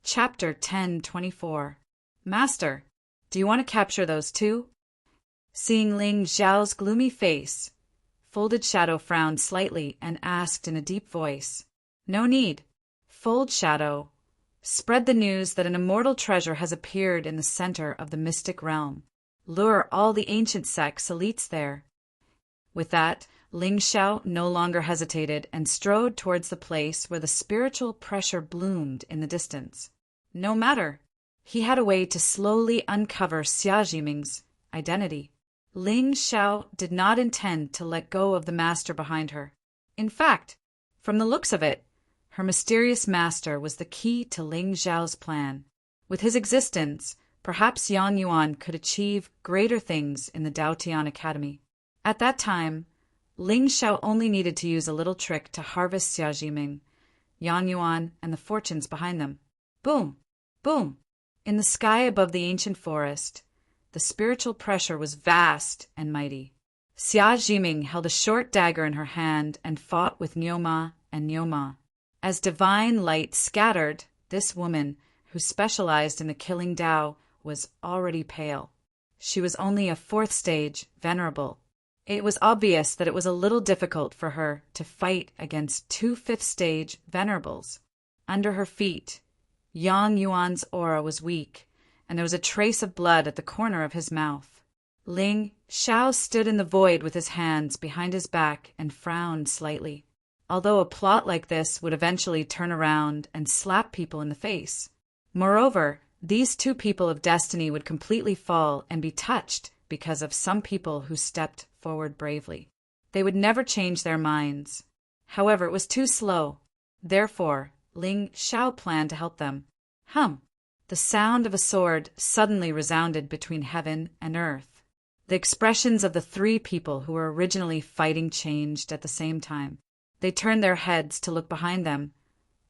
Chapter 10:24. Master, do you want to capture those two? Seeing Ling Xiao's gloomy face, Folded Shadow frowned slightly and asked in a deep voice, No need. Fold Shadow. Spread the news that an immortal treasure has appeared in the center of the mystic realm. Lure all the ancient sects elites there. With that, Ling Xiao no longer hesitated and strode towards the place where the spiritual pressure bloomed in the distance. No matter. He had a way to slowly uncover Xia Jiming's identity. Ling Xiao did not intend to let go of the master behind her. In fact, from the looks of it, her mysterious master was the key to Ling Xiao's plan. With his existence, perhaps Yang Yuan could achieve greater things in the Daotian Academy. At that time, Ling Xiao only needed to use a little trick to harvest Xia Jiming, Yang Yuan, and the fortunes behind them. Boom! Boom! In the sky above the ancient forest, the spiritual pressure was vast and mighty. Xia Jiming held a short dagger in her hand and fought with Niuma and Niuma. As divine light scattered, this woman, who specialized in the killing Dao, was already pale. She was only a fourth stage venerable. It was obvious that it was a little difficult for her to fight against two fifth-stage venerables. Under her feet, Yang Yuan's aura was weak, and there was a trace of blood at the corner of his mouth. Ling Xiao stood in the void with his hands behind his back and frowned slightly. Although a plot like this would eventually turn around and slap people in the face. Moreover, these two people of destiny would completely fall and be touched because of some people who stepped forward bravely. They would never change their minds. However, it was too slow. Therefore, Ling Xiao planned to help them. The sound of a sword suddenly resounded between heaven and earth. The expressions of the three people who were originally fighting changed at the same time. They turned their heads to look behind them,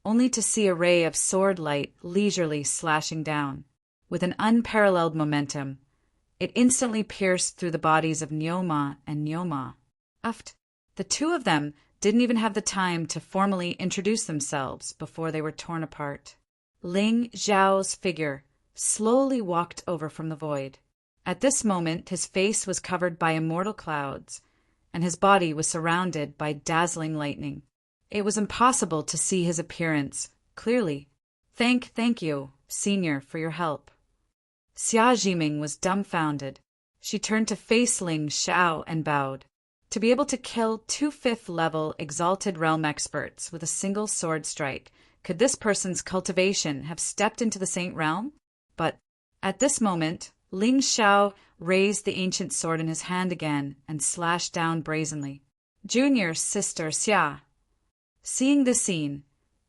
only to see a ray of sword light leisurely slashing down. With an unparalleled momentum, it instantly pierced through the bodies of Niuma and Niuma. The two of them didn't even have the time to formally introduce themselves before they were torn apart. Ling Xiao's figure slowly walked over from the void. At this moment, his face was covered by immortal clouds, and his body was surrounded by dazzling lightning. It was impossible to see his appearance clearly. Thank you, Senior, for your help. Xia Jiming was dumbfounded. She turned to face Ling Xiao and bowed. To be able to kill two fifth-level exalted realm experts with a single sword strike, could this person's cultivation have stepped into the Saint Realm? But at this moment, Ling Xiao raised the ancient sword in his hand again and slashed down brazenly. Junior sister Xia. Seeing this scene,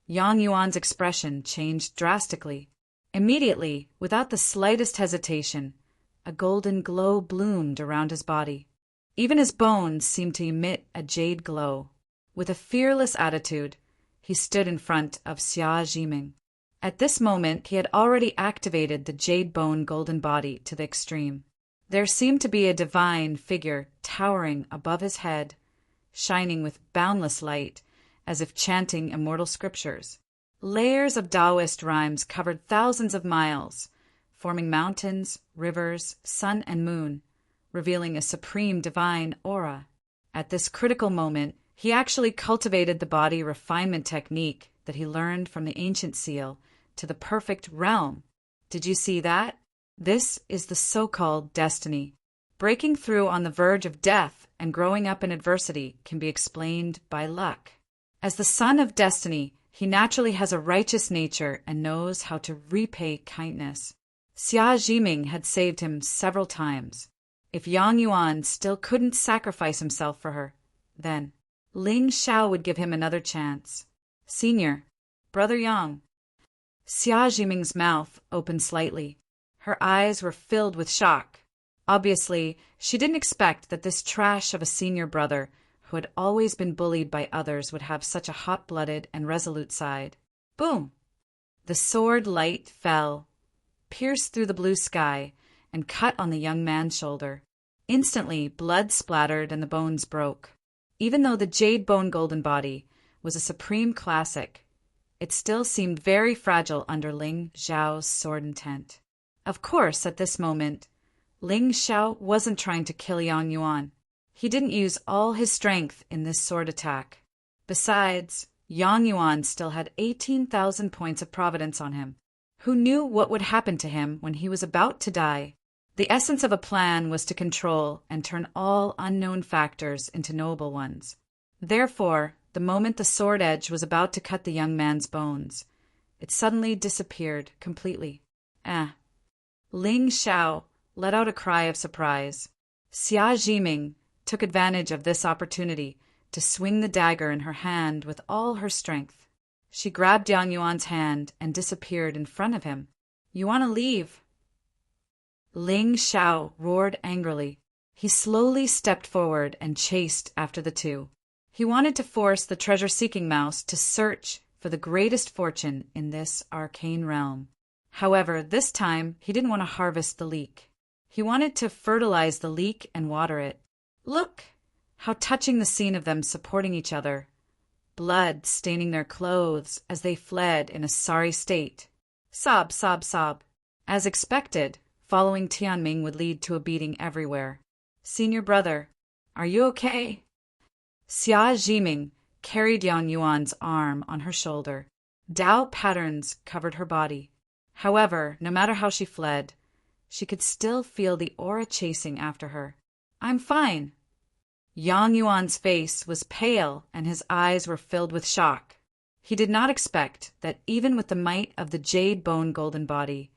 Yang Yuan's expression changed drastically. Immediately, without the slightest hesitation, a golden glow bloomed around his body. Even his bones seemed to emit a jade glow. With a fearless attitude, he stood in front of Xia Jiming. At this moment, he had already activated the jade bone golden body to the extreme. There seemed to be a divine figure towering above his head, shining with boundless light, as if chanting immortal scriptures. Layers of Taoist rhymes covered thousands of miles, forming mountains, rivers, sun and moon, revealing a supreme divine aura. At this critical moment, he actually cultivated the body refinement technique that he learned from the ancient seal to the perfect realm. Did you see that? This is the so-called destiny. Breaking through on the verge of death and growing up in adversity can be explained by luck. As the son of destiny, he naturally has a righteous nature and knows how to repay kindness. Xia Jiming had saved him several times. If Yang Yuan still couldn't sacrifice himself for her, then Ling Xiao would give him another chance. Senior, Brother Yang. Xia Jiming's mouth opened slightly. Her eyes were filled with shock. Obviously, she didn't expect that this trash of a senior brother, who had always been bullied by others, would have such a hot-blooded and resolute side. Boom! The sword light fell, pierced through the blue sky, and cut on the young man's shoulder. Instantly, blood splattered and the bones broke. Even though the jade bone golden body was a supreme classic, it still seemed very fragile under Ling Xiao's sword intent. Of course, at this moment, Ling Xiao wasn't trying to kill Yang Yuan. He didn't use all his strength in this sword attack. Besides, Yang Yuan still had 18,000 points of providence on him. Who knew what would happen to him when he was about to die? The essence of a plan was to control and turn all unknown factors into knowable ones. Therefore, the moment the sword edge was about to cut the young man's bones, it suddenly disappeared completely. Ling Xiao let out a cry of surprise. Xia Jiming took advantage of this opportunity to swing the dagger in her hand with all her strength. She grabbed Yang Yuan's hand and disappeared in front of him. "You want to leave?" Ling Xiao roared angrily. He slowly stepped forward and chased after the two. He wanted to force the treasure-seeking mouse to search for the greatest fortune in this arcane realm. However, this time he didn't want to harvest the leek. He wanted to fertilize the leek and water it. Look! How touching the scene of them supporting each other, blood staining their clothes as they fled in a sorry state. Sob, sob, sob. As expected, following Tianming would lead to a beating everywhere. "Senior brother, are you okay?" Xia Jiming carried Yang Yuan's arm on her shoulder. Dao patterns covered her body. However, no matter how she fled, she could still feel the aura chasing after her. "I'm fine." Yang Yuan's face was pale and his eyes were filled with shock. He did not expect that even with the might of the jade bone golden body,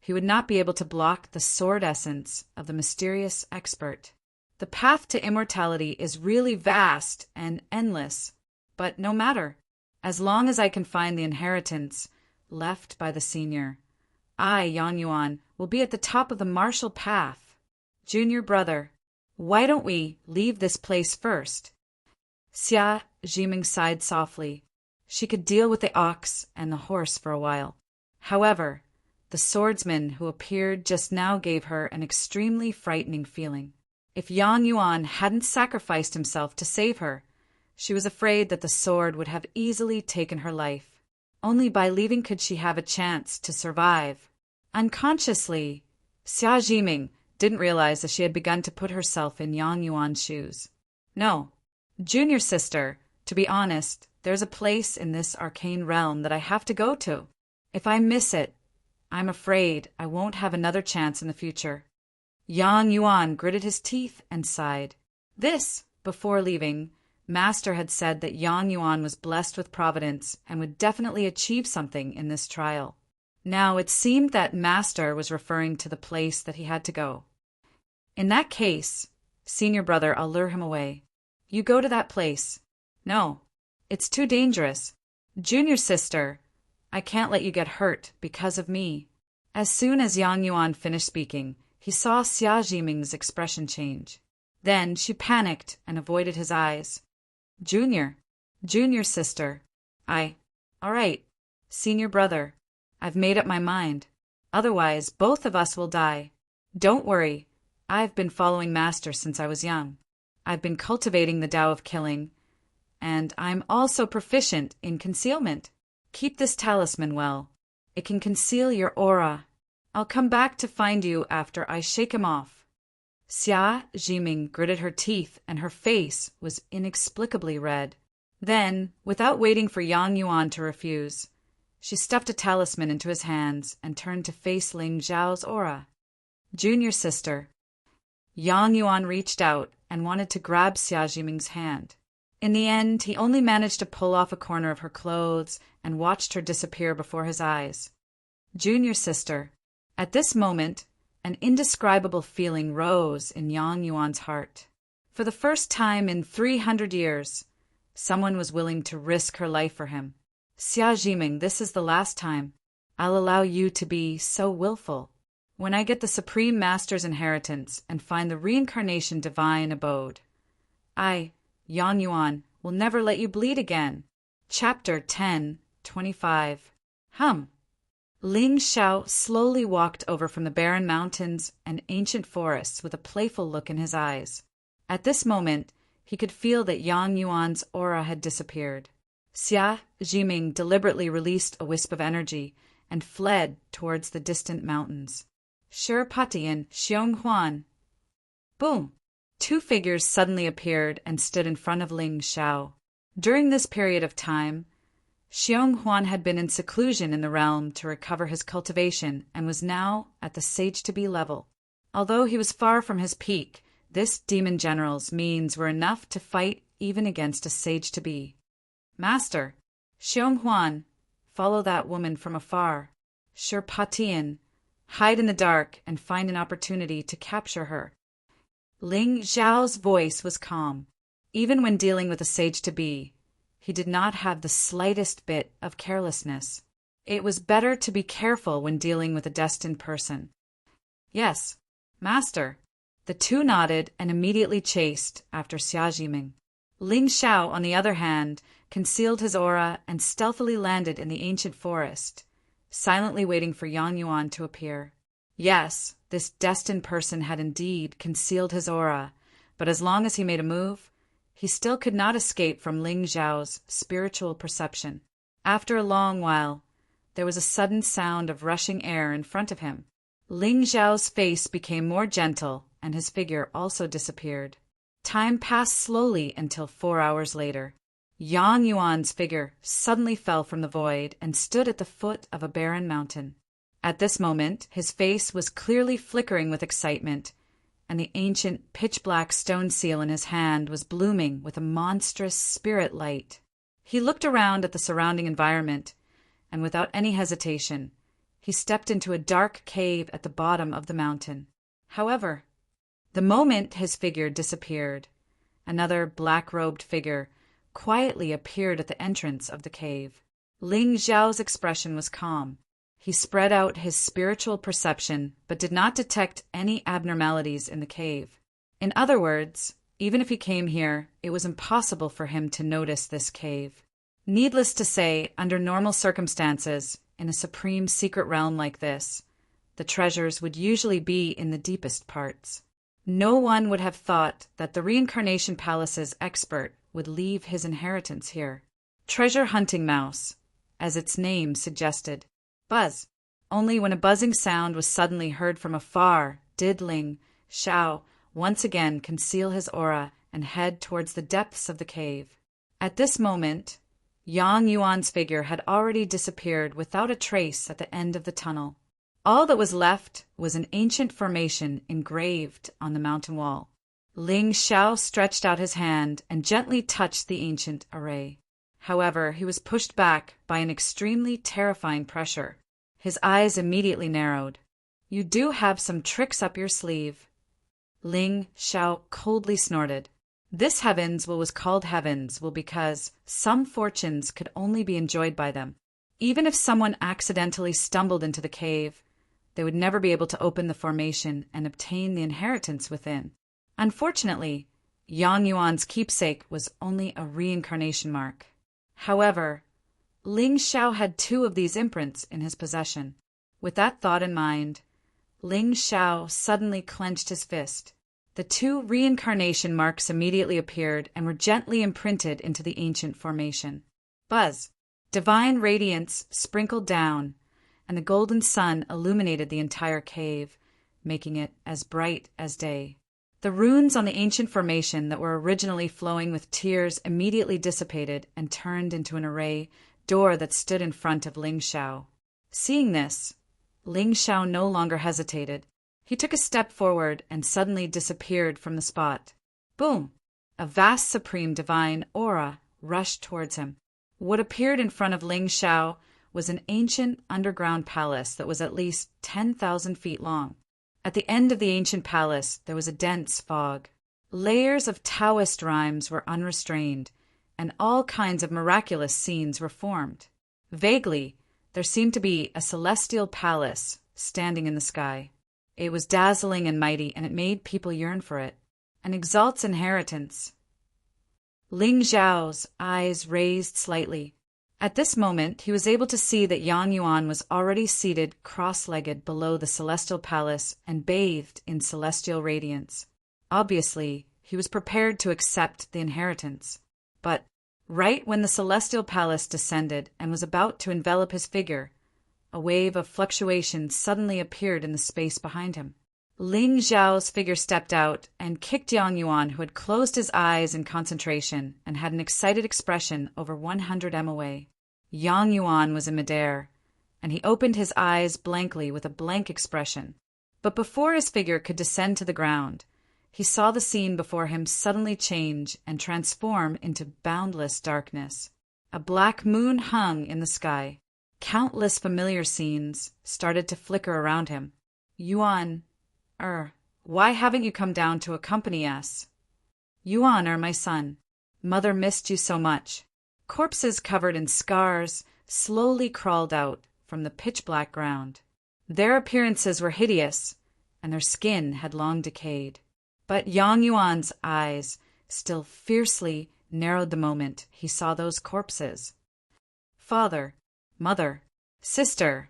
he would not be able to block the sword essence of the mysterious expert. The path to immortality is really vast and endless, but no matter. As long as I can find the inheritance left by the senior, I, Yang Yuan, will be at the top of the martial path. Junior brother, why don't we leave this place first? Xia Jiming sighed softly. She could deal with the ox and the horse for a while. However, the swordsman who appeared just now gave her an extremely frightening feeling. If Yang Yuan hadn't sacrificed himself to save her, she was afraid that the sword would have easily taken her life. Only by leaving could she have a chance to survive. Unconsciously, Xia Jiming didn't realize that she had begun to put herself in Yang Yuan's shoes. "No, junior sister, to be honest, there's a place in this arcane realm that I have to go to. If I miss it, I'm afraid I won't have another chance in the future." Yang Yuan gritted his teeth and sighed. This, before leaving, Master had said that Yang Yuan was blessed with providence and would definitely achieve something in this trial. Now it seemed that Master was referring to the place that he had to go. "In that case, senior brother, I'll lure him away. You go to that place." "No, it's too dangerous. Junior sister, I can't let you get hurt because of me." As soon as Yang Yuan finished speaking, he saw Xia Jiming's expression change. Then she panicked and avoided his eyes. Junior sister, all right, senior brother, I've made up my mind. Otherwise, both of us will die. Don't worry, I've been following Master since I was young. I've been cultivating the Tao of killing, and I'm also proficient in concealment. Keep this talisman well. It can conceal your aura. I'll come back to find you after I shake him off. Xia Jiming gritted her teeth and her face was inexplicably red. Then, without waiting for Yang Yuan to refuse, she stuffed a talisman into his hands and turned to face Ling Zhao's aura. Junior sister. Yang Yuan reached out and wanted to grab Xia Jiming's hand. In the end, he only managed to pull off a corner of her clothes and watched her disappear before his eyes. Junior sister. At this moment, an indescribable feeling rose in Yang Yuan's heart. For the first time in 300 years, someone was willing to risk her life for him. Xia Jiming, this is the last time. I'll allow you to be so willful. When I get the Supreme Master's inheritance and find the reincarnation divine abode, I, Yang Yuan, will never let you bleed again. Chapter 10:25. Ling Xiao slowly walked over from the barren mountains and ancient forests with a playful look in his eyes. At this moment, he could feel that Yang Yuan's aura had disappeared. Xia Jiming deliberately released a wisp of energy and fled towards the distant mountains. Shi Pati and Xiong Huan. Boom! Two figures suddenly appeared and stood in front of Ling Xiao. During this period of time, Xiong Huan had been in seclusion in the realm to recover his cultivation and was now at the sage-to-be level. Although he was far from his peak, this demon general's means were enough to fight even against a sage-to-be. Master, Xiong Huan, follow that woman from afar. Shi Patian, hide in the dark and find an opportunity to capture her. Ling Xiao's voice was calm. Even when dealing with a sage-to-be, he did not have the slightest bit of carelessness. It was better to be careful when dealing with a destined person. Yes, Master. The two nodded and immediately chased after Xia Jiming. Ling Xiao, on the other hand, concealed his aura and stealthily landed in the ancient forest, silently waiting for Yang Yuan to appear. Yes, this destined person had indeed concealed his aura, but as long as he made a move, he still could not escape from Ling Xiao's spiritual perception. After a long while, there was a sudden sound of rushing air in front of him. Ling Xiao's face became more gentle, and his figure also disappeared. Time passed slowly until 4 hours later. Yang Yuan's figure suddenly fell from the void and stood at the foot of a barren mountain. At this moment, his face was clearly flickering with excitement, and the ancient pitch-black stone seal in his hand was blooming with a monstrous spirit light. He looked around at the surrounding environment, and without any hesitation, he stepped into a dark cave at the bottom of the mountain. However, the moment his figure disappeared, another black-robed figure quietly appeared at the entrance of the cave. Ling Xiao's expression was calm. He spread out his spiritual perception, but did not detect any abnormalities in the cave. In other words, even if he came here, it was impossible for him to notice this cave. Needless to say, under normal circumstances, in a supreme secret realm like this, the treasures would usually be in the deepest parts. No one would have thought that the Reincarnation Palace's expert would leave his inheritance here. Treasure hunting mouse, as its name suggested. Buzz. Only when a buzzing sound was suddenly heard from afar did Ling Xiao once again conceal his aura and head towards the depths of the cave. At this moment, Yang Yuan's figure had already disappeared without a trace at the end of the tunnel. All that was left was an ancient formation engraved on the mountain wall. Ling Xiao stretched out his hand and gently touched the ancient array. However, he was pushed back by an extremely terrifying pressure. His eyes immediately narrowed. "You do have some tricks up your sleeve." Ling Xiao coldly snorted. This heavens was called heavens because some fortunes could only be enjoyed by them. Even if someone accidentally stumbled into the cave, they would never be able to open the formation and obtain the inheritance within. Unfortunately, Yang Yuan's keepsake was only a reincarnation mark. However, Ling Xiao had 2 of these imprints in his possession. With that thought in mind, Ling Xiao suddenly clenched his fist. The 2 reincarnation marks immediately appeared and were gently imprinted into the ancient formation. Buzz. Divine radiance sprinkled down, and the golden sun illuminated the entire cave, making it as bright as day. The runes on the ancient formation that were originally flowing with tears immediately dissipated and turned into an array door that stood in front of Ling Xiao. Seeing this, Ling Xiao no longer hesitated. He took a step forward and suddenly disappeared from the spot. Boom! A vast supreme divine aura rushed towards him. What appeared in front of Ling Xiao was an ancient underground palace that was at least 10,000 feet long. At the end of the ancient palace, there was a dense fog. Layers of Taoist rhymes were unrestrained, and all kinds of miraculous scenes were formed. Vaguely, there seemed to be a celestial palace standing in the sky. It was dazzling and mighty, and it made people yearn for it. An exalt's inheritance. Ling Xiao's eyes raised slightly. At this moment, he was able to see that Yang Yuan was already seated cross-legged below the celestial palace and bathed in celestial radiance. Obviously, he was prepared to accept the inheritance. But Right when the celestial palace descended and was about to envelop his figure, a wave of fluctuation suddenly appeared in the space behind him. Ling Xiao's figure stepped out and kicked Yang Yuan, who had closed his eyes in concentration and had an excited expression over 100 m away. Yang Yuan was in midair, and he opened his eyes blankly with a blank expression. But before his figure could descend to the ground, he saw the scene before him suddenly change and transform into boundless darkness. A black moon hung in the sky. Countless familiar scenes started to flicker around him. Yuan, why haven't you come down to accompany us? Yuan, my son, mother missed you so much. Corpses covered in scars slowly crawled out from the pitch-black ground. Their appearances were hideous, and their skin had long decayed. But Yang Yuan's eyes still fiercely narrowed the moment he saw those corpses. Father, mother, sister.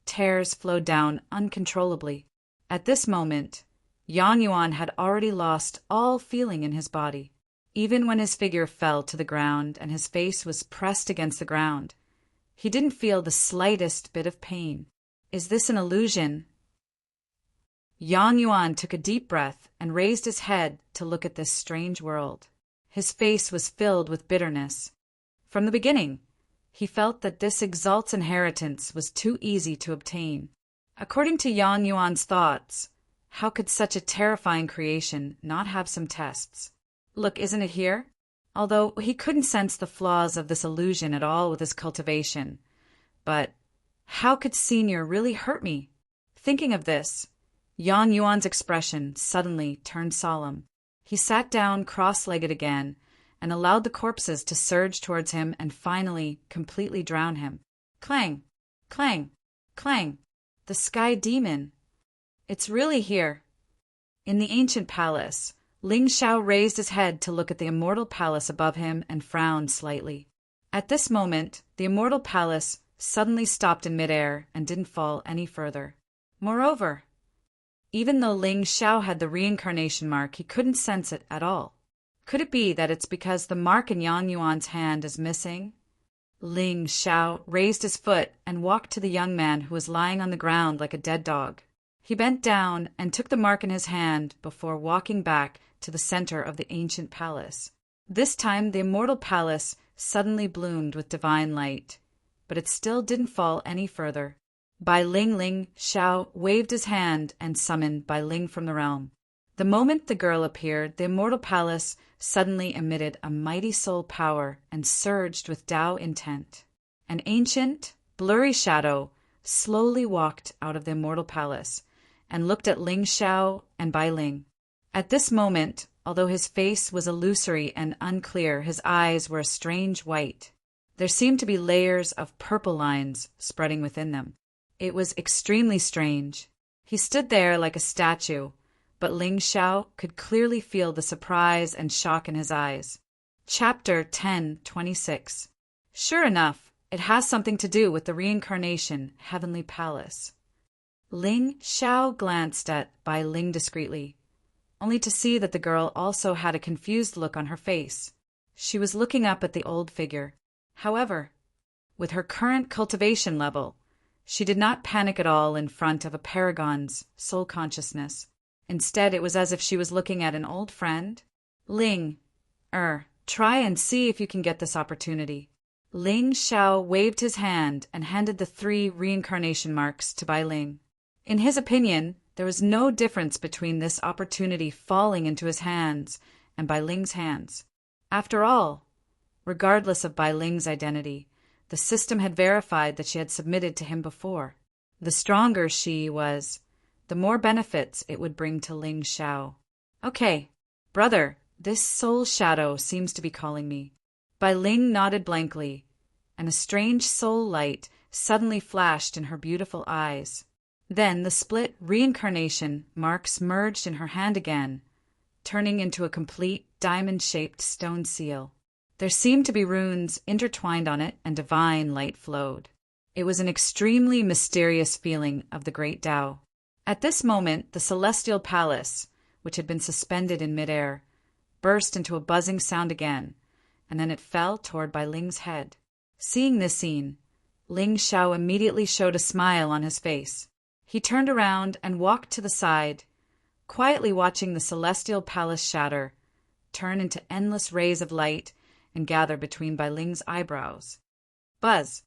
Tears flowed down uncontrollably. At this moment, Yang Yuan had already lost all feeling in his body. Even when his figure fell to the ground and his face was pressed against the ground, he didn't feel the slightest bit of pain. Is this an illusion? Yang Yuan took a deep breath and raised his head to look at this strange world. His face was filled with bitterness. From the beginning, he felt that this exalt's inheritance was too easy to obtain. According to Yang Yuan's thoughts, how could such a terrifying creation not have some tests? Look, isn't it here? Although he couldn't sense the flaws of this illusion at all with his cultivation. But how could Senior really hurt me? Thinking of this, Yang Yuan's expression suddenly turned solemn. He sat down cross-legged again and allowed the corpses to surge towards him and finally completely drown him. Clang! Clang! Clang! The sky demon! It's really here! In the ancient palace, Ling Xiao raised his head to look at the immortal palace above him and frowned slightly. At this moment, the immortal palace suddenly stopped in midair and didn't fall any further. Moreover, even though Ling Xiao had the reincarnation mark, he couldn't sense it at all. Could it be that it's because the mark in Yang Yuan's hand is missing? Ling Xiao raised his foot and walked to the young man who was lying on the ground like a dead dog. He bent down and took the mark in his hand before walking back to the center of the ancient palace. This time the immortal palace suddenly bloomed with divine light, but it still didn't fall any further. Bai Ling Xiao waved his hand and summoned Bai Ling from the realm. The moment the girl appeared, the immortal palace suddenly emitted a mighty soul power and surged with Tao intent. An ancient, blurry shadow slowly walked out of the immortal palace and looked at Ling Xiao and Bai Ling. At this moment, although his face was illusory and unclear, his eyes were a strange white. There seemed to be layers of purple lines spreading within them. It was extremely strange. He stood there like a statue, but Ling Xiao could clearly feel the surprise and shock in his eyes. Chapter 10:26. Sure enough, it has something to do with the reincarnation heavenly palace. Ling Xiao glanced at Bai Ling discreetly, only to see that the girl also had a confused look on her face. She was looking up at the old figure. However, with her current cultivation level, she did not panic at all in front of a paragon's soul consciousness. Instead, it was as if she was looking at an old friend. Ling, try and see if you can get this opportunity. Ling Xiao waved his hand and handed the 3 reincarnation marks to Bai Ling. In his opinion, there was no difference between this opportunity falling into his hands and Bai Ling's hands. After all, regardless of Bai Ling's identity, the system had verified that she had submitted to him before. The stronger she was, the more benefits it would bring to Ling Xiao. Okay, brother, this soul shadow seems to be calling me. Bai Ling nodded blankly, and a strange soul light suddenly flashed in her beautiful eyes. Then the split reincarnation marks merged in her hand again, turning into a complete diamond-shaped stone seal. There seemed to be runes intertwined on it, and divine light flowed. It was an extremely mysterious feeling of the great Tao. At this moment, the celestial palace, which had been suspended in midair, burst into a buzzing sound again, and then it fell toward Bai Ling's head. Seeing this scene, Ling Xiao immediately showed a smile on his face. He turned around and walked to the side, quietly watching the celestial palace shatter, turn into endless rays of light, and gather between Bai Ling's eyebrows. Buzz!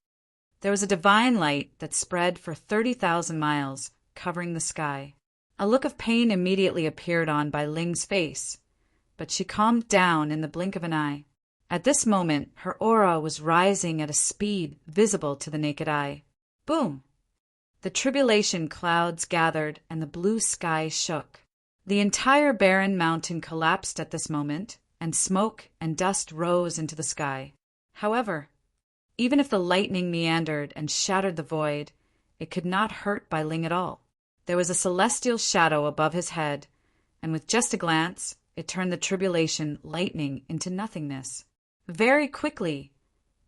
There was a divine light that spread for 30,000 miles, covering the sky. A look of pain immediately appeared on Bai Ling's face, but she calmed down in the blink of an eye. At this moment, her aura was rising at a speed visible to the naked eye. Boom! The tribulation clouds gathered and the blue sky shook. The entire barren mountain collapsed at this moment, and smoke and dust rose into the sky. However, even if the lightning meandered and shattered the void, it could not hurt Bai Ling at all. There was a celestial shadow above his head, and with just a glance, it turned the tribulation lightning into nothingness. Very quickly,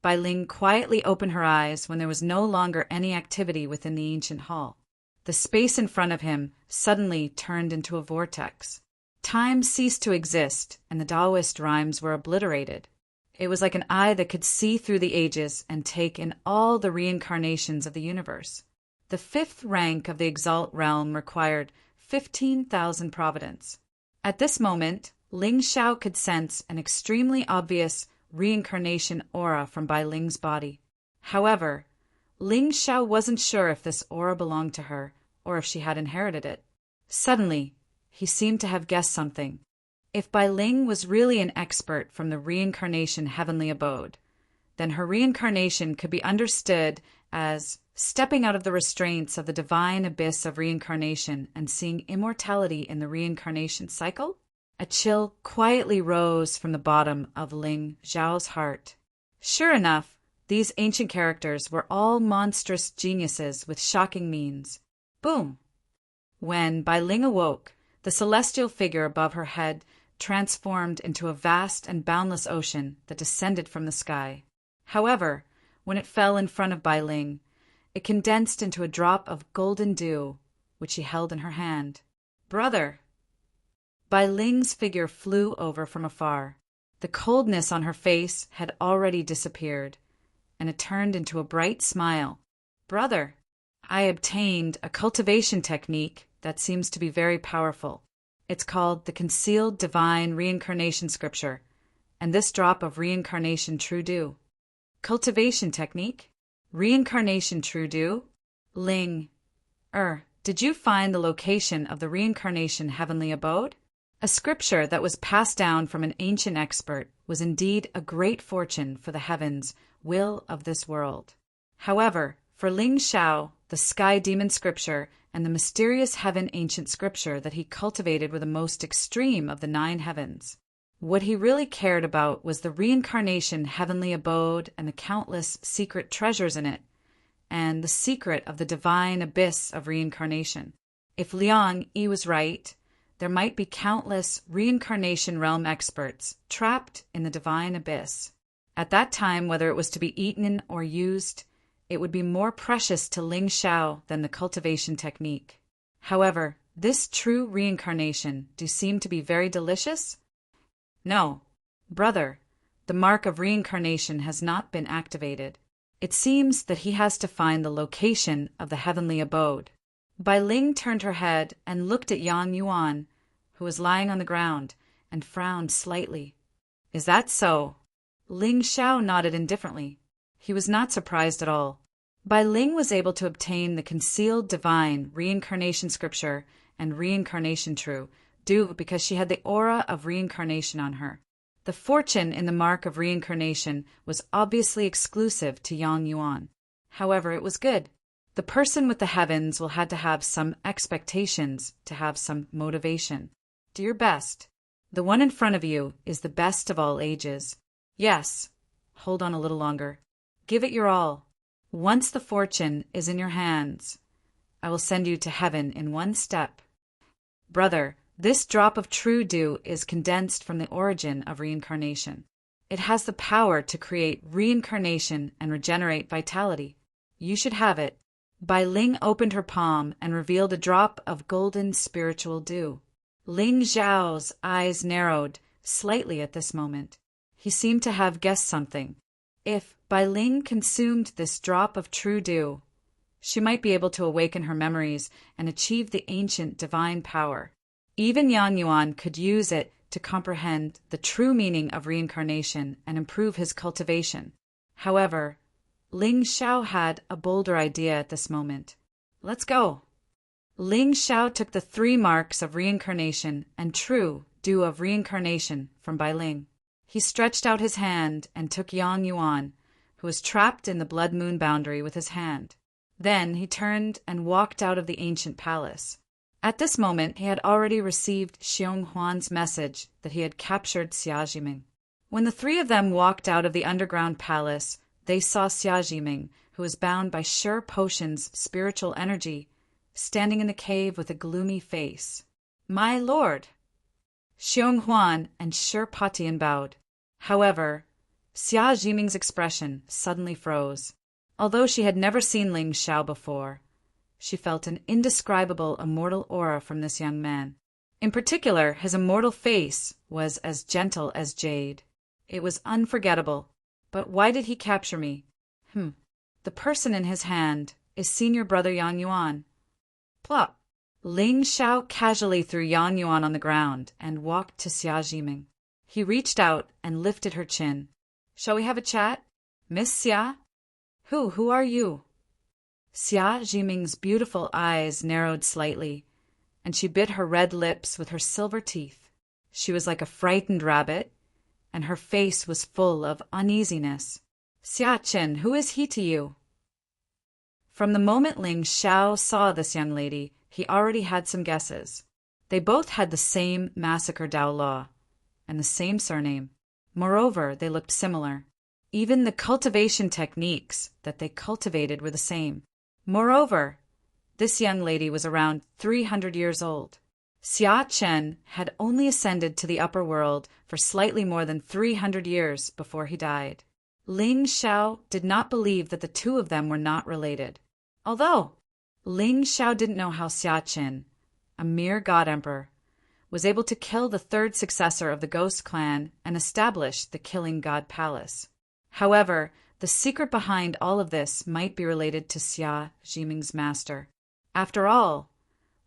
Bai Ling quietly opened her eyes when there was no longer any activity within the ancient hall. The space in front of him suddenly turned into a vortex. Time ceased to exist, and the Taoist rhymes were obliterated. It was like an eye that could see through the ages and take in all the reincarnations of the universe. The fifth rank of the Exalt realm required 15,000 providence. At this moment, Ling Xiao could sense an extremely obvious reincarnation aura from Bai Ling's body. However, Ling Xiao wasn't sure if this aura belonged to her or if she had inherited it. Suddenly, he seemed to have guessed something. If Bai Ling was really an expert from the reincarnation heavenly abode, then her reincarnation could be understood as stepping out of the restraints of the divine abyss of reincarnation and seeing immortality in the reincarnation cycle? A chill quietly rose from the bottom of Ling Xiao's heart. Sure enough, these ancient characters were all monstrous geniuses with shocking means. Boom! When Bai Ling awoke, the celestial figure above her head transformed into a vast and boundless ocean that descended from the sky. However, when it fell in front of Bai Ling, it condensed into a drop of golden dew, which she held in her hand. Brother! Bai Ling's figure flew over from afar. The coldness on her face had already disappeared, and it turned into a bright smile. Brother! I obtained a cultivation technique that seems to be very powerful. It's called the Concealed Divine Reincarnation Scripture, and this drop of reincarnation true dew. Cultivation technique? Reincarnation true dew? Ling. Did you find the location of the reincarnation heavenly abode? A scripture that was passed down from an ancient expert was indeed a great fortune for the heavens, will of this world. However, for Ling Xiao, the sky demon scripture and the mysterious heaven ancient scripture that he cultivated were the most extreme of the 9 heavens. What he really cared about was the reincarnation heavenly abode and the countless secret treasures in it, and the secret of the divine abyss of reincarnation. If Liang Yi was right, there might be countless reincarnation realm experts trapped in the divine abyss. At that time, whether it was to be eaten or used, it would be more precious to Ling Xiao than the cultivation technique. However, this true reincarnation do seem to be very delicious? No, brother, the mark of reincarnation has not been activated. It seems that he has to find the location of the heavenly abode. Bai Ling turned her head and looked at Yang Yuan, who was lying on the ground, and frowned slightly. Is that so? Ling Xiao nodded indifferently. He was not surprised at all. Bai Ling was able to obtain the concealed divine reincarnation scripture and reincarnation true dew because she had the aura of reincarnation on her. The fortune in the mark of reincarnation was obviously exclusive to Yang Yuan. However, it was good. The person with the heavens will have to have some expectations to have some motivation. Do your best. The one in front of you is the best of all ages. Yes. Hold on a little longer. Give it your all. Once the fortune is in your hands, I will send you to heaven in one step. Brother, this drop of true dew is condensed from the origin of reincarnation. It has the power to create reincarnation and regenerate vitality. You should have it. Bai Ling opened her palm and revealed a drop of golden spiritual dew. Ling Xiao's eyes narrowed slightly at this moment. He seemed to have guessed something. If Bai Ling consumed this drop of true dew, she might be able to awaken her memories and achieve the ancient divine power. Even Yang Yuan could use it to comprehend the true meaning of reincarnation and improve his cultivation. However, Ling Xiao had a bolder idea at this moment. Let's go. Ling Xiao took the 3 marks of reincarnation and true dew of reincarnation from Bai Ling. He stretched out his hand and took Yang Yuan, who was trapped in the blood moon boundary, with his hand. Then he turned and walked out of the ancient palace. At this moment, he had already received Xiong Huan's message that he had captured Xia Jiming. When the 3 of them walked out of the underground palace, they saw Xia Jiming, who was bound by Sure Potion's spiritual energy, standing in the cave with a gloomy face. "My lord!" Xiong Huan and Sure Patian bowed. However, Xia Jiming's expression suddenly froze. Although she had never seen Ling Xiao before, she felt an indescribable immortal aura from this young man. In particular, his immortal face was as gentle as jade. It was unforgettable. But why did he capture me? The person in his hand is senior brother Yang Yuan. Plop! Ling Xiao casually threw Yang Yuan on the ground and walked to Xia Jiming. He reached out and lifted her chin. "Shall we have a chat? Miss Xia?" Who are you?" Xia Jiming's beautiful eyes narrowed slightly, and she bit her red lips with her silver teeth. She was like a frightened rabbit, and her face was full of uneasiness. "Xia Chen, who is he to you?" From the moment Ling Xiao saw this young lady, he already had some guesses. They both had the same massacre Dao law, and the same surname. Moreover, they looked similar. Even the cultivation techniques that they cultivated were the same. Moreover, this young lady was around 300 years old. Xia Chen had only ascended to the upper world for slightly more than 300 years before he died. Ling Xiao did not believe that the 2 of them were not related. Although Ling Xiao didn't know how Xia Chen, a mere god emperor, was able to kill the 3rd successor of the Ghost Clan and establish the Killing God Palace. However, the secret behind all of this might be related to Xia Jiming's master. After all,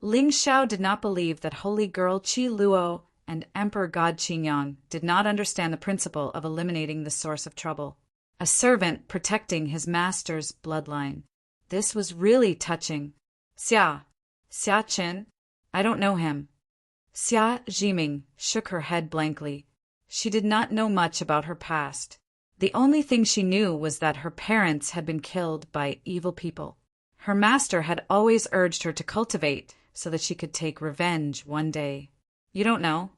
Ling Xiao did not believe that Holy Girl Qi Luo and Emperor God Qingyang did not understand the principle of eliminating the source of trouble. A servant protecting his master's bloodline. This was really touching. Xia Chen? I don't know him." Xia Jiming shook her head blankly. She did not know much about her past. The only thing she knew was that her parents had been killed by evil people. Her master had always urged her to cultivate so that she could take revenge one day. "You don't know?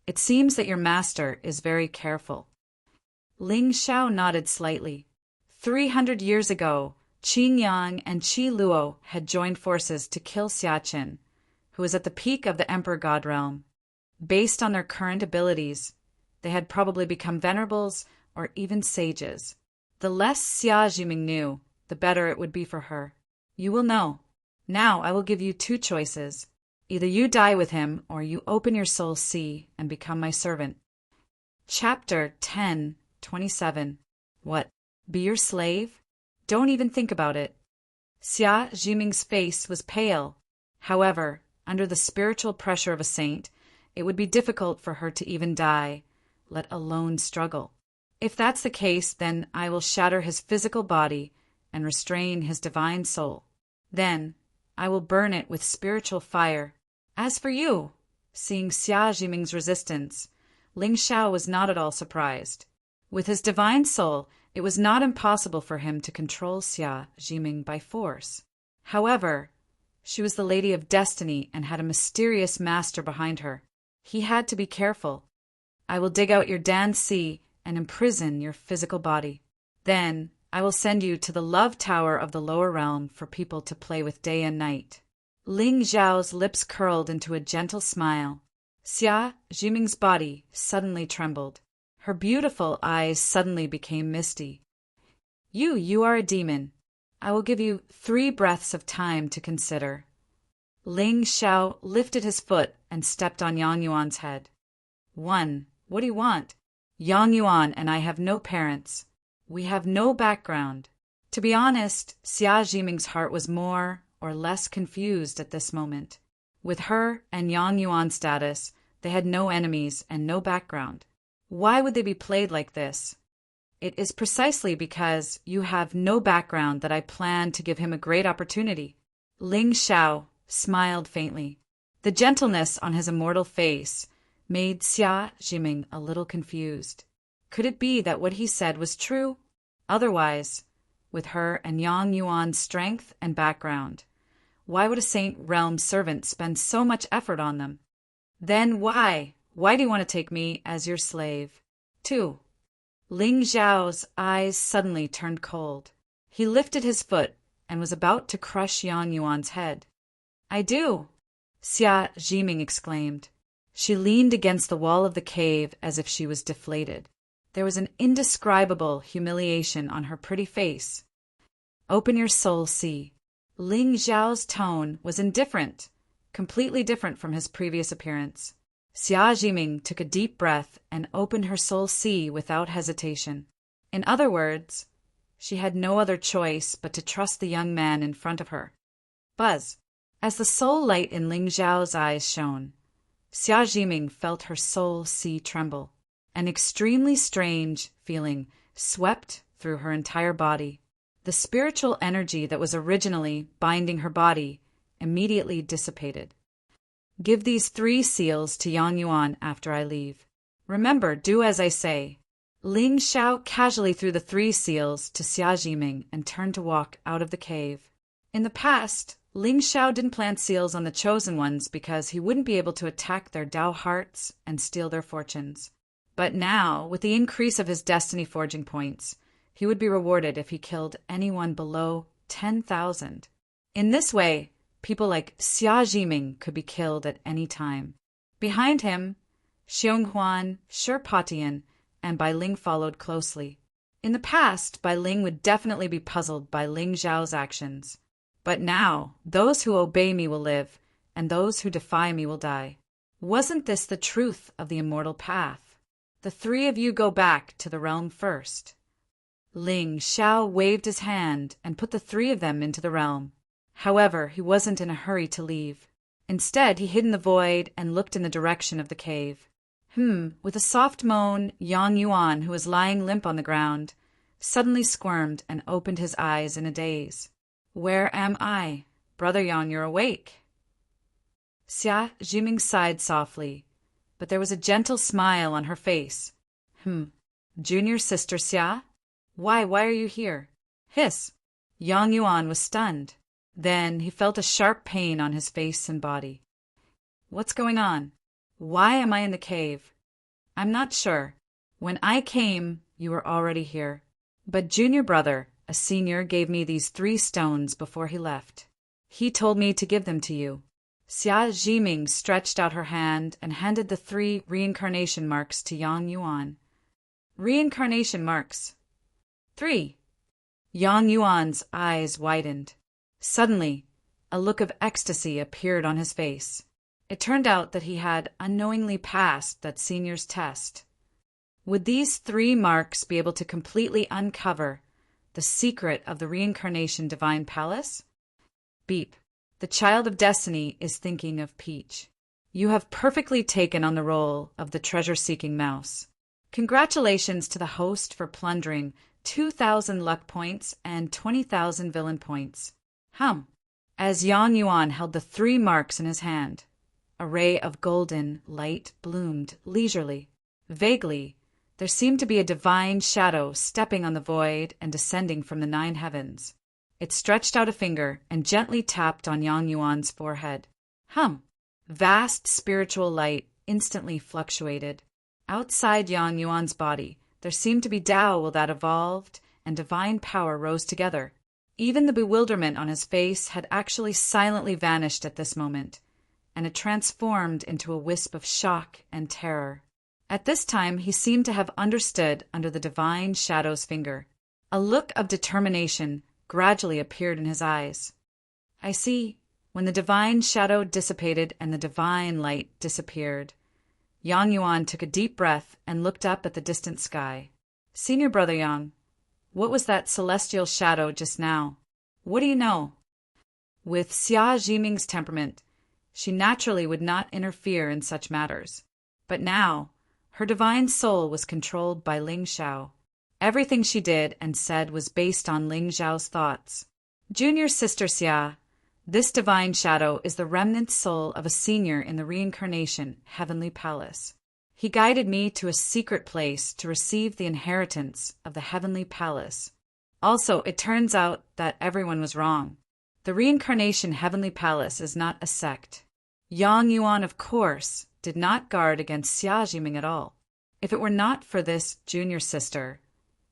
It seems that your master is very careful." Ling Xiao nodded slightly. 300 years ago, Qin Yang and Qi Luo had joined forces to kill Xia Chen, who was at the peak of the Emperor God realm. Based on their current abilities, they had probably become venerables or even sages. The less Xia Jiming knew, the better it would be for her. "You will know. Now I will give you 2 choices. Either you die with him, or you open your soul sea and become my servant." Chapter 10:27. What? Be your slave? Don't even think about it. Xia Jiming's face was pale. However, under the spiritual pressure of a saint, it would be difficult for her to even die, let alone struggle. If that's the case, then I will shatter his physical body and restrain his divine soul. Then I will burn it with spiritual fire. As for you, seeing Xia Jiming's resistance, Ling Xiao was not at all surprised. With his divine soul, it was not impossible for him to control Xia Jiming by force. However, she was the Lady of Destiny and had a mysterious master behind her. He had to be careful. "I will dig out your Dan Si and imprison your physical body. Then I will send you to the love tower of the lower realm for people to play with day and night." Ling Zhao's lips curled into a gentle smile. Xia Jiming's body suddenly trembled. Her beautiful eyes suddenly became misty. You are a demon. I will give you 3 breaths of time to consider." Ling Xiao lifted his foot and stepped on Yang Yuan's head. "1. What do you want? Yang Yuan and I have no parents. We have no background. To be honest, Xia Jiming's heart was more or less confused at this moment. With her and Yang Yuan's status, they had no enemies and no background. Why would they be played like this? It is precisely because you have no background that I plan to give him a great opportunity. Ling Xiao smiled faintly. The gentleness on his immortal face made Xia Jiming a little confused. Could it be that what he said was true? Otherwise, with her and Yang Yuan's strength and background, why would a Saint Realm servant spend so much effort on them? Then why? Why do you want to take me as your slave? 2. Ling Xiao's eyes suddenly turned cold. He lifted his foot and was about to crush Yang Yuan's head. I do, Xia Jiming exclaimed. She leaned against the wall of the cave as if she was deflated. There was an indescribable humiliation on her pretty face. Open your soul, see. Ling Xiao's tone was indifferent, completely different from his previous appearance. Xia Jiming took a deep breath and opened her soul see without hesitation. In other words, she had no other choice but to trust the young man in front of her. Buzz. As the soul light in Ling Xiao's eyes shone, Xia Jiming felt her soul see tremble. An extremely strange feeling swept through her entire body. The spiritual energy that was originally binding her body immediately dissipated. Give these 3 seals to Yang Yuan after I leave. Remember, do as I say. Ling Xiao casually threw the 3 seals to Xia Jiming and turned to walk out of the cave. In the past, Ling Xiao didn't plant seals on the chosen ones because he wouldn't be able to attack their Dao hearts and steal their fortunes. But now, with the increase of his destiny forging points, he would be rewarded if he killed anyone below 10,000. In this way, people like Xia Jiming could be killed at any time. Behind him, Xiong Huan, Shi Patian, and Bai Ling followed closely. In the past, Bai Ling would definitely be puzzled by Ling Zhao's actions. But now, those who obey me will live, and those who defy me will die. Wasn't this the truth of the immortal path? The 3 of you go back to the realm first. Ling Xiao waved his hand and put the 3 of them into the realm. However, he wasn't in a hurry to leave. Instead, he hid in the void and looked in the direction of the cave. With a soft moan, Yang Yuan, who was lying limp on the ground, suddenly squirmed and opened his eyes in a daze. Where am I? Brother Yang, you're awake. Xia Jiming sighed softly, but there was a gentle smile on her face. Junior sister Xia? Why are you here? Hiss. Yang Yuan was stunned. Then he felt a sharp pain on his face and body. What's going on? Why am I in the cave? I'm not sure. When I came, you were already here. But junior brother, a senior, gave me these 3 stones before he left. He told me to give them to you. Xia Jiming stretched out her hand and handed the 3 reincarnation marks to Yang Yuan. Reincarnation marks. 3. Yang Yuan's eyes widened. Suddenly, a look of ecstasy appeared on his face. It turned out that he had unknowingly passed that senior's test. Would these 3 marks be able to completely uncover the secret of the reincarnation divine palace? Beep. The child of destiny is thinking of Peach. You have perfectly taken on the role of the treasure-seeking mouse. Congratulations to the host for plundering 2,000 luck points and 20,000 villain points. As Yang Yuan held the 3 marks in his hand, a ray of golden light bloomed leisurely. Vaguely, there seemed to be a divine shadow stepping on the void and descending from the 9 heavens. It stretched out a finger and gently tapped on Yang Yuan's forehead. Vast spiritual light instantly fluctuated. Outside Yang Yuan's body, there seemed to be Tao that evolved, and divine power rose together. Even the bewilderment on his face had actually silently vanished at this moment, and it transformed into a wisp of shock and terror. At this time, he seemed to have understood under the divine shadow's finger. A look of determination gradually appeared in his eyes. I see. When the divine shadow dissipated and the divine light disappeared, Yang Yuan took a deep breath and looked up at the distant sky. Senior brother Yang, what was that celestial shadow just now? What do you know? With Xia Jiming's temperament, she naturally would not interfere in such matters. But now, her divine soul was controlled by Ling Xiao. Everything she did and said was based on Ling Xiao's thoughts. Junior sister Xia, this divine shadow is the remnant soul of a senior in the reincarnation heavenly palace. He guided me to a secret place to receive the inheritance of the heavenly palace. Also, it turns out that everyone was wrong. The reincarnation heavenly palace is not a sect. Yang Yuan, of course, did not guard against Xia Jiming at all. If it were not for this junior sister,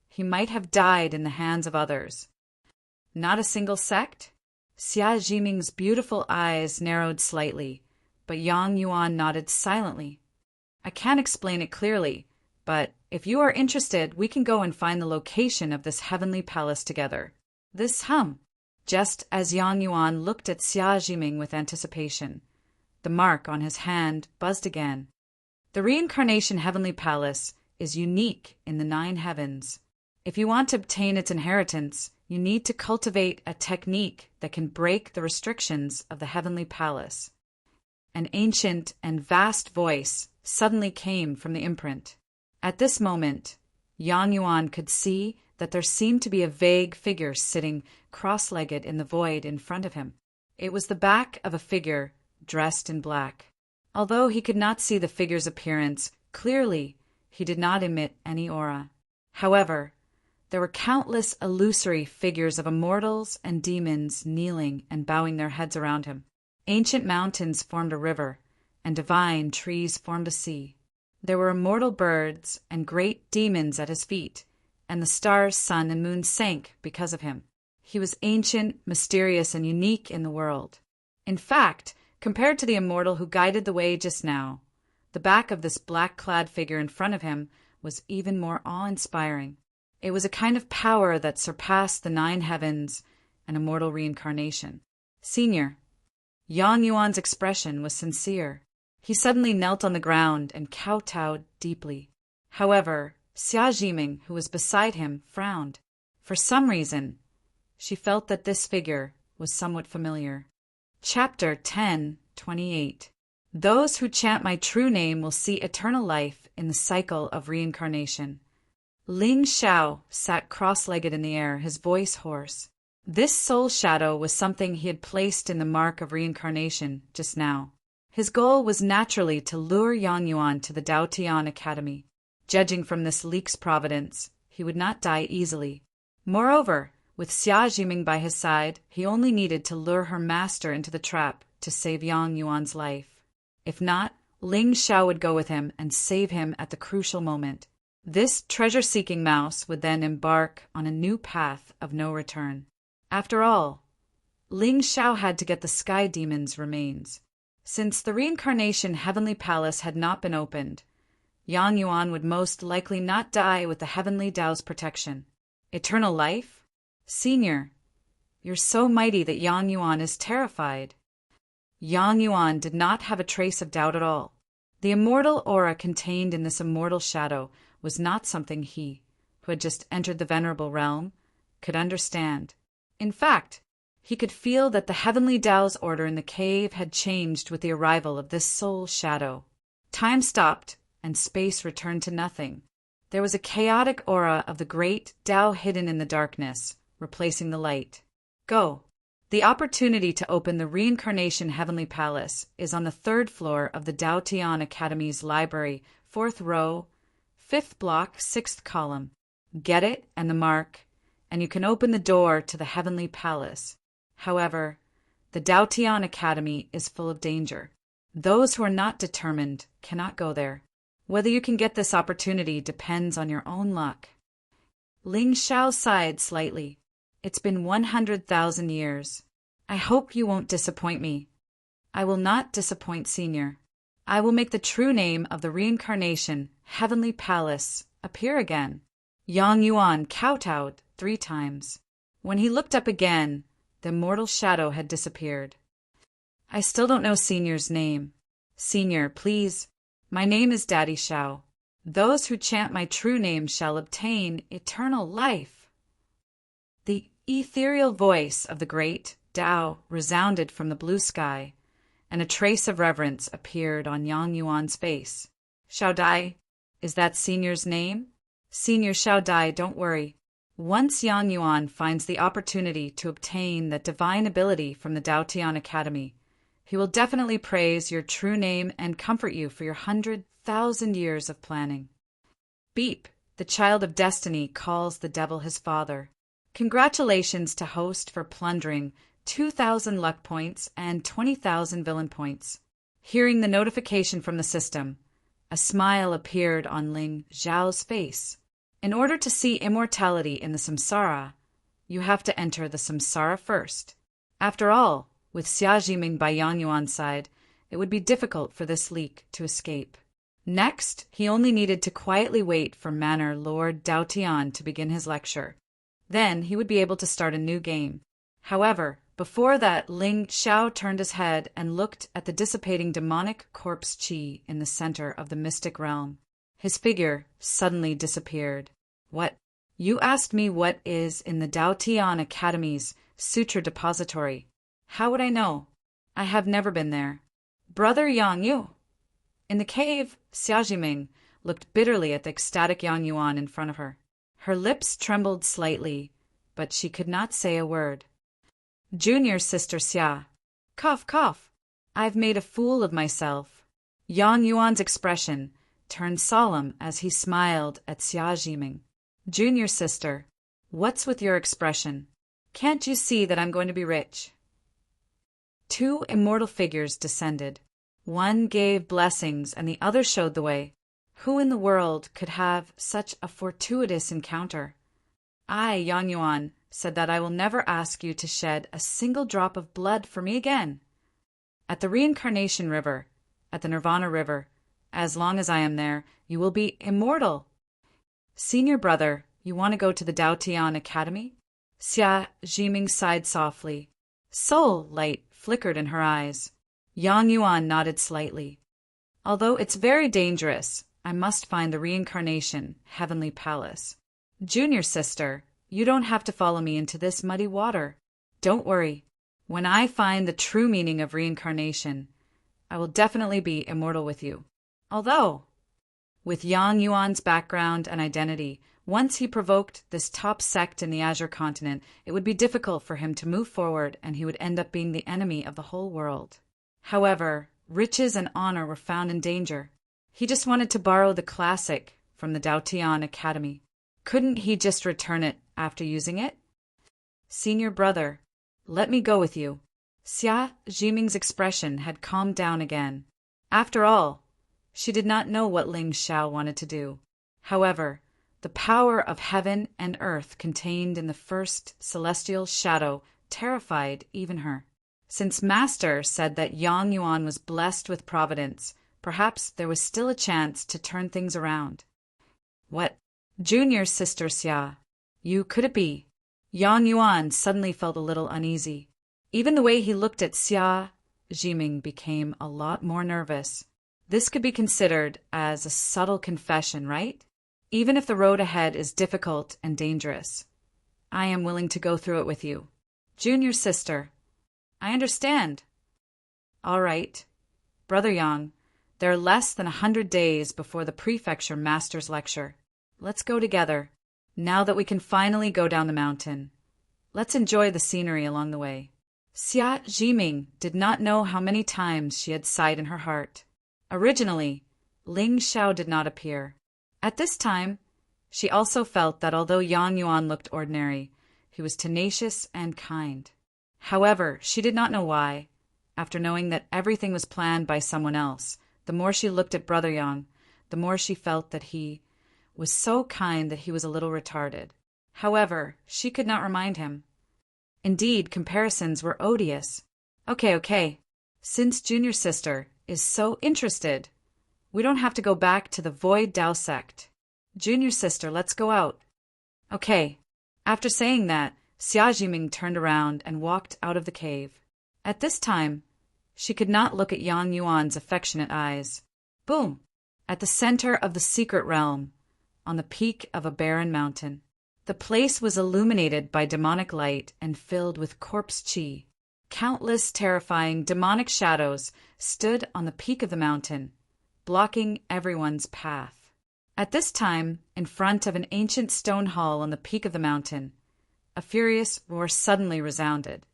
he might have died in the hands of others. Not a single sect? Xia Jiming's beautiful eyes narrowed slightly, but Yang Yuan nodded silently. I can't explain it clearly, but if you are interested, we can go and find the location of this heavenly palace together. This hum. Just as Yang Yuan looked at Xia Jiming with anticipation, the mark on his hand buzzed again. The reincarnation heavenly palace is unique in the 9 heavens. If you want to obtain its inheritance, you need to cultivate a technique that can break the restrictions of the heavenly palace. An ancient and vast voice suddenly came from the imprint. At this moment, Yang Yuan could see that there seemed to be a vague figure sitting cross-legged in the void in front of him. It was the back of a figure dressed in black. Although he could not see the figure's appearance clearly, he did not emit any aura. However, there were countless illusory figures of immortals and demons kneeling and bowing their heads around him. Ancient mountains formed a river, and divine trees formed a sea. There were immortal birds and great demons at his feet, and the stars, sun, and moon sank because of him. He was ancient, mysterious, and unique in the world. In fact, compared to the immortal who guided the way just now, the back of this black-clad figure in front of him was even more awe-inspiring. It was a kind of power that surpassed the 9 heavens and immortal reincarnation. Senior. Yang Yuan's expression was sincere. He suddenly knelt on the ground and kowtowed deeply. However, Xia Jiming, who was beside him, frowned. For some reason, she felt that this figure was somewhat familiar. Chapter 10:28. Those who chant my true name will see eternal life in the cycle of reincarnation. Ling Xiao sat cross-legged in the air, his voice hoarse. This soul shadow was something he had placed in the mark of reincarnation just now. His goal was naturally to lure Yang Yuan to the Dao Tian Academy. Judging from this leak's providence, he would not die easily. Moreover, with Xia Jiming by his side, he only needed to lure her master into the trap to save Yang Yuan's life. If not, Ling Xiao would go with him and save him at the crucial moment. This treasure-seeking mouse would then embark on a new path of no return. After all, Ling Xiao had to get the sky demon's remains. Since the reincarnation heavenly palace had not been opened, Yang Yuan would most likely not die with the heavenly Tao's protection. Eternal life? Senior, you're so mighty that Yang Yuan is terrified. Yang Yuan did not have a trace of doubt at all. The immortal aura contained in this immortal shadow was not something he, who had just entered the venerable realm, could understand. In fact, he could feel that the heavenly Tao's order in the cave had changed with the arrival of this soul shadow. Time stopped, and space returned to nothing. There was a chaotic aura of the great Tao hidden in the darkness, replacing the light. Go. The opportunity to open the reincarnation heavenly palace is on the 3rd floor of the Dao Tian Academy's library, 4th row, 5th block, 6th column. Get it and the mark, and you can open the door to the heavenly palace. However, the Dao Tian Academy is full of danger. Those who are not determined cannot go there. Whether you can get this opportunity depends on your own luck. Ling Xiao sighed slightly. It's been 100,000 years. I hope you won't disappoint me. I will not disappoint Senior. I will make the true name of the reincarnation heavenly palace appear again. Yang Yuan kowtowed 3 times. When he looked up again, the immortal shadow had disappeared. I still don't know Senior's name. Senior, please, My name is Daddy Xiao. Those who chant my true name shall obtain eternal life." The ethereal voice of the great Tao resounded from the blue sky, and a trace of reverence appeared on Yang Yuan's face. "Xiao Dai, is that Senior's name?" "Senior Xiao Dai, don't worry. Once Yang Yuan finds the opportunity to obtain that divine ability from the Dao Tian Academy, he will definitely praise your true name and comfort you for your 100,000 years of planning." Beep, the child of destiny calls the devil his father. Congratulations to host for plundering 2,000 luck points and 20,000 villain points. Hearing the notification from the system, a smile appeared on Ling Zhao's face. In order to see immortality in the samsara, you have to enter the samsara first. After all, with Xia Jiming by Yang Yuan's side, it would be difficult for this leak to escape. Next, he only needed to quietly wait for Manor Lord Dao Tian to begin his lecture. Then he would be able to start a new game. However, before that, Ling Xiao turned his head and looked at the dissipating demonic corpse qi in the center of the mystic realm. His figure suddenly disappeared. "What? You asked me what is in the Dao Tian Academy's sutra depository. How would I know? I have never been there." "Brother Yang Yu." In the cave, Xia Jiming looked bitterly at the ecstatic Yang Yuan in front of her. Her lips trembled slightly, but she could not say a word. "Junior sister Xia." Cough, cough. "I've made a fool of myself." Yang Yuan's expression turned solemn as he smiled at Xia Jiming. "Junior sister, what's with your expression? Can't you see that I'm going to be rich?" Two immortal figures descended. One gave blessings and the other showed the way. Who in the world could have such a fortuitous encounter? "I, Yang Yuan, said that I will never ask you to shed a single drop of blood for me again. At the Reincarnation River, at the Nirvana River, as long as I am there, you will be immortal." "Senior brother, you want to go to the Dao Tian Academy?" Xia Jiming sighed softly. Soul light flickered in her eyes. Yang Yuan nodded slightly. "Although it's very dangerous, I must find the reincarnation heavenly palace." "Junior sister, you don't have to follow me into this muddy water. Don't worry. When I find the true meaning of reincarnation, I will definitely be immortal with you." Although, with Yang Yuan's background and identity, once he provoked this top sect in the Azure continent, it would be difficult for him to move forward and he would end up being the enemy of the whole world. However, riches and honor were found in danger. He just wanted to borrow the classic from the Dao Tian Academy. Couldn't he just return it after using it? "Senior brother, let me go with you." Xia Jiming's expression had calmed down again. After all, she did not know what Ling Xiao wanted to do. However, the power of heaven and earth contained in the first celestial shadow terrified even her. Since Master said that Yang Yuan was blessed with providence, perhaps there was still a chance to turn things around. "What? Junior sister Xia, you could it be?" Yang Yuan suddenly felt a little uneasy. Even the way he looked at Xia Jiming became a lot more nervous. This could be considered as a subtle confession, right? Even if the road ahead is difficult and dangerous, I am willing to go through it with you. "Junior sister, I understand." "All right. Brother Yang, there are less than 100 days before the prefecture master's lecture. Let's go together, now that we can finally go down the mountain. Let's enjoy the scenery along the way." Xia Jiming did not know how many times she had sighed in her heart. Originally, Ling Xiao did not appear. At this time, she also felt that although Yang Yuan looked ordinary, he was tenacious and kind. However, she did not know why. After knowing that everything was planned by someone else, the more she looked at Brother Yang, the more she felt that he was so kind that he was a little retarded. However, she could not remind him. Indeed, comparisons were odious. Okay. Since Junior Sister is so interested, we don't have to go back to the Void Dao sect. Junior Sister, let's go out. Okay. After saying that, Xia Jiming turned around and walked out of the cave. At this time, she could not look at Yang Yuan's affectionate eyes. Boom! at the center of the secret realm, on the peak of a barren mountain. The place was illuminated by demonic light and filled with corpse chi. Countless terrifying demonic shadows stood on the peak of the mountain, blocking everyone's path. At this time, in front of an ancient stone hall on the peak of the mountain, a furious roar suddenly resounded.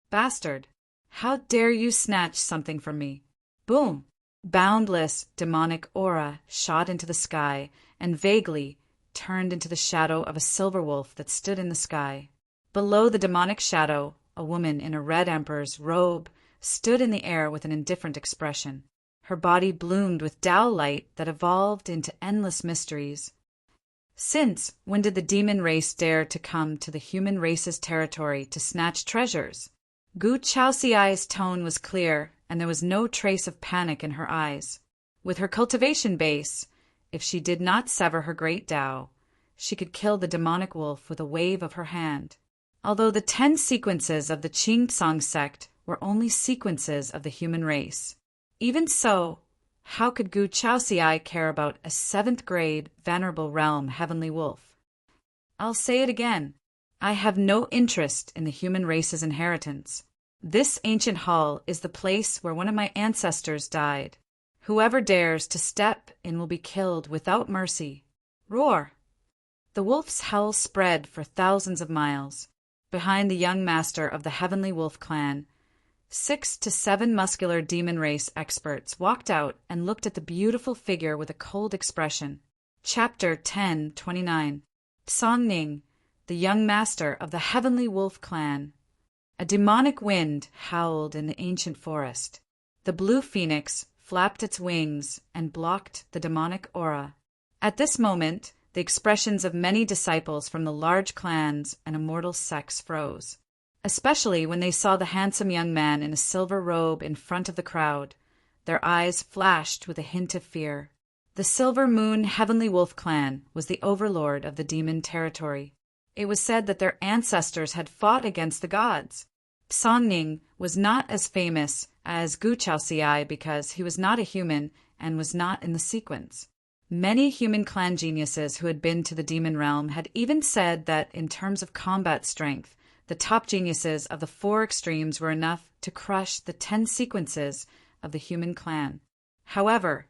"Bastard! How dare you snatch something from me?" Boom! Boundless demonic aura shot into the sky and vaguely turned into the shadow of a silver wolf that stood in the sky. Below the demonic shadow, a woman in a red emperor's robe stood in the air with an indifferent expression. Her body bloomed with Tao light that evolved into endless mysteries. Since when did the demon race dare to come to the human race's territory to snatch treasures? Gu Chaoxiai's tone was clear, and there was no trace of panic in her eyes. With her cultivation base, if she did not sever her great Tao, she could kill the demonic wolf with a wave of her hand. Although the 10 sequences of the Qing Tsang sect were only sequences of the human race. Even so, how could Gu Chaoxiai care about a 7th-grade venerable realm heavenly wolf? I'll say it again. I have no interest in the human race's inheritance. This ancient hall is the place where one of my ancestors died. Whoever dares to step in will be killed without mercy. Roar! The wolf's howl spread for thousands of miles. Behind the young master of the Heavenly Wolf clan, 6 to 7 muscular demon race experts walked out and looked at the beautiful figure with a cold expression. Chapter 10:29. Song Ning, the young master of the Heavenly Wolf clan. A demonic wind howled in the ancient forest. The blue phoenix flapped its wings and blocked the demonic aura. At this moment, the expressions of many disciples from the large clans and immortal sects froze, especially when they saw the handsome young man in a silver robe in front of the crowd. Their eyes flashed with a hint of fear. The Silver Moon Heavenly Wolf clan was the overlord of the demon territory. It was said that their ancestors had fought against the gods. Song Ning was not as famous as Gu Chaoxiai because he was not a human and was not in the sequence. Many human clan geniuses who had been to the demon realm had even said that in terms of combat strength, the top geniuses of the 4 extremes were enough to crush the 10 sequences of the human clan. However,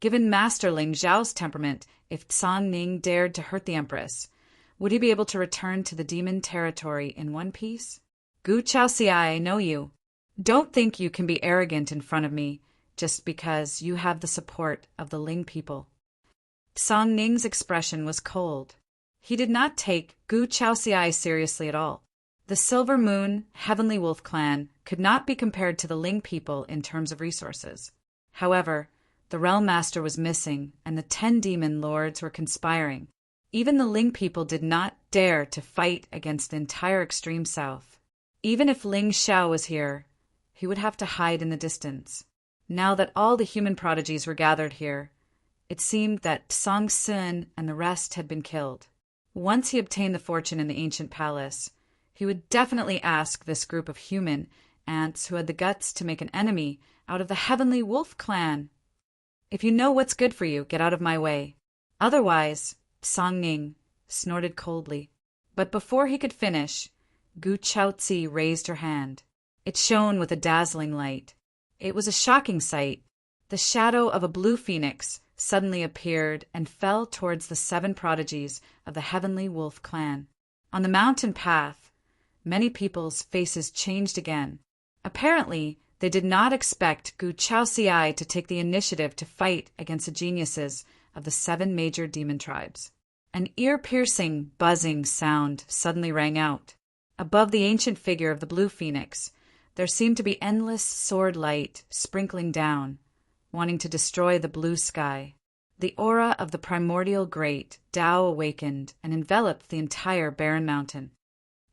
given Master Ling Zhao's temperament, if Song Ning dared to hurt the Empress, would he be able to return to the demon territory in one piece? Gu Chaoxiai, I know you. Don't think you can be arrogant in front of me just because you have the support of the Ling people. Song Ning's expression was cold. He did not take Gu Chaoxiai seriously at all. The Silver Moon Heavenly Wolf clan could not be compared to the Ling people in terms of resources. However, the Realm Master was missing, and the 10 demon lords were conspiring. Even the Ling people did not dare to fight against the entire extreme south. Even if Ling Xiao was here, he would have to hide in the distance. Now that all the human prodigies were gathered here, it seemed that Song Sun and the rest had been killed. Once he obtained the fortune in the ancient palace, he would definitely ask this group of human ants who had the guts to make an enemy out of the Heavenly Wolf clan. If you know what's good for you, get out of my way. Otherwise, Song Ning snorted coldly. But before he could finish, Gu Chaozi raised her hand. It shone with a dazzling light. It was a shocking sight. The shadow of a blue phoenix suddenly appeared and fell towards the 7 prodigies of the Heavenly Wolf clan. On the mountain path, many people's faces changed again. Apparently, they did not expect Gu Chaoxiai to take the initiative to fight against the geniuses of the 7 major demon tribes. An ear-piercing, buzzing sound suddenly rang out. Above the ancient figure of the blue phoenix, there seemed to be endless sword light sprinkling down, wanting to destroy the blue sky. The aura of the primordial great Tao awakened and enveloped the entire barren mountain.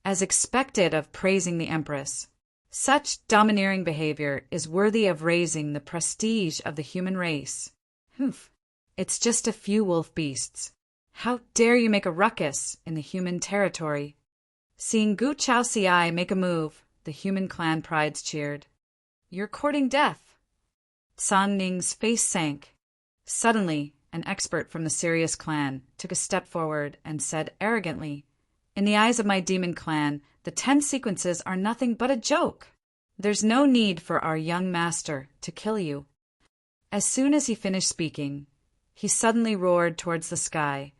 As expected of praising the Empress, such domineering behavior is worthy of raising the prestige of the human race. Humph, it's just a few wolf beasts. How dare you make a ruckus in the human territory? Seeing Gu Chaoxiai make a move, the human clan prides cheered. You're courting death. Song Ning's face sank. Suddenly, an expert from the Sirius clan took a step forward and said arrogantly, "In the eyes of my demon clan, the 10 sequences are nothing but a joke. There's no need for our young master to kill you." As soon as he finished speaking, he suddenly roared towards the sky,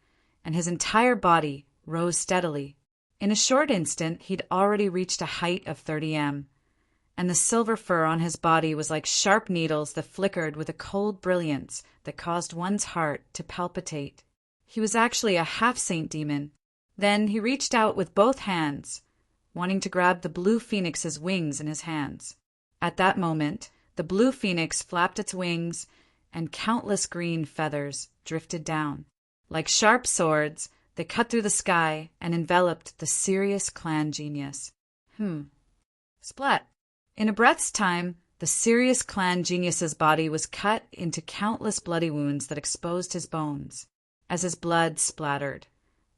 and his entire body rose steadily. In a short instant, he'd already reached a height of 30 m, and the silver fur on his body was like sharp needles that flickered with a cold brilliance that caused one's heart to palpitate. He was actually a half-saint demon. Then he reached out with both hands, wanting to grab the blue phoenix's wings in his hands. At that moment, the blue phoenix flapped its wings, and countless green feathers drifted down. Like sharp swords, they cut through the sky and enveloped the Sirius clan genius. Splat. In a breath's time, the Sirius clan genius's body was cut into countless bloody wounds that exposed his bones. As his blood splattered,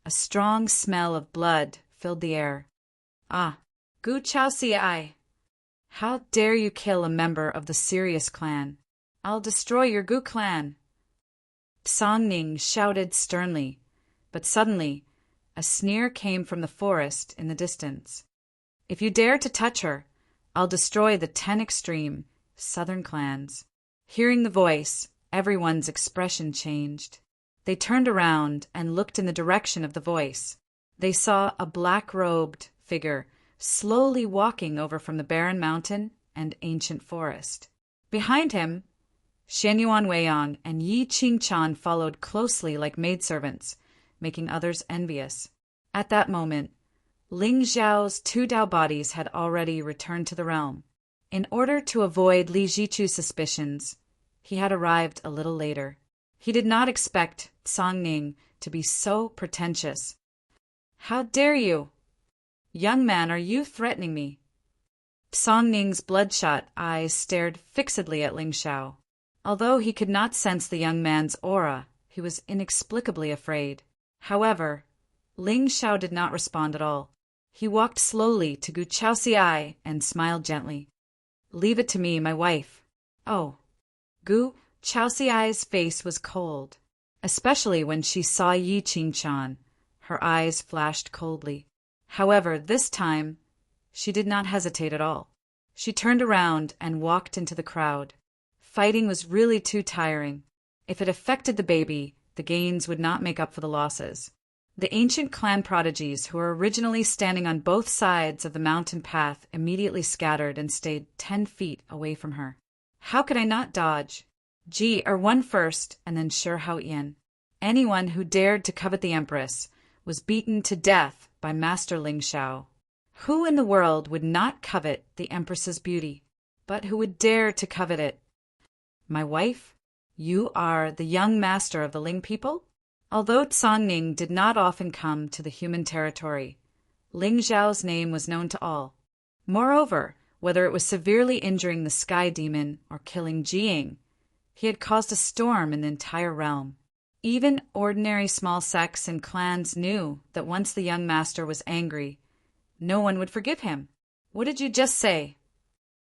a strong smell of blood filled the air. "Ah, Gu Chao Si Ai, how dare you kill a member of the Sirius clan? I'll destroy your Gu clan." Song Ning shouted sternly, but suddenly a sneer came from the forest in the distance. "If you dare to touch her, I'll destroy the 10 extreme southern clans." Hearing the voice, everyone's expression changed. They turned around and looked in the direction of the voice. They saw a black-robed figure slowly walking over from the barren mountain and ancient forest. Behind him, Shen Yuan Weiyang and Yi Qingchan followed closely like maidservants, making others envious. At that moment, Ling Xiao's 2 Dao bodies had already returned to the realm. In order to avoid Li Jichu's suspicions, he had arrived a little later. He did not expect Song Ning to be so pretentious. "How dare you? Young man, are you threatening me?" Song Ning's bloodshot eyes stared fixedly at Ling Xiao. Although he could not sense the young man's aura, he was inexplicably afraid. However, Ling Xiao did not respond at all. He walked slowly to Gu Chaoxiai and smiled gently. "Leave it to me, my wife." "Oh." Gu Chaoxiai's face was cold, especially when she saw Yi Qingchan. Her eyes flashed coldly. However, this time, she did not hesitate at all. She turned around and walked into the crowd. Fighting was really too tiring. If it affected the baby, the gains would not make up for the losses. The ancient clan prodigies who were originally standing on both sides of the mountain path immediately scattered and stayed 10 feet away from her. How could I not dodge? Ji won first, and then Shi Haoyan. Anyone who dared to covet the Empress was beaten to death by Master Ling Xiao. Who in the world would not covet the Empress's beauty? But who would dare to covet it? My wife, you are the young master of the Ling people? Although Song Ning did not often come to the human territory, Ling Xiao's name was known to all. Moreover, whether it was severely injuring the sky demon or killing Jiying, he had caused a storm in the entire realm. Even ordinary small sects and clans knew that once the young master was angry, no one would forgive him. What did you just say?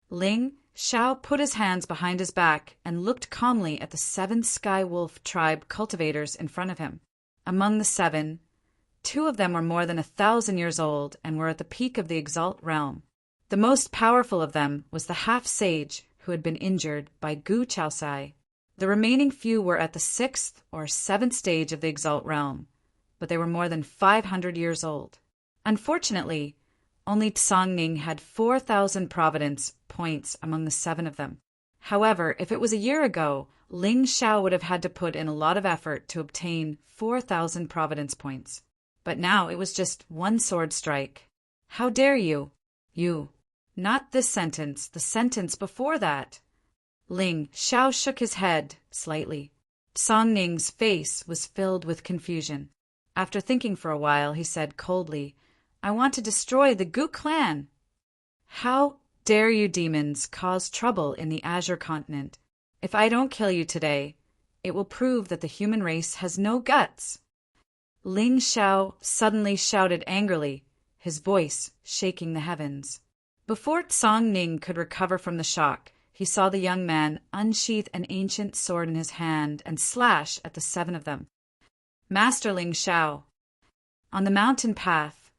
Ling Xiao put his hands behind his back and looked calmly at the 7 Sky Wolf tribe cultivators in front of him. Among the 7, 2 of them were more than 1,000 years old and were at the peak of the Exalt realm. The most powerful of them was the half-sage who had been injured by Gu Chaosai. The remaining few were at the 6th or 7th stage of the Exalt realm, but they were more than 500 years old. Unfortunately, only Song Ning had 4,000 providence points among the 7 of them. However, if it was a year ago, Ling Xiao would have had to put in a lot of effort to obtain 4,000 providence points. But now it was just 1 sword strike. How dare you? You. Not this sentence, the sentence before that. Ling Xiao shook his head slightly. Song Ning's face was filled with confusion. After thinking for a while, he said coldly, "I want to destroy the Gu clan." "How dare you demons cause trouble in the Azure continent? If I don't kill you today, it will prove that the human race has no guts." Ling Xiao suddenly shouted angrily, his voice shaking the heavens. Before Song Ning could recover from the shock, he saw the young man unsheath an ancient sword in his hand and slash at the 7 of them. Master Ling Xiao. On the mountain path,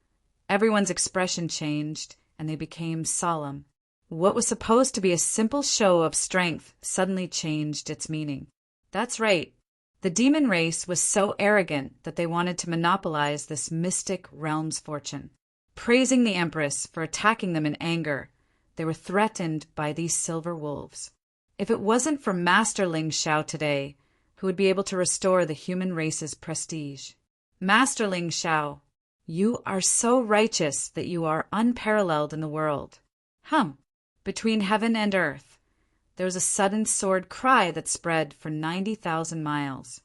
everyone's expression changed, and they became solemn. What was supposed to be a simple show of strength suddenly changed its meaning. That's right. The demon race was so arrogant that they wanted to monopolize this mystic realm's fortune. Praising the Empress for attacking them in anger, they were threatened by these silver wolves. If it wasn't for Master Ling Xiao today, who would be able to restore the human race's prestige. Master Ling Xiao, you are so righteous that you are unparalleled in the world. Between heaven and earth, there was a sudden sword cry that spread for 90,000 miles.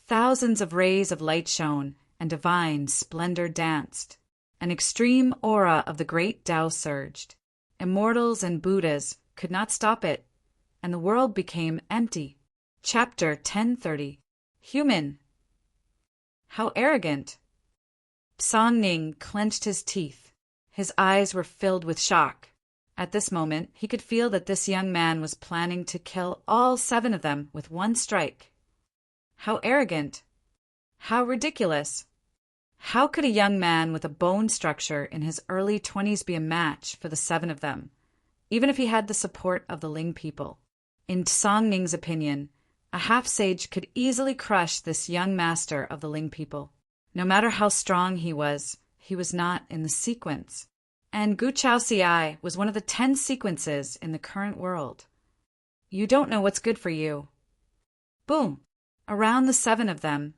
Thousands of rays of light shone, and divine splendor danced. An extreme aura of the great Tao surged. Immortals and Buddhas could not stop it, and the world became empty. Chapter 1030. Human. How arrogant! Song Ning clenched his teeth. His eyes were filled with shock. At this moment, he could feel that this young man was planning to kill all 7 of them with one strike. How arrogant! How ridiculous! How could a young man with a bone structure in his early 20s be a match for the 7 of them, even if he had the support of the Ling people? In Song Ning's opinion, a half-sage could easily crush this young master of the Ling people. No matter how strong he was not in the sequence. And Gu Chao Ci was one of the 10 sequences in the current world. You don't know what's good for you. Boom! Around the 7 of them,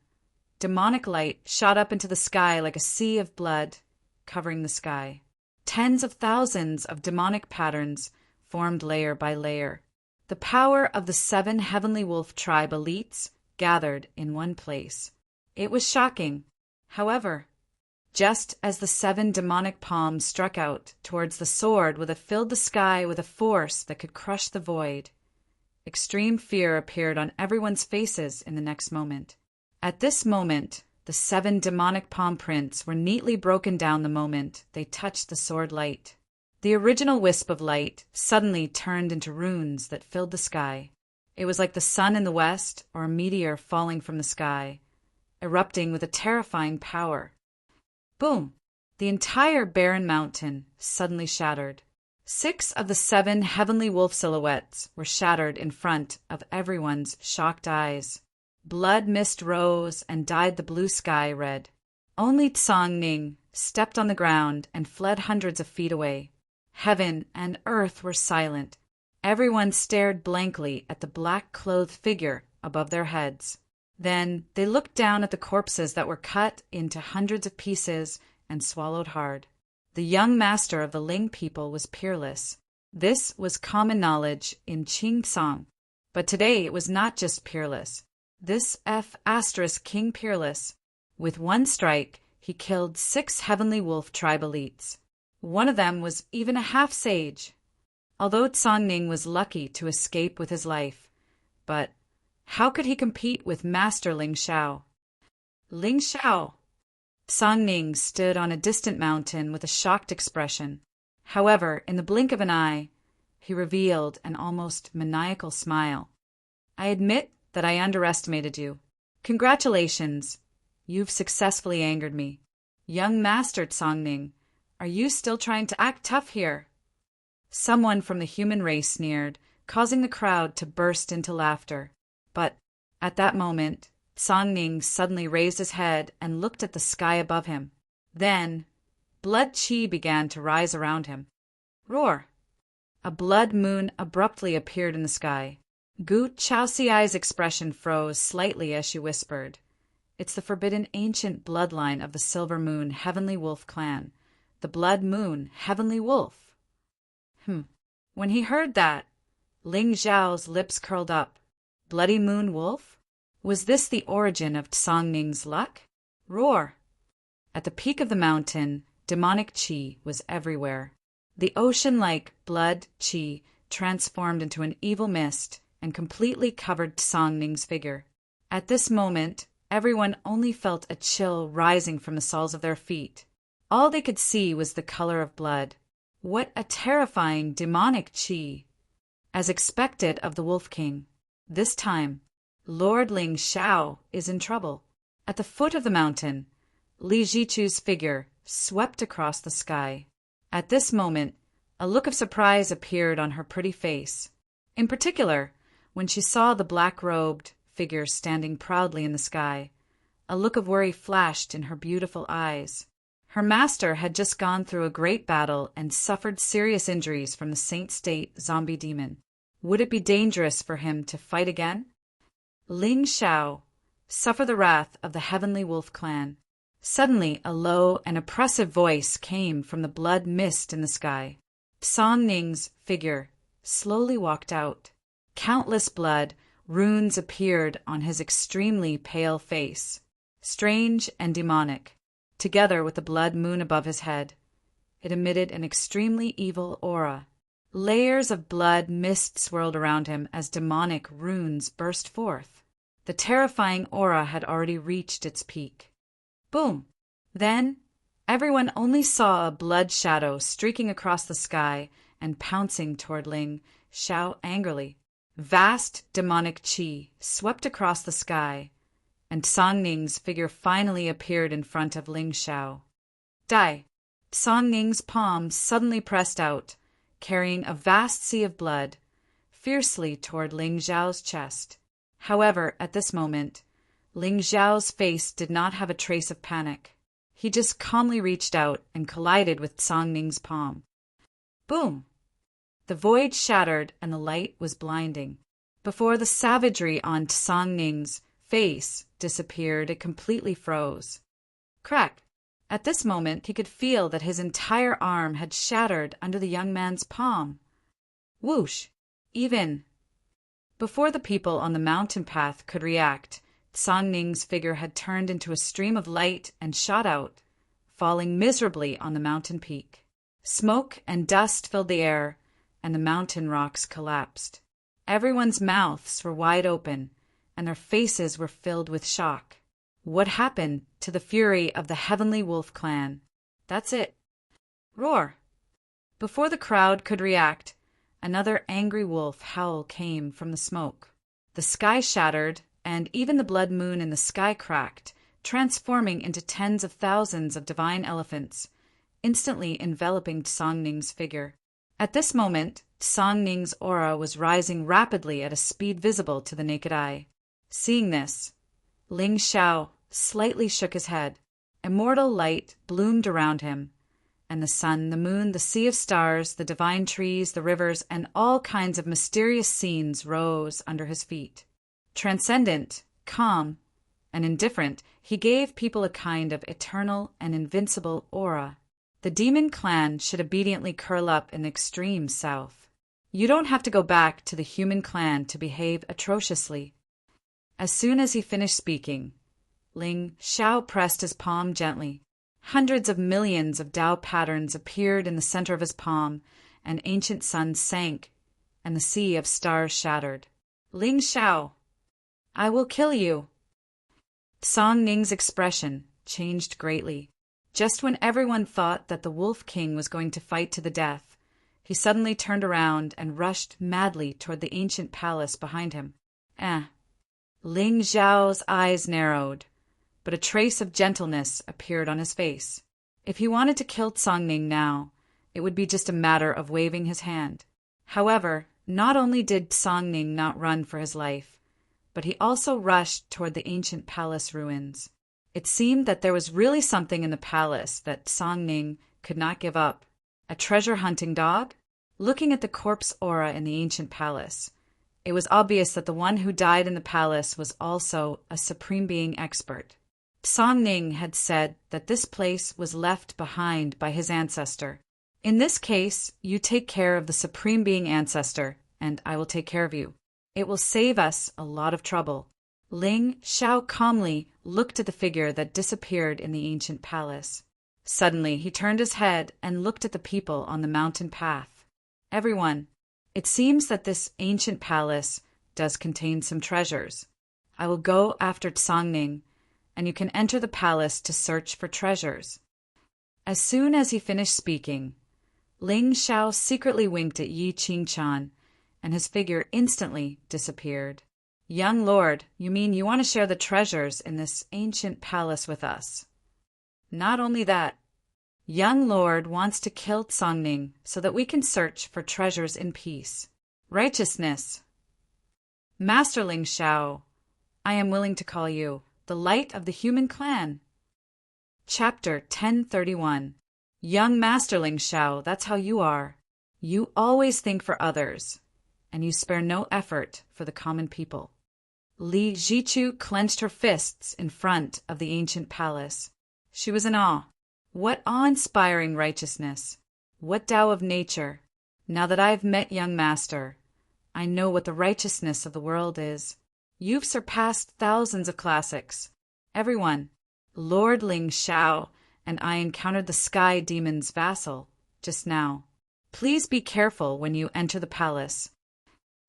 demonic light shot up into the sky like a sea of blood, covering the sky. Tens of thousands of demonic patterns formed layer by layer. The power of the 7 heavenly wolf tribe elites gathered in one place. It was shocking. However, just as the 7 demonic palms struck out towards the sword that filled the sky with a force that could crush the void, extreme fear appeared on everyone's faces in the next moment. At this moment, the 7 demonic palm prints were neatly broken down the moment they touched the sword light. The original wisp of light suddenly turned into runes that filled the sky. It was like the sun in the west or a meteor falling from the sky, erupting with a terrifying power. Boom! The entire barren mountain suddenly shattered. 6 of the 7 heavenly wolf silhouettes were shattered in front of everyone's shocked eyes. Blood mist rose and dyed the blue sky red. Only Song Ning stepped on the ground and fled hundreds of feet away. Heaven and earth were silent. Everyone stared blankly at the black-clothed figure above their heads. Then they looked down at the corpses that were cut into hundreds of pieces and swallowed hard. The young master of the Ling people was peerless. This was common knowledge in Qing Song. But today it was not just peerless. This King Peerless. With one strike, he killed 6 heavenly wolf tribe elites. One of them was even a half-sage. Although Song Ning was lucky to escape with his life, but how could he compete with Master Ling Xiao? Ling Xiao! Song Ning stood on a distant mountain with a shocked expression. However, in the blink of an eye, he revealed an almost maniacal smile. I admit that I underestimated you. Congratulations. You've successfully angered me. Young Master Song Ning, are you still trying to act tough here? Someone from the human race sneered, causing the crowd to burst into laughter. But at that moment, Song Ning suddenly raised his head and looked at the sky above him. Then, blood chi began to rise around him. Roar! A blood moon abruptly appeared in the sky. Gu Chaoxiai's expression froze slightly as she whispered, "It's the forbidden ancient bloodline of the Silver Moon Heavenly Wolf clan. The Blood Moon Heavenly Wolf." When he heard that, Ling Zhao's lips curled up. Bloody Moon Wolf? Was this the origin of Song Ning's luck? Roar! At the peak of the mountain, demonic qi was everywhere. The ocean-like blood qi transformed into an evil mist and completely covered Song Ning's figure. At this moment, everyone only felt a chill rising from the soles of their feet. All they could see was the color of blood. What a terrifying demonic qi! As expected of the Wolf King, this time, Lord Ling Xiao is in trouble. At the foot of the mountain, Li Jichu's figure swept across the sky. At this moment, a look of surprise appeared on her pretty face. In particular, when she saw the black-robed figure standing proudly in the sky, a look of worry flashed in her beautiful eyes. Her master had just gone through a great battle and suffered serious injuries from the Saint State zombie demon. Would it be dangerous for him to fight again? Ling Xiao, suffer the wrath of the Heavenly Wolf Clan. Suddenly, a low and oppressive voice came from the blood mist in the sky. Song Ning's figure slowly walked out. Countless blood runes appeared on his extremely pale face, strange and demonic. Together with the blood moon above his head, it emitted an extremely evil aura. Layers of blood mist swirled around him as demonic runes burst forth. The terrifying aura had already reached its peak. Boom! Then, everyone only saw a blood shadow streaking across the sky and pouncing toward Ling Xiao angrily. Vast demonic qi swept across the sky, and Song Ning's figure finally appeared in front of Ling Xiao. Die! Song Ning's palm suddenly pressed out, carrying a vast sea of blood, fiercely toward Ling Xiao's chest. However, at this moment, Ling Xiao's face did not have a trace of panic. He just calmly reached out and collided with Song Ning's palm. Boom! The void shattered and the light was blinding. Before the savagery on Song Ning's face disappeared, it completely froze. Crack! At this moment, he could feel that his entire arm had shattered under the young man's palm. Whoosh! Even before the people on the mountain path could react, Song Ning's figure had turned into a stream of light and shot out, falling miserably on the mountain peak. Smoke and dust filled the air, and the mountain rocks collapsed. Everyone's mouths were wide open, and their faces were filled with shock. What happened to the fury of the Heavenly Wolf Clan? That's it. Roar! Before the crowd could react, another angry wolf howl came from the smoke. The sky shattered, and even the blood moon in the sky cracked, transforming into tens of thousands of divine elephants, instantly enveloping Song Ning's figure. At this moment, Song Ning's aura was rising rapidly at a speed visible to the naked eye. Seeing this, Ling Xiao slightly shook his head. Immortal light bloomed around him, and the sun, the moon, the sea of stars, the divine trees, the rivers, and all kinds of mysterious scenes rose under his feet. Transcendent, calm, and indifferent, he gave people a kind of eternal and invincible aura. The demon clan should obediently curl up in the extreme south. You don't have to go back to the human clan to behave atrociously. As soon as he finished speaking, Ling Xiao pressed his palm gently. Hundreds of millions of Tao patterns appeared in the center of his palm, and ancient suns sank, and the sea of stars shattered. Ling Xiao, I will kill you. Song Ning's expression changed greatly. Just when everyone thought that the Wolf King was going to fight to the death, he suddenly turned around and rushed madly toward the ancient palace behind him. Ling Xiao's eyes narrowed, but a trace of gentleness appeared on his face. If he wanted to kill Song Ning now, it would be just a matter of waving his hand. However, not only did Song Ning not run for his life, but he also rushed toward the ancient palace ruins. It seemed that there was really something in the palace that Song Ning could not give up. A treasure-hunting dog? Looking at the corpse aura in the ancient palace, it was obvious that the one who died in the palace was also a Supreme Being expert. Song Ning had said that this place was left behind by his ancestor. In this case, you take care of the Supreme Being ancestor, and I will take care of you. It will save us a lot of trouble. Ling Xiao calmly looked at the figure that disappeared in the ancient palace. Suddenly, he turned his head and looked at the people on the mountain path. Everyone, it seems that this ancient palace does contain some treasures. I will go after Song Ning, and you can enter the palace to search for treasures. As soon as he finished speaking, Ling Xiao secretly winked at Yi Qingchan and his figure instantly disappeared. Young lord, you mean you want to share the treasures in this ancient palace with us? Not only that, young lord wants to kill Songning so that we can search for treasures in peace. Righteousness. Master Ling Xiao, I am willing to call you the light of the human clan. Chapter 1031. Young Master Ling Xiao, that's how you are. You always think for others, and you spare no effort for the common people. Li Zichu clenched her fists in front of the ancient palace. She was in awe. What awe-inspiring righteousness! What Tao of nature! Now that I have met young master, I know what the righteousness of the world is. You've surpassed thousands of classics. Everyone, Lord Ling Xiao and I encountered the sky demon's vassal just now. Please be careful when you enter the palace.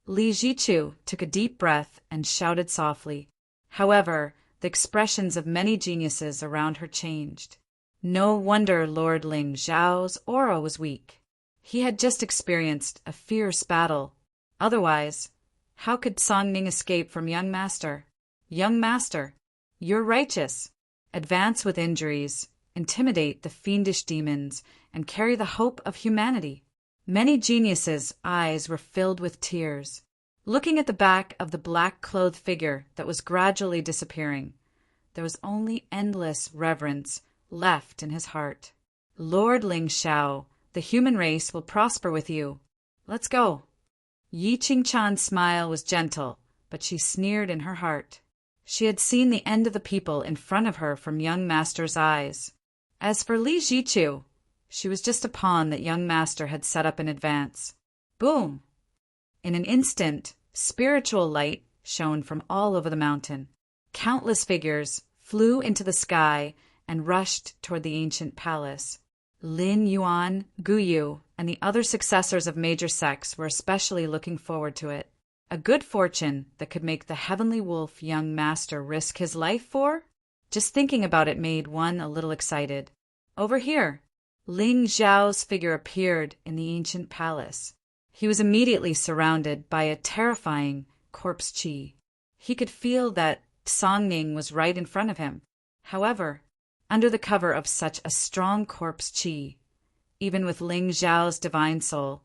Li Zichu took a deep breath and shouted softly. However, the expressions of many geniuses around her changed. No wonder Lord Ling Xiao's aura was weak. He had just experienced a fierce battle. Otherwise, how could Songning escape from young master? Young master, you're righteous. Advance with injuries, intimidate the fiendish demons, and carry the hope of humanity. Many geniuses' eyes were filled with tears, looking at the back of the black-clothed figure that was gradually disappearing. There was only endless reverence left in his heart. Lord Ling Xiao, the human race will prosper with you. Let's go. Yi Qingchan's smile was gentle, but she sneered in her heart. She had seen the end of the people in front of her from young master's eyes. As for Li Zichu, she was just a pawn that young master had set up in advance. Boom! In an instant, spiritual light shone from all over the mountain. Countless figures flew into the sky and rushed toward the ancient palace. Lin Yuan, Gu Yu, and the other successors of major sects were especially looking forward to it. A good fortune that could make the heavenly wolf young master risk his life for? Just thinking about it made one a little excited. Over here, Ling Zhao's figure appeared in the ancient palace. He was immediately surrounded by a terrifying corpse qi. He could feel that Songning was right in front of him. However, under the cover of such a strong corpse qi, even with Ling Zhao's divine soul,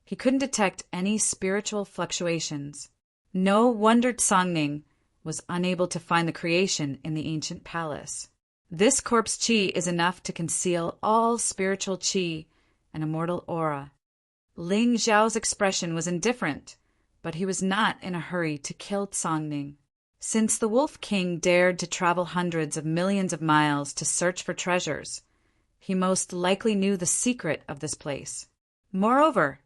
he couldn't detect any spiritual fluctuations. No wonder Songning was unable to find the creation in the ancient palace. This corpse qi is enough to conceal all spiritual qi and immortal aura. Ling Zhao's expression was indifferent, but he was not in a hurry to kill Songning. Since the Wolf King dared to travel hundreds of millions of miles to search for treasures, he most likely knew the secret of this place. Moreover,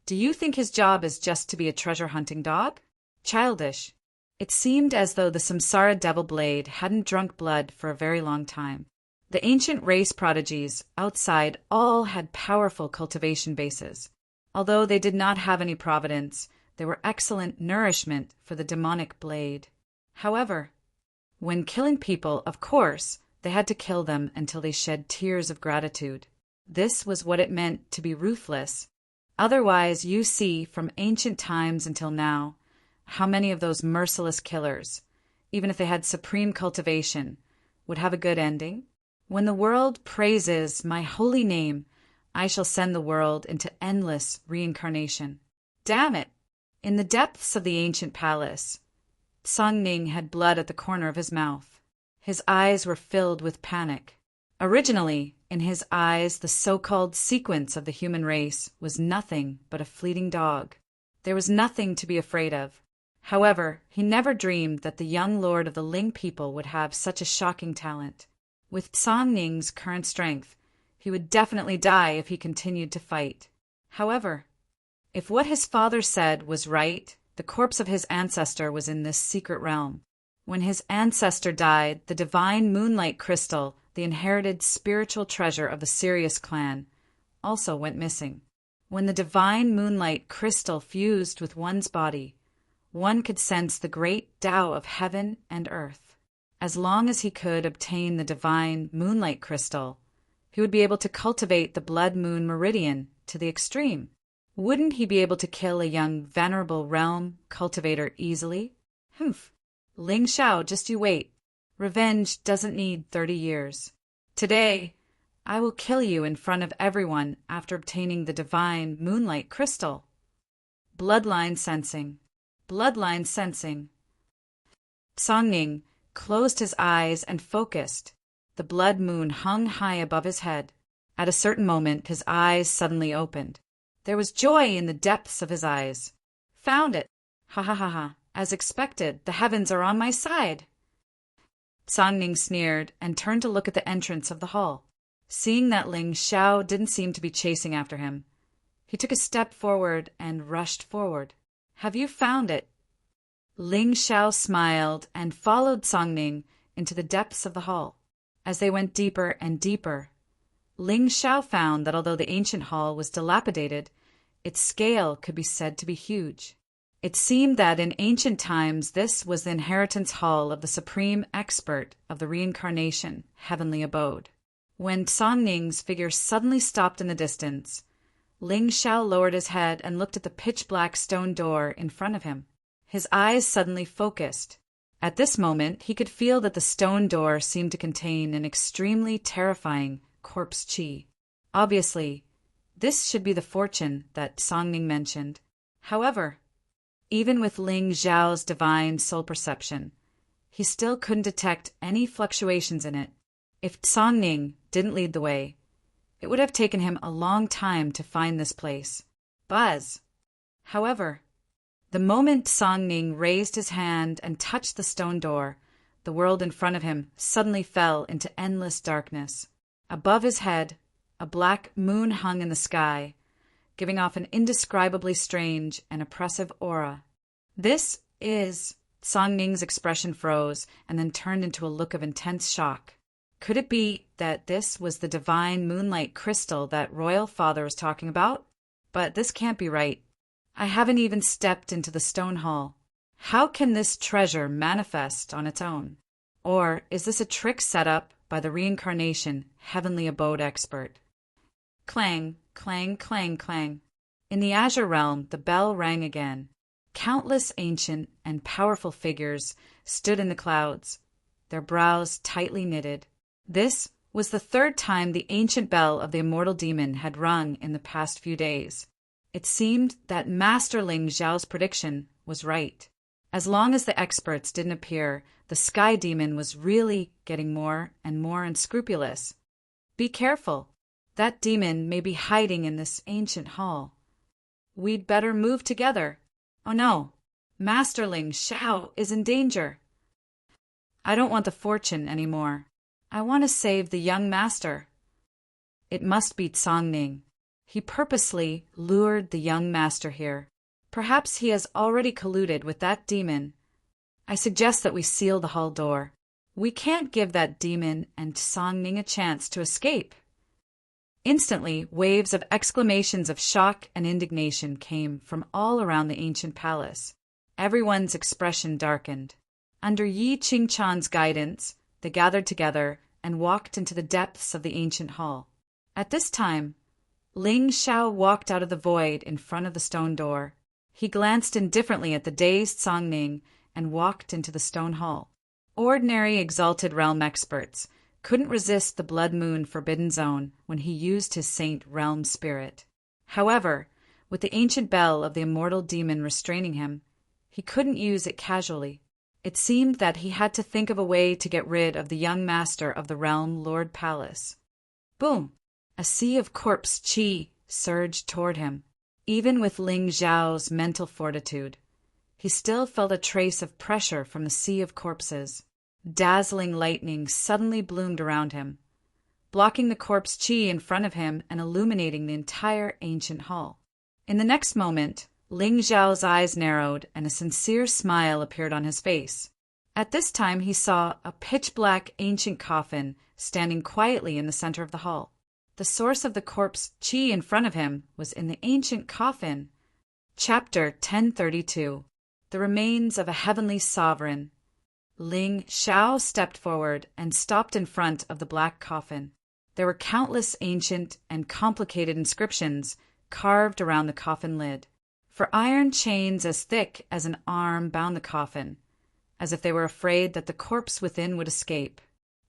do you think his job is just to be a treasure-hunting dog? Childish. It seemed as though the Samsara Devil Blade hadn't drunk blood for a very long time. The ancient race prodigies outside all had powerful cultivation bases. Although they did not have any providence, they were excellent nourishment for the demonic blade. However, when killing people, of course, they had to kill them until they shed tears of gratitude. This was what it meant to be ruthless. Otherwise, you see, from ancient times until now, how many of those merciless killers, even if they had supreme cultivation, would have a good ending? When the world praises my holy name, I shall send the world into endless reincarnation. Damn it! In the depths of the ancient palace, Songning had blood at the corner of his mouth. His eyes were filled with panic. Originally, in his eyes, the so-called sequence of the human race was nothing but a fleeting dog. There was nothing to be afraid of. However, he never dreamed that the young lord of the Ling people would have such a shocking talent. With Songning's current strength, he would definitely die if he continued to fight. However, if what his father said was right, the corpse of his ancestor was in this secret realm. When his ancestor died, the divine moonlight crystal, the inherited spiritual treasure of the Sirius clan, also went missing. When the divine moonlight crystal fused with one's body, one could sense the great Tao of heaven and earth. As long as he could obtain the divine moonlight crystal, he would be able to cultivate the blood moon meridian to the extreme. Wouldn't he be able to kill a young venerable realm cultivator easily? Humph. Ling Xiao, just you wait. Revenge doesn't need 30 years. Today, I will kill you in front of everyone after obtaining the divine moonlight crystal. Bloodline sensing. Bloodline sensing. Songning closed his eyes and focused. The blood moon hung high above his head. At a certain moment, his eyes suddenly opened. There was joy in the depths of his eyes. Found it! Ha ha ha ha! As expected, the heavens are on my side! Songning sneered and turned to look at the entrance of the hall. Seeing that Ling Xiao didn't seem to be chasing after him, he took a step forward and rushed forward. Have you found it? Ling Xiao smiled and followed Songning into the depths of the hall. As they went deeper and deeper, Ling Xiao found that although the ancient hall was dilapidated, its scale could be said to be huge. It seemed that in ancient times this was the inheritance hall of the supreme expert of the reincarnation heavenly abode. When Songning's figure suddenly stopped in the distance, Ling Xiao lowered his head and looked at the pitch-black stone door in front of him. His eyes suddenly focused. At this moment, he could feel that the stone door seemed to contain an extremely terrifying corpse chi. Obviously, this should be the fortune that Songning mentioned. However, even with Ling Xiao's divine soul perception, he still couldn't detect any fluctuations in it. If Songning didn't lead the way, it would have taken him a long time to find this place. Buzz! However, the moment Songning raised his hand and touched the stone door, the world in front of him suddenly fell into endless darkness. Above his head, a black moon hung in the sky, giving off an indescribably strange and oppressive aura. This is... Songning's expression froze and then turned into a look of intense shock. Could it be that this was the divine moonlight crystal that Royal Father was talking about? But this can't be right. I haven't even stepped into the stone hall. How can this treasure manifest on its own? Or is this a trick set up by the reincarnation heavenly abode expert? Clang, clang, clang, clang. In the Azure realm, the bell rang again. Countless ancient and powerful figures stood in the clouds, their brows tightly knitted. This was the third time the ancient bell of the immortal demon had rung in the past few days. It seemed that Master Ling Xiao's prediction was right. As long as the experts didn't appear, the sky demon was really getting more and more unscrupulous. Be careful. That demon may be hiding in this ancient hall. We'd better move together. Oh no, Master Ling Xiao is in danger. I don't want the fortune anymore. I want to save the young master. It must be Songning. He purposely lured the young master here. Perhaps he has already colluded with that demon. I suggest that we seal the hall door. We can't give that demon and Songning a chance to escape. Instantly, waves of exclamations of shock and indignation came from all around the ancient palace. Everyone's expression darkened. Under Yi Qingchan's guidance, they gathered together and walked into the depths of the ancient hall. At this time, Ling Xiao walked out of the void in front of the stone door. He glanced indifferently at the dazed Songning and walked into the stone hall. Ordinary exalted realm experts couldn't resist the blood moon forbidden zone when he used his saint realm spirit. However, with the ancient bell of the immortal demon restraining him, he couldn't use it casually. It seemed that he had to think of a way to get rid of the young master of the realm Lord Palace. Boom! A sea of corpse chi surged toward him. Even with Ling Xiao's mental fortitude, he still felt a trace of pressure from the sea of corpses. Dazzling lightning suddenly bloomed around him, blocking the corpse chi in front of him and illuminating the entire ancient hall. In the next moment, Ling Xiao's eyes narrowed and a sincere smile appeared on his face. At this time he saw a pitch-black ancient coffin standing quietly in the center of the hall. The source of the corpse chi in front of him was in the ancient coffin. Chapter 1032. The Remains of a Heavenly Sovereign. Ling Xiao stepped forward and stopped in front of the black coffin. There were countless ancient and complicated inscriptions carved around the coffin lid. For iron chains as thick as an arm bound the coffin, as if they were afraid that the corpse within would escape.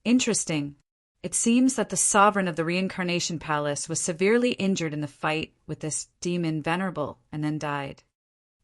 Interesting. It seems that the sovereign of the reincarnation palace was severely injured in the fight with this demon Venerable and then died.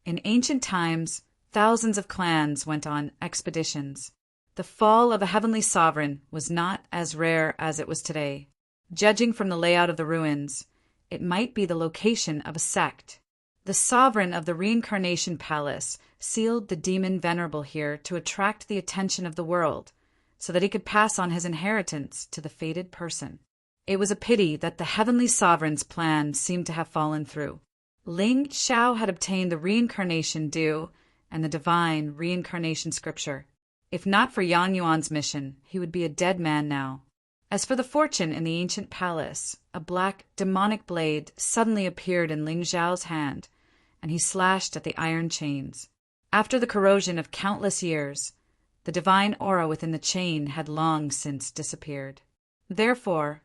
In ancient times, thousands of clans went on expeditions. The fall of a heavenly sovereign was not as rare as it was today. Judging from the layout of the ruins, it might be the location of a sect. The sovereign of the reincarnation palace sealed the demon Venerable here to attract the attention of the world, so that he could pass on his inheritance to the fated person. It was a pity that the heavenly sovereign's plan seemed to have fallen through. Ling Xiao had obtained the reincarnation due and the divine reincarnation scripture. If not for Yang Yuan's mission, he would be a dead man now. As for the fortune in the ancient palace, a black, demonic blade suddenly appeared in Ling Xiao's hand, and he slashed at the iron chains. After the corrosion of countless years, the divine aura within the chain had long since disappeared. Therefore,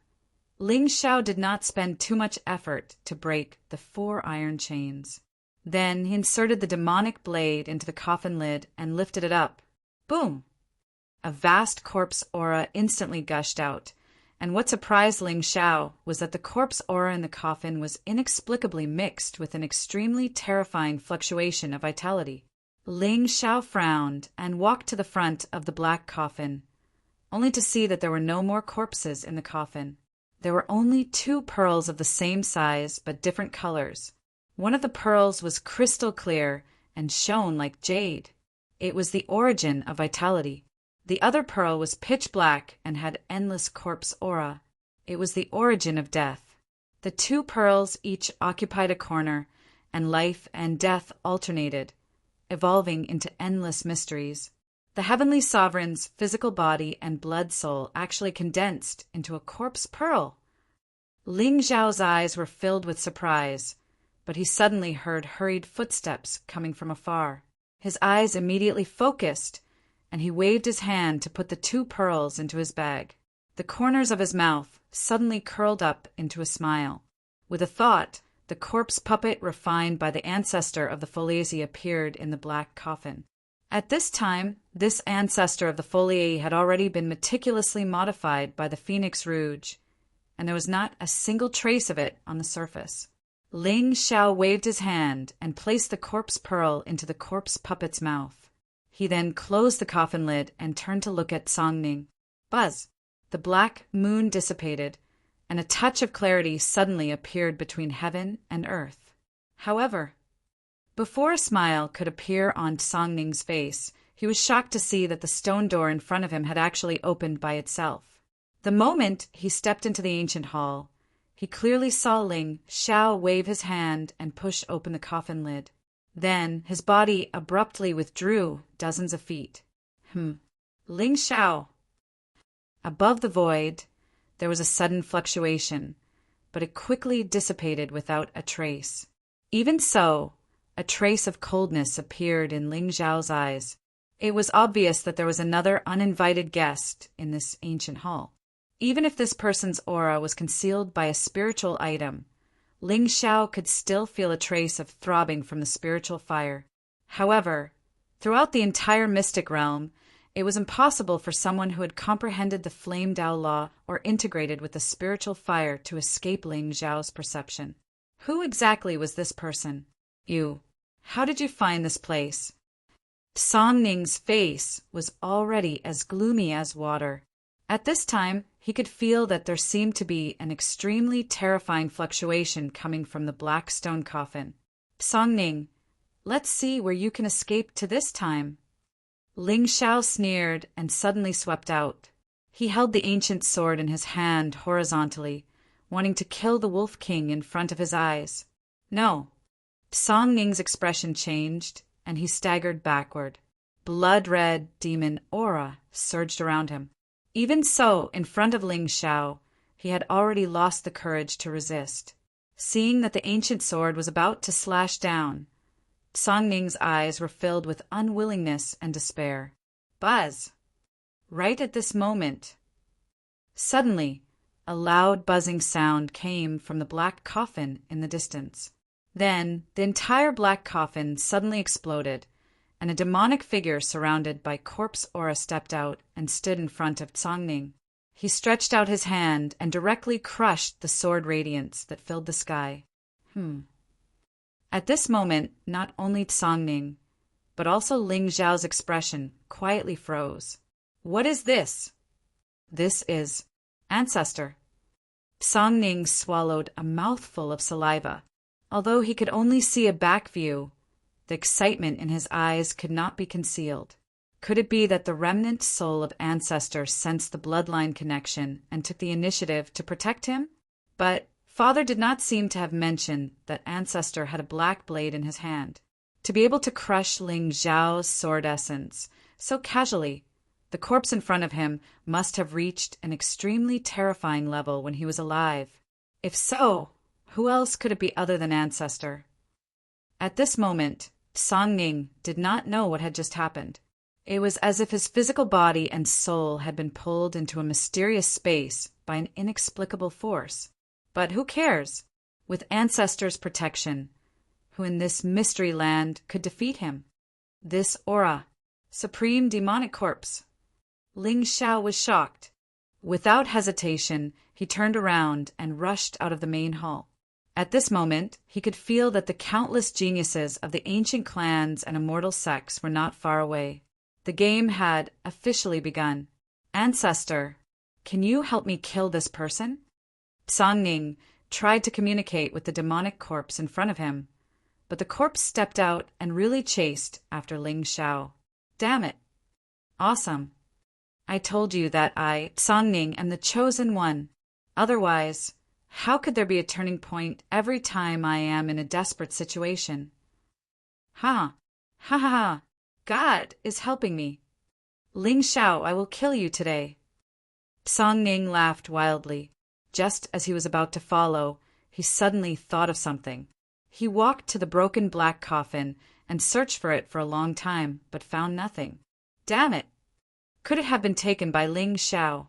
Ling Xiao did not spend too much effort to break the 4 iron chains. Then he inserted the demonic blade into the coffin lid and lifted it up. Boom! A vast corpse aura instantly gushed out, and what surprised Ling Xiao was that the corpse aura in the coffin was inexplicably mixed with an extremely terrifying fluctuation of vitality. Ling Xiao frowned and walked to the front of the black coffin, only to see that there were no more corpses in the coffin. There were only 2 pearls of the same size but different colors. One of the pearls was crystal clear and shone like jade. It was the origin of vitality. The other pearl was pitch black and had endless corpse aura. It was the origin of death. The 2 pearls each occupied a corner, and life and death alternated, evolving into endless mysteries. The heavenly sovereign's physical body and blood soul actually condensed into a corpse pearl. Ling Xiao's eyes were filled with surprise, but he suddenly heard hurried footsteps coming from afar. His eyes immediately focused, and he waved his hand to put the 2 pearls into his bag. The corners of his mouth suddenly curled up into a smile. With a thought, the corpse puppet refined by the ancestor of the Foliaceae appeared in the black coffin. At this time, this ancestor of the Foliaceae had already been meticulously modified by the Phoenix Rouge, and there was not a single trace of it on the surface. Ling Xiao waved his hand and placed the corpse pearl into the corpse puppet's mouth. He then closed the coffin lid and turned to look at Song Ning. Buzz! The black moon dissipated, and a touch of clarity suddenly appeared between heaven and earth. However, before a smile could appear on Song Ning's face, he was shocked to see that the stone door in front of him had actually opened by itself. The moment he stepped into the ancient hall, he clearly saw Ling Xiao wave his hand and push open the coffin lid. Then his body abruptly withdrew dozens of feet. Ling Xiao! Above the void, there was a sudden fluctuation, but it quickly dissipated without a trace. Even so, a trace of coldness appeared in Ling Xiao's eyes. It was obvious that there was another uninvited guest in this ancient hall. Even if this person's aura was concealed by a spiritual item, Ling Xiao could still feel a trace of throbbing from the spiritual fire. However, throughout the entire mystic realm, it was impossible for someone who had comprehended the flame Dao law or integrated with the spiritual fire to escape Ling Xiao's perception. Who exactly was this person? You. How did you find this place? Song Ning's face was already as gloomy as water. At this time, he could feel that there seemed to be an extremely terrifying fluctuation coming from the black stone coffin. Song Ning, let's see where you can escape to this time. Ling Xiao sneered and suddenly swept out. He held the ancient sword in his hand horizontally, wanting to kill the Wolf King in front of his eyes. No. Song Ning's expression changed, and he staggered backward. Blood-red demon aura surged around him. Even so, in front of Ling Xiao, he had already lost the courage to resist. Seeing that the ancient sword was about to slash down, Song Ning's eyes were filled with unwillingness and despair. Buzz! Right at this moment, suddenly, A loud buzzing sound came from the black coffin in the distance. Then the entire black coffin suddenly exploded, and a demonic figure surrounded by corpse aura stepped out and stood in front of Tsongning. He stretched out his hand and directly crushed the sword radiance that filled the sky. At this moment, not only Tsongning, but also Ling Zhao's expression quietly froze. What is this? This is Ancestor. Tsongning swallowed a mouthful of saliva. Although he could only see a back view, the excitement in his eyes could not be concealed. Could it be that the remnant soul of Ancestor sensed the bloodline connection and took the initiative to protect him? But Father did not seem to have mentioned that Ancestor had a black blade in his hand. To be able to crush Ling Zhao's sword essence so casually, the corpse in front of him must have reached an extremely terrifying level when he was alive. If so, who else could it be other than Ancestor? At this moment, Tsongning did not know what had just happened. It was as if his physical body and soul had been pulled into a mysterious space by an inexplicable force. But who cares? With Ancestor's protection, who in this mystery land could defeat him? This aura, supreme demonic corpse. Ling Zhao was shocked. Without hesitation, he turned around and rushed out of the main hall. At this moment, he could feel that the countless geniuses of the ancient clans and immortal sects were not far away. The game had officially begun. Ancestor, can you help me kill this person? Tsongning tried to communicate with the demonic corpse in front of him, but the corpse stepped out and really chased after Ling Zhao. Damn it. Awesome. I told you that I, Tsongning, am the chosen one. Otherwise, how could there be a turning point every time I am in a desperate situation? Ha! Ha ha ha! God is helping me. Ling Zhao, I will kill you today. Tsongning laughed wildly. Just as he was about to follow, he suddenly thought of something. He walked to the broken black coffin and searched for it for a long time, but found nothing. Damn it! Could it have been taken by Ling Zhao?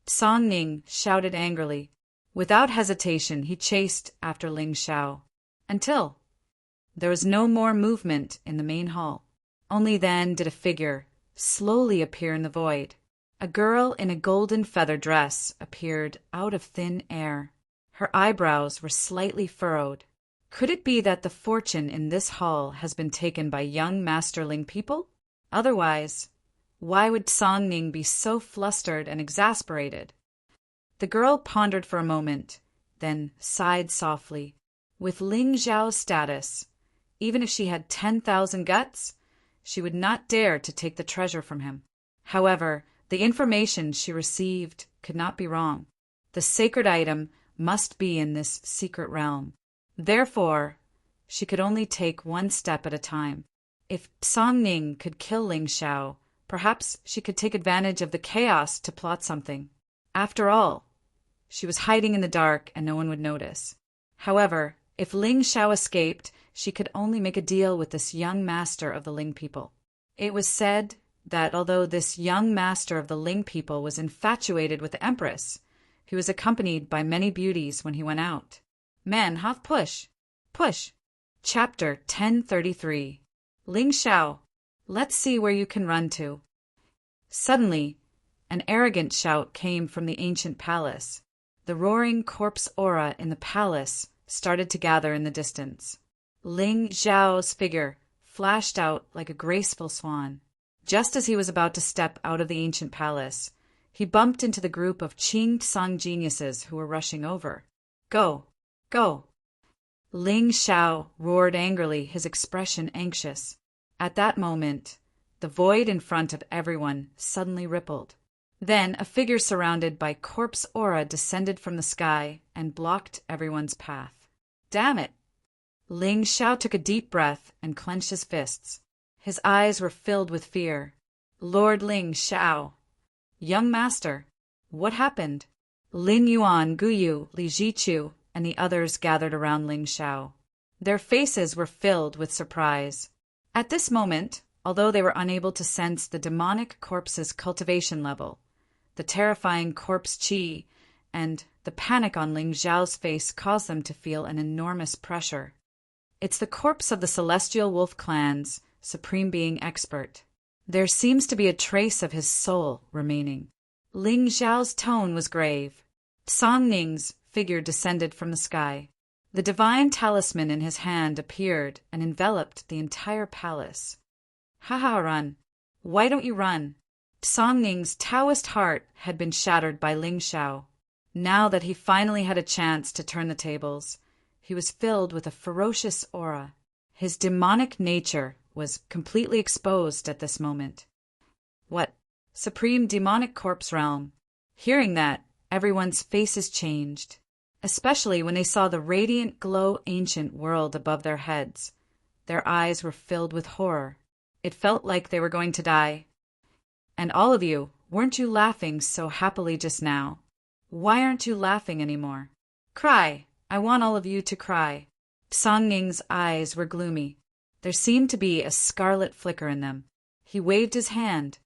Tsongning shouted angrily. Without hesitation, he chased after Ling Zhao, until there was no more movement in the main hall. Only then did a figure slowly appear in the void. A girl in a golden feather dress appeared out of thin air. Her eyebrows were slightly furrowed. Could it be that the fortune in this hall has been taken by young masterling people? Otherwise, why would Tsongning be so flustered and exasperated? The girl pondered for a moment, then sighed softly. With Ling Zhao's status, even if she had 10,000 guts, she would not dare to take the treasure from him. However, the information she received could not be wrong. The sacred item must be in this secret realm. Therefore, she could only take one step at a time. If Tsongning could kill Ling Zhao, perhaps she could take advantage of the chaos to plot something. After all, she was hiding in the dark and no one would notice. However, if Ling Zhao escaped, she could only make a deal with this young master of the Ling people. It was said that although this young master of the Ling people was infatuated with the Empress, he was accompanied by many beauties when he went out. Man, half push. Push. Chapter 1033. Ling Zhao, let's see where you can run to. Suddenly, an arrogant shout came from the ancient palace. The roaring corpse aura in the palace started to gather in the distance. Ling Zhao's figure flashed out like a graceful swan. Just as he was about to step out of the ancient palace, he bumped into the group of Qing Tsang geniuses who were rushing over. Go! Go! Ling Zhao roared angrily, his expression anxious. At that moment, the void in front of everyone suddenly rippled. Then a figure surrounded by corpse aura descended from the sky and blocked everyone's path. Damn it! Ling Zhao took a deep breath and clenched his fists. His eyes were filled with fear. Lord Ling Zhao! Young master, what happened? Lin Yuan, Guyu, Li Jichu, and the others gathered around Ling Zhao. Their faces were filled with surprise. At this moment, although they were unable to sense the demonic corpse's cultivation level, the terrifying corpse chi, and the panic on Ling Xiao's face caused them to feel an enormous pressure. It's the corpse of the Celestial Wolf Clan's Supreme Being expert. There seems to be a trace of his soul remaining. Ling Xiao's tone was grave. Song Ning's figure descended from the sky. The divine talisman in his hand appeared and enveloped the entire palace. "Ha ha, run! Why don't you run?" Song Ning's Taoist heart had been shattered by Ling Xiao. Now that he finally had a chance to turn the tables, he was filled with a ferocious aura. His demonic nature was completely exposed at this moment. What? Supreme demonic corpse realm. Hearing that, everyone's faces changed, especially when they saw the radiant glow ancient world above their heads. Their eyes were filled with horror. It felt like they were going to die. And all of you, weren't you laughing so happily just now? Why aren't you laughing anymore? Cry! I want all of you to cry. Song Ning's eyes were gloomy. There seemed to be a scarlet flicker in them. He waved his hand.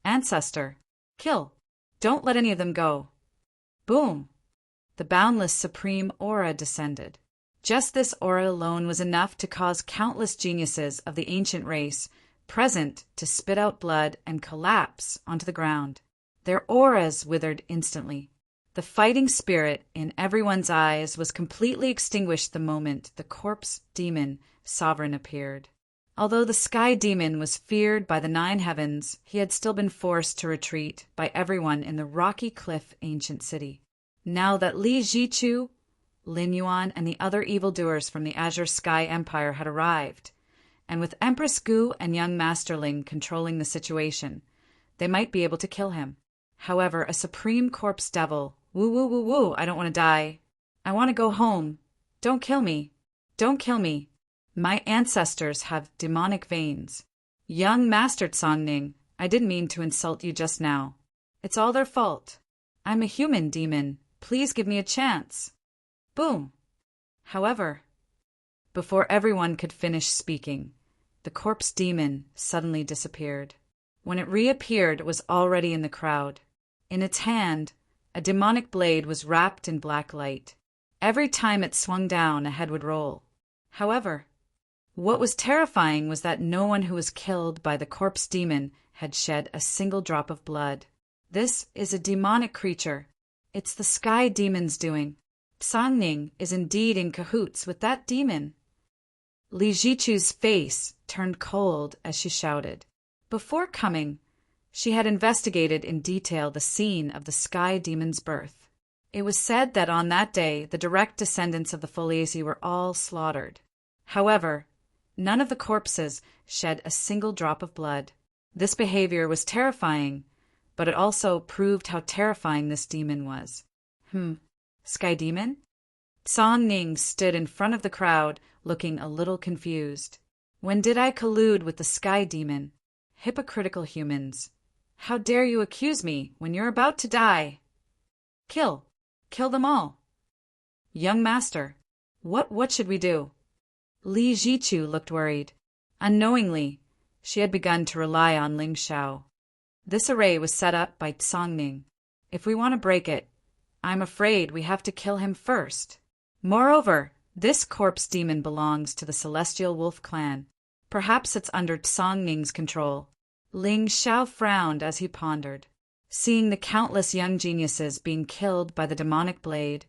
Ancestor, kill. Don't let any of them go. Boom! The boundless supreme aura descended. Just this aura alone was enough to cause countless geniuses of the ancient race present to spit out blood and collapse onto the ground. Their auras withered instantly. The fighting spirit in everyone's eyes was completely extinguished the moment the corpse demon sovereign appeared. Although the sky demon was feared by the 9 heavens, he had still been forced to retreat by everyone in the rocky cliff ancient city. Now that Li Jichu, Lin Yuan, and the other evildoers from the Azure Sky Empire had arrived, and with Empress Gu and young Master Ling controlling the situation, they might be able to kill him. However, a supreme corpse devil, woo woo woo woo, I don't want to die. I want to go home. Don't kill me. Don't kill me. My ancestors have demonic veins. Young Master Song Ning, I didn't mean to insult you just now. It's all their fault. I'm a human demon. Please give me a chance. Boom. However, before everyone could finish speaking, the corpse demon suddenly disappeared. When it reappeared, it was already in the crowd. In its hand, a demonic blade was wrapped in black light. Every time it swung down, a head would roll. However, what was terrifying was that no one who was killed by the corpse demon had shed a single drop of blood. This is a demonic creature. It's the sky demon's doing. Song Ning is indeed in cahoots with that demon. Li Jichu's face turned cold as she shouted. Before coming, she had investigated in detail the scene of the sky demon's birth. It was said that on that day the direct descendants of the Foliaceae were all slaughtered. However, none of the corpses shed a single drop of blood. This behavior was terrifying, but it also proved how terrifying this demon was. Sky demon? Song Ning stood in front of the crowd, looking a little confused. When did I collude with the sky demon? Hypocritical humans. How dare you accuse me when you're about to die? Kill. Kill them all. Young master, what should we do? Li Jichu looked worried. Unknowingly, she had begun to rely on Ling Xiao. This array was set up by Song Ning. If we want to break it, I'm afraid we have to kill him first. Moreover, this corpse demon belongs to the Celestial Wolf clan. Perhaps it's under Song Ning's control. Ling Xiao frowned as he pondered. Seeing the countless young geniuses being killed by the demonic blade,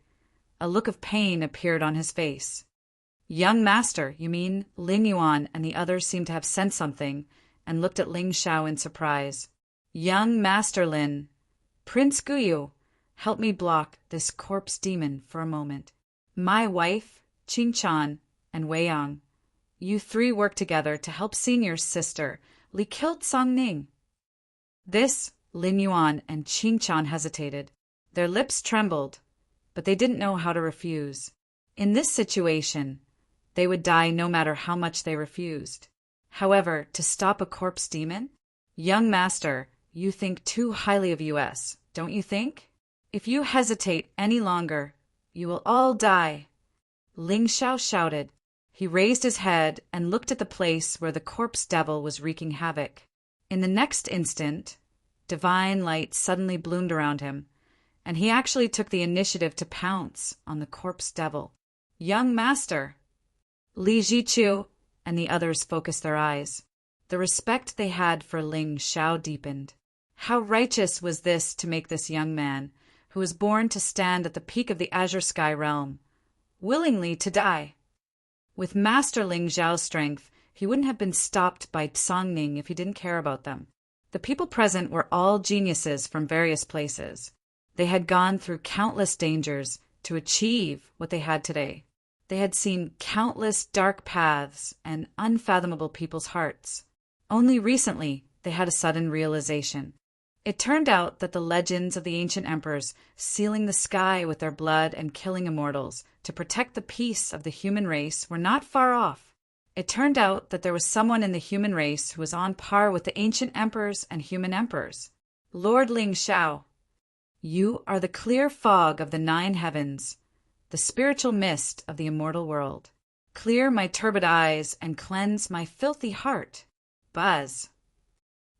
a look of pain appeared on his face. Young master, you mean? Lin Yuan and the others seemed to have sensed something and looked at Ling Xiao in surprise. Young Master Lin, Prince Guyu, help me block this corpse demon for a moment. My wife, Qing Chan, and Wei Yang, you 3 work together to help Senior's sister, Li killed Song Ning. This, Lin Yuan and Qing Chan hesitated. Their lips trembled, but they didn't know how to refuse. In this situation, they would die no matter how much they refused. However, to stop a corpse demon? Young master, you think too highly of us, don't you think? If you hesitate any longer, you will all die. Ling Xiao shouted. He raised his head and looked at the place where the corpse devil was wreaking havoc. In the next instant, divine light suddenly bloomed around him, and he actually took the initiative to pounce on the corpse devil. "Young master!" Li Jiqiu and the others focused their eyes. The respect they had for Ling Xiao deepened. How righteous was this to make this young man, who was born to stand at the peak of the Azure Sky realm, willingly to die. With Master Ling Xiao's strength, he wouldn't have been stopped by Songning if he didn't care about them. The people present were all geniuses from various places. They had gone through countless dangers to achieve what they had today. They had seen countless dark paths and unfathomable people's hearts. Only recently they had a sudden realization. It turned out that the legends of the ancient emperors sealing the sky with their blood and killing immortals to protect the peace of the human race were not far off. It turned out that there was someone in the human race who was on par with the ancient emperors and human emperors. Lord Ling Xiao, you are the clear fog of the 9 heavens, the spiritual mist of the immortal world. Clear my turbid eyes and cleanse my filthy heart. Buzz.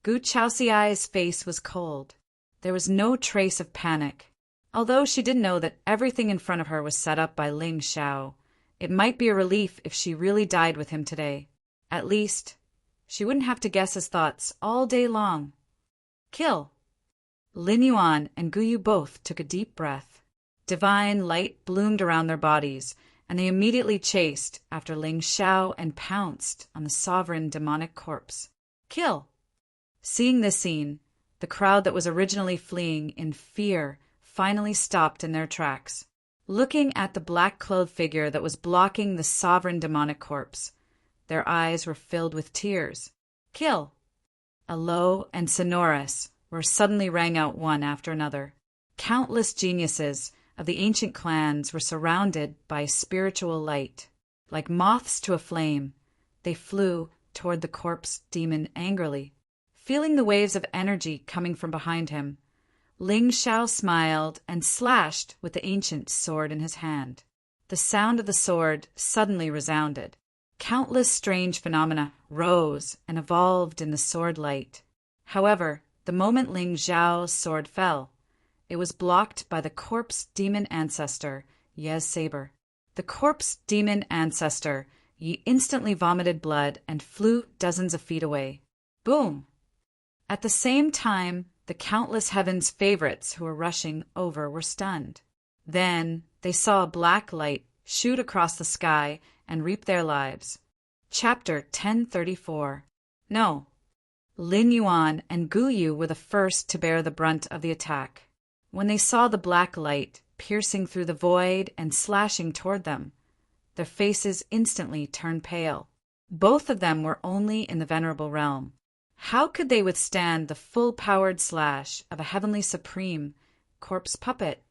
Gu Chaoxiai's face was cold. There was no trace of panic. Although she didn't know that everything in front of her was set up by Ling Xiao, it might be a relief if she really died with him today. At least, she wouldn't have to guess his thoughts all day long. Kill. Lin Yuan and Gu Yu both took a deep breath. Divine light bloomed around their bodies, and they immediately chased after Ling Xiao and pounced on the sovereign demonic corpse. Kill. Seeing this scene, the crowd that was originally fleeing in fear finally stopped in their tracks. Looking at the black-clothed figure that was blocking the sovereign demonic corpse, their eyes were filled with tears. Kill. A low and sonorous roar suddenly rang out one after another. Countless geniuses of the ancient clans were surrounded by spiritual light. Like moths to a flame, they flew toward the corpse demon angrily. Feeling the waves of energy coming from behind him, Ling Xiao smiled and slashed with the ancient sword in his hand. The sound of the sword suddenly resounded. Countless strange phenomena rose and evolved in the sword light. However, the moment Ling Xiao's sword fell, it was blocked by the corpse demon ancestor, Ye's saber. The corpse demon ancestor, Yi instantly vomited blood and flew dozens of feet away. Boom! At the same time, the countless heaven's favorites who were rushing over were stunned. Then they saw a black light shoot across the sky and reap their lives. Chapter 1034. No. Lin Yuan and Gu Yu were the first to bear the brunt of the attack. When they saw the black light piercing through the void and slashing toward them, their faces instantly turned pale. Both of them were only in the venerable realm. How could they withstand the full-powered slash of a heavenly supreme corpse puppet?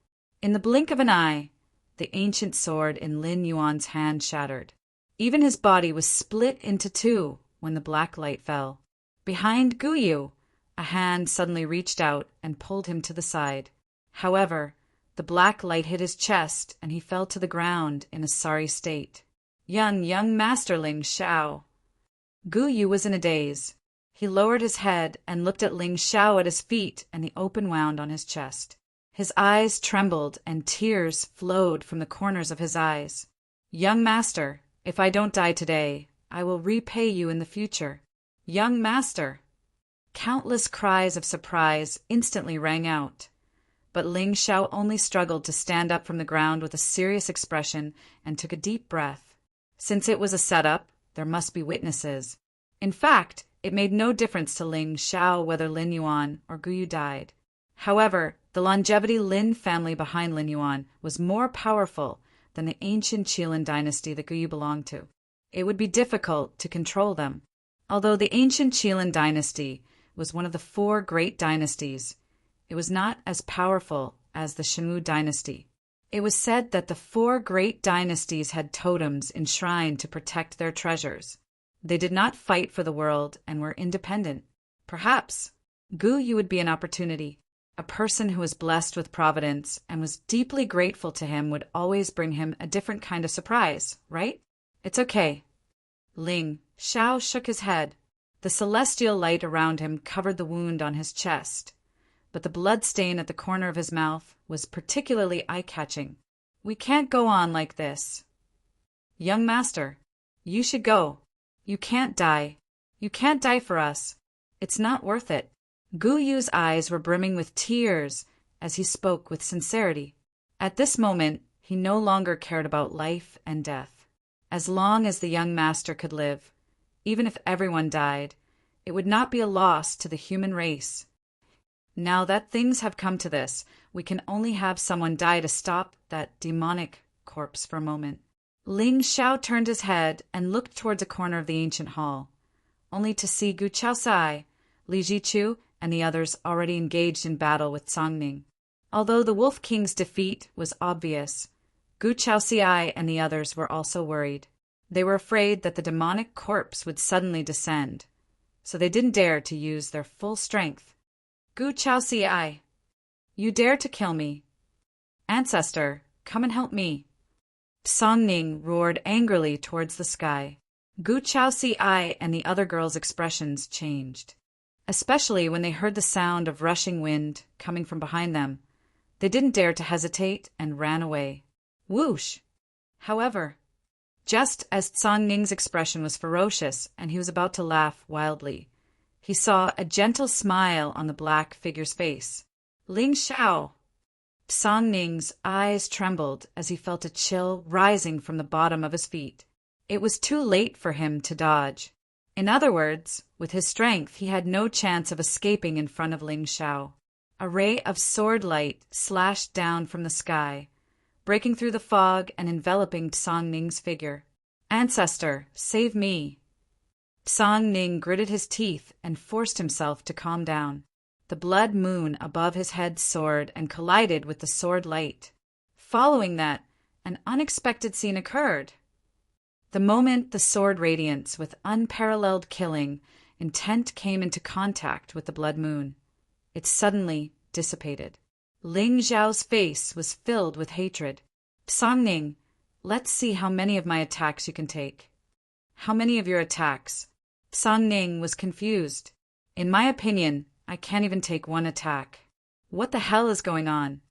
In the blink of an eye, the ancient sword in Lin Yuan's hand shattered. Even his body was split into 2 when the black light fell. Behind Gu Yu, a hand suddenly reached out and pulled him to the side. However, the black light hit his chest and he fell to the ground in a sorry state. Young Master Ling Xiao. Gu Yu was in a daze. He lowered his head and looked at Ling Xiao at his feet and the open wound on his chest. His eyes trembled and tears flowed from the corners of his eyes. Young master, if I don't die today, I will repay you in the future. Young master! Countless cries of surprise instantly rang out. But Ling Xiao only struggled to stand up from the ground with a serious expression and took a deep breath. Since it was a setup, there must be witnesses. In fact, it made no difference to Ling Xiao whether Lin Yuan or Gu Yu died. However, the longevity Lin family behind Lin Yuan was more powerful than the ancient Qilin dynasty that Gu Yu belonged to. It would be difficult to control them. Although the ancient Qilin dynasty was one of the 4 great dynasties, it was not as powerful as the Shemu dynasty. It was said that the 4 great dynasties had totems enshrined to protect their treasures. They did not fight for the world and were independent. Perhaps Gu Yu would be an opportunity. A person who was blessed with providence and was deeply grateful to him would always bring him a different kind of surprise, right? It's okay. Ling Xiao shook his head. The celestial light around him covered the wound on his chest. but the blood stain at the corner of his mouth was particularly eye-catching. "We can't go on like this. Young master, you should go. You can't die. You can't die for us. It's not worth it." Gu Yu's eyes were brimming with tears as he spoke with sincerity. At this moment, he no longer cared about life and death. As long as the young master could live, even if everyone died, it would not be a loss to the human race. Now that things have come to this, we can only have someone die to stop that demonic corpse for a moment. Ling Xiao turned his head and looked towards a corner of the ancient hall, only to see Gu Chaosai, Li Jichu, and the others already engaged in battle with Songning. Although the Wolf King's defeat was obvious, Gu Chaosai and the others were also worried. They were afraid that the demonic corpse would suddenly descend, so they didn't dare to use their full strength. "Gu Chaosai, you dare to kill me? Ancestor, come and help me." Songning roared angrily towards the sky. Gu Chaosai and the other girls' expressions changed, especially when they heard the sound of rushing wind coming from behind them. They didn't dare to hesitate and ran away. Whoosh! However, just as Songning's expression was ferocious and he was about to laugh wildly, he saw a gentle smile on the black figure's face. "Ling Xiao!" Songning's eyes trembled as he felt a chill rising from the bottom of his feet. It was too late for him to dodge. In other words, with his strength, he had no chance of escaping in front of Ling Xiao. A ray of sword light slashed down from the sky, breaking through the fog and enveloping Songning's figure. "Ancestor, save me!" Songning gritted his teeth and forced himself to calm down. The blood moon above his head soared and collided with the sword light. Following that, an unexpected scene occurred. The moment the sword radiance with unparalleled killing intent came into contact with the blood moon, it suddenly dissipated. Ling Xiao's face was filled with hatred. "Songning, let's see how many of my attacks you can take." "How many of your attacks?" Songning was confused. "In my opinion, I can't even take one attack. What the hell is going on?"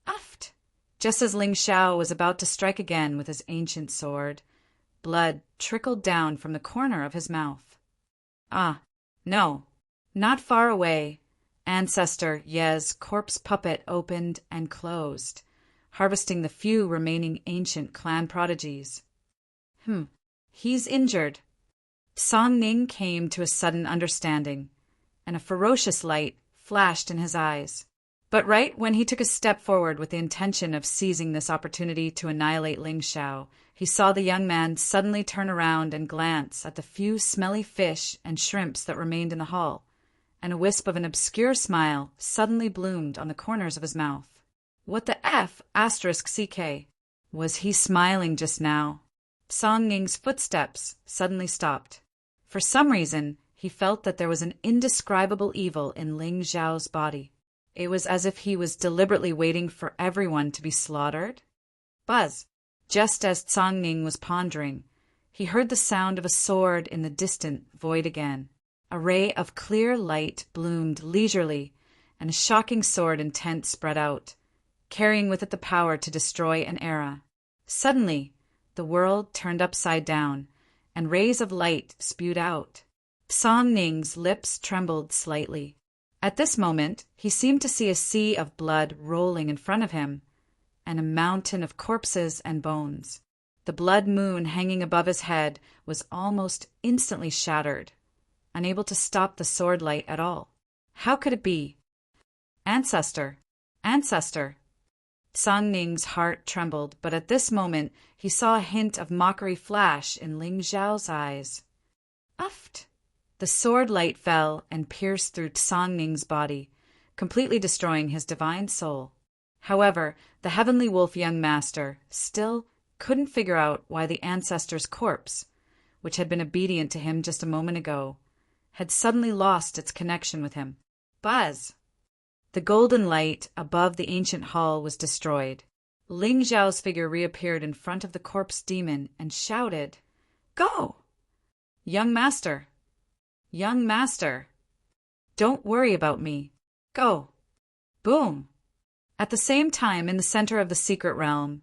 Uft! Just as Ling Xiao was about to strike again with his ancient sword, blood trickled down from the corner of his mouth. "Ah, no. Not far away, Ancestor Ye's corpse puppet opened and closed, harvesting the few remaining ancient clan prodigies. He's injured." Songning came to a sudden understanding, and a ferocious light flashed in his eyes. But right when he took a step forward with the intention of seizing this opportunity to annihilate Ling Xiao, he saw the young man suddenly turn around and glance at the few smelly fish and shrimps that remained in the hall, and a wisp of an obscure smile suddenly bloomed on the corners of his mouth. What the F*** CK? Was he smiling just now? Songning's footsteps suddenly stopped. For some reason, he felt that there was an indescribable evil in Ling Xiao's body. It was as if he was deliberately waiting for everyone to be slaughtered. Buzz! Just as Songning was pondering, he heard the sound of a sword in the distant void again. A ray of clear light bloomed leisurely, and a shocking sword intent spread out, carrying with it the power to destroy an era. Suddenly, the world turned upside down, and rays of light spewed out. Songning's lips trembled slightly. At this moment, he seemed to see a sea of blood rolling in front of him, and a mountain of corpses and bones. The blood moon hanging above his head was almost instantly shattered, unable to stop the sword light at all. How could it be? "Ancestor! Ancestor!" Songning's heart trembled, but at this moment he saw a hint of mockery flash in Ling Xiao's eyes. Uft! The sword light fell and pierced through Songning's body, completely destroying his divine soul. However, the heavenly wolf young master still couldn't figure out why the ancestor's corpse, which had been obedient to him just a moment ago, had suddenly lost its connection with him. Buzz! The golden light above the ancient hall was destroyed. Ling Xiao's figure reappeared in front of the corpse demon and shouted, "Go! Young master! Young master! Don't worry about me. Go! Boom! At the same time, in the center of the secret realm,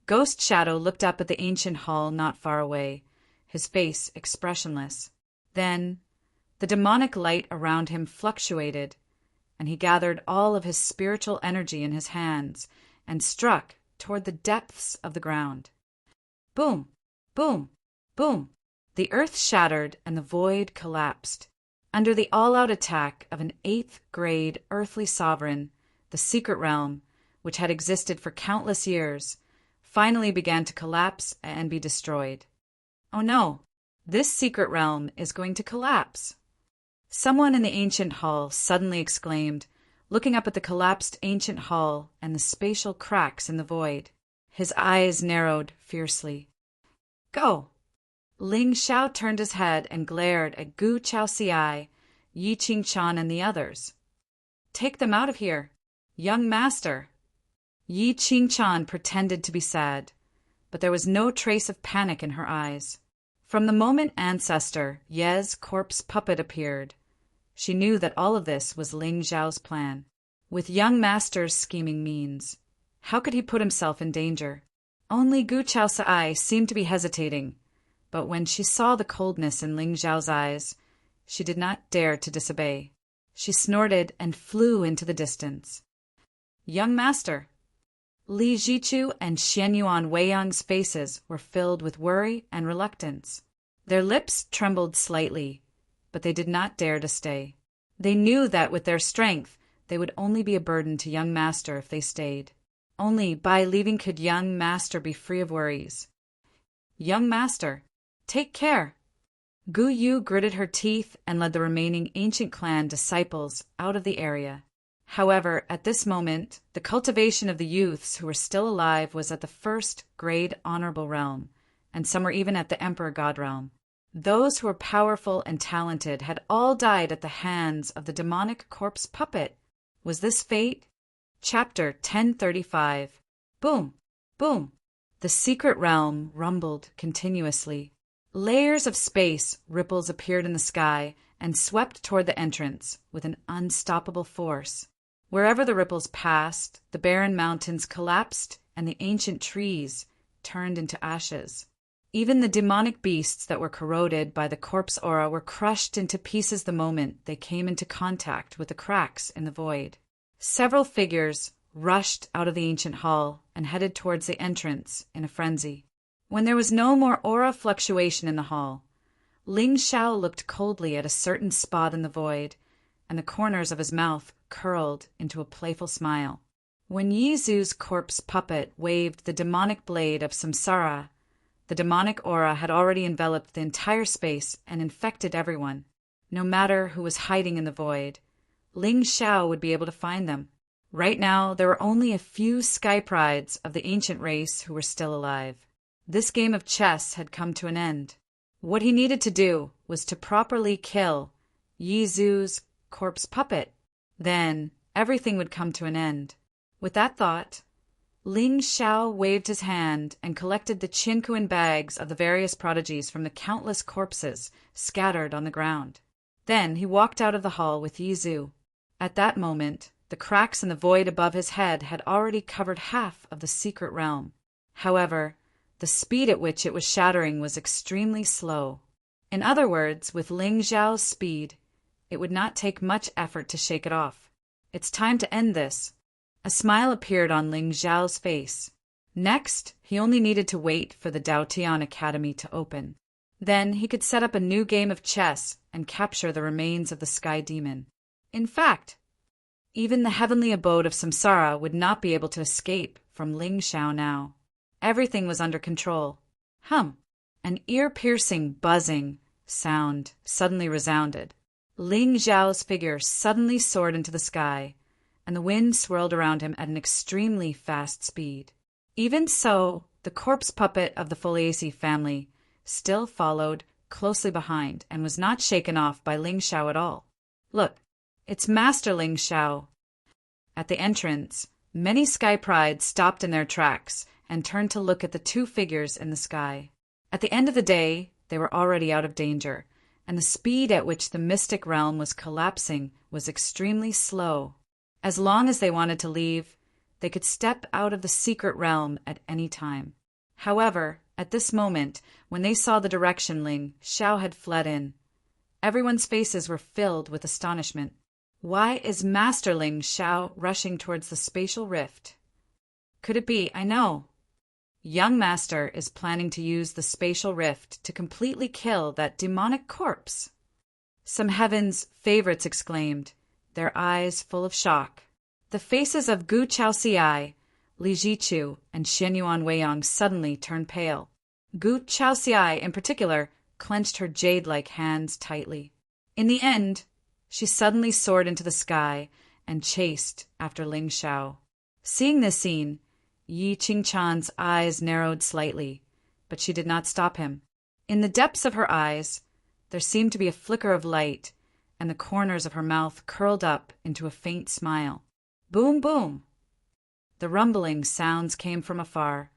Ghost Shadow looked up at the ancient hall not far away, his face expressionless. Then, the demonic light around him fluctuated, and he gathered all of his spiritual energy in his hands and struck toward the depths of the ground. Boom! Boom! Boom! The earth shattered and the void collapsed. Under the all-out attack of an 8th-grade earthly sovereign, the secret realm, which had existed for countless years, finally began to collapse and be destroyed. Oh no, this secret realm is going to collapse. Someone in the ancient hall suddenly exclaimed, looking up at the collapsed ancient hall and the spatial cracks in the void. His eyes narrowed fiercely. Go! Ling Xiao turned his head and glared at Gu Chaoxiai, Yi Qingchan, and the others. Take them out of here, young master. Yi Qingchan pretended to be sad, but there was no trace of panic in her eyes. From the moment Ancestor Ye's corpse puppet appeared, she knew that all of this was Ling Xiao's plan. With young master's scheming means, how could he put himself in danger? Only Gu Chaoxiai seemed to be hesitating, but when she saw the coldness in Ling Xiao's eyes, she did not dare to disobey. She snorted and flew into the distance. Young master! Li Jichu and Xianyuan Weiyang's faces were filled with worry and reluctance. Their lips trembled slightly, but they did not dare to stay. They knew that with their strength, they would only be a burden to young master if they stayed. Only by leaving could young master be free of worries. Young master, take care! Gu Yu gritted her teeth and led the remaining ancient clan disciples out of the area. However, at this moment, the cultivation of the youths who were still alive was at the 1st-grade honorable realm, and some were even at the Emperor God realm. Those who were powerful and talented had all died at the hands of the demonic corpse puppet. Was this fate? Chapter 1035. Boom! Boom! The secret realm rumbled continuously. Layers of space ripples appeared in the sky and swept toward the entrance with an unstoppable force. Wherever the ripples passed, the barren mountains collapsed and the ancient trees turned into ashes. Even the demonic beasts that were corroded by the corpse aura were crushed into pieces the moment they came into contact with the cracks in the void. Several figures rushed out of the ancient hall and headed towards the entrance in a frenzy. When there was no more aura fluctuation in the hall, Ling Xiao looked coldly at a certain spot in the void, and the corners of his mouth curled into a playful smile. When Yi Zhu's corpse puppet waved the demonic blade of samsara, the demonic aura had already enveloped the entire space and infected everyone. No matter who was hiding in the void, Ling Xiao would be able to find them. Right now, there were only a few sky prides of the ancient race who were still alive. This game of chess had come to an end. What he needed to do was to properly kill Yi Zhu's corpse puppet. Then everything would come to an end. With that thought, Ling Xiao waved his hand and collected the Qinkuan bags of the various prodigies from the countless corpses scattered on the ground. Then he walked out of the hall with Yi Zhu. At that moment, the cracks in the void above his head had already covered half of the secret realm. However, the speed at which it was shattering was extremely slow. In other words, with Ling Xiao's speed, it would not take much effort to shake it off. It's time to end this. A smile appeared on Ling Xiao's face. Next, he only needed to wait for the Daotian Academy to open. Then he could set up a new game of chess and capture the remains of the Sky Demon. In fact, even the heavenly abode of Samsara would not be able to escape from Ling Xiao now. Everything was under control. An ear-piercing buzzing sound suddenly resounded. Ling Xiao's figure suddenly soared into the sky, and the wind swirled around him at an extremely fast speed. Even so, the corpse puppet of the Foliaceae family still followed closely behind and was not shaken off by Ling Xiao at all. Look, it's Master Ling Xiao. At the entrance, many sky prides stopped in their tracks and turned to look at the two figures in the sky. At the end of the day, they were already out of danger, and the speed at which the mystic realm was collapsing was extremely slow. As long as they wanted to leave, they could step out of the secret realm at any time. However, at this moment, when they saw the direction Ling Xiao had fled in, everyone's faces were filled with astonishment. Why is Master Ling Xiao rushing towards the spatial rift? Could it be, I know. Young Master is planning to use the spatial rift to completely kill that demonic corpse. Some Heaven's favorites exclaimed, their eyes full of shock. The faces of Gu Chaoxiai, Li Jichu, and Xin Yuan Weiyang suddenly turned pale. Gu Chaoxiai, in particular, clenched her jade-like hands tightly. In the end, she suddenly soared into the sky and chased after Ling Xiao. Seeing this scene, Yi Qingchan's eyes narrowed slightly, but she did not stop him. In the depths of her eyes, there seemed to be a flicker of light, and the corners of her mouth curled up into a faint smile. Boom, boom! The rumbling sounds came from afar,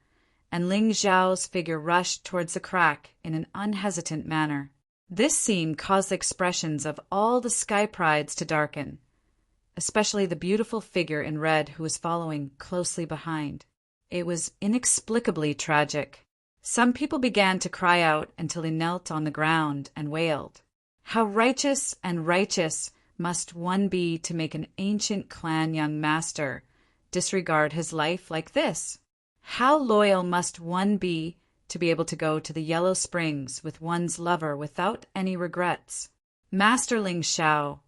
and Ling Xiao's figure rushed towards the crack in an unhesitant manner. This scene caused the expressions of all the sky prides to darken, especially the beautiful figure in red who was following closely behind. It was inexplicably tragic. Some people began to cry out until they knelt on the ground and wailed. How righteous and righteous must one be to make an ancient clan young master disregard his life like this? How loyal must one be to be able to go to the Yellow Springs with one's lover without any regrets? Master Ling Xiao,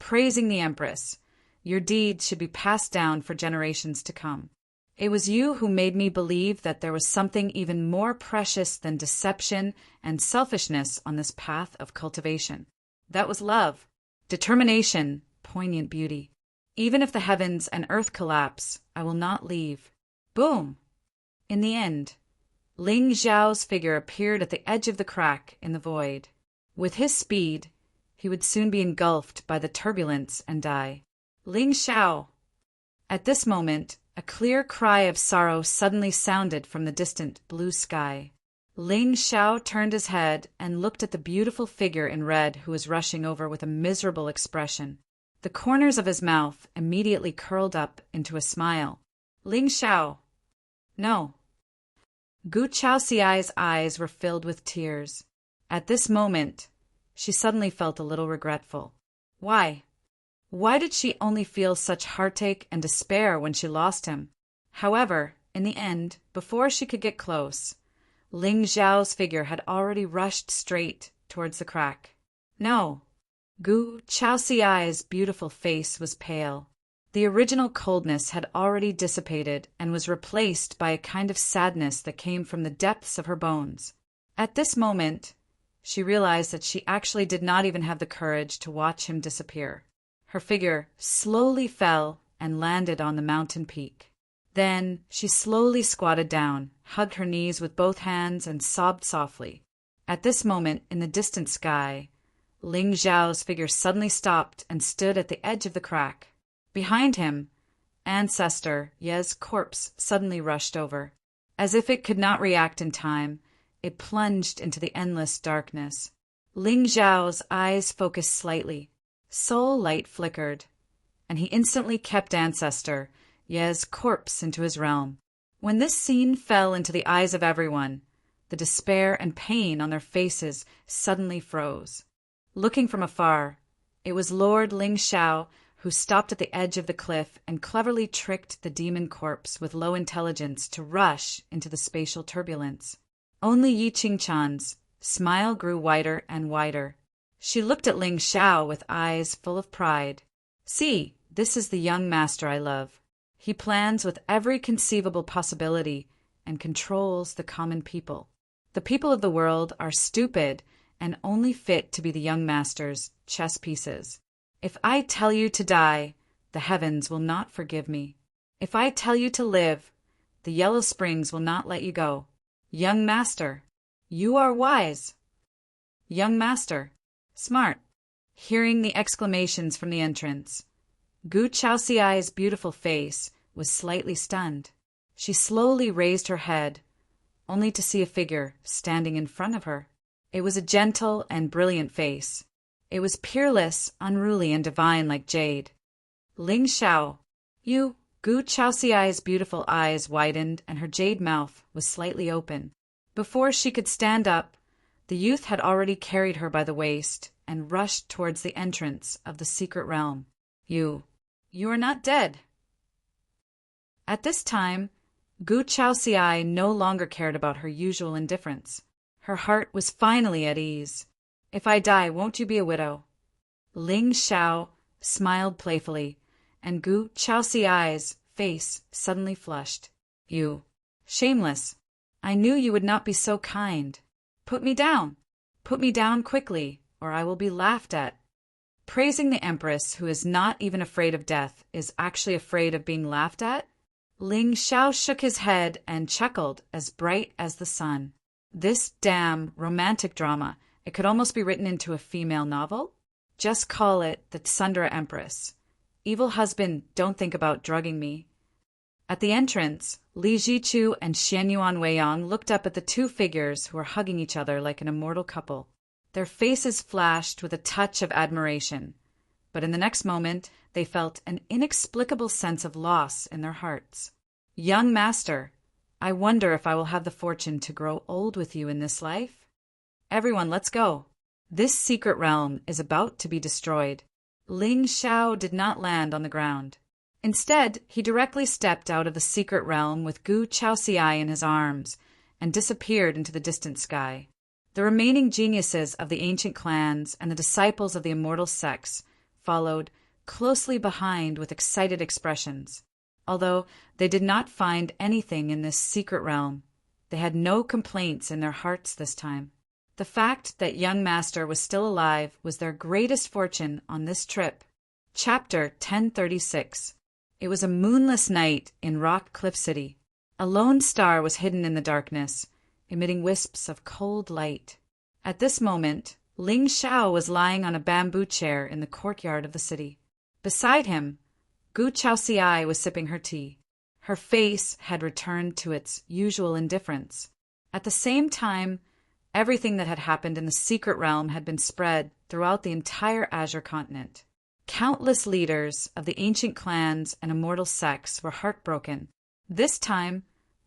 praising the Empress, your deeds should be passed down for generations to come. It was you who made me believe that there was something even more precious than deception and selfishness on this path of cultivation. That was love, determination, poignant beauty. Even if the heavens and earth collapse, I will not leave. Boom! In the end, Ling Xiao's figure appeared at the edge of the crack in the void. With his speed, he would soon be engulfed by the turbulence and die. Ling Xiao! At this moment, a clear cry of sorrow suddenly sounded from the distant blue sky. Ling Xiao turned his head and looked at the beautiful figure in red who was rushing over with a miserable expression. The corners of his mouth immediately curled up into a smile. Ling Xiao! No. Gu Chaoxiai's eyes were filled with tears. At this moment, she suddenly felt a little regretful. Why? Why did she only feel such heartache and despair when she lost him? However, in the end, before she could get close, Ling Xiao's figure had already rushed straight towards the crack. No. Gu Chaoxiai's beautiful face was pale. The original coldness had already dissipated and was replaced by a kind of sadness that came from the depths of her bones. At this moment, she realized that she actually did not even have the courage to watch him disappear. Her figure slowly fell and landed on the mountain peak. Then she slowly squatted down, hugged her knees with both hands, and sobbed softly. At this moment, in the distant sky, Ling Xiao's figure suddenly stopped and stood at the edge of the crack. Behind him, Ancestor Ye's corpse suddenly rushed over. As if it could not react in time, it plunged into the endless darkness. Ling Xiao's eyes focused slightly. Soul light flickered, and he instantly kept Ancestor Ye's corpse into his realm. When this scene fell into the eyes of everyone, the despair and pain on their faces suddenly froze. Looking from afar, it was Lord Ling Xiao who stopped at the edge of the cliff and cleverly tricked the demon corpse with low intelligence to rush into the spatial turbulence. Only Yi Qingchan's smile grew wider and wider. She looked at Ling Xiao with eyes full of pride. See, this is the young master I love. He plans with every conceivable possibility and controls the common people. The people of the world are stupid and only fit to be the young master's chess pieces. If I tell you to die, the heavens will not forgive me. If I tell you to live, the Yellow Springs will not let you go. Young master, you are wise. Young master, smart. Hearing the exclamations from the entrance, Gu Chaoxiai's beautiful face was slightly stunned. She slowly raised her head, only to see a figure standing in front of her. It was a gentle and brilliant face. It was peerless, unruly, and divine like jade. Ling Xiao, You, Gu Chaoxiai's beautiful eyes widened and her jade mouth was slightly open. Before she could stand up, the youth had already carried her by the waist and rushed towards the entrance of the secret realm. You are not dead. At this time, Gu Chaoxiai no longer cared about her usual indifference. Her heart was finally at ease. If I die, won't you be a widow? Ling Xiao smiled playfully, and Gu Chaoxiai's face suddenly flushed. You, shameless. I knew you would not be so kind. Put me down. Put me down quickly, or I will be laughed at. Praising the Empress, who is not even afraid of death, is actually afraid of being laughed at? Ling Xiao shook his head and chuckled, as bright as the sun. This damn romantic drama, it could almost be written into a female novel. Just call it the Tsundere Empress. Evil husband, don't think about drugging me. At the entrance, Li Jichu and Xian Yuan Weiyang looked up at the two figures who were hugging each other like an immortal couple. Their faces flashed with a touch of admiration, but in the next moment they felt an inexplicable sense of loss in their hearts. Young master, I wonder if I will have the fortune to grow old with you in this life? Everyone, let's go. This secret realm is about to be destroyed. Ling Xiao did not land on the ground. Instead, he directly stepped out of the secret realm with Gu Chaoxiai in his arms and disappeared into the distant sky. The remaining geniuses of the ancient clans and the disciples of the immortal sects followed closely behind with excited expressions. Although they did not find anything in this secret realm, they had no complaints in their hearts this time. The fact that young master was still alive was their greatest fortune on this trip. Chapter 1036. It was a moonless night in Rock Cliff City. A lone star was hidden in the darkness, emitting wisps of cold light. At this moment, Ling Xiao was lying on a bamboo chair in the courtyard of the city. Beside him, Gu Chaoxiai was sipping her tea. Her face had returned to its usual indifference. At the same time, everything that had happened in the secret realm had been spread throughout the entire Azure continent. Countless leaders of the ancient clans and immortal sects were heartbroken. This time,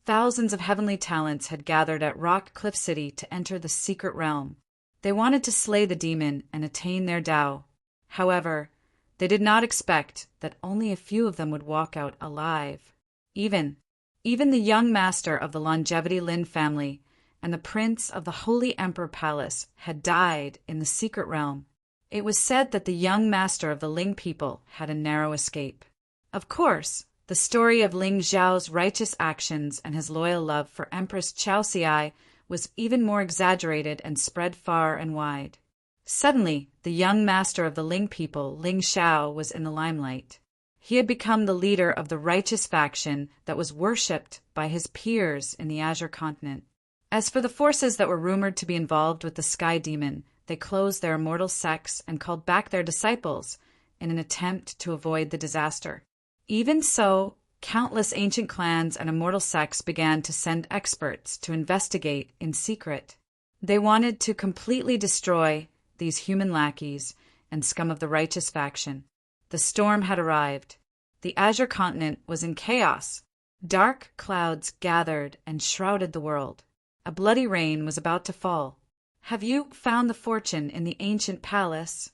thousands of heavenly talents had gathered at Rock Cliff City to enter the secret realm. They wanted to slay the demon and attain their Tao. However, they did not expect that only a few of them would walk out alive. Even the young master of the Longevity Lin family and the prince of the Holy Emperor Palace had died in the secret realm. It was said that the young master of the Ling people had a narrow escape. Of course, the story of Ling Zhao's righteous actions and his loyal love for Empress Chaoxiai was even more exaggerated and spread far and wide. Suddenly, the young master of the Ling people, Ling Xiao, was in the limelight. He had become the leader of the righteous faction that was worshipped by his peers in the Azure continent. As for the forces that were rumored to be involved with the Sky Demon, they closed their immortal sects and called back their disciples in an attempt to avoid the disaster. Even so, countless ancient clans and immortal sects began to send experts to investigate in secret. They wanted to completely destroy these human lackeys and scum of the righteous faction. The storm had arrived. The Azure continent was in chaos. Dark clouds gathered and shrouded the world. A bloody rain was about to fall. Have you found the fortune in the ancient palace?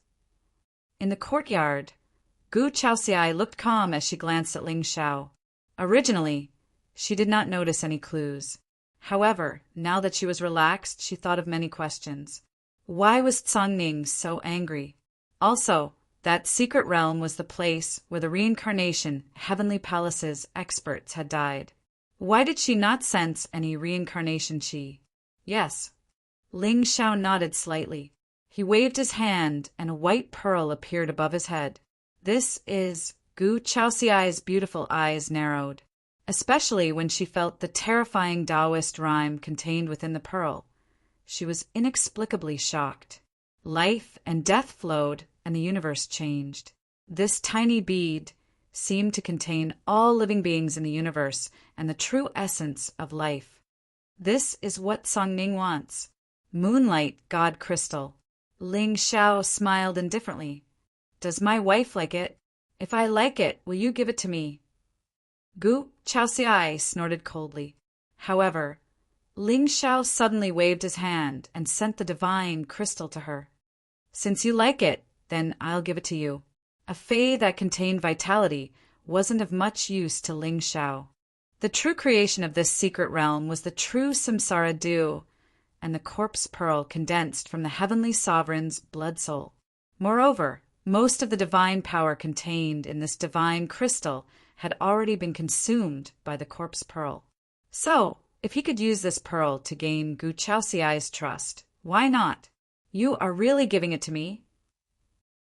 In the courtyard, Gu Chaoxiai looked calm as she glanced at Ling Xiao. Originally, she did not notice any clues. However, now that she was relaxed, she thought of many questions. Why was Tsangning so angry? Also, that secret realm was the place where the reincarnation Heavenly Palace's experts had died. Why did she not sense any reincarnation chi? Yes. Ling Xiao nodded slightly. He waved his hand, and a white pearl appeared above his head. This is... Gu Chaoxiai's beautiful eyes narrowed, especially when she felt the terrifying Taoist rhyme contained within the pearl. She was inexplicably shocked. Life and death flowed, and the universe changed. This tiny bead seemed to contain all living beings in the universe and the true essence of life. This is what Songning wants. Moonlight God Crystal. Ling Xiao smiled indifferently. Does my wife like it? If I like it, will you give it to me? Gu Chaoxiai snorted coldly. However, Ling Xiao suddenly waved his hand and sent the divine crystal to her. Since you like it, then I'll give it to you. A fey that contained vitality wasn't of much use to Ling Xiao. The true creation of this secret realm was the true samsara dew, and the corpse pearl condensed from the heavenly sovereign's blood soul. Moreover, most of the divine power contained in this divine crystal had already been consumed by the corpse pearl. So, if he could use this pearl to gain Gu Chaoxiai's trust, why not? You are really giving it to me?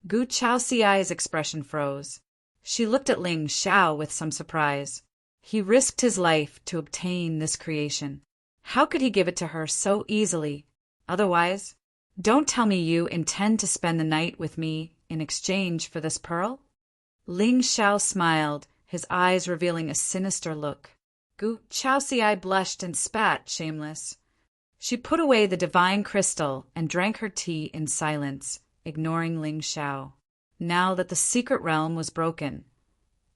Gu Chaoxiai's expression froze. She looked at Ling Xiao with some surprise. He risked his life to obtain this creation. How could he give it to her so easily? Otherwise, don't tell me you intend to spend the night with me in exchange for this pearl? Ling Xiao smiled, his eyes revealing a sinister look. Gu Chaoxiai blushed and spat, shameless. She put away the divine crystal and drank her tea in silence, ignoring Ling Xiao. Now that the secret realm was broken,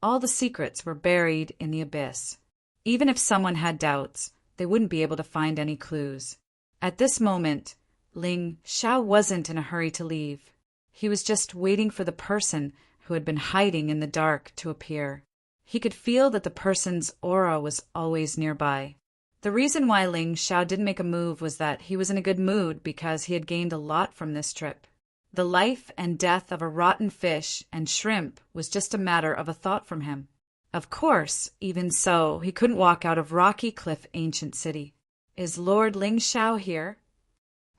all the secrets were buried in the abyss. Even if someone had doubts, they wouldn't be able to find any clues. At this moment, Ling Xiao wasn't in a hurry to leave. He was just waiting for the person who had been hiding in the dark to appear. He could feel that the person's aura was always nearby. The reason why Ling Xiao didn't make a move was that he was in a good mood because he had gained a lot from this trip. The life and death of a rotten fish and shrimp was just a matter of a thought from him. Of course, even so, he couldn't walk out of Rocky Cliff Ancient City. Is Lord Ling Xiao here?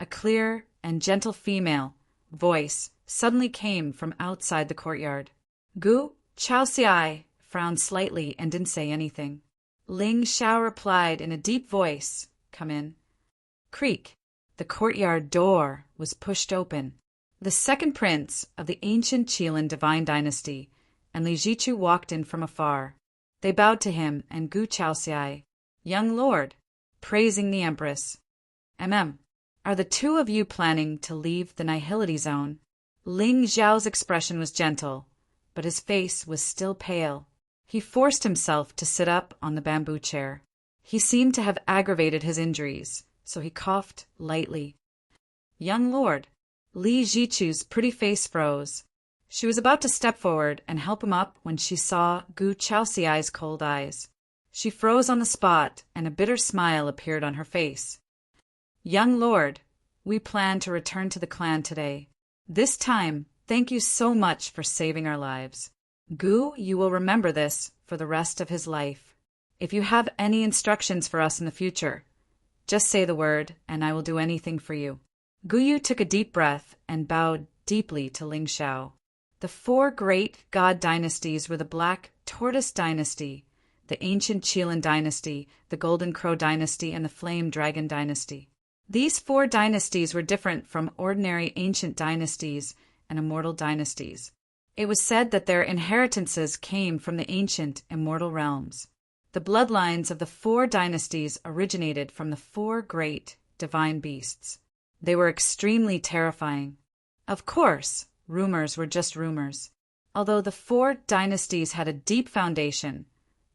A clear and gentle female voice suddenly came from outside the courtyard. Gu Chaoxiai frowned slightly and didn't say anything. Ling Xiao replied in a deep voice, "Come in." Creak. The courtyard door was pushed open. The second prince of the ancient Qilin divine dynasty and Li Jichu walked in from afar. They bowed to him and Gu Chaoxiai, "Young lord," praising the empress. Are the two of you planning to leave the Nihility Zone?" Ling Xiao's expression was gentle, but his face was still pale. He forced himself to sit up on the bamboo chair. He seemed to have aggravated his injuries, so he coughed lightly. "Young lord." Li Jichu's pretty face froze. She was about to step forward and help him up when she saw Gu Chaoxiai's cold eyes. She froze on the spot, and a bitter smile appeared on her face. "Young lord, we plan to return to the clan today. This time, thank you so much for saving our lives. Gu, you will remember this for the rest of his life. If you have any instructions for us in the future, just say the word, and I will do anything for you." Guyu took a deep breath and bowed deeply to Ling Xiao. The four great god dynasties were the Black Tortoise Dynasty, the Ancient Qilin Dynasty, the Golden Crow Dynasty, and the Flame Dragon Dynasty. These four dynasties were different from ordinary ancient dynasties and immortal dynasties. It was said that their inheritances came from the ancient immortal realms. The bloodlines of the four dynasties originated from the four great divine beasts. They were extremely terrifying. Of course, rumors were just rumors. Although the four dynasties had a deep foundation,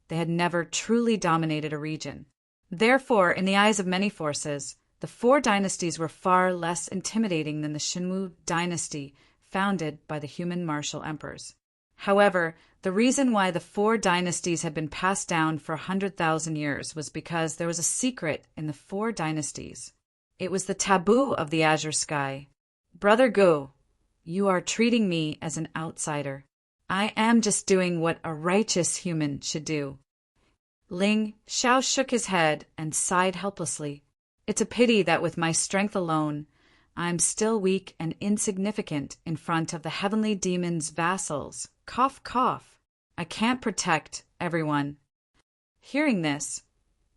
they had never truly dominated a region. Therefore, in the eyes of many forces, the four dynasties were far less intimidating than the Shinwu dynasty founded by the human martial emperors. However, the reason why the four dynasties had been passed down for 100,000 years was because there was a secret in the four dynasties. It was the taboo of the azure sky. Brother Gu, you are treating me as an outsider. I am just doing what a righteous human should do. Ling Xiao shook his head and sighed helplessly. It's a pity that with my strength alone, I'm still weak and insignificant in front of the heavenly demon's vassals. Cough, cough. I can't protect everyone. Hearing this,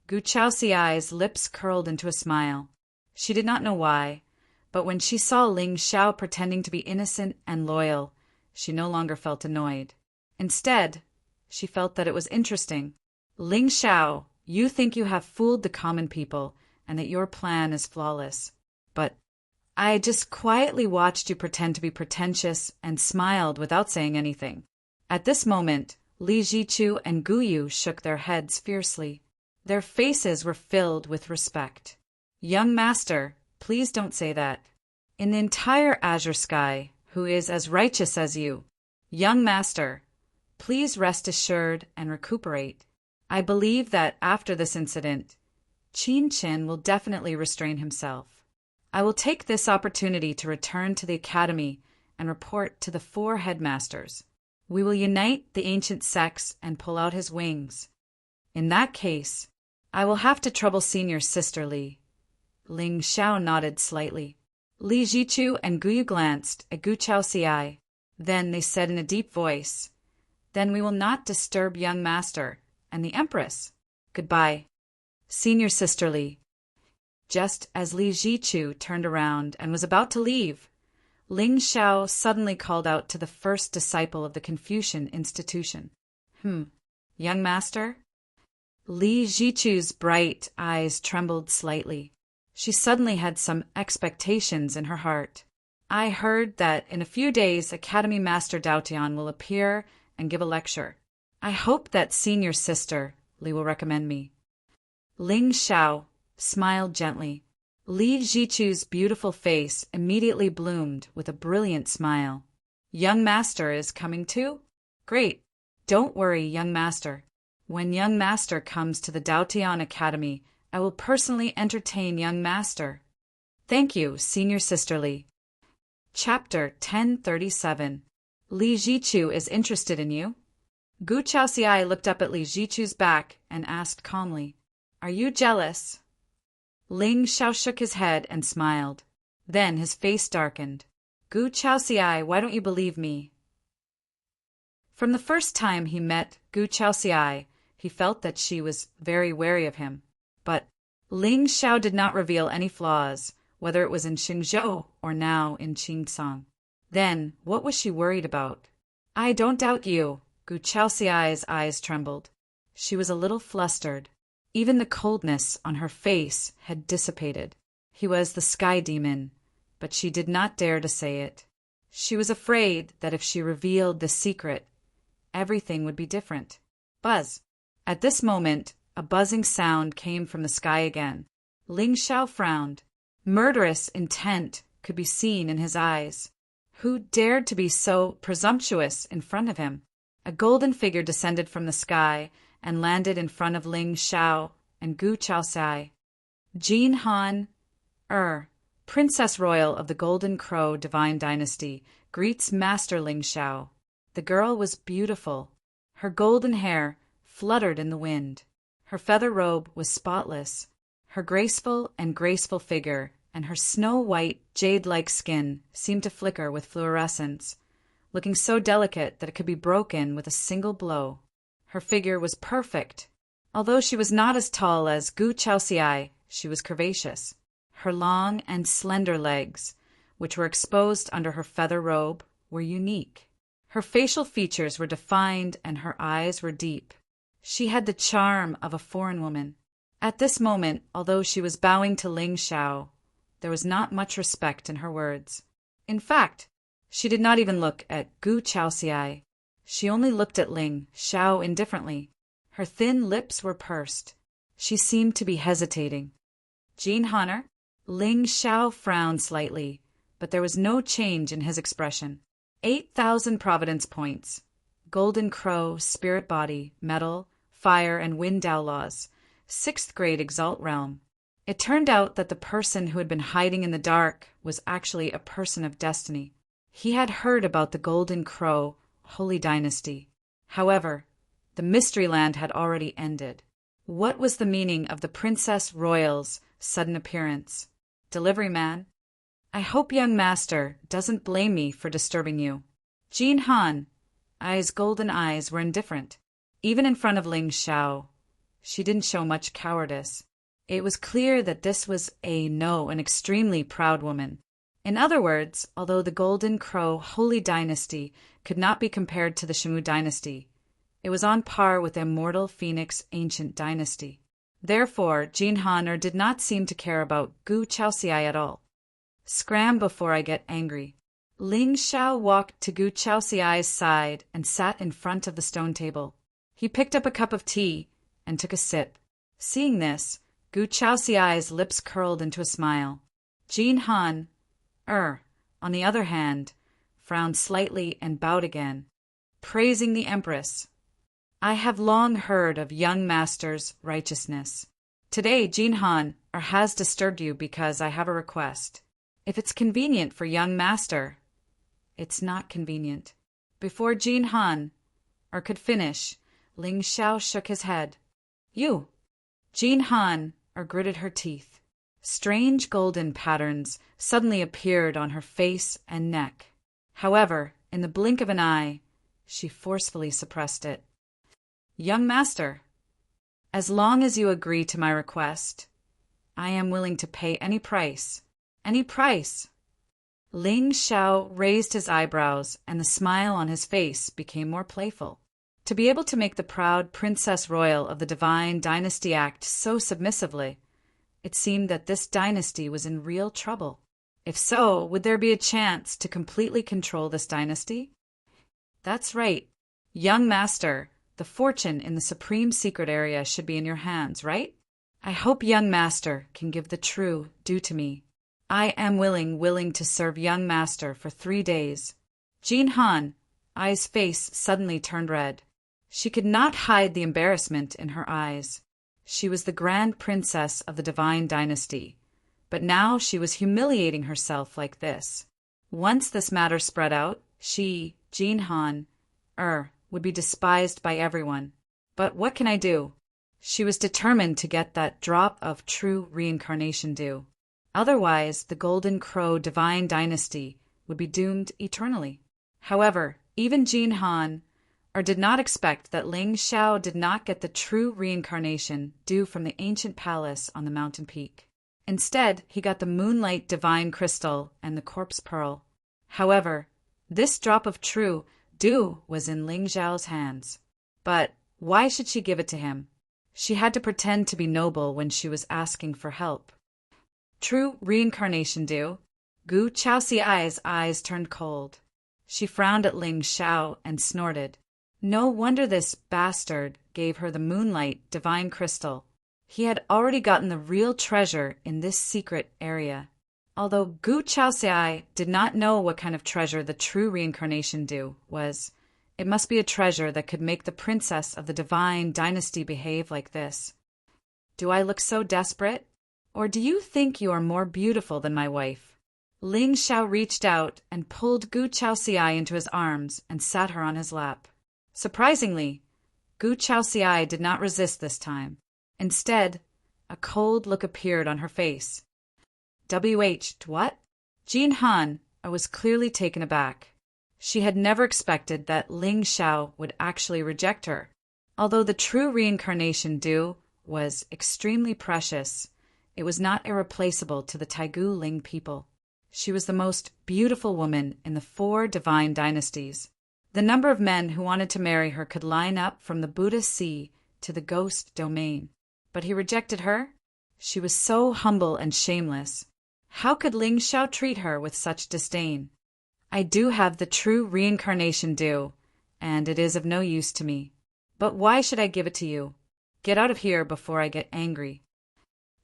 Gu Chaoxiai's lips curled into a smile. She did not know why, but when she saw Ling Xiao pretending to be innocent and loyal, she no longer felt annoyed. Instead, she felt that it was interesting. Ling Xiao, you think you have fooled the common people and that your plan is flawless. But I just quietly watched you pretend to be pretentious and smiled without saying anything. At this moment, Li Jichu and Guyu shook their heads fiercely. Their faces were filled with respect. Young master, please don't say that. In the entire azure sky, who is as righteous as you? Young master, please rest assured and recuperate. I believe that after this incident, Qin Chin will definitely restrain himself. I will take this opportunity to return to the academy and report to the 4 headmasters. We will unite the ancient sects and pull out his wings. In that case, I will have to trouble senior sister Li. Ling Xiao nodded slightly. Li Jichu and Guyu glanced at Gu Chaoxiai. Then they said in a deep voice, "Then we will not disturb young master and the Empress. Goodbye, senior sister Li." Just as Li Jichu turned around and was about to leave, Ling Xiao suddenly called out to the first disciple of the Confucian institution. Young master? Li Jichu's bright eyes trembled slightly. She suddenly had some expectations in her heart. I heard that in a few days Academy Master Daotian will appear and give a lecture. I hope that senior sister Li will recommend me. Ling Xiao smiled gently. Li Jichu's beautiful face immediately bloomed with a brilliant smile. Young master is coming too? Great. Don't worry, young master. When young master comes to the Daotian Academy, I will personally entertain young master. Thank you, senior sister Li. Chapter 1037. Li Jichu is interested in you. Gu Chaoxiai looked up at Li Jichu's back and asked calmly, "Are you jealous?" Ling Xiao shook his head and smiled. Then his face darkened. "Gu Chaoxiai, why don't you believe me?" From the first time he met Gu Chaoxiai, he felt that she was very wary of him. But Ling Xiao did not reveal any flaws, whether it was in Xingzhou or now in Qingsong. Then, what was she worried about? "I don't doubt you." Gu Chaoxiai's eyes trembled. She was a little flustered. Even the coldness on her face had dissipated. He was the sky demon, but she did not dare to say it. She was afraid that if she revealed the secret, everything would be different. Buzz! At this moment, a buzzing sound came from the sky again. Ling Xiao frowned. Murderous intent could be seen in his eyes. Who dared to be so presumptuous in front of him? A golden figure descended from the sky and landed in front of Ling Xiao and Gu Chaoxiai. Jean Han, Princess Royal of the Golden Crow Divine Dynasty, greets Master Ling Xiao. The girl was beautiful. Her golden hair fluttered in the wind. Her feather robe was spotless. Her graceful figure and her snow-white, jade-like skin seemed to flicker with fluorescence, looking so delicate that it could be broken with a single blow. Her figure was perfect. Although she was not as tall as Gu Chaoxiai, she was curvaceous. Her long and slender legs, which were exposed under her feather robe, were unique. Her facial features were defined and her eyes were deep. She had the charm of a foreign woman. At this moment, although she was bowing to Ling Xiao, there was not much respect in her words. In fact, she did not even look at Gu Chaoxiai. She only looked at Ling Xiao indifferently. Her thin lips were pursed. She seemed to be hesitating. "Jean Honor?" Ling Xiao frowned slightly, but there was no change in his expression. 8,000 Providence points. Golden Crow, Spirit Body, Metal, Fire, and Wind Dao laws. 6th grade Exalt Realm. It turned out that the person who had been hiding in the dark was actually a person of destiny. He had heard about the Golden Crow Holy Dynasty. However, the Mystery Land had already ended. What was the meaning of the Princess Royal's sudden appearance? Delivery man? I hope young master doesn't blame me for disturbing you. Jean Han, golden eyes were indifferent. Even in front of Ling Xiao, she didn't show much cowardice. It was clear that this was an extremely proud woman. In other words, although the Golden Crow Holy Dynasty could not be compared to the Shimu Dynasty, it was on par with the Immortal Phoenix Ancient Dynasty. Therefore, Jean Honor did not seem to care about Gu Chaoxiai at all. Scram before I get angry. Ling Xiao walked to Gu Chaoxiai's side and sat in front of the stone table. He picked up a cup of tea and took a sip. Seeing this, Gu Chaoxiai's lips curled into a smile. Jin Han, on the other hand, frowned slightly and bowed again, praising the Empress. I have long heard of young master's righteousness. Today, Jin Han has disturbed you because I have a request. If it's convenient for young master. It's not convenient. Before Jin Han could finish, Ling Xiao shook his head. You! Jin Han gritted her teeth. Strange golden patterns suddenly appeared on her face and neck. However, in the blink of an eye, she forcefully suppressed it. Young master, as long as you agree to my request, I am willing to pay any price. Any price! Ling Xiao raised his eyebrows, and the smile on his face became more playful. To be able to make the proud Princess Royal of the Divine Dynasty act so submissively, it seemed that this dynasty was in real trouble. If so, would there be a chance to completely control this dynasty? That's right. Young master, the fortune in the supreme secret area should be in your hands, right? I hope young master can give the true due to me. I am willing to serve young master for 3 days. Jin Han, Ai's face suddenly turned red. She could not hide the embarrassment in her eyes. She was the grand princess of the Divine Dynasty, but now she was humiliating herself like this. Once this matter spread out, she, Jin Han, would be despised by everyone. But what can I do? She was determined to get that drop of true reincarnation due. Otherwise, the Golden Crow Divine Dynasty would be doomed eternally. However, even Jin Han did not expect that Ling Xiao did not get the true reincarnation due from the ancient palace on the mountain peak. Instead, he got the Moonlight Divine Crystal and the Corpse Pearl. However, this drop of true due was in Ling Xiao's hands. But why should she give it to him? She had to pretend to be noble when she was asking for help. True reincarnation due? Gu Chaoxiai's eyes turned cold. She frowned at Ling Xiao and snorted. No wonder this bastard gave her the Moonlight Divine Crystal. He had already gotten the real treasure in this secret area. Although Gu Chaoxiai did not know what kind of treasure the true reincarnation due was, it must be a treasure that could make the princess of the Divine Dynasty behave like this. Do I look so desperate? Or do you think you are more beautiful than my wife? Ling Xiao reached out and pulled Gu Chaoxiai into his arms and sat her on his lap. Surprisingly, Gu Chaoxiai did not resist this time. Instead, a cold look appeared on her face. What? Jin Han was clearly taken aback. She had never expected that Ling Xiao would actually reject her. Although the true reincarnation due was extremely precious, it was not irreplaceable to the Taigu Ling people. She was the most beautiful woman in the 4 divine dynasties. The number of men who wanted to marry her could line up from the Buddha Sea to the Ghost Domain. But he rejected her? She was so humble and shameless. How could Ling Xiao treat her with such disdain? I do have the true reincarnation due, and it is of no use to me. But why should I give it to you? Get out of here before I get angry.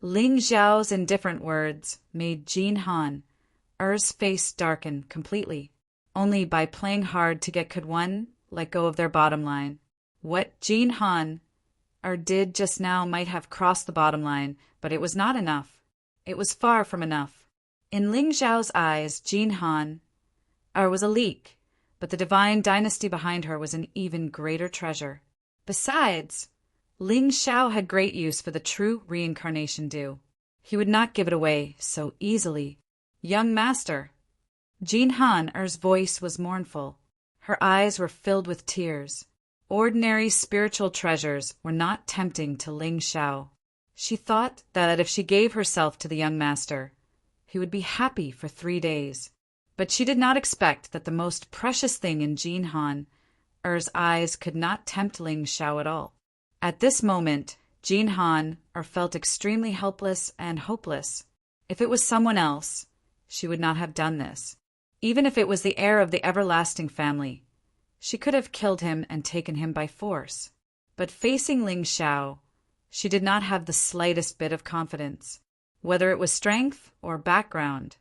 Ling Xiao's indifferent words made Jin Han's face darken completely. Only by playing hard to get could one let go of their bottom line. What Jin Han did just now might have crossed the bottom line, but it was not enough. It was far from enough. In Ling Xiao's eyes, Jin Han was a leak, but the divine dynasty behind her was an even greater treasure. Besides, Ling Xiao had great use for the true reincarnation due. He would not give it away so easily. Young master. Jin Han's voice was mournful. Her eyes were filled with tears. Ordinary spiritual treasures were not tempting to Ling Xiao. She thought that if she gave herself to the young master, he would be happy for 3 days. But she did not expect that the most precious thing in Jin Han's eyes could not tempt Ling Xiao at all. At this moment, Jin Han felt extremely helpless and hopeless. If it was someone else, she would not have done this. Even if it was the heir of the everlasting family, she could have killed him and taken him by force. But facing Ling Xiao, she did not have the slightest bit of confidence. Whether it was strength or background,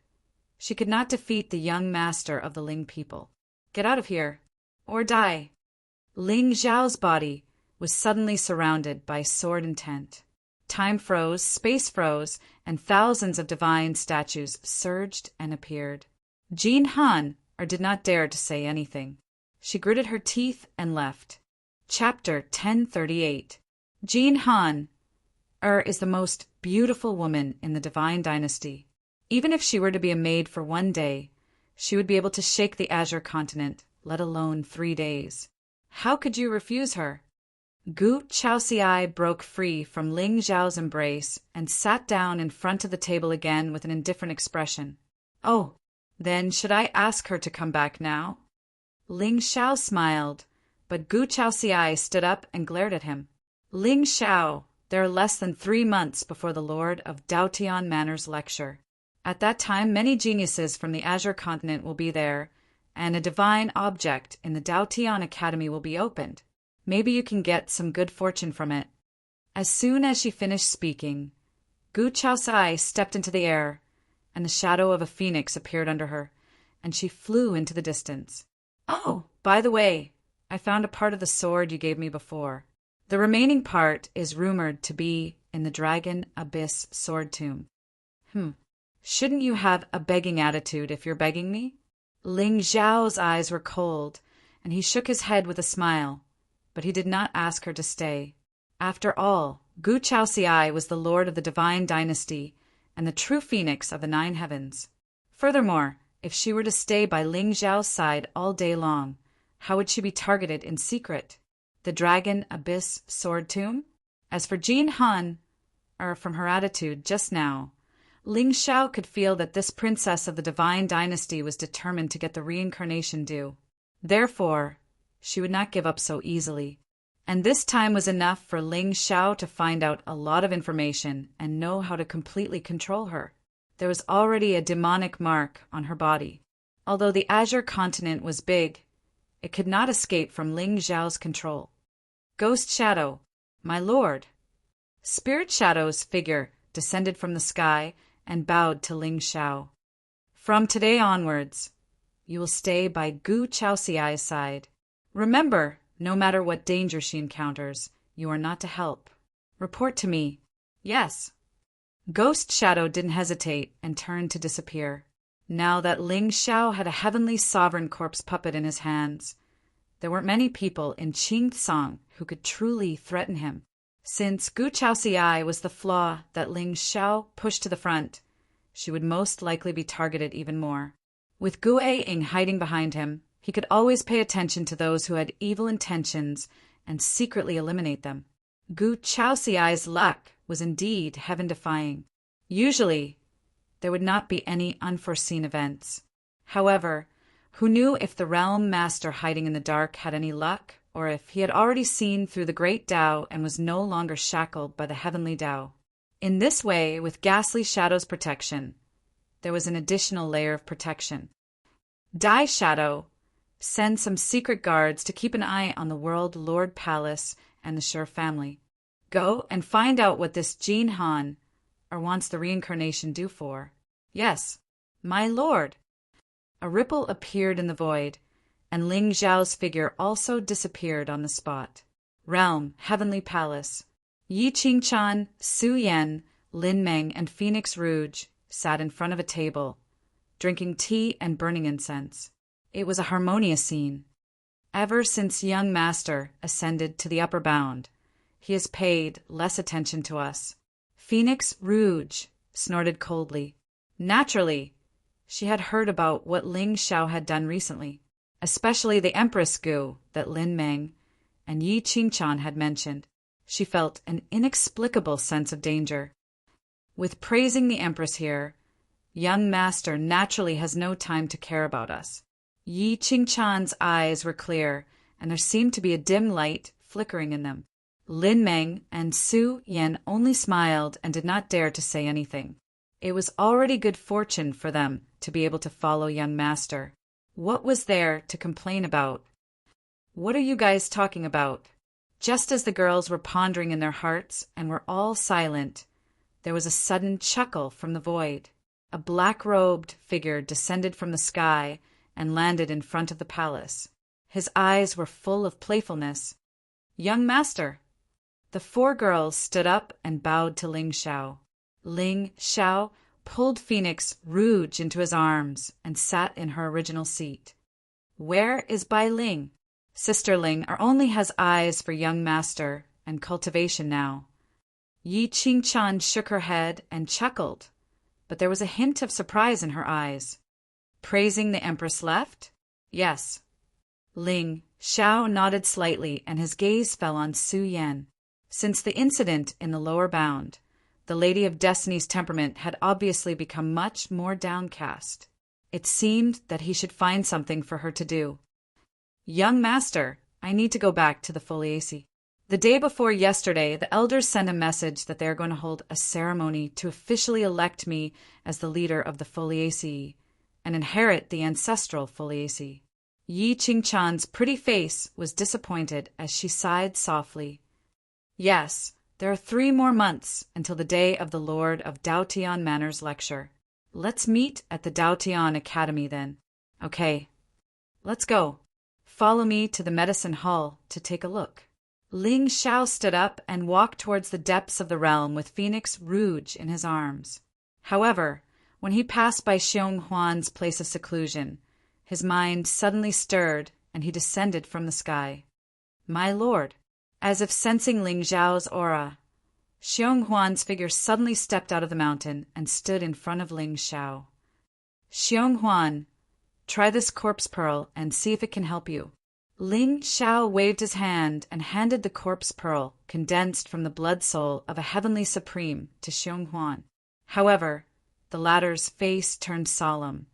she could not defeat the young master of the Ling people. Get out of here, or die. Ling Xiao's body was suddenly surrounded by sword intent. Time froze, space froze, and thousands of divine statues surged and appeared. Jean Han did not dare to say anything. She gritted her teeth and left. Chapter 1038. Jean Han is the most beautiful woman in the divine dynasty. Even if she were to be a maid for one day, she would be able to shake the Azure continent, let alone 3 days. How could you refuse her? Gu Chaoxiai broke free from Ling Xiao's embrace and sat down in front of the table again with an indifferent expression. Oh, then should I ask her to come back now? Ling Xiao smiled, but Gu Chaoxiai stood up and glared at him. Ling Xiao, there are less than 3 months before the Lord of Daotian Manor's lecture. At that time, many geniuses from the Azure continent will be there, and a divine object in the Daotian Academy will be opened. Maybe you can get some good fortune from it. As soon as she finished speaking, Gu Chaoxiai stepped into the air, and the shadow of a phoenix appeared under her, and she flew into the distance. Oh, by the way, I found a part of the sword you gave me before. The remaining part is rumored to be in the Dragon Abyss sword tomb. Shouldn't you have a begging attitude if you're begging me? Ling Xiao's eyes were cold, and he shook his head with a smile, but he did not ask her to stay. After all, Gu Chaoxiai was the lord of the divine dynasty and the true phoenix of the 9 heavens. Furthermore, if she were to stay by Ling Xiao's side all day long, how would she be targeted in secret? The Dragon Abyss sword tomb? As for Jean Han, from her attitude just now, Ling Xiao could feel that this princess of the divine dynasty was determined to get the reincarnation due. Therefore, she would not give up so easily. And this time was enough for Ling Xiao to find out a lot of information and know how to completely control her. There was already a demonic mark on her body. Although the Azure continent was big, it could not escape from Ling Xiao's control. Ghost Shadow, my lord. Spirit Shadow's figure descended from the sky and bowed to Ling Xiao. From today onwards, you will stay by Gu Chaoxiai's side. Remember, no matter what danger she encounters, you are not to help. Report to me. Yes. Ghost Shadow didn't hesitate and turned to disappear. Now that Ling Xiao had a heavenly sovereign corpse puppet in his hands, there weren't many people in Qingtsang who could truly threaten him. Since Gu Chaoxiai was the flaw that Ling Xiao pushed to the front, she would most likely be targeted even more. With Gu Ying hiding behind him, he could always pay attention to those who had evil intentions and secretly eliminate them. Gu Chaoxiai's luck was indeed heaven-defying. Usually, there would not be any unforeseen events. However, who knew if the realm master hiding in the dark had any luck, or if he had already seen through the great Tao and was no longer shackled by the heavenly Tao? In this way, with Ghastly Shadow's protection, there was an additional layer of protection. Dai Shadow, send some secret guards to keep an eye on the World Lord Palace and the Sure family. Go and find out what this Jean Han wants the reincarnation due for. Yes, my lord. A ripple appeared in the void, and Ling Xiao's figure also disappeared on the spot. Realm, Heavenly Palace. Yi Qingchan, Su Yan, Lin Meng, and Phoenix Rouge sat in front of a table, drinking tea and burning incense. It was a harmonious scene. Ever since young master ascended to the upper bound, he has paid less attention to us. Phoenix Rouge snorted coldly. Naturally, she had heard about what Ling Xiao had done recently, especially the Empress Gu that Lin Meng and Yi Qingchan had mentioned. She felt an inexplicable sense of danger. With praising the Empress here, young master naturally has no time to care about us. Yi Qingchan's eyes were clear, and there seemed to be a dim light flickering in them. Lin Meng and Su Yan only smiled and did not dare to say anything. It was already good fortune for them to be able to follow young master. What was there to complain about? What are you guys talking about? Just as the girls were pondering in their hearts and were all silent, there was a sudden chuckle from the void. A black-robed figure descended from the sky and landed in front of the palace. His eyes were full of playfulness. "Young master!" The four girls stood up and bowed to Ling Xiao. Ling Xiao pulled Phoenix Rouge into his arms and sat in her original seat. "Where is Bai Ling? Sister Ling only has eyes for young master and cultivation now." Yi Qingchan shook her head and chuckled, but there was a hint of surprise in her eyes. "Praising the Empress left?" "Yes." Ling Xiao nodded slightly, and his gaze fell on Su Yan. Since the incident in the lower bound, the Lady of Destiny's temperament had obviously become much more downcast. It seemed that he should find something for her to do. "Young master, I need to go back to the Foliaceae. The day before yesterday, the elders sent a message that they are going to hold a ceremony to officially elect me as the leader of the Foliaceae and inherit the ancestral Foliaceae." Yi Qingchan's pretty face was disappointed as she sighed softly. "Yes, there are 3 more months until the day of the Lord of Daotian Manor's lecture. Let's meet at the Daotian Academy then." "Okay, let's go. Follow me to the medicine hall to take a look." Ling Xiao stood up and walked towards the depths of the realm with Phoenix Rouge in his arms. However, when he passed by Xiong Huan's place of seclusion, his mind suddenly stirred and he descended from the sky. "My lord!" As if sensing Ling Xiao's aura, Xiong Huan's figure suddenly stepped out of the mountain and stood in front of Ling Xiao. "Xiong Huan, try this corpse pearl and see if it can help you." Ling Xiao waved his hand and handed the corpse pearl, condensed from the blood soul of a heavenly supreme, to Xiong Huan. However, the latter's face turned solemn,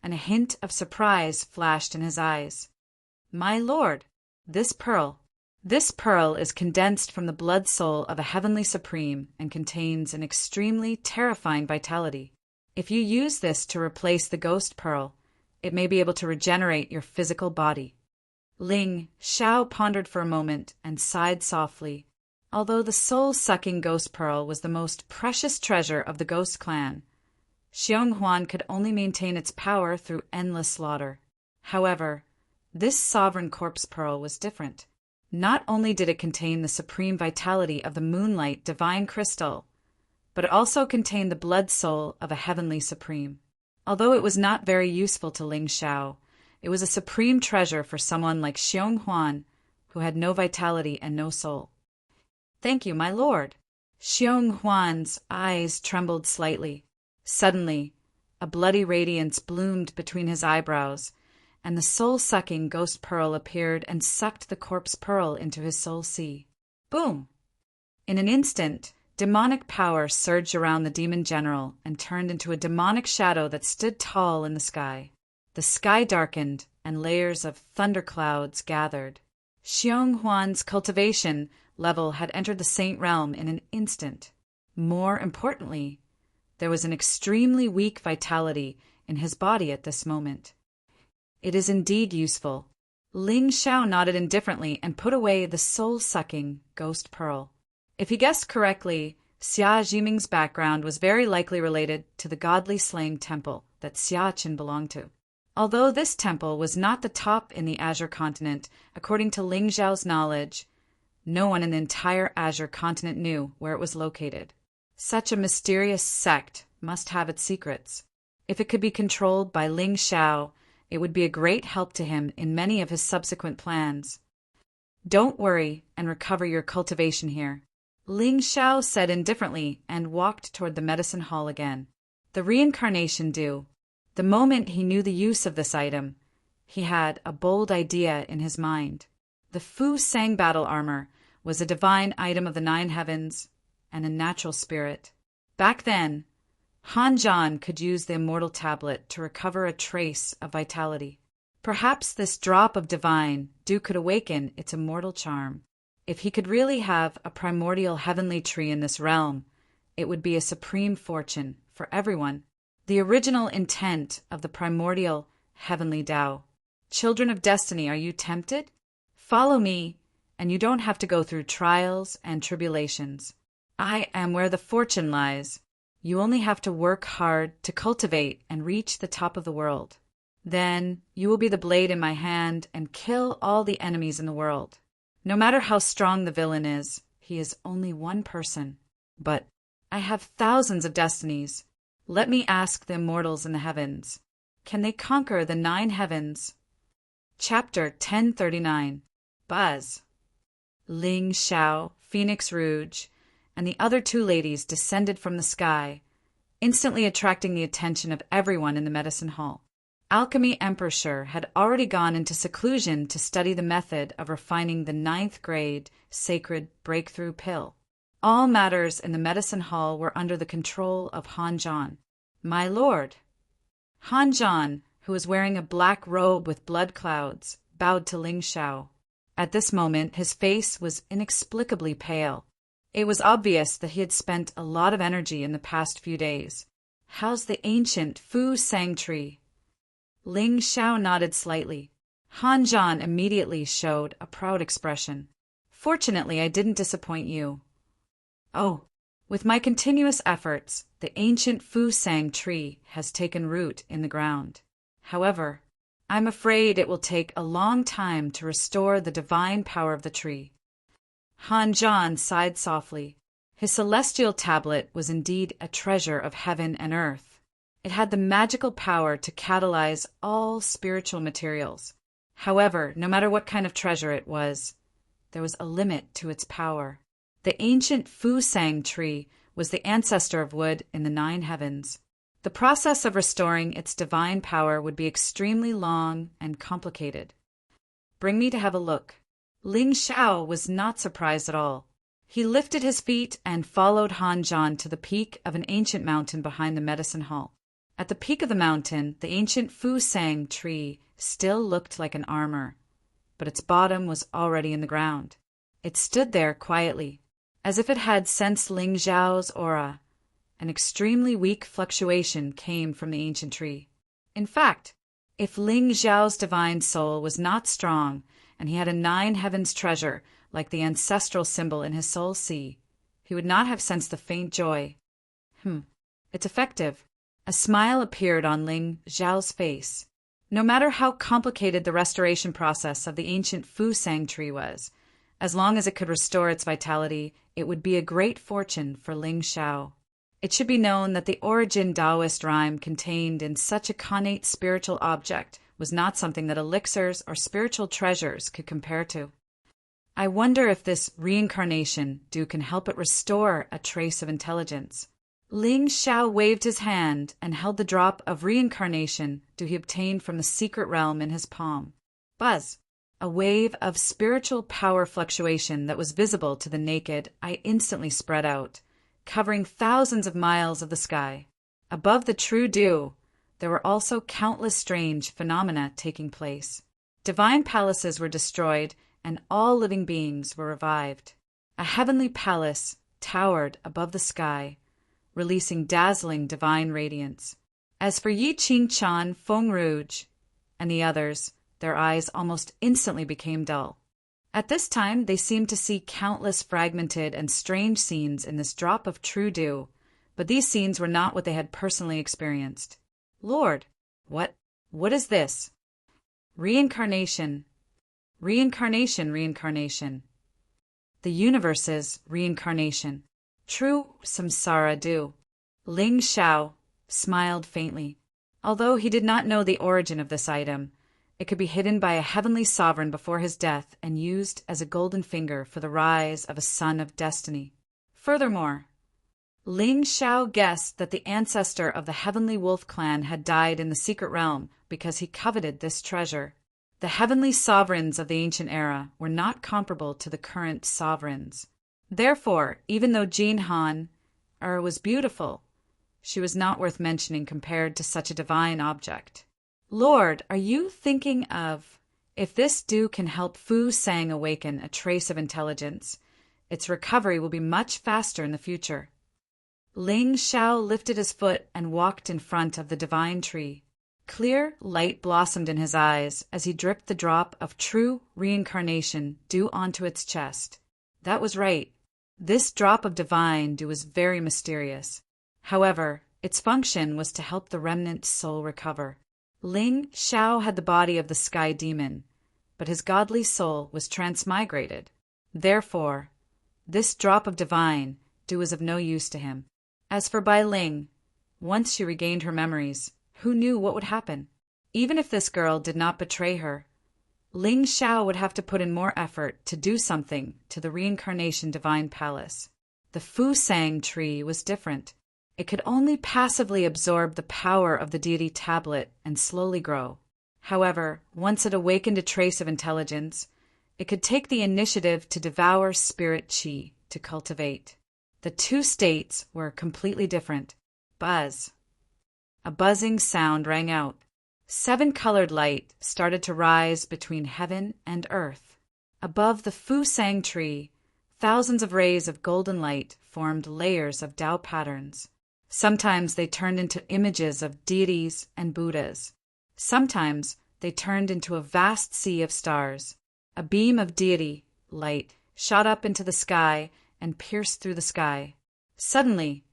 and a hint of surprise flashed in his eyes. "My lord, this pearl is condensed from the blood soul of a heavenly supreme and contains an extremely terrifying vitality. If you use this to replace the ghost pearl, it may be able to regenerate your physical body." Ling Xiao pondered for a moment and sighed softly. Although the soul-sucking ghost pearl was the most precious treasure of the ghost clan, Xiong Huan could only maintain its power through endless slaughter. However, this sovereign corpse pearl was different. Not only did it contain the supreme vitality of the moonlight divine crystal, but it also contained the blood soul of a heavenly supreme. Although it was not very useful to Ling Xiao, it was a supreme treasure for someone like Xiong Huan, who had no vitality and no soul. "Thank you, my lord." Xiong Huan's eyes trembled slightly. Suddenly, a bloody radiance bloomed between his eyebrows, and the soul-sucking ghost pearl appeared and sucked the corpse pearl into his soul sea. Boom! In an instant, demonic power surged around the demon general and turned into a demonic shadow that stood tall in the sky. The sky darkened, and layers of thunderclouds gathered. Xiong Huan's cultivation level had entered the Saint Realm in an instant. More importantly, there was an extremely weak vitality in his body at this moment. "It is indeed useful." Ling Xiao nodded indifferently and put away the soul-sucking ghost pearl. If he guessed correctly, Xia Jiming's background was very likely related to the godly slaying temple that Xiaqin belonged to. Although this temple was not the top in the Azure continent, according to Ling Xiao's knowledge, no one in the entire Azure continent knew where it was located. Such a mysterious sect must have its secrets. If it could be controlled by Ling Xiao, it would be a great help to him in many of his subsequent plans. "Don't worry and recover your cultivation here," Ling Xiao said indifferently and walked toward the medicine hall again. The reincarnation dew. The moment he knew the use of this item, he had a bold idea in his mind. The Fu Sang battle armor was a divine item of the 9 heavens and a natural spirit. Back then, Han Zhan could use the immortal tablet to recover a trace of vitality. Perhaps this drop of divine dew could awaken its immortal charm. If he could really have a primordial heavenly tree in this realm, it would be a supreme fortune for everyone, the original intent of the primordial heavenly Tao. Children of destiny, are you tempted? Follow me, and you don't have to go through trials and tribulations. I am where the fortune lies. You only have to work hard to cultivate and reach the top of the world. Then you will be the blade in my hand and kill all the enemies in the world. No matter how strong the villain is, he is only one person. But I have thousands of destinies. Let me ask the immortals in the heavens. Can they conquer the 9 heavens? Chapter 1039. Buzz. Ling Xiao, Phoenix Rouge, and the other 2 ladies descended from the sky, instantly attracting the attention of everyone in the medicine hall. Alchemy Emperor had already gone into seclusion to study the method of refining the 9th grade sacred breakthrough pill. All matters in the medicine hall were under the control of Han Zhan. My lord. Han Zhan, who was wearing a black robe with blood clouds, bowed to Ling Xiao. At this moment, his face was inexplicably pale. It was obvious that he had spent a lot of energy in the past few days. How's the ancient Fu Sang tree? Ling Xiao nodded slightly. Han Zhan immediately showed a proud expression. Fortunately, I didn't disappoint you. Oh, with my continuous efforts, the ancient Fu Sang tree has taken root in the ground. However, I'm afraid it will take a long time to restore the divine power of the tree. Han Zhan sighed softly. His celestial tablet was indeed a treasure of heaven and earth. It had the magical power to catalyze all spiritual materials. However, no matter what kind of treasure it was, there was a limit to its power. The ancient Fu Sang tree was the ancestor of wood in the 9 heavens. The process of restoring its divine power would be extremely long and complicated. Bring me to have a look. Ling Xiao was not surprised at all. He lifted his feet and followed Han Zhan to the peak of an ancient mountain behind the medicine hall. At the peak of the mountain, the ancient Fu Sang tree still looked like an armor, but its bottom was already in the ground. It stood there quietly, as if it had sensed Ling Xiao's aura. An extremely weak fluctuation came from the ancient tree. In fact, if Ling Xiao's divine soul was not strong, and he had a 9 heavens treasure like the ancestral symbol in his soul sea, he would not have sensed the faint joy. It's effective. A smile appeared on Ling Xiao's face. No matter how complicated the restoration process of the ancient Fu Sang tree was, as long as it could restore its vitality, it would be a great fortune for Ling Xiao. It should be known that the origin Taoist rhyme contained in such a connate spiritual object was not something that elixirs or spiritual treasures could compare to. I wonder if this reincarnation can help it restore a trace of intelligence. Ling Xiao waved his hand and held the drop of reincarnation he obtained from the secret realm in his palm. Buzz! A wave of spiritual power fluctuation that was visible to the naked eye instantly spread out, covering thousands of miles of the sky. Above the true dew, there were also countless strange phenomena taking place. Divine palaces were destroyed, and all living beings were revived. A heavenly palace towered above the sky, releasing dazzling divine radiance. As for Yi Qing Chan, Feng Rouge, and the others, their eyes almost instantly became dull. At this time, they seemed to see countless fragmented and strange scenes in this drop of true dew, but these scenes were not what they had personally experienced. Lord, what is this? Reincarnation. Reincarnation. The universe's reincarnation. True samsara dew. Ling Xiao smiled faintly. Although he did not know the origin of this item, it could be hidden by a heavenly sovereign before his death and used as a golden finger for the rise of a son of destiny. Furthermore, Ling Xiao guessed that the ancestor of the heavenly wolf clan had died in the secret realm because he coveted this treasure. The heavenly sovereigns of the ancient era were not comparable to the current sovereigns. Therefore, even though Jean Han was beautiful, she was not worth mentioning compared to such a divine object. Lord, are you thinking of, if this dew can help Fu Sang awaken a trace of intelligence, its recovery will be much faster in the future. Ling Xiao lifted his foot and walked in front of the divine tree. Clear light blossomed in his eyes as he dripped the drop of true reincarnation dew onto its chest. That was right. This drop of divine dew was very mysterious. However, its function was to help the remnant soul recover. Ling Xiao had the body of the sky demon, but his godly soul was transmigrated. Therefore, this drop of divine dew was of no use to him. As for Bai Ling, once she regained her memories, who knew what would happen? Even if this girl did not betray her, Ling Xiao would have to put in more effort to do something to the reincarnation divine palace. The Fu Sang tree was different. It could only passively absorb the power of the deity tablet and slowly grow. However, once it awakened a trace of intelligence, it could take the initiative to devour spirit qi to cultivate. The two states were completely different. Buzz. A buzzing sound rang out. 7-colored light started to rise between heaven and earth. Above the Fu Sang tree, thousands of rays of golden light formed layers of Tao patterns. Sometimes they turned into images of deities and Buddhas. Sometimes they turned into a vast sea of stars. A beam of deity light shot up into the sky and pierced through the sky. Suddenly,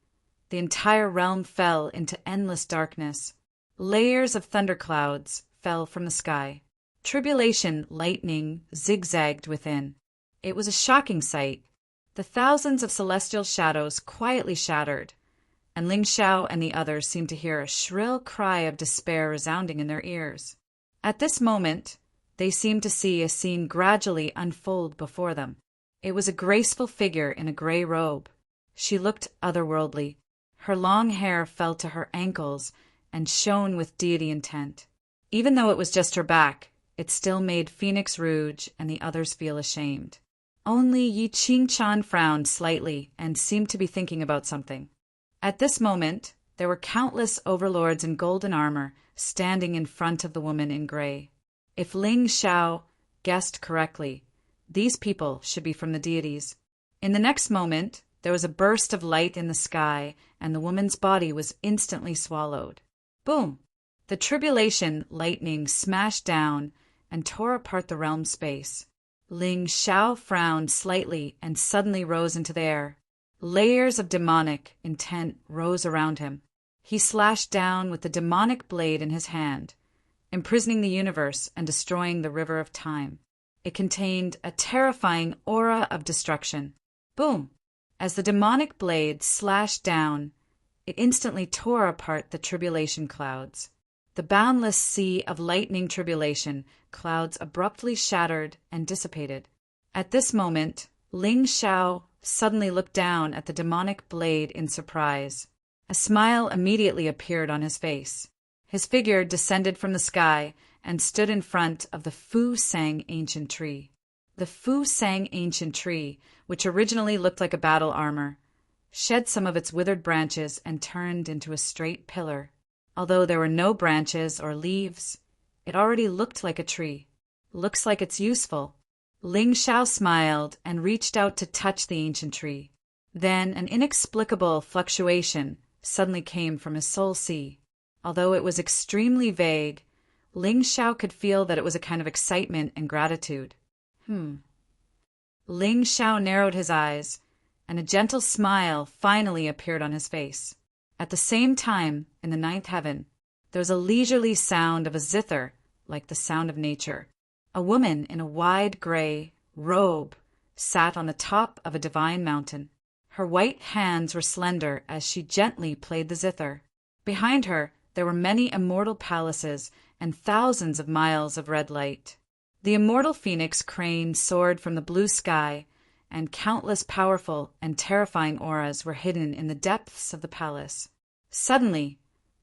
the entire realm fell into endless darkness. Layers of thunderclouds fell from the sky. Tribulation lightning zigzagged within. It was a shocking sight. The thousands of celestial shadows quietly shattered, and Ling Xiao and the others seemed to hear a shrill cry of despair resounding in their ears. At this moment, they seemed to see a scene gradually unfold before them. It was a graceful figure in a gray robe. She looked otherworldly. Her long hair fell to her ankles and shone with deity intent. Even though it was just her back, it still made Phoenix Rouge and the others feel ashamed. Only Yi Qingchan frowned slightly and seemed to be thinking about something. At this moment, there were countless overlords in golden armor standing in front of the woman in gray. If Ling Xiao guessed correctly, these people should be from the deities. In the next moment, there was a burst of light in the sky, and the woman's body was instantly swallowed. Boom! The tribulation lightning smashed down and tore apart the realm space. Ling Xiao frowned slightly and suddenly rose into the air. Layers of demonic intent rose around him. He slashed down with the demonic blade in his hand, imprisoning the universe and destroying the river of time. It contained a terrifying aura of destruction. Boom! As the demonic blade slashed down, it instantly tore apart the tribulation clouds. The boundless sea of lightning tribulation clouds abruptly shattered and dissipated. At this moment, Ling Xiao suddenly looked down at the demonic blade in surprise. A smile immediately appeared on his face. His figure descended from the sky and stood in front of the Fu Sang ancient tree. The Fu Sang ancient tree, which originally looked like a battle armor, shed some of its withered branches and turned into a straight pillar. Although there were no branches or leaves, it already looked like a tree. Looks like it's useful. Ling Xiao smiled and reached out to touch the ancient tree. Then an inexplicable fluctuation suddenly came from his soul sea. Although it was extremely vague, Ling Xiao could feel that it was a kind of excitement and gratitude. Ling Xiao narrowed his eyes, and a gentle smile finally appeared on his face. At the same time, in the ninth heaven, there was a leisurely sound of a zither, like the sound of nature. A woman in a wide gray robe sat on the top of a divine mountain. Her white hands were slender as she gently played the zither. Behind her, there were many immortal palaces and thousands of miles of red light. The immortal phoenix crane soared from the blue sky, and countless powerful and terrifying auras were hidden in the depths of the palace. Suddenly,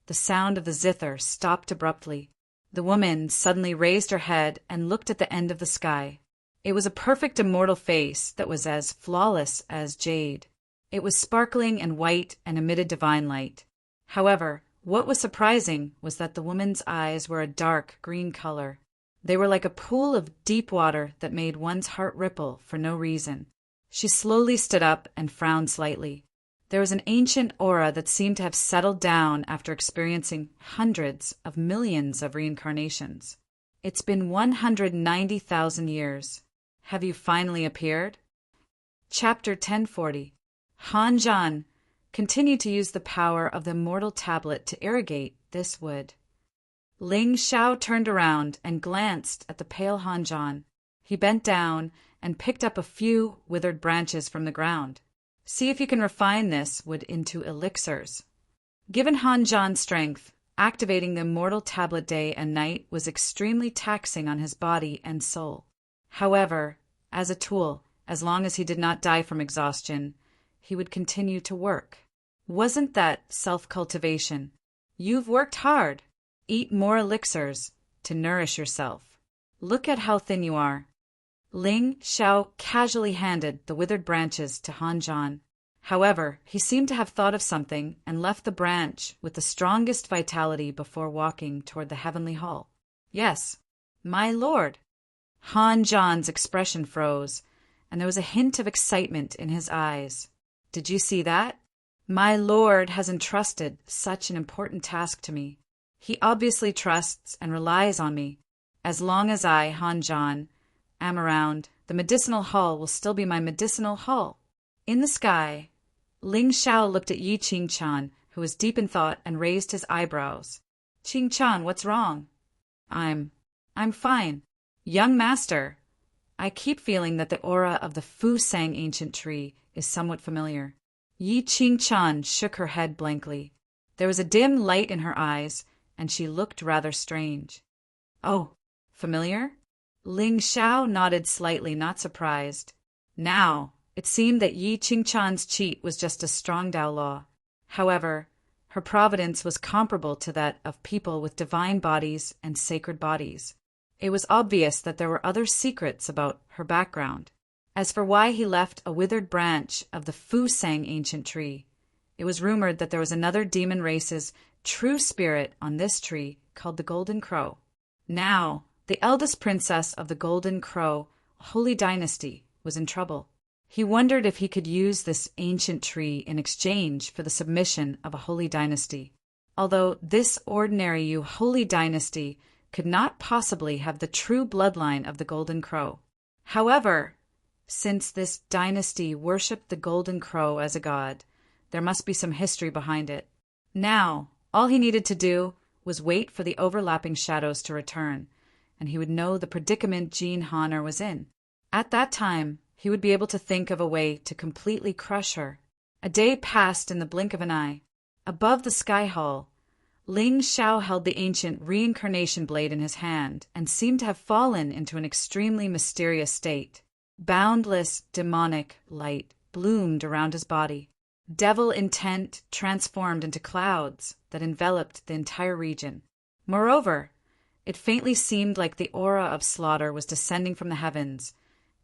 the sound of the zither stopped abruptly. The woman suddenly raised her head and looked at the end of the sky. It was a perfect immortal face that was as flawless as jade. It was sparkling and white and emitted divine light. However, what was surprising was that the woman's eyes were a dark green color. They were like a pool of deep water that made one's heart ripple for no reason. She slowly stood up and frowned slightly. There was an ancient aura that seemed to have settled down after experiencing hundreds of millions of reincarnations. It's been 190,000 years. Have you finally appeared? Chapter 1040. Han Zhan continued to use the power of the immortal tablet to irrigate this wood. Ling Xiao turned around and glanced at the pale Han Zhan. He bent down and picked up a few withered branches from the ground. See if you can refine this wood into elixirs. Given Han Zhan's strength, activating the immortal tablet day and night was extremely taxing on his body and soul. However, as a tool, as long as he did not die from exhaustion, he would continue to work. Wasn't that self-cultivation? You've worked hard. Eat more elixirs to nourish yourself. Look at how thin you are. Ling Xiao casually handed the withered branches to Han Zhan. However, he seemed to have thought of something and left the branch with the strongest vitality before walking toward the heavenly hall. Yes, my lord. Han Zhan's expression froze, and there was a hint of excitement in his eyes. Did you see that? My lord has entrusted such an important task to me. He obviously trusts and relies on me. As long as I, Han Zhan, am around, the medicinal hall will still be my medicinal hall. In the sky, Ling Xiao looked at Yi Qingchan, who was deep in thought, and raised his eyebrows. Qingchan, what's wrong? I'm fine. Young master, I keep feeling that the aura of the Fusang ancient tree is somewhat familiar. Yi Qingchan shook her head blankly. There was a dim light in her eyes, and she looked rather strange. Oh, familiar? Ling Xiao nodded slightly, not surprised. Now, it seemed that Yi Qingchan's cheat was just a strong Dao law. However, her providence was comparable to that of people with divine bodies and sacred bodies. It was obvious that there were other secrets about her background. As for why he left a withered branch of the Fusang ancient tree, it was rumored that there was another demon race's true spirit on this tree called the Golden Crow. Now, the eldest princess of the Golden Crow, Holy Dynasty, was in trouble. He wondered if he could use this ancient tree in exchange for the submission of a holy dynasty. Although this ordinary holy dynasty could not possibly have the true bloodline of the Golden Crow. However, since this dynasty worshipped the Golden Crow as a god, there must be some history behind it. Now, all he needed to do was wait for the overlapping shadows to return, and he would know the predicament Jean Honor was in. At that time, he would be able to think of a way to completely crush her. A day passed in the blink of an eye. Above the sky hall, Ling Xiao held the ancient reincarnation blade in his hand and seemed to have fallen into an extremely mysterious state. Boundless demonic light bloomed around his body. Devil intent transformed into clouds that enveloped the entire region. Moreover, it faintly seemed like the aura of slaughter was descending from the heavens,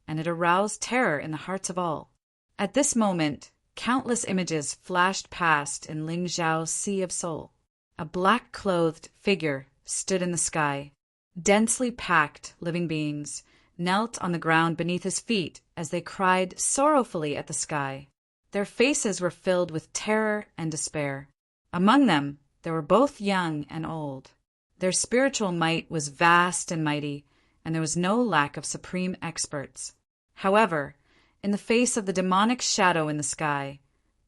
and it aroused terror in the hearts of all. At this moment, countless images flashed past in Ling Xiao's sea of soul. A black-clothed figure stood in the sky. Densely packed living beings knelt on the ground beneath his feet as they cried sorrowfully at the sky. Their faces were filled with terror and despair. Among them, there were both young and old. Their spiritual might was vast and mighty, and there was no lack of supreme experts. However, in the face of the demonic shadow in the sky,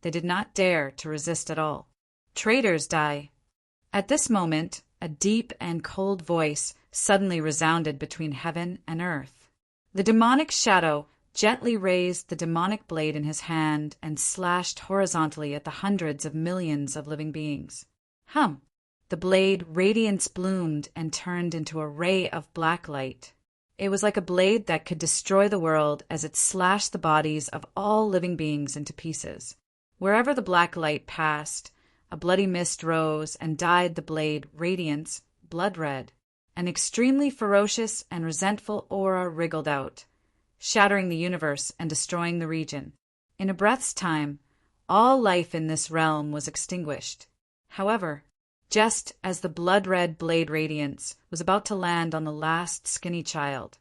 they did not dare to resist at all. Traitors die. At this moment, a deep and cold voice suddenly resounded between heaven and earth. The demonic shadow gently raised the demonic blade in his hand and slashed horizontally at the hundreds of millions of living beings. Hum! The blade radiance bloomed and turned into a ray of black light. It was like a blade that could destroy the world as it slashed the bodies of all living beings into pieces. Wherever the black light passed, a bloody mist rose and dyed the blade radiance blood red. An extremely ferocious and resentful aura wriggled out, shattering the universe and destroying the region. In a breath's time, all life in this realm was extinguished. However, just as the blood-red blade radiance was about to land on the last skinny child,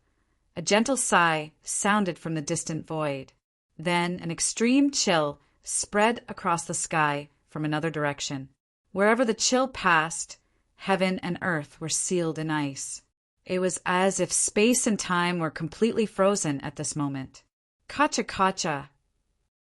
a gentle sigh sounded from the distant void. Then an extreme chill spread across the sky from another direction. Wherever the chill passed, heaven and earth were sealed in ice. It was as if space and time were completely frozen at this moment. Kacha kacha.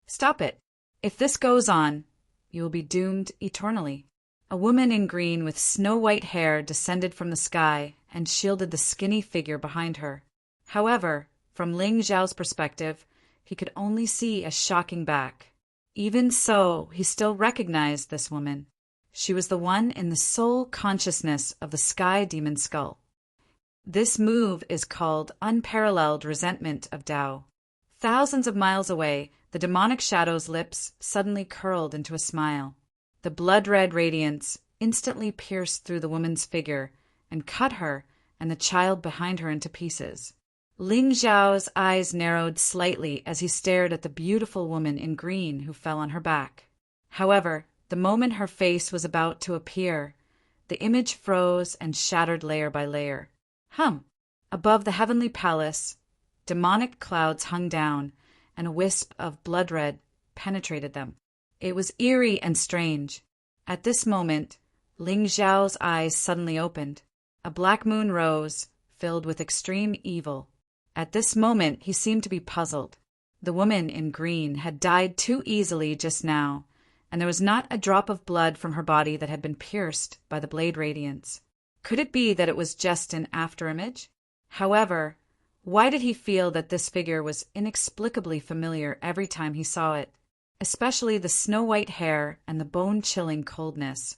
Stop it. If this goes on, you will be doomed eternally. A woman in green with snow-white hair descended from the sky and shielded the skinny figure behind her. However, from Ling Zhao's perspective, he could only see a shocking back. Even so, he still recognized this woman. She was the one in the sole consciousness of the sky demon skull. This move is called unparalleled resentment of Tao. Thousands of miles away, the demonic shadow's lips suddenly curled into a smile. The blood-red radiance instantly pierced through the woman's figure and cut her and the child behind her into pieces. Ling Zhao's eyes narrowed slightly as he stared at the beautiful woman in green who fell on her back. However, the moment her face was about to appear, the image froze and shattered layer by layer. Above the heavenly palace, demonic clouds hung down, and a wisp of blood red penetrated them. It was eerie and strange. At this moment, Ling Zhao's eyes suddenly opened. A black moon rose, filled with extreme evil. At this moment, he seemed to be puzzled. The woman in green had died too easily just now, and there was not a drop of blood from her body that had been pierced by the blade radiance. Could it be that it was just an afterimage? However, why did he feel that this figure was inexplicably familiar every time he saw it? Especially the snow-white hair and the bone-chilling coldness.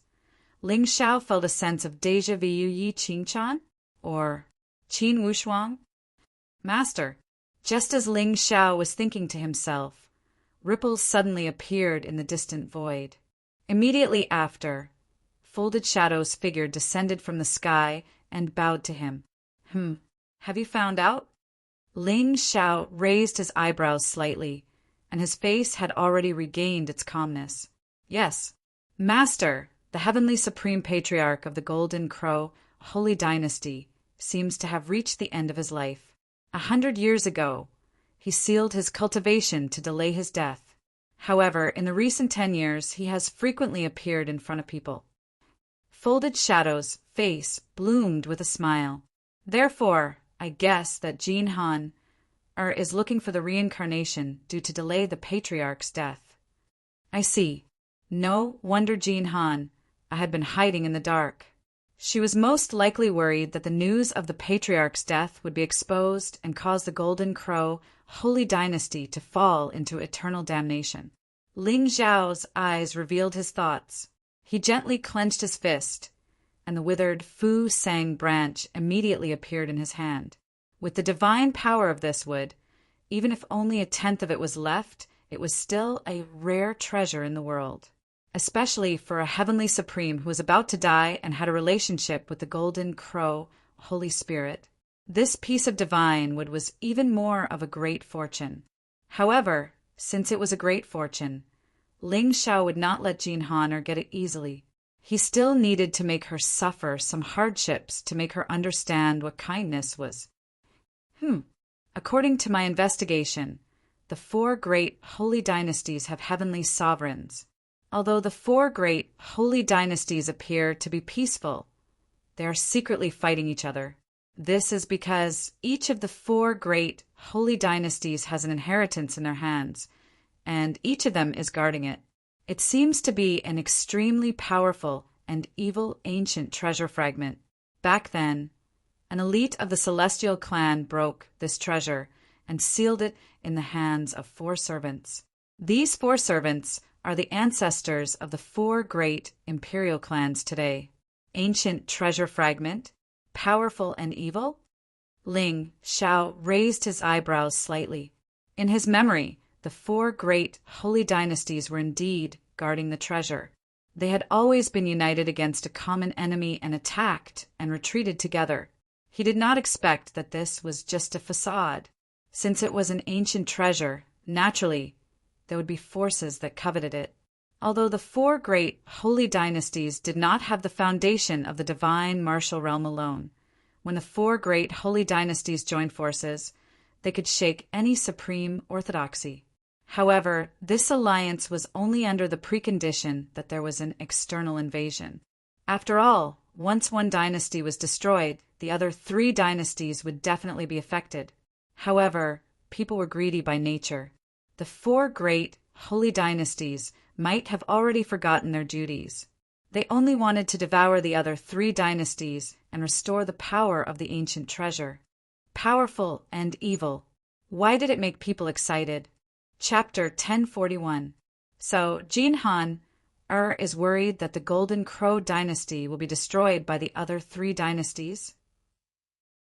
Ling Zhao felt a sense of déjà vu yi qingchan, or qin wushuang. Master, just as Ling Zhao was thinking to himself, ripples suddenly appeared in the distant void. Immediately after, Folded Shadow's figure descended from the sky and bowed to him. Have you found out? Ling Zhao raised his eyebrows slightly, and his face had already regained its calmness. Yes, Master, the Heavenly Supreme Patriarch of the Golden Crow Holy Dynasty, seems to have reached the end of his life. 100 years ago, he sealed his cultivation to delay his death. However, in the recent 10 years, he has frequently appeared in front of people. Folded Shadow's face bloomed with a smile. Therefore, I guess that Jin Han is looking for the reincarnation due to delay the Patriarch's death. I see. No wonder Jin Han had been hiding in the dark. She was most likely worried that the news of the Patriarch's death would be exposed and cause the Golden Crow Holy Dynasty to fall into eternal damnation. Ling Zhao's eyes revealed his thoughts. He gently clenched his fist, and the withered Fu Sang branch immediately appeared in his hand. With the divine power of this wood, even if only 1/10 of it was left, it was still a rare treasure in the world, especially for a heavenly supreme who was about to die and had a relationship with the Golden Crow Holy Spirit. This piece of divine wood was even more of a great fortune. However, since it was a great fortune, Ling Zhao would not let Jin Han get it easily. He still needed to make her suffer some hardships to make her understand what kindness was. According to my investigation, the 4 great holy dynasties have heavenly sovereigns. Although the 4 great holy dynasties appear to be peaceful, they are secretly fighting each other. This is because each of the 4 great holy dynasties has an inheritance in their hands, and each of them is guarding it. It seems to be an extremely powerful and evil ancient treasure fragment. Back then, an elite of the Celestial clan broke this treasure and sealed it in the hands of 4 servants. These 4 servants are the ancestors of the 4 great imperial clans today. Ancient treasure fragment, powerful and evil? Ling Zhao raised his eyebrows slightly. In his memory, the 4 great holy dynasties were indeed guarding the treasure. They had always been united against a common enemy and attacked and retreated together. He did not expect that this was just a facade. Since it was an ancient treasure, naturally, there would be forces that coveted it. Although the 4 great holy dynasties did not have the foundation of the divine martial realm alone, when the 4 great holy dynasties joined forces, they could shake any supreme orthodoxy. However, this alliance was only under the precondition that there was an external invasion. After all, once one dynasty was destroyed, the other 3 dynasties would definitely be affected. However, people were greedy by nature. The 4 great, holy dynasties might have already forgotten their duties. They only wanted to devour the other 3 dynasties and restore the power of the ancient treasure. Powerful and evil. Why did it make people excited? Chapter 1041. So, Jin Han is worried that the Golden Crow dynasty will be destroyed by the other 3 dynasties?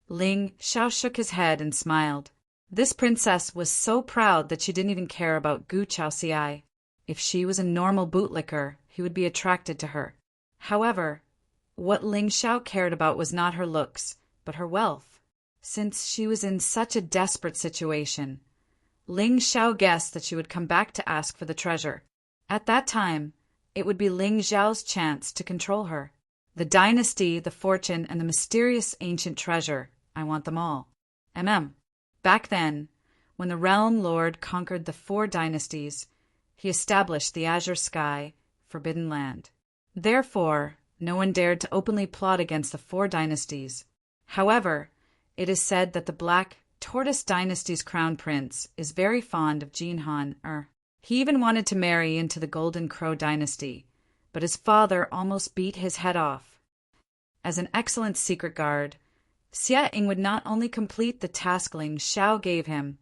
Ling Xiao shook his head and smiled. This princess was so proud that she didn't even care about Gu Chaoxiai. If she was a normal bootlicker, he would be attracted to her. However, what Ling Xiao cared about was not her looks, but her wealth. Since she was in such a desperate situation, Ling Xiao guessed that she would come back to ask for the treasure. At that time, it would be Ling Xiao's chance to control her. The dynasty, the fortune, and the mysterious ancient treasure, I want them all. Back then, when the Realm Lord conquered the 4 dynasties, he established the Azure Sky, Forbidden Land. Therefore, no one dared to openly plot against the 4 dynasties. However, it is said that the Black Tortoise dynasty's crown prince is very fond of Jin Han. He even wanted to marry into the Golden Crow dynasty, but his father almost beat his head off. As an excellent secret guard, Xie Ying would not only complete the task Ling Xiao gave him,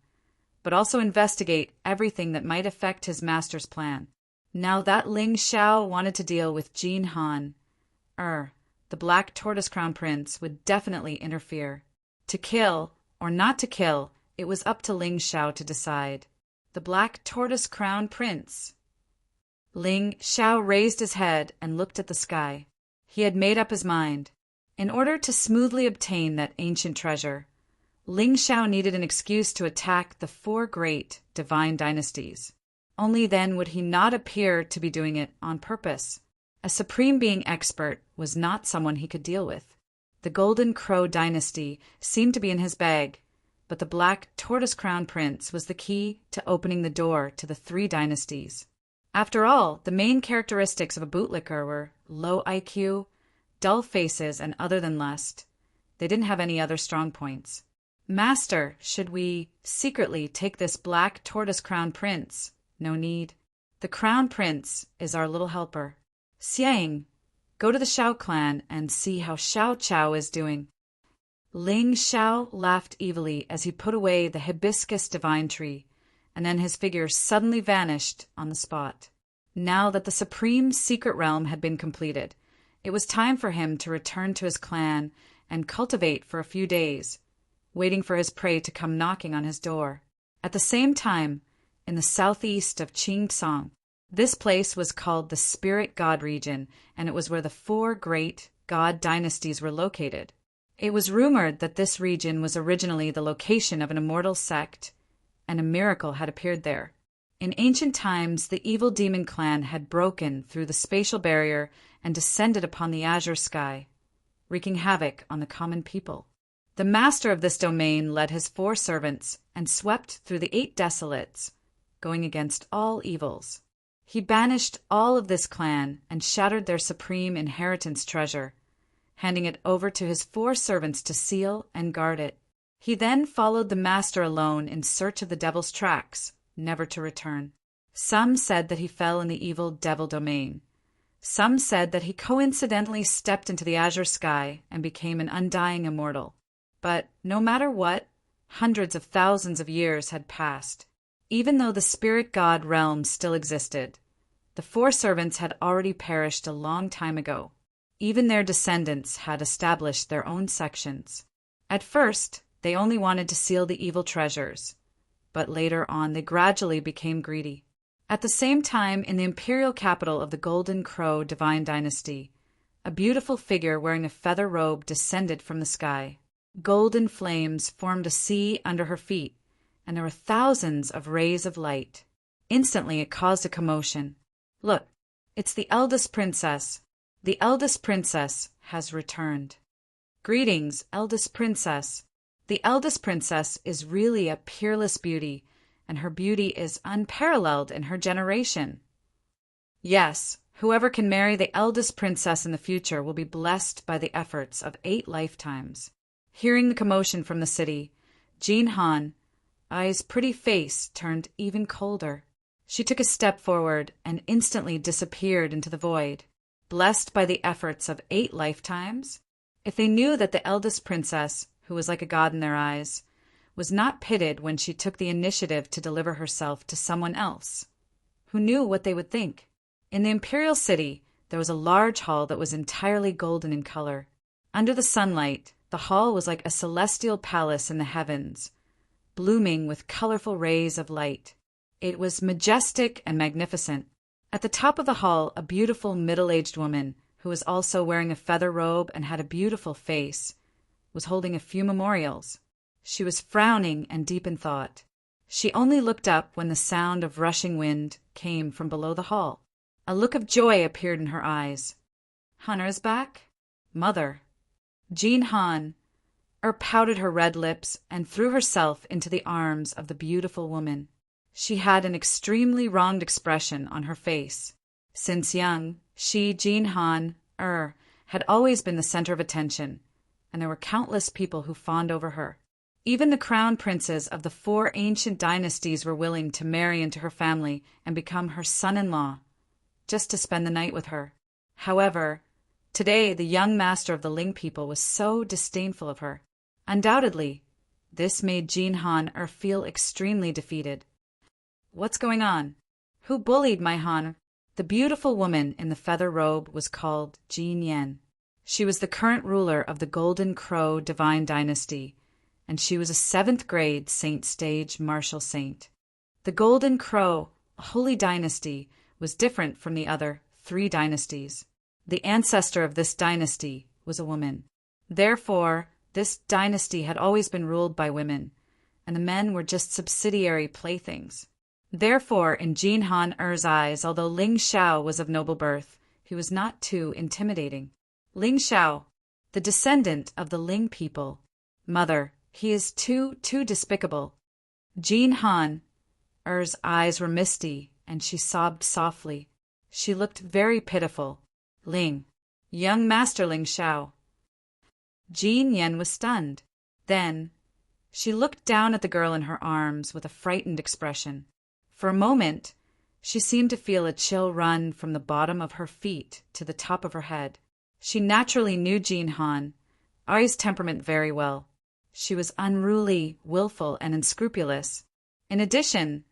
but also investigate everything that might affect his master's plan. Now that Ling Xiao wanted to deal with Jin Han, the Black Tortoise Crown Prince would definitely interfere. To kill or not to kill, it was up to Ling Xiao to decide. The Black Tortoise Crown Prince. Ling Xiao raised his head and looked at the sky. He had made up his mind. In order to smoothly obtain that ancient treasure, Ling Xiao needed an excuse to attack the 4 great divine dynasties. Only then would he not appear to be doing it on purpose. A supreme being expert was not someone he could deal with. The Golden Crow dynasty seemed to be in his bag, but the Black Tortoise Crown Prince was the key to opening the door to the 3 dynasties. After all, the main characteristics of a bootlicker were low IQ, dull faces, and other than lust. They didn't have any other strong points. Master, should we secretly take this Black Tortoise Crown Prince? No need. The Crown Prince is our little helper. Xiang, go to the Xiao clan and see how Xiao Chao is doing. Ling Xiao laughed evilly as he put away the hibiscus divine tree, and then his figure suddenly vanished on the spot. Now that the supreme secret realm had been completed, it was time for him to return to his clan and cultivate for a few days, waiting for his prey to come knocking on his door. At the same time, in the southeast of Qingcang, this place was called the Spirit God region, and it was where the 4 great god dynasties were located. It was rumored that this region was originally the location of an immortal sect, and a miracle had appeared there. In ancient times, the evil demon clan had broken through the spatial barrier and descended upon the azure sky, wreaking havoc on the common people. The master of this domain led his 4 servants and swept through the 8 desolates, going against all evils. He banished all of this clan and shattered their supreme inheritance treasure, handing it over to his 4 servants to seal and guard it. He then followed the master alone in search of the devil's tracks, never to return. Some said that he fell in the evil devil domain. Some said that he coincidentally stepped into the azure sky and became an undying immortal. But no matter what, hundreds of thousands of years had passed. Even though the spirit god realm still existed, the 4 servants had already perished a long time ago. Even their descendants had established their own sections. At first, they only wanted to seal the evil treasures, but later on they gradually became greedy. At the same time, in the imperial capital of the Golden Crow divine dynasty, a beautiful figure wearing a feather robe descended from the sky. Golden flames formed a sea under her feet, and there were thousands of rays of light. Instantly it caused a commotion. Look, it's the eldest princess. The eldest princess has returned. Greetings, eldest princess. The eldest princess is really a peerless beauty, and her beauty is unparalleled in her generation. Yes, whoever can marry the eldest princess in the future will be blessed by the efforts of 8 lifetimes. Hearing the commotion from the city, Jean Han, Ai's pretty face turned even colder. She took a step forward and instantly disappeared into the void. Blessed by the efforts of 8 lifetimes? If they knew that the eldest princess, who was like a god in their eyes, was not pitted when she took the initiative to deliver herself to someone else, who knew what they would think? In the imperial city, there was a large hall that was entirely golden in color. Under the sunlight, the hall was like a celestial palace in the heavens, blooming with colorful rays of light. It was majestic and magnificent. At the top of the hall, a beautiful middle-aged woman, who was also wearing a feather robe and had a beautiful face, was holding a few memorials. She was frowning and deep in thought. She only looked up when the sound of rushing wind came from below the hall. A look of joy appeared in her eyes. Hunter is back? Mother. Jean Han pouted her red lips and threw herself into the arms of the beautiful woman. She had an extremely wronged expression on her face. Since young, she, Jean Han, had always been the center of attention, and there were countless people who fawned over her. Even the crown princes of the 4 ancient dynasties were willing to marry into her family and become her son-in-law, just to spend the night with her. However, today the young master of the Ling people was so disdainful of her. Undoubtedly, this made Jean Han feel extremely defeated. What's going on? Who bullied my Han? The beautiful woman in the feather robe was called Jean Yen. She was the current ruler of the Golden Crow Divine Dynasty, and she was a 7th grade Saint Stage Martial Saint. The Golden Crow Holy Dynasty was different from the other 3 dynasties. The ancestor of this dynasty was a woman. Therefore, this dynasty had always been ruled by women, and the men were just subsidiary playthings. Therefore, in Jean Han-er's eyes, although Ling Xiao was of noble birth, he was not too intimidating. Ling Xiao, the descendant of the Ling people. Mother, he is too despicable. Jean Han-er's eyes were misty, and she sobbed softly. She looked very pitiful. Ling, young Master Ling Xiao. Jean Yen was stunned. Then, she looked down at the girl in her arms with a frightened expression. For a moment, she seemed to feel a chill run from the bottom of her feet to the top of her head. She naturally knew Jean Han-er's temperament very well. She was unruly, willful, and unscrupulous. In addition,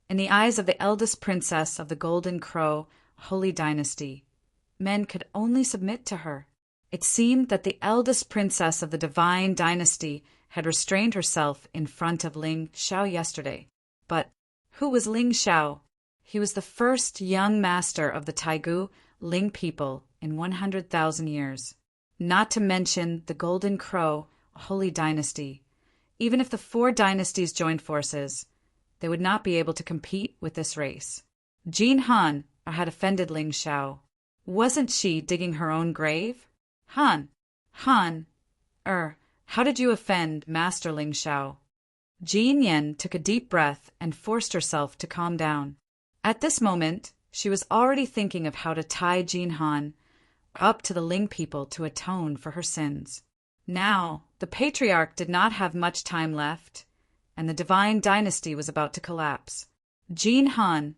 in the eyes of the eldest princess of the Golden Crow Holy Dynasty, men could only submit to her. It seemed that the eldest princess of the Divine Dynasty had restrained herself in front of Ling Xiao yesterday. But who was Ling Xiao? He was the first young master of the Taigu Ling people in 100,000 years. Not to mention the Golden Crow Holy Dynasty. Even if the 4 dynasties joined forces, they would not be able to compete with this race. Jean Han had offended Ling Xiao. Wasn't she digging her own grave? Han, how did you offend Master Ling Xiao? Jean Yen took a deep breath and forced herself to calm down. At this moment, she was already thinking of how to tie Jean Han up to the Ling people to atone for her sins. Now, the patriarch did not have much time left, and the Divine Dynasty was about to collapse. Jean Han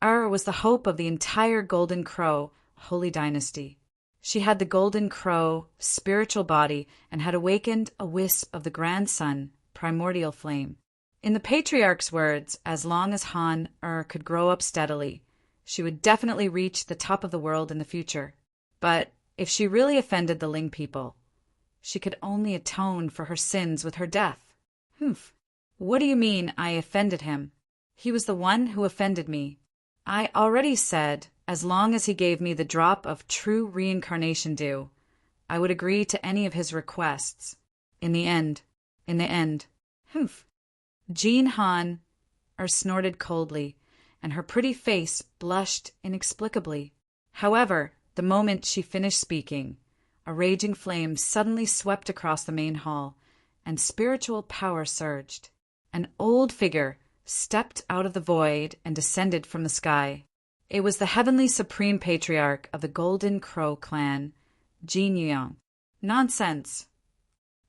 was the hope of the entire Golden Crow Holy Dynasty. She had the Golden Crow spiritual body and had awakened a wisp of the Grand Sun primordial flame. In the patriarch's words, as long as Han could grow up steadily, she would definitely reach the top of the world in the future. But if she really offended the Ling people, she could only atone for her sins with her death. What do you mean I offended him? He was the one who offended me. I already said, as long as he gave me the drop of true reincarnation due, I would agree to any of his requests. In the end. Jean Han snorted coldly, and her pretty face blushed inexplicably. However, the moment she finished speaking, a raging flame suddenly swept across the main hall, and spiritual power surged. An old figure stepped out of the void and descended from the sky. It was the heavenly supreme patriarch of the Golden Crow clan, Jin Yuang. Nonsense!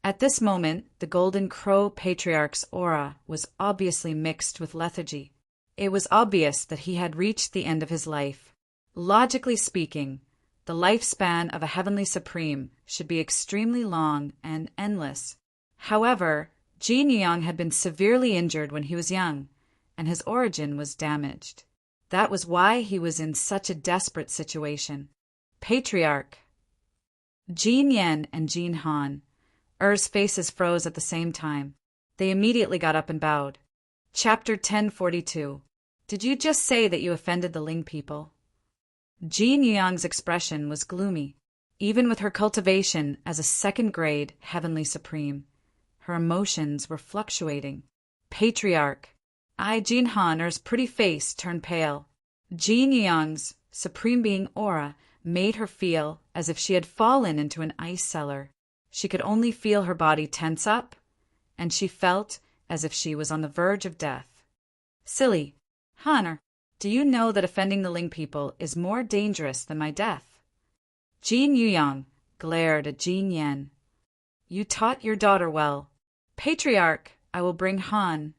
At this moment, the Golden Crow patriarch's aura was obviously mixed with lethargy. It was obvious that he had reached the end of his life. Logically speaking, the lifespan of a heavenly supreme should be extremely long and endless. However, Jin Yuang had been severely injured when he was young, and his origin was damaged. That was why he was in such a desperate situation. Patriarch Jin Yen and Jin Han. Er's faces froze at the same time. They immediately got up and bowed. Chapter 1042. Did you just say that you offended the Ling people? Jin Yuang's expression was gloomy. Even with her cultivation as a second-grade heavenly supreme, her emotions were fluctuating. Patriarch. Jin Han, Er's pretty face turned pale. Jin Yuang's supreme being aura made her feel as if she had fallen into an ice cellar. She could only feel her body tense up, and she felt as if she was on the verge of death. Silly. Han, do you know that offending the Ling people is more dangerous than my death? Jin Yuang glared at Jin Yen. You taught your daughter well. Patriarch, I will bring Han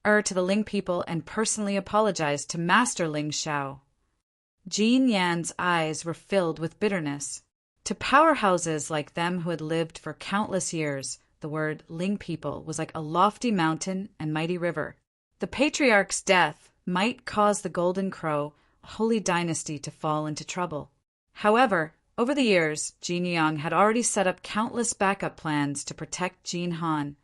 to the Ling people and personally apologize to Master Ling Xiao. Jin Yan's eyes were filled with bitterness. To powerhouses like them who had lived for countless years, the word Ling people was like a lofty mountain and mighty river. The patriarch's death might cause the Golden Crow, a holy dynasty, to fall into trouble. However, over the years, Jin Yuang had already set up countless backup plans to protect Jin Han,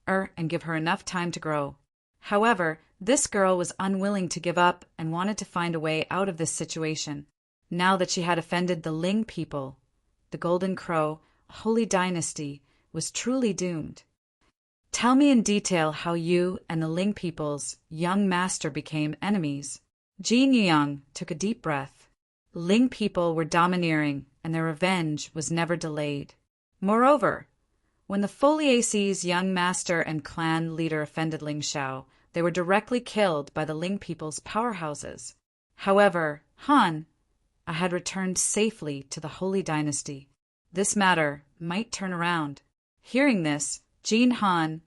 and give her enough time to grow. However, this girl was unwilling to give up and wanted to find a way out of this situation. Now that she had offended the Ling people, the Golden Crow, a holy dynasty, was truly doomed. Tell me in detail how you and the Ling people's young master became enemies. Jin Yuang took a deep breath. Ling people were domineering, and their revenge was never delayed. Moreover, when the Foliace's young master and clan leader offended Ling Xiao, they were directly killed by the Ling people's powerhouses. However, Han, I had returned safely to the Holy Dynasty. This matter might turn around. Hearing this, Jin Han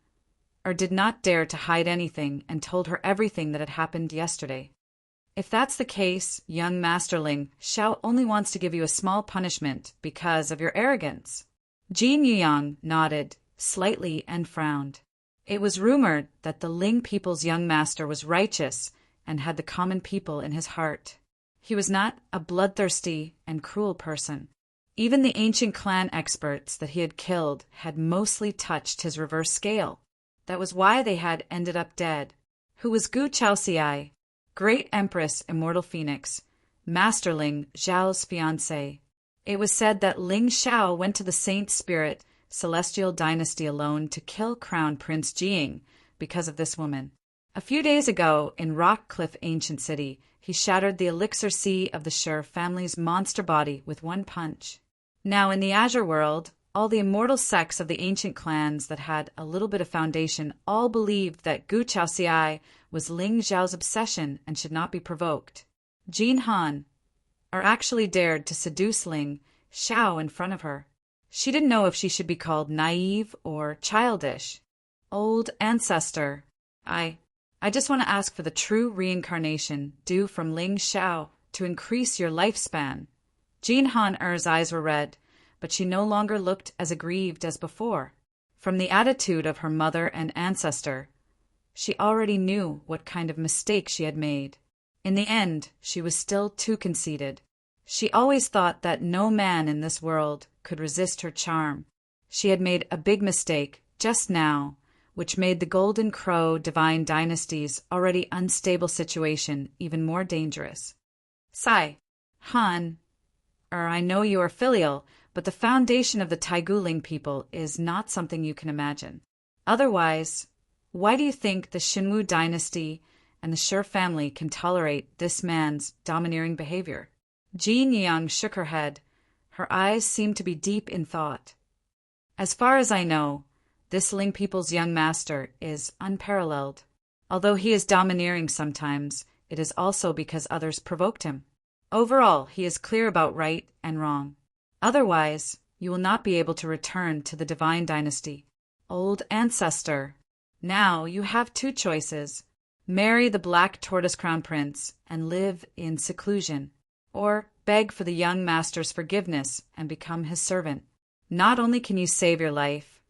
did not dare to hide anything and told her everything that had happened yesterday. If that's the case, young Master Ling Xiao only wants to give you a small punishment because of your arrogance. Jin Yuang nodded slightly and frowned. It was rumored that the Ling people's young master was righteous and had the common people in his heart. He was not a bloodthirsty and cruel person. Even the ancient clan experts that he had killed had mostly touched his reverse scale. That was why they had ended up dead. Who was Gu Chaoxiai, Great Empress Immortal Phoenix, Master Ling Zhao's fiancé. It was said that Ling Xiao went to the Saint Spirit Celestial Dynasty alone to kill Crown Prince Jing because of this woman. A few days ago, in Rockcliffe Ancient City, he shattered the elixir sea of the Sher family's monster body with one punch. Now, in the Azure world, all the immortal sects of the ancient clans that had a little bit of foundation all believed that Gu Chaoxiai was Ling Zhao's obsession and should not be provoked. Jin Han actually dared to seduce Ling Xiao in front of her. She didn't know if she should be called naive or childish. Old ancestor, I just want to ask for the true reincarnation due from Ling Xiao to increase your lifespan. Jin Han-er's eyes were red, but she no longer looked as aggrieved as before. From the attitude of her mother and ancestor, she already knew what kind of mistake she had made. In the end, she was still too conceited. She always thought that no man in this world could resist her charm. She had made a big mistake just now, which made the Golden Crow Divine Dynasty's already unstable situation even more dangerous. Sigh. Han, I know you are filial, but the foundation of the Taiguling people is not something you can imagine. Otherwise, why do you think the Xinwu dynasty and the Sher family can tolerate this man's domineering behavior? Jin Yuang shook her head. Her eyes seemed to be deep in thought. As far as I know, this Ling people's young master is unparalleled. Although he is domineering sometimes, it is also because others provoked him. Overall, he is clear about right and wrong. Otherwise, you will not be able to return to the divine dynasty. Old ancestor. Now you have two choices. Marry the Black Tortoise Crown Prince and live in seclusion, or beg for the young master's forgiveness and become his servant. Not only can you save your life,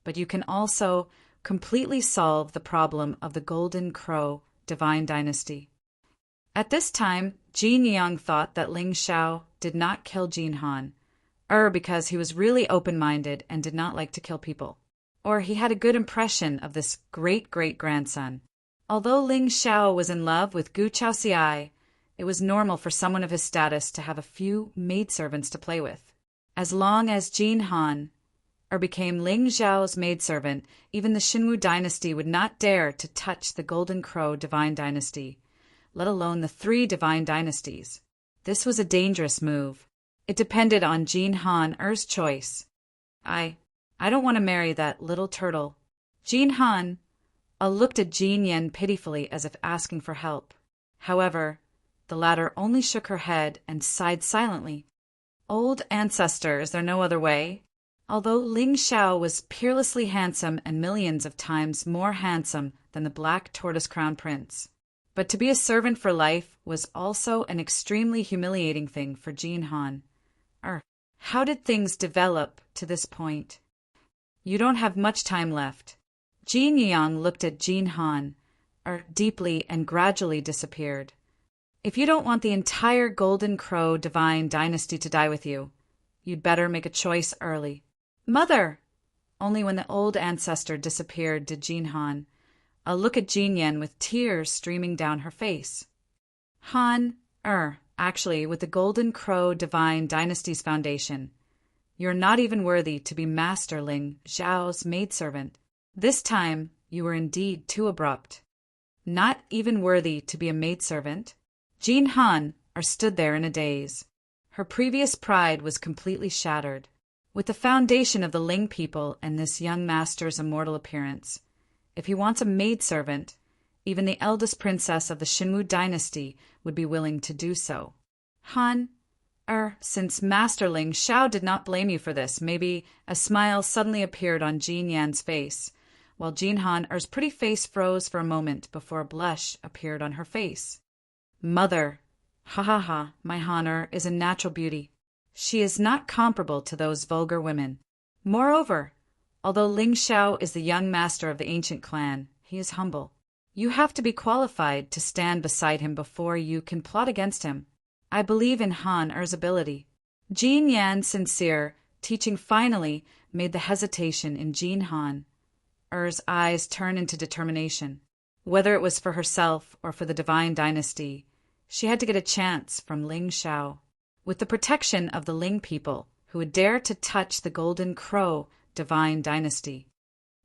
but you can also completely solve the problem of the Golden Crow divine dynasty. At this time, Jin Yang thought that Ling Xiao did not kill Jin Han, because he was really open-minded and did not like to kill people. Or he had a good impression of this great-great-grandson. Although Ling Xiao was in love with Gu Chaoxiai, it was normal for someone of his status to have a few maidservants to play with. As long as Jin Han became Ling Xiao's maidservant, even the Xinwu dynasty would not dare to touch the Golden Crow divine dynasty, let alone the 3 divine dynasties. This was a dangerous move. It depended on Jin Han-er's choice. I don't want to marry that little turtle. Jin Han looked at Jin Yen pitifully as if asking for help. However, the latter only shook her head and sighed silently. Old ancestor, is there no other way? Although Ling Xiao was peerlessly handsome and millions of times more handsome than the Black Tortoise Crown Prince, but to be a servant for life was also an extremely humiliating thing for Jin Han. How did things develop to this point? You don't have much time left. Jin Yang looked at Jin Han, deeply and gradually disappeared. If you don't want the entire Golden Crow divine dynasty to die with you, you'd better make a choice early. Mother! Only when the old ancestor disappeared did Jin Han look at Jin Yen with tears streaming down her face. Han, actually, with the Golden Crow divine dynasty's foundation, you're not even worthy to be Master Ling Xiao's maidservant. This time, you were indeed too abrupt. Not even worthy to be a maidservant? Jin Han stood there in a daze. Her previous pride was completely shattered. With the foundation of the Ling people and this young master's immortal appearance, if he wants a maidservant, even the eldest princess of the Xinwu dynasty would be willing to do so. Han, since Master Ling Xiao did not blame you for this, maybe a smile suddenly appeared on Jin Yan's face, while Jin Han-er's pretty face froze for a moment before a blush appeared on her face. Mother, my Han is a natural beauty. She is not comparable to those vulgar women. Moreover, although Ling Xiao is the young master of the ancient clan, he is humble. You have to be qualified to stand beside him before you can plot against him. I believe in Han-er's ability. Jin Yan's sincere teaching finally made the hesitation in Jin Han-er's eyes turn into determination. Whether it was for herself or for the divine dynasty, she had to get a chance from Ling Xiao. With the protection of the Ling people, who would dare to touch the Golden Crow divine dynasty.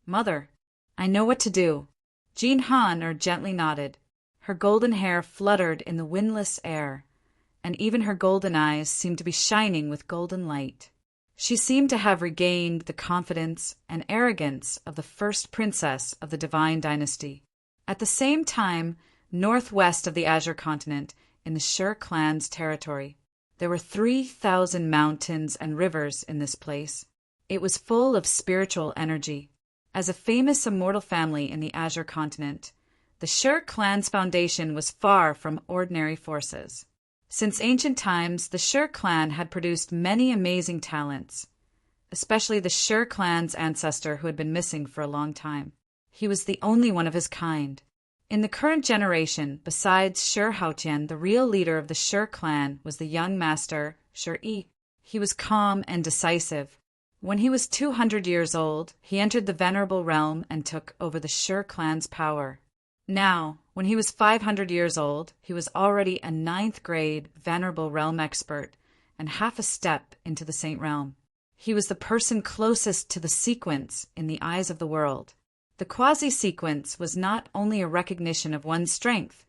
Mother, I know what to do. Jin Han gently nodded. Her golden hair fluttered in the windless air, and even her golden eyes seemed to be shining with golden light. She seemed to have regained the confidence and arrogance of the first princess of the divine dynasty. At the same time, northwest of the Azure continent, in the Sher clan's territory, there were 3,000 mountains and rivers in this place. It was full of spiritual energy. As a famous immortal family in the Azure continent, the Sher clan's foundation was far from ordinary forces. Since ancient times, the Sher clan had produced many amazing talents, especially the Sher clan's ancestor who had been missing for a long time. He was the only one of his kind. In the current generation, besides Sher Haotian, the real leader of the Sher clan was the young master, Sher Yi. He was calm and decisive. When he was 200 years old, he entered the Venerable Realm and took over the Sher clan's power. Now, when he was 500 years old, he was already a 9th grade Venerable Realm expert and half a step into the Saint Realm. He was the person closest to the sequence in the eyes of the world. The quasi-sequence was not only a recognition of one's strength,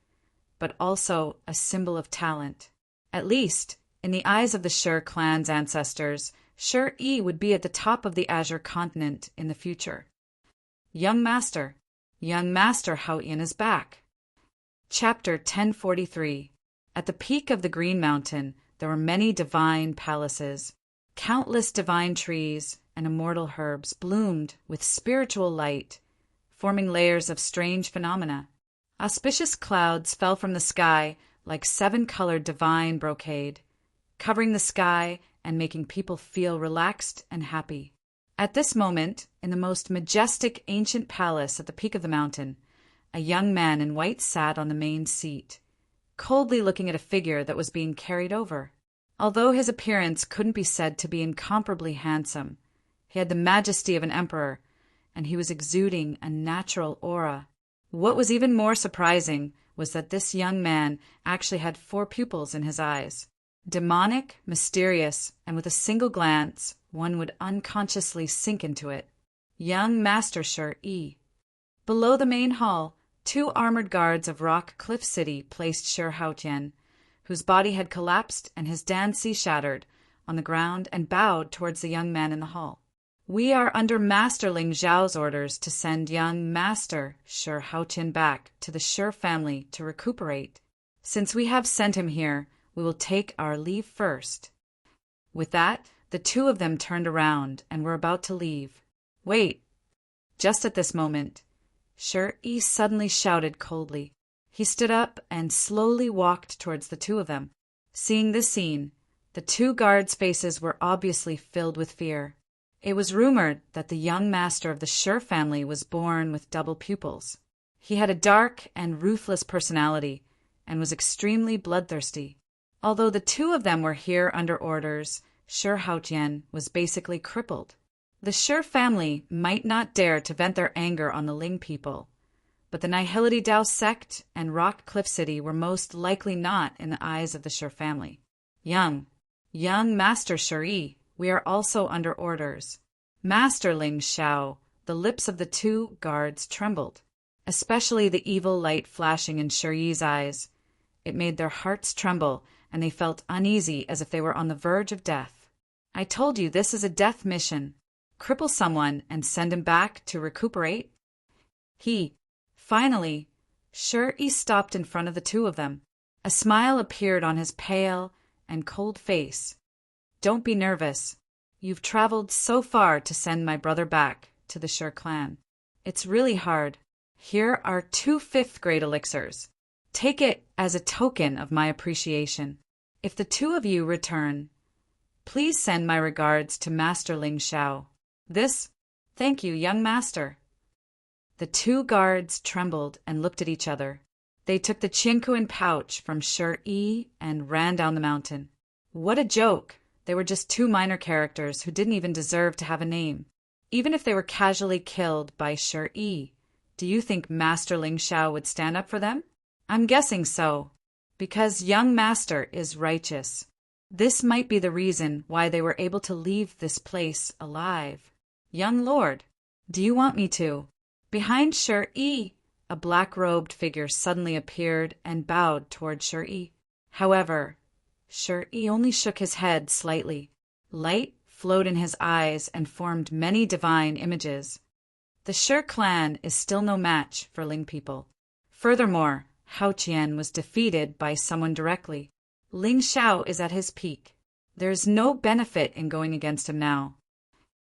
but also a symbol of talent. At least, in the eyes of the Sher clan's ancestors, Sher Yi would be at the top of the Azure continent in the future. Young master, Young Master Haotian is back. Chapter 1043. At the peak of the Green Mountain, there were many divine palaces. Countless divine trees and immortal herbs bloomed with spiritual light, forming layers of strange phenomena. Auspicious clouds fell from the sky like 7-colored divine brocade, covering the sky and making people feel relaxed and happy. At this moment, in the most majestic ancient palace at the peak of the mountain, a young man in white sat on the main seat, coldly looking at a figure that was being carried over. Although his appearance couldn't be said to be incomparably handsome, he had the majesty of an emperor, and he was exuding a natural aura. What was even more surprising was that this young man actually had 4 pupils in his eyes. Demonic, mysterious, and with a single glance, one would unconsciously sink into it. Young Master Shi. Below the main hall, 2 armored guards of Rock Cliff City placed Shi Haotian, whose body had collapsed and his dancy shattered, on the ground and bowed towards the young man in the hall. We are under Master Ling Zhao's orders to send young Master Shi Haotian back to the Shi family to recuperate. Since we have sent him here, we will take our leave first. With that, the 2 of them turned around and were about to leave. Wait! Just at this moment, Shi suddenly shouted coldly. He stood up and slowly walked towards the 2 of them. Seeing this scene, the 2 guards' faces were obviously filled with fear. It was rumored that the young master of the Shi family was born with double pupils. He had a dark and ruthless personality and was extremely bloodthirsty. Although the 2 of them were here under orders, Shi Haotian was basically crippled. The Shi family might not dare to vent their anger on the Ling people, but the Nihility Dao sect and Rock Cliff City were most likely not in the eyes of the Shi family. Young Master Shi, we are also under orders. Master Ling Xiao, the lips of the 2 guards trembled, especially the evil light flashing in Shi's eyes. It made their hearts tremble, and they felt uneasy as if they were on the verge of death. I told you this is a death mission. Cripple someone and send him back to recuperate? Finally, Shi stopped in front of the 2 of them. A smile appeared on his pale and cold face. Don't be nervous. You've traveled so far to send my brother back to the Shi clan. It's really hard. Here are 2 5th-grade elixirs. Take it as a token of my appreciation. If the 2 of you return, please send my regards to Master Ling Xiao. Thank you, young master. The 2 guards trembled and looked at each other. They took the Qiankuan pouch from Shi and ran down the mountain. What a joke! They were just 2 minor characters who didn't even deserve to have a name. Even if they were casually killed by Shi, do you think Master Ling Xiao would stand up for them? I'm guessing so, because young master is righteous. This might be the reason why they were able to leave this place alive. Young lord, do you want me to? Behind Shi, a black-robed figure suddenly appeared and bowed toward Shi. However, Shi only shook his head slightly. Light flowed in his eyes and formed many divine images. The Shi clan is still no match for Ling people. Furthermore, Haotian was defeated by someone directly. Ling Xiao is at his peak. There is no benefit in going against him now.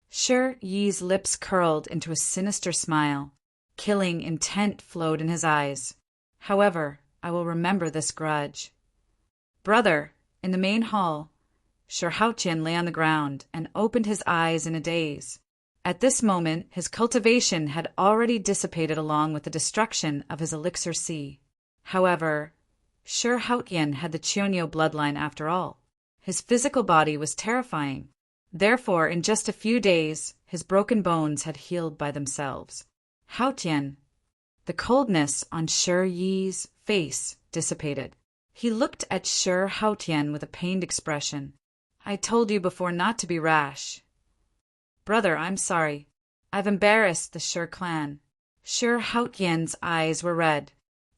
Shi's lips curled into a sinister smile. Killing intent flowed in his eyes. However, I will remember this grudge. Brother, in the main hall, Shi Haotian lay on the ground and opened his eyes in a daze. At this moment, his cultivation had already dissipated along with the destruction of his elixir sea. However, Shi Haotian had the Qianyo bloodline after all. His physical body was terrifying. Therefore, in just a few days, his broken bones had healed by themselves. Haotian. The coldness on Shi's face dissipated. He looked at Shi Haotian with a pained expression. I told you before not to be rash. Brother, I'm sorry. I've embarrassed the Shi clan. Shi Haotian's eyes were red.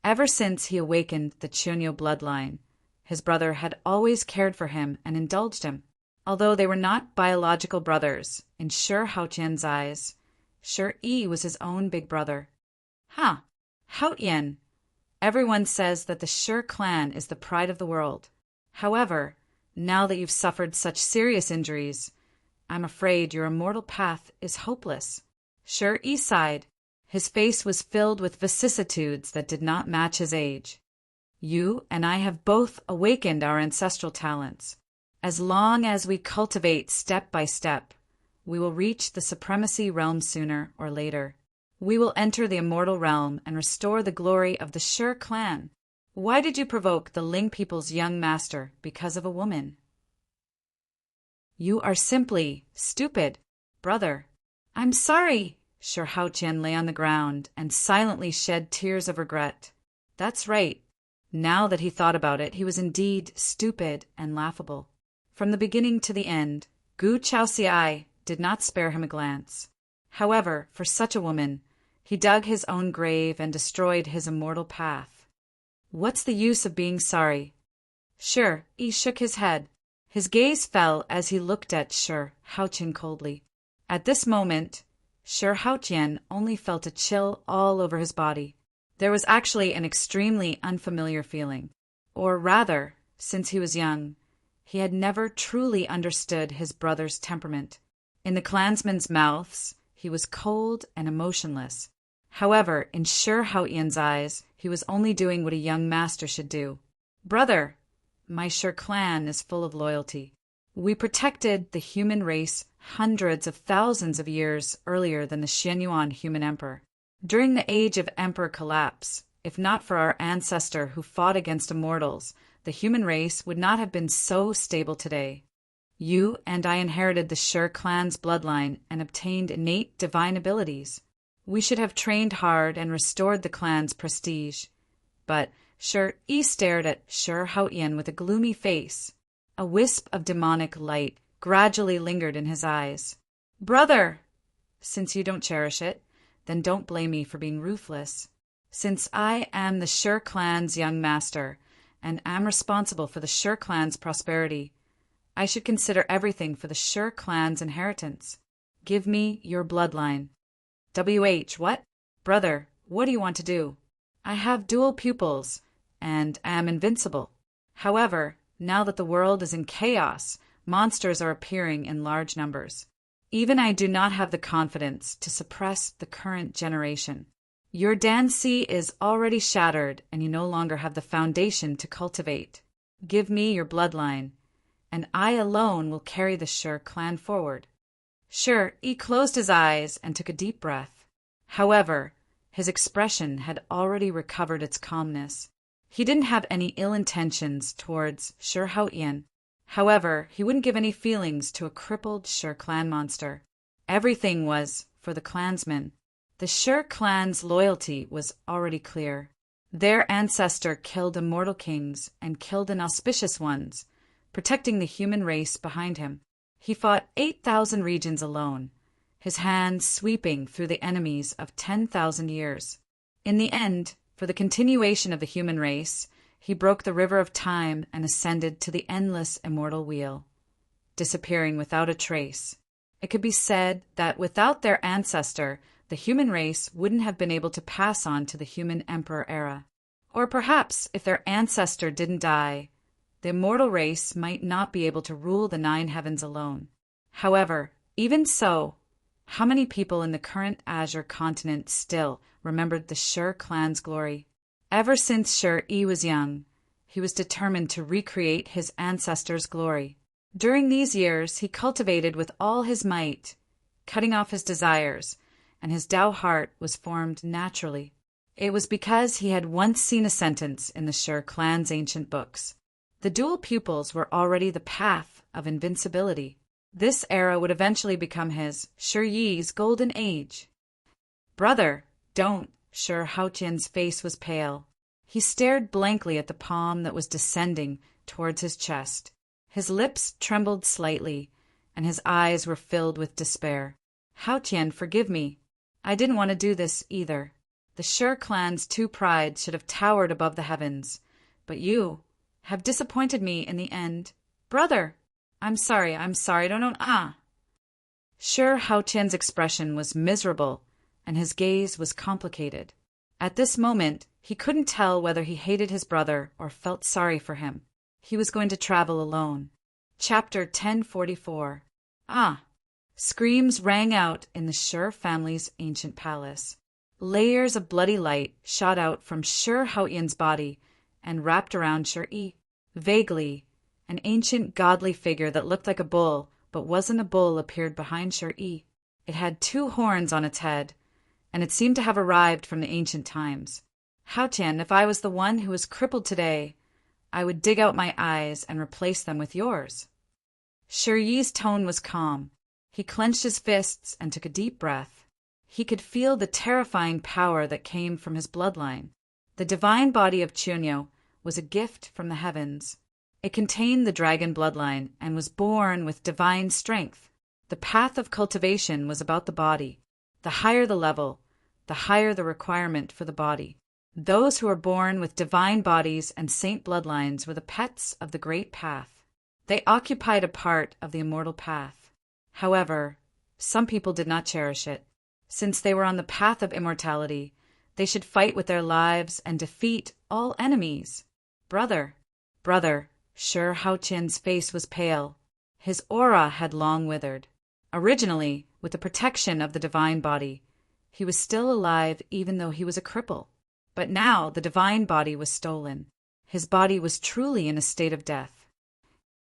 Ever since he awakened the Qianyo bloodline, his brother had always cared for him and indulged him. Although they were not biological brothers, in Shi Haotian's eyes, Shi was his own big brother. Huh. Haotian. Everyone says that the Sher clan is the pride of the world. However, now that you've suffered such serious injuries, I'm afraid your immortal path is hopeless. Sher Yi sighed. His face was filled with vicissitudes that did not match his age. You and I have both awakened our ancestral talents. As long as we cultivate step by step, we will reach the supremacy realm sooner or later. We will enter the immortal realm and restore the glory of the Sher clan. Why did you provoke the Ling people's young master because of a woman? You are simply stupid, brother. I'm sorry. Sher Haotian lay on the ground and silently shed tears of regret. That's right. Now that he thought about it, he was indeed stupid and laughable. From the beginning to the end, Gu Chaoxiai did not spare him a glance. However, for such a woman, he dug his own grave and destroyed his immortal path. What's the use of being sorry? Sher Yi shook his head. His gaze fell as he looked at Sher Haotian coldly. At this moment, Sher Haotian only felt a chill all over his body. There was actually an extremely unfamiliar feeling. Or rather, since he was young, he had never truly understood his brother's temperament. In the clansmen's mouths, he was cold and emotionless. However, in Sher Haotian's eyes, he was only doing what a young master should do. Brother, my Sher clan is full of loyalty. We protected the human race hundreds of thousands of years earlier than the Xianyuan human emperor. During the age of emperor collapse, if not for our ancestor who fought against immortals, the human race would not have been so stable today. You and I inherited the Sher clan's bloodline and obtained innate divine abilities. We should have trained hard and restored the clan's prestige. But Sher Yi stared at Sher Haotian with a gloomy face. A wisp of demonic light gradually lingered in his eyes. Brother! Since you don't cherish it, then don't blame me for being ruthless. Since I am the Sher clan's young master, and am responsible for the Sher clan's prosperity, I should consider everything for the Sher clan's inheritance. Give me your bloodline. What? Brother, what do you want to do? I have dual pupils, and am invincible. However, now that the world is in chaos, monsters are appearing in large numbers. Even I do not have the confidence to suppress the current generation. Your Dansi is already shattered, and you no longer have the foundation to cultivate. Give me your bloodline, and I alone will carry the Sher clan forward. Sher Yi closed his eyes and took a deep breath. However, his expression had already recovered its calmness. He didn't have any ill intentions towards Sher Haotian. However, he wouldn't give any feelings to a crippled Sher clan monster. Everything was for the clansmen. The Sher clan's loyalty was already clear. Their ancestor killed immortal kings and killed inauspicious ones, protecting the human race behind him. He fought 8,000 regions alone, his hand sweeping through the enemies of 10,000 years. In the end, for the continuation of the human race, he broke the river of time and ascended to the endless immortal wheel, disappearing without a trace. It could be said that without their ancestor, the human race wouldn't have been able to pass on to the human emperor era. Or perhaps if their ancestor didn't die, the immortal race might not be able to rule the 9 heavens alone. However, even so, how many people in the current Azure continent still remembered the Sher clan's glory? Ever since Sher Yi was young, he was determined to recreate his ancestors' glory. During these years, he cultivated with all his might, cutting off his desires, and his Tao heart was formed naturally. It was because he had once seen a sentence in the Sher clan's ancient books. The dual pupils were already the path of invincibility. This era would eventually become his, Sher Yi's, golden age. Brother, don't. Sher Haotian's face was pale. He stared blankly at the palm that was descending towards his chest. His lips trembled slightly, and his eyes were filled with despair. Haotian, forgive me. I didn't want to do this either. The Sher clan's 2 prides should have towered above the heavens, but you have disappointed me in the end. Brother, I'm sorry, don't. Sher Haotian's expression was miserable, and his gaze was complicated. At this moment, he couldn't tell whether he hated his brother or felt sorry for him. He was going to travel alone. Chapter 1044. Ah! Screams rang out in the Shur family's ancient palace. Layers of bloody light shot out from Shur Haotian's body and wrapped around Shur-yi. Vaguely, an ancient godly figure that looked like a bull but wasn't a bull appeared behind Shur-yi. It had 2 horns on its head, and it seemed to have arrived from the ancient times. Haotian, if I was the one who was crippled today, I would dig out my eyes and replace them with yours. Shur-yi's tone was calm. He clenched his fists and took a deep breath. He could feel the terrifying power that came from his bloodline. The divine body of Chunyo was a gift from the heavens. It contained the dragon bloodline and was born with divine strength. The path of cultivation was about the body. The higher the level, the higher the requirement for the body. Those who are born with divine bodies and saint bloodlines were the pets of the great path. They occupied a part of the immortal path. However, some people did not cherish it. Since they were on the path of immortality, they should fight with their lives and defeat all enemies. Brother, Shur Haotian's face was pale. His aura had long withered. Originally, with the protection of the divine body, he was still alive even though he was a cripple. But now the divine body was stolen. His body was truly in a state of death.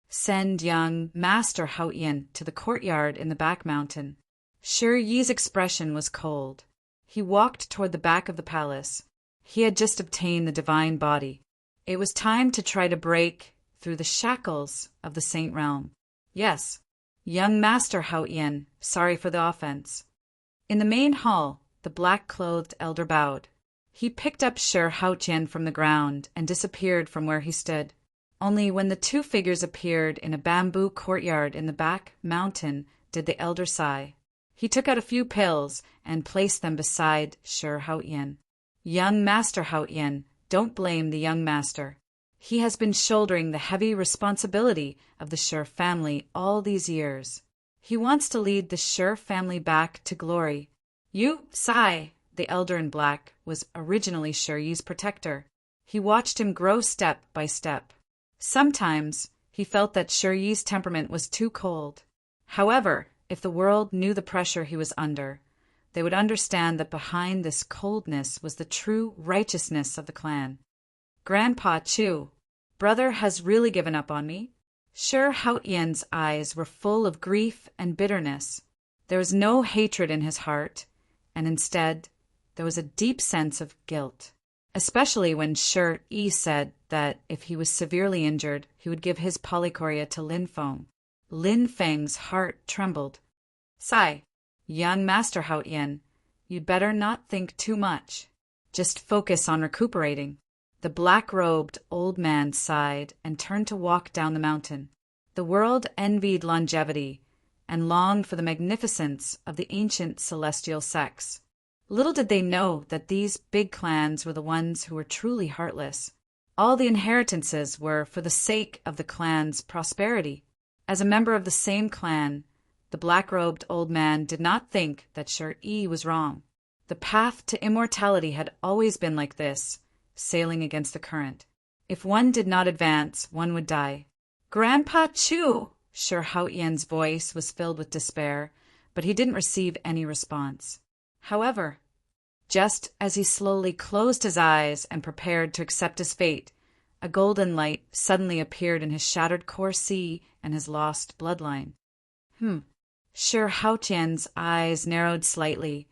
Send young Master Haotian to the courtyard in the back mountain. Shur-yi's expression was cold. He walked toward the back of the palace. He had just obtained the divine body. It was time to try to break through the shackles of the saint realm. Yes, young Master Haotian, sorry for the offense. In the main hall, the black-clothed elder bowed. He picked up Shur Haotian from the ground and disappeared from where he stood. Only when the 2 figures appeared in a bamboo courtyard in the back mountain did the elder sigh. He took out a few pills and placed them beside Shur Haotian. Young Master Haotian, don't blame the young master. He has been shouldering the heavy responsibility of the Shur family all these years. He wants to lead the Shur family back to glory. You, Sai, the elder in black, was originally Shur-yi's protector. He watched him grow step by step. Sometimes he felt that Shur-yi's temperament was too cold. However, if the world knew the pressure he was under, they would understand that behind this coldness was the true righteousness of the clan. Grandpa Chu, brother has really given up on me. Shur Haotian's eyes were full of grief and bitterness. There was no hatred in his heart, and instead, there was a deep sense of guilt, especially when Shur-yi said that if he was severely injured, he would give his polychoria to Lin Feng. Lin Feng's heart trembled. Sai, young Master Haotian, you'd better not think too much. Just focus on recuperating. The black-robed old man sighed and turned to walk down the mountain. The world envied longevity and longed for the magnificence of the ancient celestial sex. Little did they know that these big clans were the ones who were truly heartless. All the inheritances were for the sake of the clan's prosperity. As a member of the same clan, the black-robed old man did not think that Shur-yi was wrong. The path to immortality had always been like this, sailing against the current. If one did not advance, one would die. Grandpa Chu! Shur Haotian's voice was filled with despair, but he didn't receive any response. However, just as he slowly closed his eyes and prepared to accept his fate, a golden light suddenly appeared in his shattered core C and his lost bloodline. Shur Haotian's eyes narrowed slightly,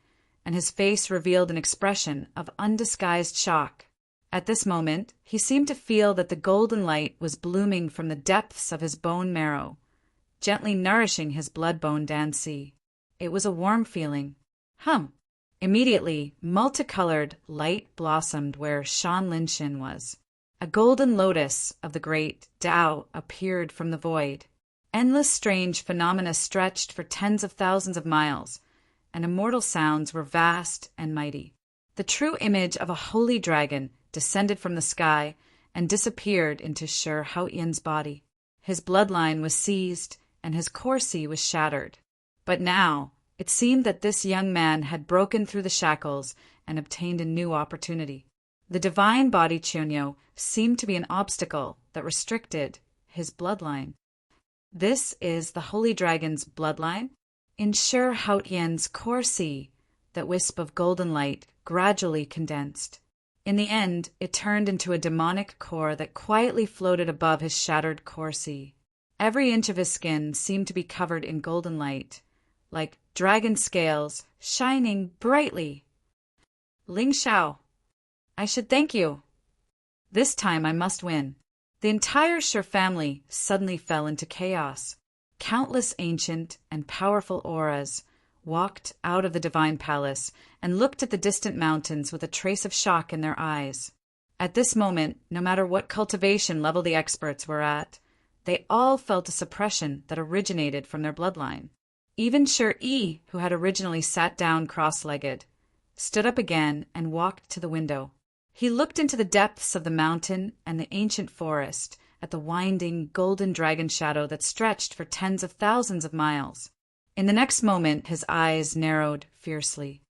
and his face revealed an expression of undisguised shock. At this moment, he seemed to feel that the golden light was blooming from the depths of his bone marrow, gently nourishing his blood-bone Danci. It was a warm feeling. Immediately, multicolored light blossomed where Shan Linshin was. A golden lotus of the great Tao appeared from the void. Endless strange phenomena stretched for tens of thousands of miles, and immortal sounds were vast and mighty. The true image of a holy dragon descended from the sky and disappeared into Shur Haotian's body. His bloodline was seized, and his corsi was shattered. But now, it seemed that this young man had broken through the shackles and obtained a new opportunity. The divine body Chunyo seemed to be an obstacle that restricted his bloodline. This is the holy dragon's bloodline. In Shur Haotian's core sea, that wisp of golden light gradually condensed. In the end, it turned into a demonic core that quietly floated above his shattered core sea. Every inch of his skin seemed to be covered in golden light, like dragon scales shining brightly. Ling Xiao, I should thank you. This time I must win. The entire Shur family suddenly fell into chaos. Countless ancient and powerful auras walked out of the divine palace and looked at the distant mountains with a trace of shock in their eyes. At this moment, no matter what cultivation level the experts were at, they all felt a suppression that originated from their bloodline. Even Shur Yi, who had originally sat down cross-legged, stood up again and walked to the window. He looked into the depths of the mountain and the ancient forest, at the winding golden dragon shadow that stretched for tens of thousands of miles. In the next moment, his eyes narrowed fiercely.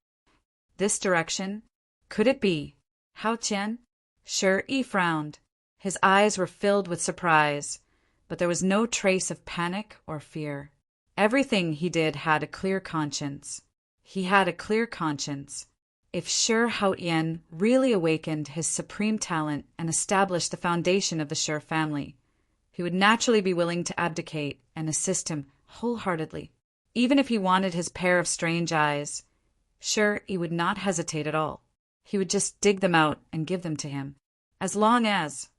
This direction? Could it be? Hao Qian? Shur Yi frowned. His eyes were filled with surprise, but there was no trace of panic or fear. Everything he did had a clear conscience. He had a clear conscience. If Shur Haotian really awakened his supreme talent and established the foundation of the Shur family, he would naturally be willing to abdicate and assist him wholeheartedly. Even if he wanted his pair of strange eyes, Shur Yi would not hesitate at all. He would just dig them out and give them to him. As long as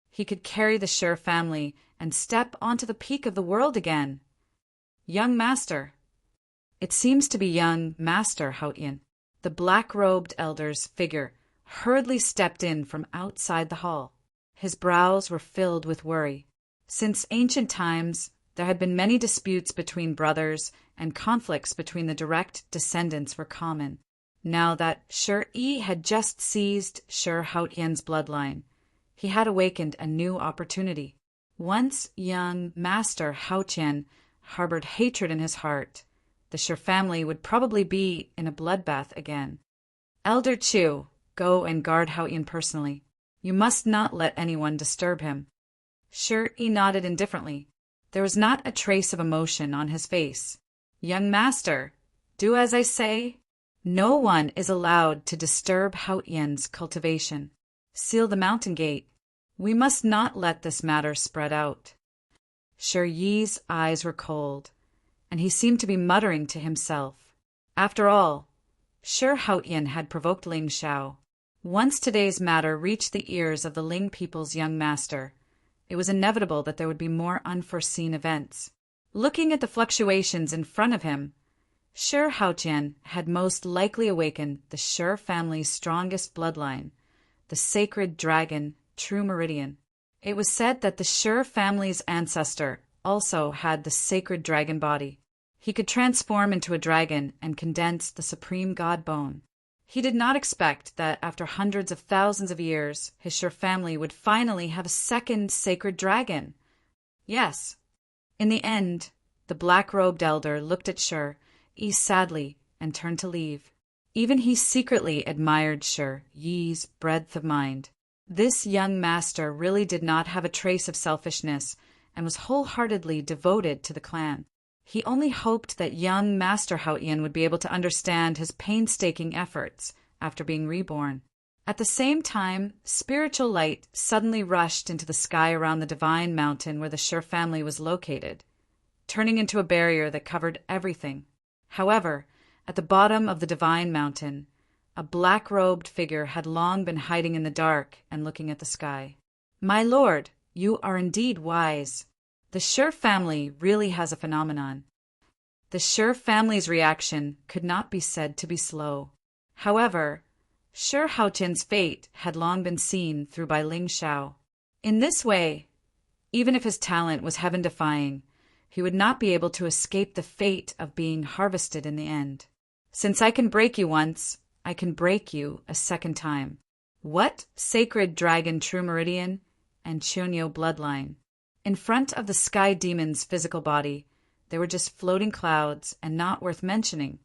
he could carry the Shur family and step onto the peak of the world again. Young Master. It seems to be young Master Haotian. The black-robed elder's figure hurriedly stepped in from outside the hall. His brows were filled with worry. Since ancient times, there had been many disputes between brothers, and conflicts between the direct descendants were common. Now that Shur Yi had just seized Shur Haotian's bloodline, he had awakened a new opportunity. Once young Master Haotian harbored hatred in his heart, the Shur family would probably be in a bloodbath again. Elder Chu, go and guard Haotian personally. You must not let anyone disturb him. Shur Yi nodded indifferently. There was not a trace of emotion on his face. Young Master, do as I say. No one is allowed to disturb Haotian's cultivation. Seal the mountain gate. We must not let this matter spread out. Shur Yi's eyes were cold, and he seemed to be muttering to himself. After all, Shur Haotian had provoked Ling Xiao. Once today's matter reached the ears of the Ling people's young master, it was inevitable that there would be more unforeseen events. Looking at the fluctuations in front of him, Shur Haotian had most likely awakened the Shur family's strongest bloodline, the sacred dragon, True Meridian. It was said that the Shur family's ancestor also had the sacred dragon body. He could transform into a dragon and condense the supreme god bone. He did not expect that after hundreds of thousands of years, his Shur family would finally have a second sacred dragon. Yes. In the end, the black-robed elder looked at Shur Yi sadly and turned to leave. Even he secretly admired Shur Yi's breadth of mind. This young master really did not have a trace of selfishness and was wholeheartedly devoted to the clan. He only hoped that young Master Haotian would be able to understand his painstaking efforts after being reborn. At the same time, spiritual light suddenly rushed into the sky around the divine mountain where the Shur family was located, turning into a barrier that covered everything. However, at the bottom of the divine mountain, a black-robed figure had long been hiding in the dark and looking at the sky. My lord, you are indeed wise. The Shur family really has a phenomenon. The Shur family's reaction could not be said to be slow. However, Shur Haotian's fate had long been seen through by Ling Xiao. In this way, even if his talent was heaven-defying, he would not be able to escape the fate of being harvested in the end. Since I can break you once, I can break you a second time. What sacred dragon True Meridian and Chunyo bloodline? In front of the sky demon's physical body, they were just floating clouds and not worth mentioning.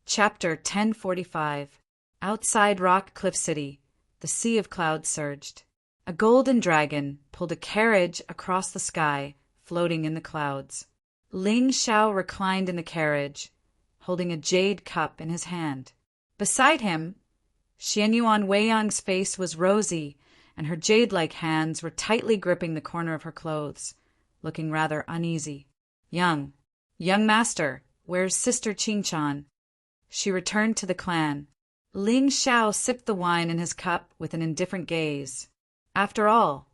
Chapter 1045. Outside Rock Cliff City, the sea of clouds surged. A golden dragon pulled a carriage across the sky, floating in the clouds. Ling Xiao reclined in the carriage, holding a jade cup in his hand. Beside him, Xianyuan Weiyang's face was rosy, and her jade-like hands were tightly gripping the corner of her clothes, looking rather uneasy. Young master, where's Sister Qingchan? She returned to the clan. Ling Xiao sipped the wine in his cup with an indifferent gaze. After all,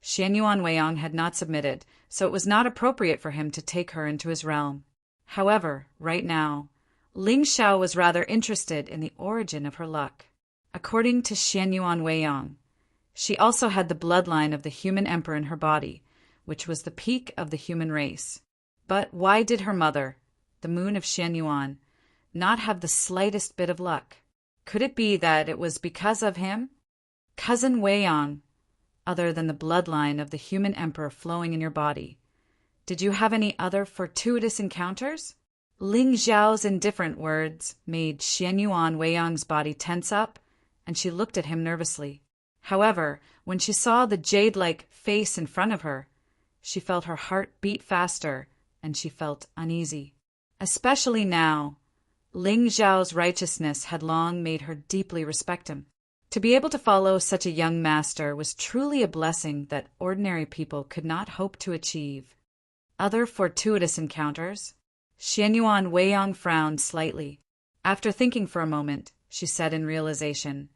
Xianyuan Weiyang had not submitted, so it was not appropriate for him to take her into his realm. However, right now, Ling Xiao was rather interested in the origin of her luck. According to Xianyuan Weiyang, she also had the bloodline of the human emperor in her body, which was the peak of the human race. But why did her mother, the moon of Xianyuan, not have the slightest bit of luck? Could it be that it was because of him? Cousin Weiyang, other than the bloodline of the human emperor flowing in your body, did you have any other fortuitous encounters? Ling Xiao's indifferent words made Xianyuan Weiyang's body tense up, and she looked at him nervously. However, when she saw the jade-like face in front of her, she felt her heart beat faster, and she felt uneasy. Especially now, Ling Xiao's righteousness had long made her deeply respect him. To be able to follow such a young master was truly a blessing that ordinary people could not hope to achieve. Other fortuitous encounters? Xianyuan Weiyang frowned slightly. After thinking for a moment, she said in realization,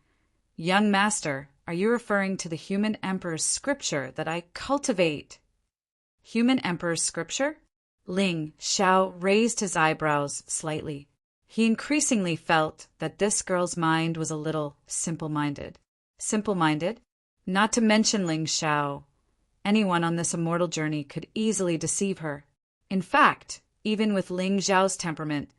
"Young master, are you referring to the human emperor's scripture that I cultivate?" Human emperor's scripture? Ling Xiao raised his eyebrows slightly. He increasingly felt that this girl's mind was a little simple-minded. Simple-minded? Not to mention Ling Xiao. Anyone on this immortal journey could easily deceive her. In fact, even with Ling Xiao's temperament,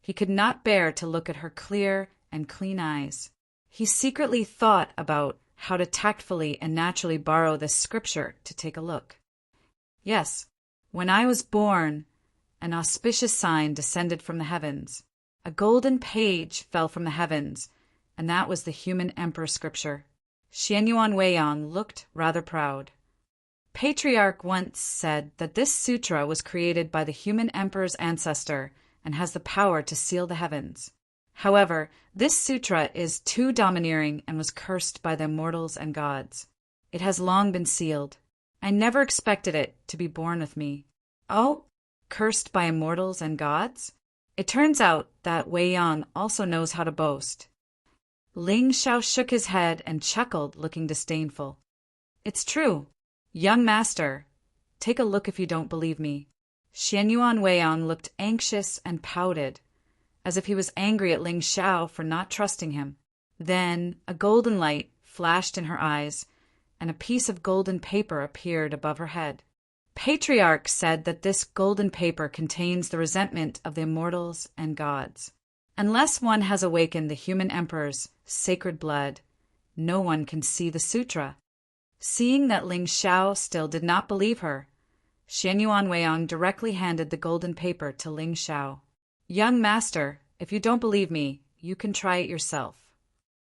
he could not bear to look at her clear and clean eyes. He secretly thought about how to tactfully and naturally borrow this scripture to take a look. Yes, when I was born, an auspicious sign descended from the heavens. A golden page fell from the heavens, and that was the human emperor scripture. Xianyuan Weiyang looked rather proud. Patriarch once said that this sutra was created by the human emperor's ancestor and has the power to seal the heavens. However, this sutra is too domineering and was cursed by the immortals and gods. It has long been sealed. I never expected it to be born with me. Oh, cursed by immortals and gods? It turns out that Weiyang also knows how to boast. Ling Xiao shook his head and chuckled, looking disdainful. It's true. Young master, take a look if you don't believe me. Xianyuan Weiyang looked anxious and pouted, as if he was angry at Ling Xiao for not trusting him. Then a golden light flashed in her eyes, and a piece of golden paper appeared above her head. Patriarch said that this golden paper contains the resentment of the immortals and gods. Unless one has awakened the human emperor's sacred blood, no one can see the sutra. Seeing that Ling Xiao still did not believe her, Xianyuan Weiyang directly handed the golden paper to Ling Xiao. Young master, if you don't believe me, you can try it yourself.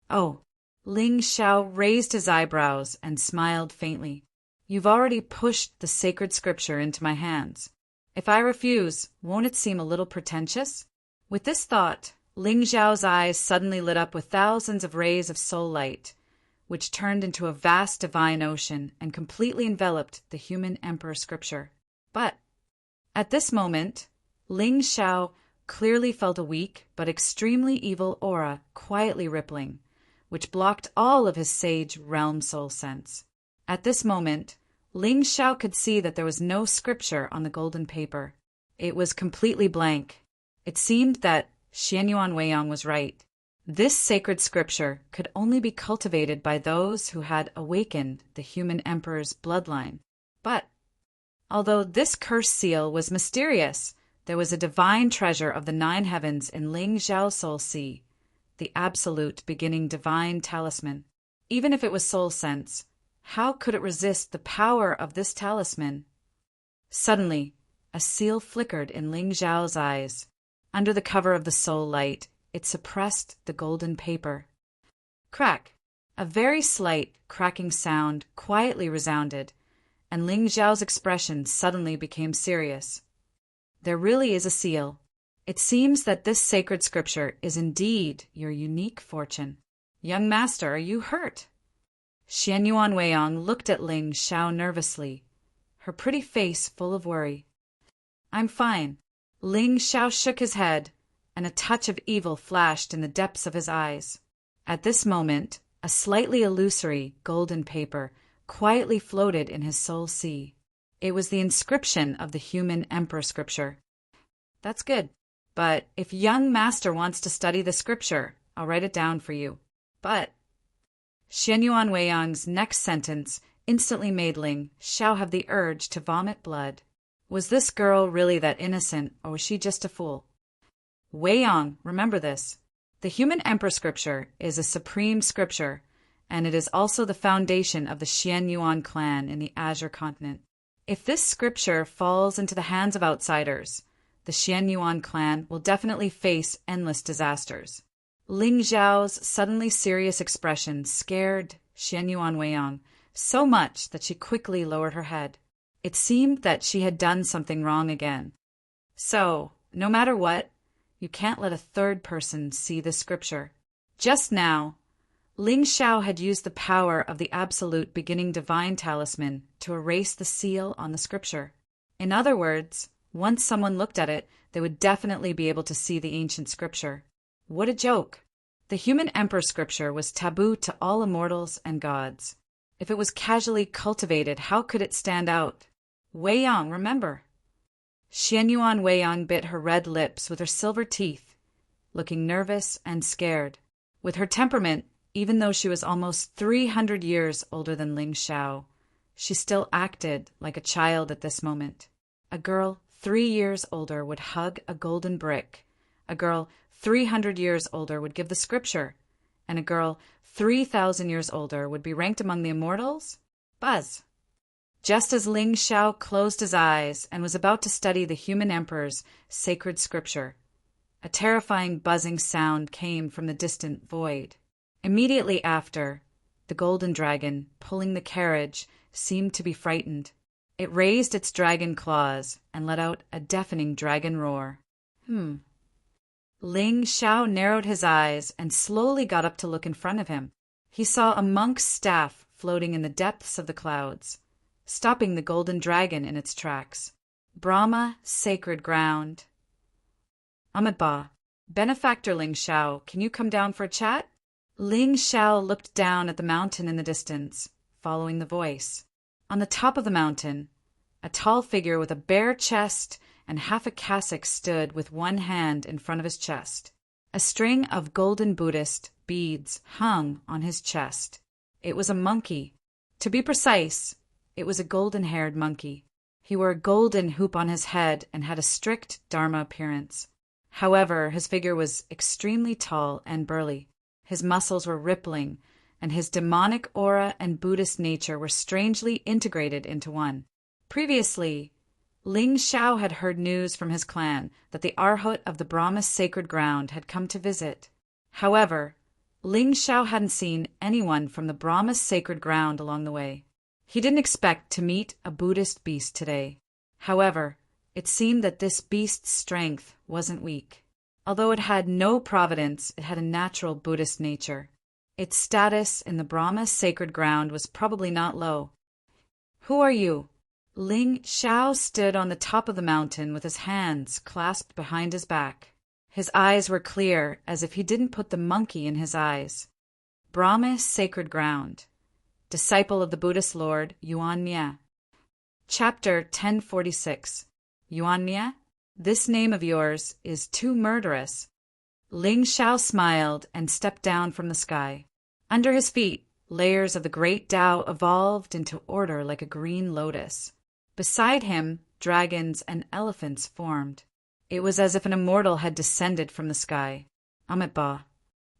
Oh, Ling Xiao raised his eyebrows and smiled faintly. You've already pushed the sacred scripture into my hands. If I refuse, won't it seem a little pretentious? With this thought, Ling Xiao's eyes suddenly lit up with thousands of rays of soul light, which turned into a vast divine ocean and completely enveloped the human emperor scripture. But at this moment, Ling Xiao clearly felt a weak but extremely evil aura quietly rippling, which blocked all of his sage realm soul sense. At this moment, Ling Xiao could see that there was no scripture on the golden paper. It was completely blank. It seemed that Xianyuan Weiyang was right. This sacred scripture could only be cultivated by those who had awakened the human emperor's bloodline. But although this curse seal was mysterious, there was a divine treasure of the 9 heavens in Ling Xiao's soul sea, the absolute beginning divine talisman. Even if it was soul sense, how could it resist the power of this talisman? Suddenly, a seal flickered in Ling Xiao's eyes. Under the cover of the soul light, it suppressed the golden paper. Crack! A very slight, cracking sound quietly resounded, and Ling Zhao's expression suddenly became serious. There really is a seal. It seems that this sacred scripture is indeed your unique fortune. Young master, are you hurt? Xian Yuan Weiyang looked at Ling Zhao nervously, her pretty face full of worry. I'm fine. Ling Zhao shook his head, and a touch of evil flashed in the depths of his eyes. At this moment, a slightly illusory golden paper quietly floated in his soul sea. It was the inscription of the human emperor scripture. That's good. But if young master wants to study the scripture, I'll write it down for you. But Xian Yuan Weiyang's next sentence instantly made Ling Zhao have the urge to vomit blood. Was this girl really that innocent, or was she just a fool? Weiyang, remember this. The human emperor scripture is a supreme scripture, and it is also the foundation of the Xian Yuan clan in the Azure continent. If this scripture falls into the hands of outsiders, the Xian Yuan clan will definitely face endless disasters. Ling Zhao's suddenly serious expression scared Xian Yuan Weiyang so much that she quickly lowered her head. It seemed that she had done something wrong again. So, no matter what, you can't let a third person see the scripture. Just now, Ling Zhao had used the power of the absolute beginning divine talisman to erase the seal on the scripture. In other words, once someone looked at it, they would definitely be able to see the ancient scripture. What a joke! The human emperor scripture was taboo to all immortals and gods. If it was casually cultivated, how could it stand out? Weiyang, remember. Xian Yuan Weiyang bit her red lips with her silver teeth, looking nervous and scared. With her temperament, even though she was almost 300 years older than Ling Zhao, she still acted like a child at this moment. A girl 3 years older would hug a golden brick. A girl 300 years older would give the scripture. And a girl 3,000 years older would be ranked among the immortals? Buzz! Just as Ling Zhao closed his eyes and was about to study the human emperor's sacred scripture, a terrifying buzzing sound came from the distant void. Immediately after, the golden dragon, pulling the carriage, seemed to be frightened. It raised its dragon claws and let out a deafening dragon roar. Ling Zhao narrowed his eyes and slowly got up to look in front of him. He saw a monk's staff floating in the depths of the clouds, stopping the golden dragon in its tracks. Brahma, sacred ground. Amitabha, benefactor Ling Zhao, can you come down for a chat? Ling Zhao looked down at the mountain in the distance, following the voice. On the top of the mountain, a tall figure with a bare chest and half a cassock stood with one hand in front of his chest. A string of golden Buddhist beads hung on his chest. It was a monkey. To be precise, it was a golden-haired monkey. He wore a golden hoop on his head and had a strict Dharma appearance. However, his figure was extremely tall and burly. His muscles were rippling, and his demonic aura and Buddhist nature were strangely integrated into one. Previously, Ling Zhao had heard news from his clan that the Arhat of the Brahma's sacred ground had come to visit. However, Ling Zhao hadn't seen anyone from the Brahma's sacred ground along the way. He didn't expect to meet a Buddhist beast today. However, it seemed that this beast's strength wasn't weak. Although it had no providence, it had a natural Buddhist nature. Its status in the Brahma's sacred ground was probably not low. Who are you? Ling Zhao stood on the top of the mountain with his hands clasped behind his back. His eyes were clear, as if he didn't put the monkey in his eyes. Brahma's sacred ground. Disciple of the Buddhist Lord, Yuan Nie. Chapter 1046. Yuan Nie? This name of yours is too murderous. Ling Zhao smiled and stepped down from the sky. Under his feet, layers of the great Tao evolved into order like a green lotus. Beside him, dragons and elephants formed. It was as if an immortal had descended from the sky. Amitabha.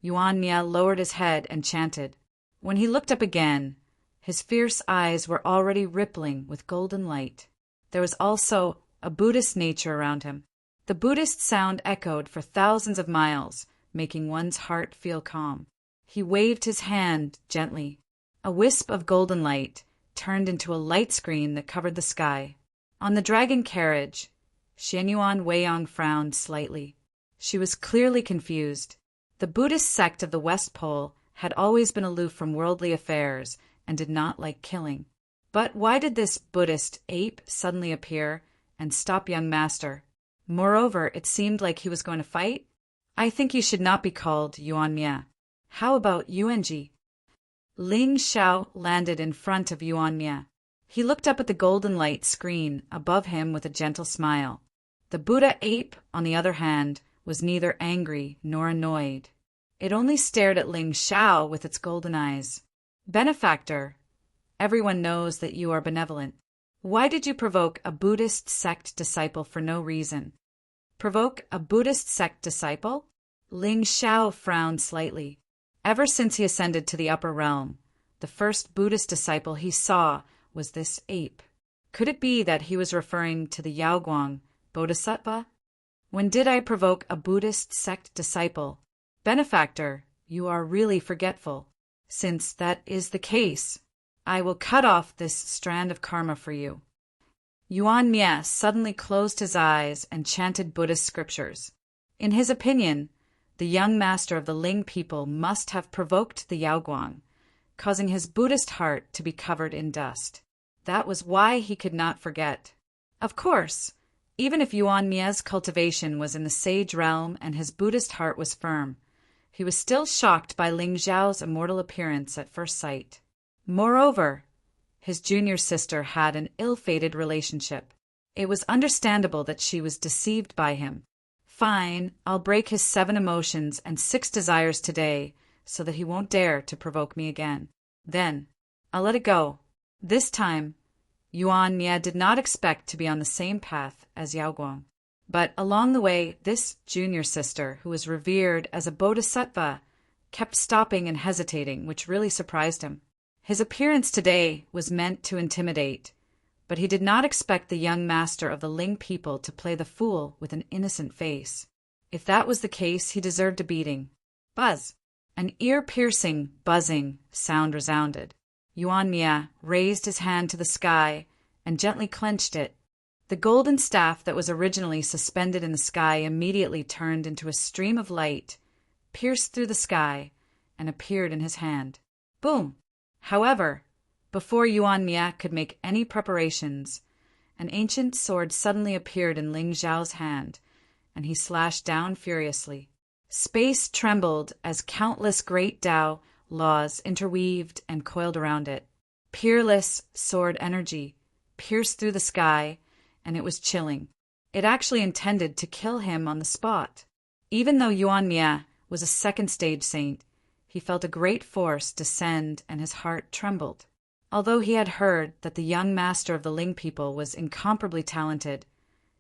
Yuan Nie lowered his head and chanted. When he looked up again, his fierce eyes were already rippling with golden light. There was also a Buddhist nature around him. The Buddhist sound echoed for thousands of miles, making one's heart feel calm. He waved his hand gently. A wisp of golden light turned into a light screen that covered the sky. On the dragon carriage, Xianyuan Weiyang frowned slightly. She was clearly confused. The Buddhist sect of the West Pole had always been aloof from worldly affairs and did not like killing. But why did this Buddhist ape suddenly appear and stop young master? Moreover, it seemed like he was going to fight. I think you should not be called Yuan Mie. How about Yuanji? Ling Xiao landed in front of Yuan Mie. He looked up at the golden light screen above him with a gentle smile. The Buddha ape, on the other hand, was neither angry nor annoyed. It only stared at Ling Xiao with its golden eyes. Benefactor, everyone knows that you are benevolent. Why did you provoke a Buddhist sect disciple for no reason? Provoke a Buddhist sect disciple? Ling Xiao frowned slightly. Ever since he ascended to the upper realm, the first Buddhist disciple he saw was this ape. Could it be that he was referring to the Yaoguang Bodhisattva? When did I provoke a Buddhist sect disciple? Benefactor, you are really forgetful. Since that is the case, I will cut off this strand of karma for you. Yuan Mie suddenly closed his eyes and chanted Buddhist scriptures. In his opinion, the young master of the Ling people must have provoked the Yaoguang, causing his Buddhist heart to be covered in dust. That was why he could not forget. Of course, even if Yuan Mie's cultivation was in the sage realm and his Buddhist heart was firm, he was still shocked by Ling Xiao's immortal appearance at first sight. Moreover, his junior sister had an ill-fated relationship. It was understandable that she was deceived by him. Fine, I'll break his 7 emotions and 6 desires today so that he won't dare to provoke me again. Then, I'll let it go. This time, Yuan Mie did not expect to be on the same path as Yaoguang. But along the way, this junior sister, who was revered as a bodhisattva, kept stopping and hesitating, which really surprised him. His appearance today was meant to intimidate, but he did not expect the young master of the Ling people to play the fool with an innocent face. If that was the case, he deserved a beating. Buzz! An ear-piercing, buzzing sound resounded. Yuan Mie raised his hand to the sky and gently clenched it. The golden staff that was originally suspended in the sky immediately turned into a stream of light, pierced through the sky, and appeared in his hand. Boom! However, before Yuan Mie could make any preparations, an ancient sword suddenly appeared in Ling Xiao's hand, and he slashed down furiously. Space trembled as countless great Tao laws interweaved and coiled around it. Peerless sword energy pierced through the sky, and it was chilling. It actually intended to kill him on the spot. Even though Yuan Mie was a second-stage saint, he felt a great force descend and his heart trembled. Although he had heard that the young master of the Ling people was incomparably talented,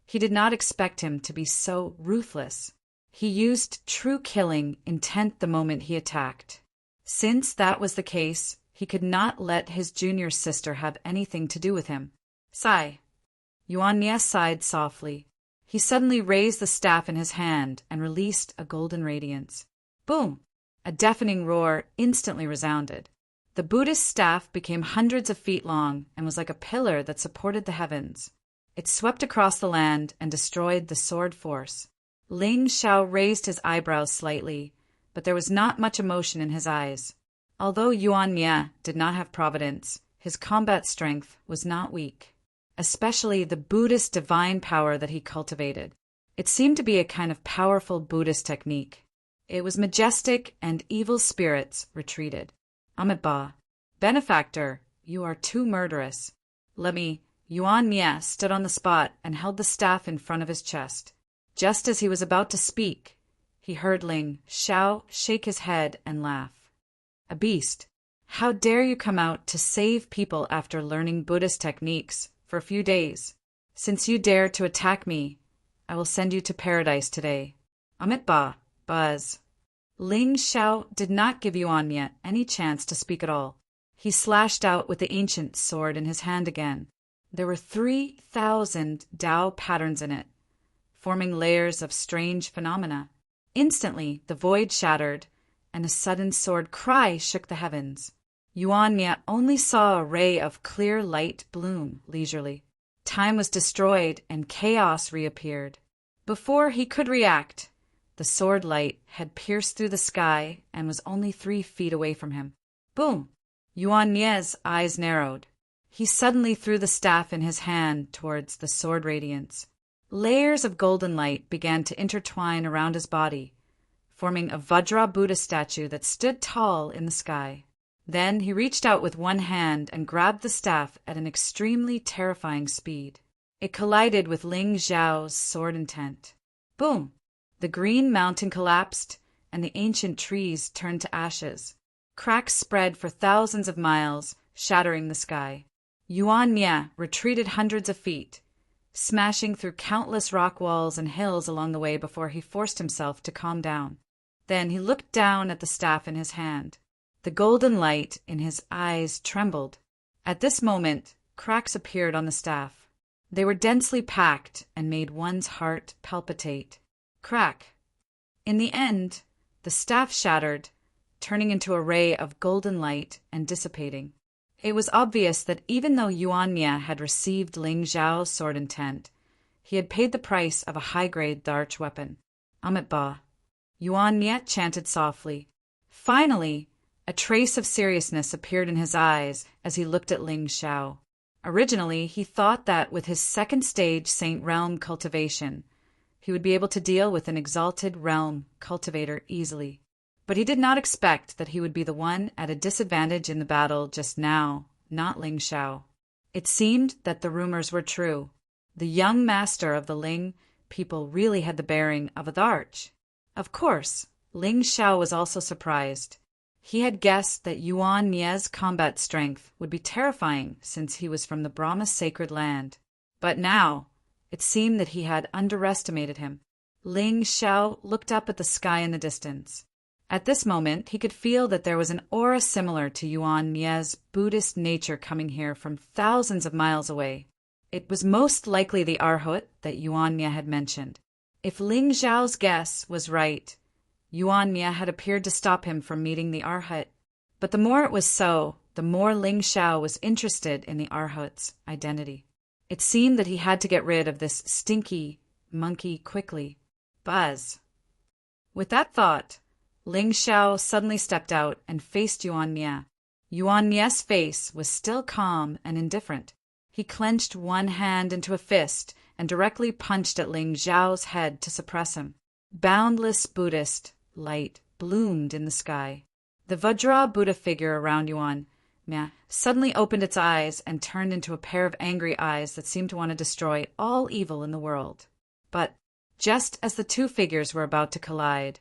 he did not expect him to be so ruthless. He used true killing intent the moment he attacked. Since that was the case, he could not let his junior sister have anything to do with him. Sigh. Yuan Mie sighed softly. He suddenly raised the staff in his hand and released a golden radiance. Boom! A deafening roar instantly resounded. The Buddhist staff became hundreds of feet long and was like a pillar that supported the heavens. It swept across the land and destroyed the sword force. Ling Xiao raised his eyebrows slightly, but there was not much emotion in his eyes. Although Yuan Mie did not have providence, his combat strength was not weak, especially the Buddhist divine power that he cultivated. It seemed to be a kind of powerful Buddhist technique. It was majestic, and evil spirits retreated. Amitabha, benefactor, you are too murderous. Let me. Yuan Mie stood on the spot and held the staff in front of his chest. Just as he was about to speak, he heard Ling Xiao shake his head and laugh. A beast. How dare you come out to save people after learning Buddhist techniques for a few days? Since you dare to attack me, I will send you to paradise today. Amitabha, Buzz. Ling Xiao did not give Yuan Mie any chance to speak at all. He slashed out with the ancient sword in his hand again. There were 3,000 Tao patterns in it, forming layers of strange phenomena. Instantly, the void shattered, and a sudden sword cry shook the heavens. Yuan Mia only saw a ray of clear light bloom leisurely. Time was destroyed and chaos reappeared. Before he could react, the sword light had pierced through the sky and was only 3 feet away from him. Boom! Yuan Mie's eyes narrowed. He suddenly threw the staff in his hand towards the sword radiance. Layers of golden light began to intertwine around his body, forming a Vajra Buddha statue that stood tall in the sky. Then he reached out with one hand and grabbed the staff at an extremely terrifying speed. It collided with Ling Zhao's sword intent. Boom! The green mountain collapsed, and the ancient trees turned to ashes. Cracks spread for thousands of miles, shattering the sky. Yuan Mia retreated hundreds of feet, smashing through countless rock walls and hills along the way before he forced himself to calm down. Then he looked down at the staff in his hand. The golden light in his eyes trembled. At this moment, cracks appeared on the staff. They were densely packed and made one's heart palpitate. Crack. In the end, the staff shattered, turning into a ray of golden light and dissipating. It was obvious that even though Yuan Mia had received Ling Zhao's sword intent, he had paid the price of a high-grade Darch weapon. Amit Ba. Yuan Mia chanted softly. Finally, a trace of seriousness appeared in his eyes as he looked at Ling Zhao. Originally, he thought that with his second stage Saint Realm cultivation, he would be able to deal with an exalted realm cultivator easily. But he did not expect that he would be the one at a disadvantage in the battle just now, not Ling Zhao. It seemed that the rumors were true. The young master of the Ling people really had the bearing of a Darch. Of course, Ling Zhao was also surprised. He had guessed that Yuan Mia's combat strength would be terrifying since he was from the Brahma sacred land. But now, it seemed that he had underestimated him. Ling Zhao looked up at the sky in the distance. At this moment, he could feel that there was an aura similar to Yuan Mia's Buddhist nature coming here from thousands of miles away. It was most likely the Arhat that Yuan Mia had mentioned. If Ling Zhao's guess was right, Yuan Mia had appeared to stop him from meeting the Arhat. But the more it was so, the more Ling Zhao was interested in the Arhat's identity. It seemed that he had to get rid of this stinky monkey quickly. Buzz. With that thought, Ling Zhao suddenly stepped out and faced Yuan Mia. Yuan Mia's face was still calm and indifferent. He clenched one hand into a fist and directly punched at Ling Zhao's head to suppress him. Boundless Buddhist light bloomed in the sky. The Vajra Buddha figure around Yuan Mia suddenly opened its eyes and turned into a pair of angry eyes that seemed to want to destroy all evil in the world. But just as the two figures were about to collide,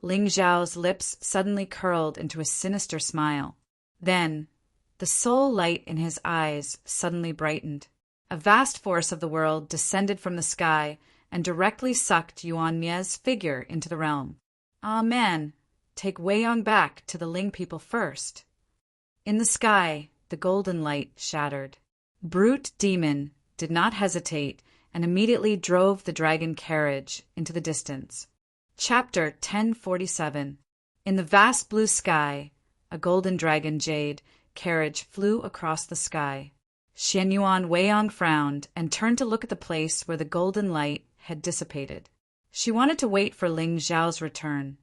Ling Zhao's lips suddenly curled into a sinister smile. Then, the soul light in his eyes suddenly brightened. A vast force of the world descended from the sky and directly sucked Yuan Mia's figure into the realm. Amen. Take Weiyang back to the Ling people first. In the sky, the golden light shattered. Brute Demon did not hesitate and immediately drove the dragon carriage into the distance. Chapter 1047. In the vast blue sky, a golden dragon jade carriage flew across the sky. Xianyuan Weiyang frowned and turned to look at the place where the golden light had dissipated. She wanted to wait for Ling Zhao's return,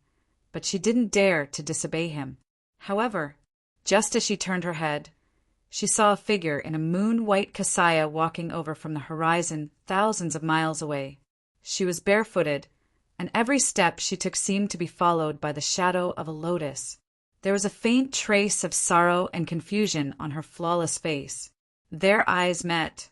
but she didn't dare to disobey him. However, just as she turned her head, she saw a figure in a moon-white kasaya walking over from the horizon thousands of miles away. She was barefooted, and every step she took seemed to be followed by the shadow of a lotus. There was a faint trace of sorrow and confusion on her flawless face. Their eyes met,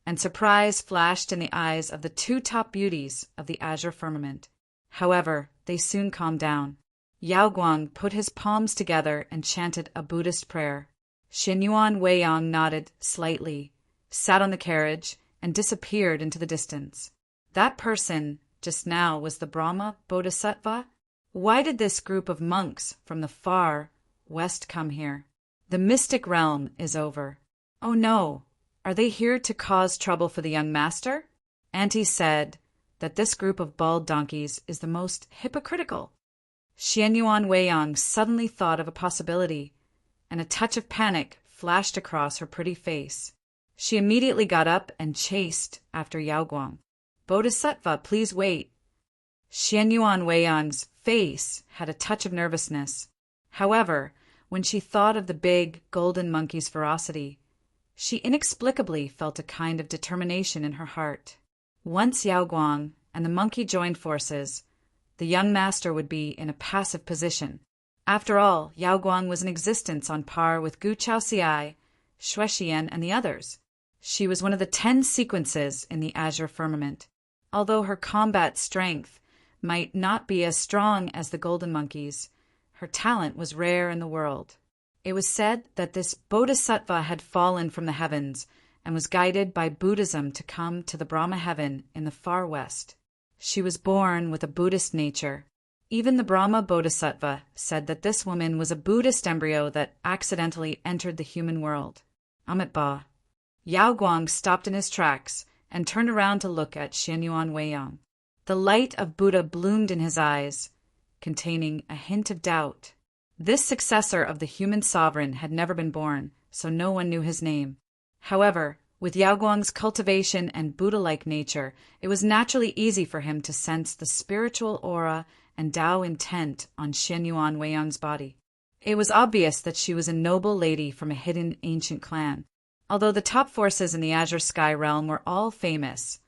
and surprise flashed in the eyes of the two top beauties of the azure firmament. However, they soon calmed down. Yao Guang put his palms together and chanted a Buddhist prayer. Xianyuan Weiyang nodded slightly, sat on the carriage, and disappeared into the distance. That person just now was the Brahma Bodhisattva? Why did this group of monks from the far west come here? The mystic realm is over. Oh no, are they here to cause trouble for the young master? Auntie said that this group of bald donkeys is the most hypocritical. Xianyuan Weiyang suddenly thought of a possibility, and a touch of panic flashed across her pretty face. She immediately got up and chased after Yao Guang. "Bodhisattva, please wait." Xianyuan Weiyang's face had a touch of nervousness. However, when she thought of the big, golden monkey's ferocity, she inexplicably felt a kind of determination in her heart. Once Yao Guang and the monkey joined forces, the young master would be in a passive position. After all, Yao Guang was in existence on par with Gu Chaoxiai, Shuexian, and the others. She was one of the 10 sequences in the azure firmament. Although her combat strength might not be as strong as the golden monkey's, her talent was rare in the world. It was said that this bodhisattva had fallen from the heavens and was guided by Buddhism to come to the Brahma heaven in the far west. She was born with a Buddhist nature. Even the Brahma Bodhisattva said that this woman was a Buddhist embryo that accidentally entered the human world. Amitabha. Yao Guang stopped in his tracks and turned around to look at Xianyuan Weiyang. The light of Buddha bloomed in his eyes, containing a hint of doubt. This successor of the human sovereign had never been born, so no one knew his name. However, with Yao Guang's cultivation and Buddha-like nature, it was naturally easy for him to sense the spiritual aura and Tao intent on Xianyuan Weiyang's body. It was obvious that she was a noble lady from a hidden ancient clan. Although the top forces in the Azure Sky realm were all famous,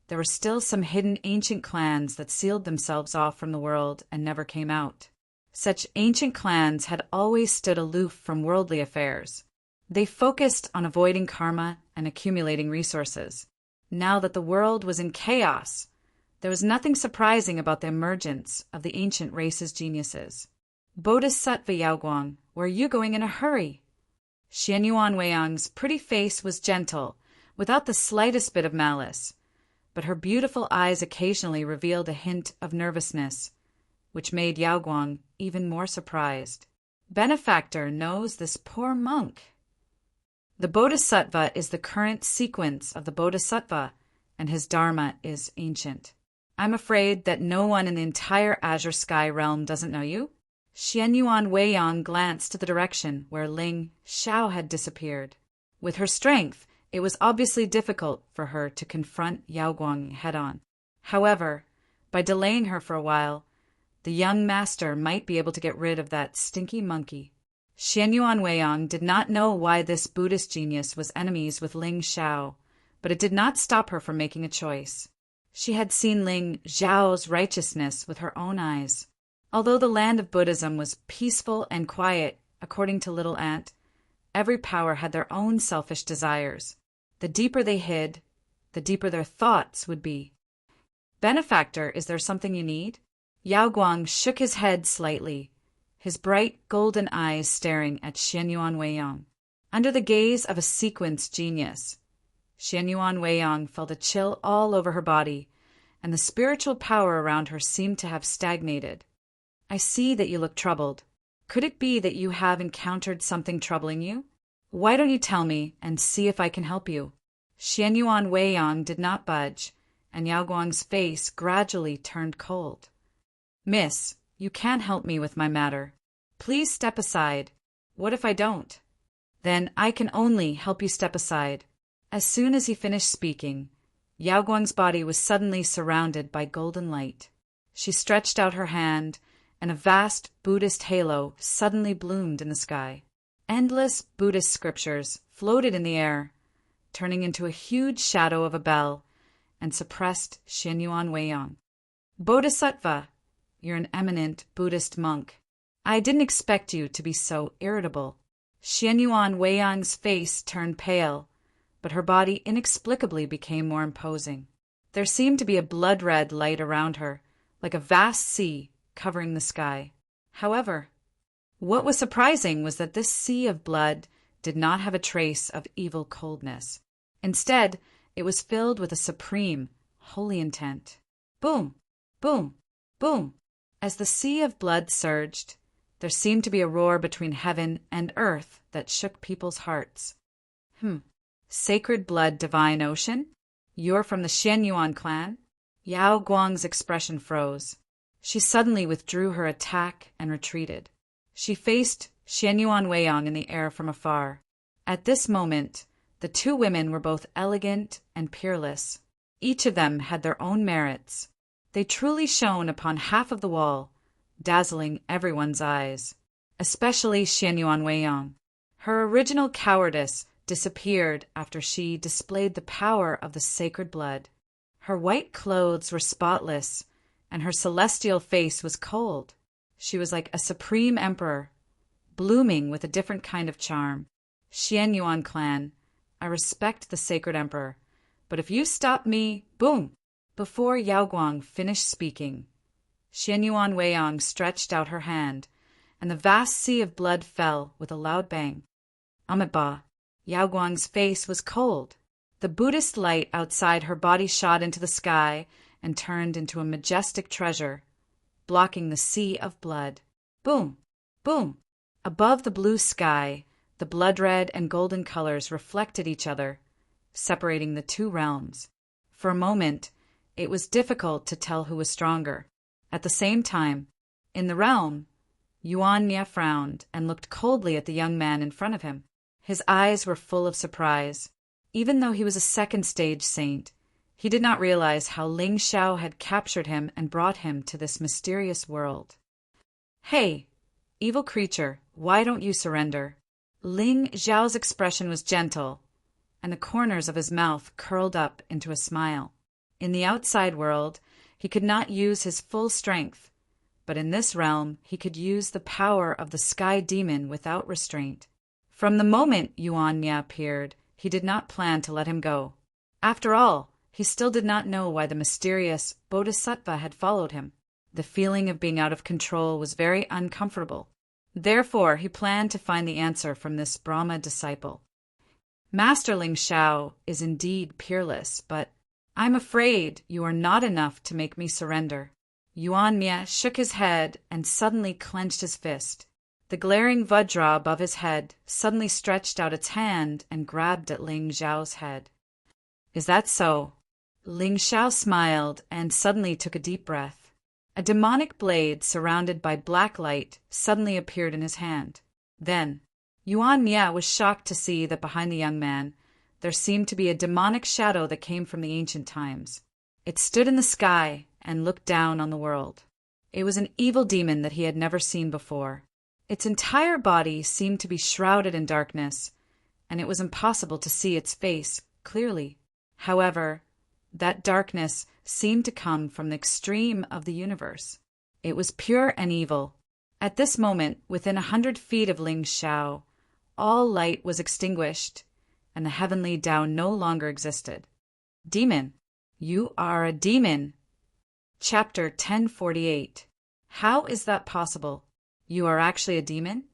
there were still some hidden ancient clans that sealed themselves off from the world and never came out. Such ancient clans had always stood aloof from worldly affairs. They focused on avoiding karma and accumulating resources. Now that the world was in chaos, there was nothing surprising about the emergence of the ancient race's geniuses. "Bodhisattva Yao Guang, where are you going in a hurry?" Xianyuan Weiyang's pretty face was gentle, without the slightest bit of malice, but her beautiful eyes occasionally revealed a hint of nervousness, which made Yao Guang even more surprised. Benefactor knows this poor monk. The Bodhisattva is the current sequence of the Bodhisattva, and his Dharma is ancient. I'm afraid that no one in the entire Azure Sky realm doesn't know you. Xianyuan Weiyang glanced to the direction where Ling Xiao had disappeared. With her strength, it was obviously difficult for her to confront Yao Guang head-on. However, by delaying her for a while, the young master might be able to get rid of that stinky monkey. Xianyuan Weiyang did not know why this Buddhist genius was enemies with Ling Xiao, but it did not stop her from making a choice. She had seen Ling Xiao's righteousness with her own eyes. Although the land of Buddhism was peaceful and quiet, according to Little Ant, every power had their own selfish desires. The deeper they hid, the deeper their thoughts would be. "Benefactor, is there something you need?" Yao Guang shook his head slightly, his bright golden eyes staring at Xianyuan Weiyang. Under the gaze of a sequence genius, Xianyuan Weiyang felt a chill all over her body, and the spiritual power around her seemed to have stagnated. "I see that you look troubled. Could it be that you have encountered something troubling you? Why don't you tell me and see if I can help you?" Xianyuan Weiyang did not budge, and Yao Guang's face gradually turned cold. "Miss, you can't help me with my matter. Please step aside. What if I don't?" "Then I can only help you step aside." As soon as he finished speaking, Yao Guang's body was suddenly surrounded by golden light. She stretched out her hand, and a vast Buddhist halo suddenly bloomed in the sky. Endless Buddhist scriptures floated in the air, turning into a huge shadow of a bell, and suppressed Xianyuan Weiyang. "Bodhisattva, you're an eminent Buddhist monk. I didn't expect you to be so irritable." Xianyuan Weiyang's face turned pale, but her body inexplicably became more imposing. There seemed to be a blood-red light around her, like a vast sea covering the sky. However, what was surprising was that this sea of blood did not have a trace of evil coldness. Instead, it was filled with a supreme, holy intent. Boom! Boom! Boom! As the sea of blood surged, there seemed to be a roar between heaven and earth that shook people's hearts. Sacred blood divine ocean? You're from the Xianyuan clan? Yao Guang's expression froze. She suddenly withdrew her attack and retreated. She faced Xianyuan Weiyang in the air from afar. At this moment, the two women were both elegant and peerless. Each of them had their own merits. They truly shone upon half of the wall, dazzling everyone's eyes, especially Xianyuan Weiyang. Her original cowardice disappeared after she displayed the power of the sacred blood. Her white clothes were spotless, and her celestial face was cold. She was like a supreme emperor, blooming with a different kind of charm. Xianyuan clan, I respect the sacred emperor, but if you stop me, boom! Before Yao Guang finished speaking, Xianyuan Weiyang stretched out her hand, and the vast sea of blood fell with a loud bang. Amitabha, Yao Guang's face was cold. The Buddhist light outside her body shot into the sky and turned into a majestic treasure, blocking the sea of blood. Boom! Boom! Above the blue sky, the blood-red and golden colors reflected each other, separating the two realms. For a moment, it was difficult to tell who was stronger. At the same time, in the realm, Yuan Mia frowned and looked coldly at the young man in front of him. His eyes were full of surprise. Even though he was a second-stage saint, he did not realize how Ling Xiao had captured him and brought him to this mysterious world. Hey, evil creature, why don't you surrender? Ling Xiao's expression was gentle, and the corners of his mouth curled up into a smile. In the outside world, he could not use his full strength, but in this realm he could use the power of the sky demon without restraint. From the moment Yuan Mia appeared, he did not plan to let him go. After all, he still did not know why the mysterious Bodhisattva had followed him. The feeling of being out of control was very uncomfortable. Therefore, he planned to find the answer from this Brahma disciple. Master Ling Xiao is indeed peerless, but I'm afraid you are not enough to make me surrender. Yuan Mia shook his head and suddenly clenched his fist. The glaring Vajra above his head suddenly stretched out its hand and grabbed at Ling Xiao's head. Is that so? Ling Xiao smiled and suddenly took a deep breath. A demonic blade surrounded by black light suddenly appeared in his hand. Then, Yuan Mia was shocked to see that behind the young man, there seemed to be a demonic shadow that came from the ancient times. It stood in the sky and looked down on the world. It was an evil demon that he had never seen before. Its entire body seemed to be shrouded in darkness, and it was impossible to see its face clearly. However, that darkness seemed to come from the extreme of the universe. It was pure and evil. At this moment, within 100 feet of Ling Xiao, all light was extinguished, and the heavenly Tao no longer existed. Demon, you are a demon. Chapter 1048. How is that possible? You are actually a demon?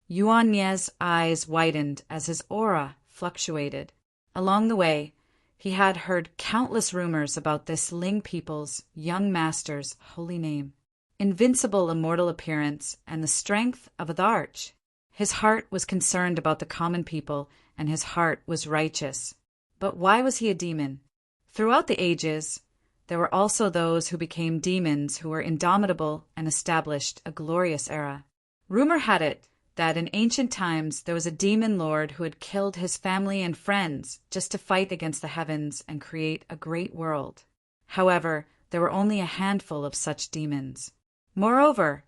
Yuan Mia's eyes widened as his aura fluctuated. Along the way, he had heard countless rumors about this Ling people's young master's holy name, invincible immortal appearance, and the strength of the arch. His heart was concerned about the common people, and his heart was righteous. But why was he a demon? Throughout the ages, there were also those who became demons who were indomitable and established a glorious era. Rumor had it that in ancient times there was a demon lord who had killed his family and friends just to fight against the heavens and create a great world. However, there were only a handful of such demons. Moreover,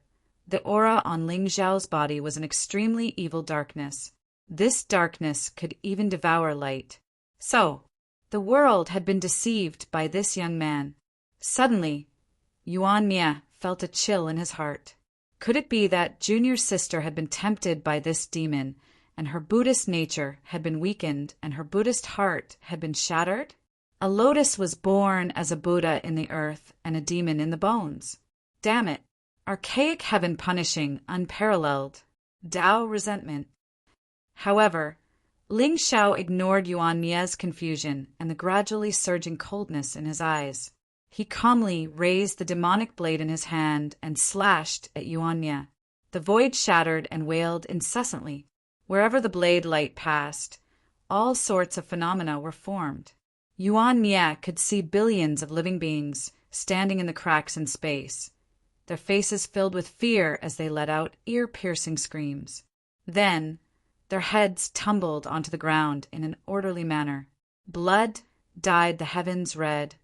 the aura on Ling Xiao's body was an extremely evil darkness. This darkness could even devour light. So, the world had been deceived by this young man. Suddenly, Yuan Mia felt a chill in his heart. Could it be that Junior's sister had been tempted by this demon, and her Buddhist nature had been weakened, and her Buddhist heart had been shattered? A lotus was born as a Buddha in the earth and a demon in the bones. Damn it! Archaic heaven punishing, unparalleled. Tao resentment. However, Ling Xiao ignored Yuan Mia's confusion and the gradually surging coldness in his eyes. He calmly raised the demonic blade in his hand and slashed at Yuan Mia. The void shattered and wailed incessantly. Wherever the blade light passed, all sorts of phenomena were formed. Yuan Mia could see billions of living beings standing in the cracks in space. their faces filled with fear as they let out ear-piercing screams. Then, their heads tumbled onto the ground in an orderly manner. Blood dyed the heavens red,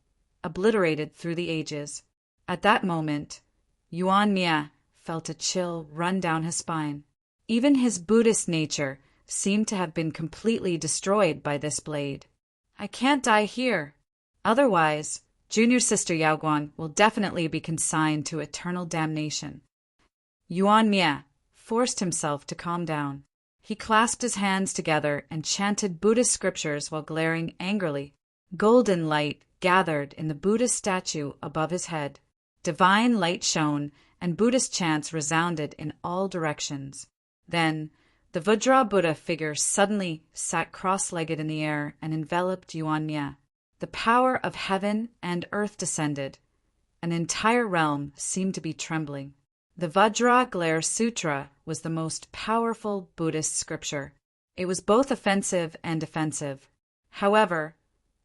obliterated through the ages. At that moment, Yuan Mie felt a chill run down his spine. Even his Buddhist nature seemed to have been completely destroyed by this blade. I can't die here. Otherwise, junior sister Yaoguang will definitely be consigned to eternal damnation. Yuan Mie forced himself to calm down. He clasped his hands together and chanted Buddhist scriptures while glaring angrily. Golden light gathered in the Buddhist statue above his head. Divine light shone, and Buddhist chants resounded in all directions. Then, the Vajra Buddha figure suddenly sat cross-legged in the air and enveloped Yuan Mie. The power of heaven and earth descended. An entire realm seemed to be trembling. The Vajra Glare Sutra was the most powerful Buddhist scripture. It was both offensive and defensive. However,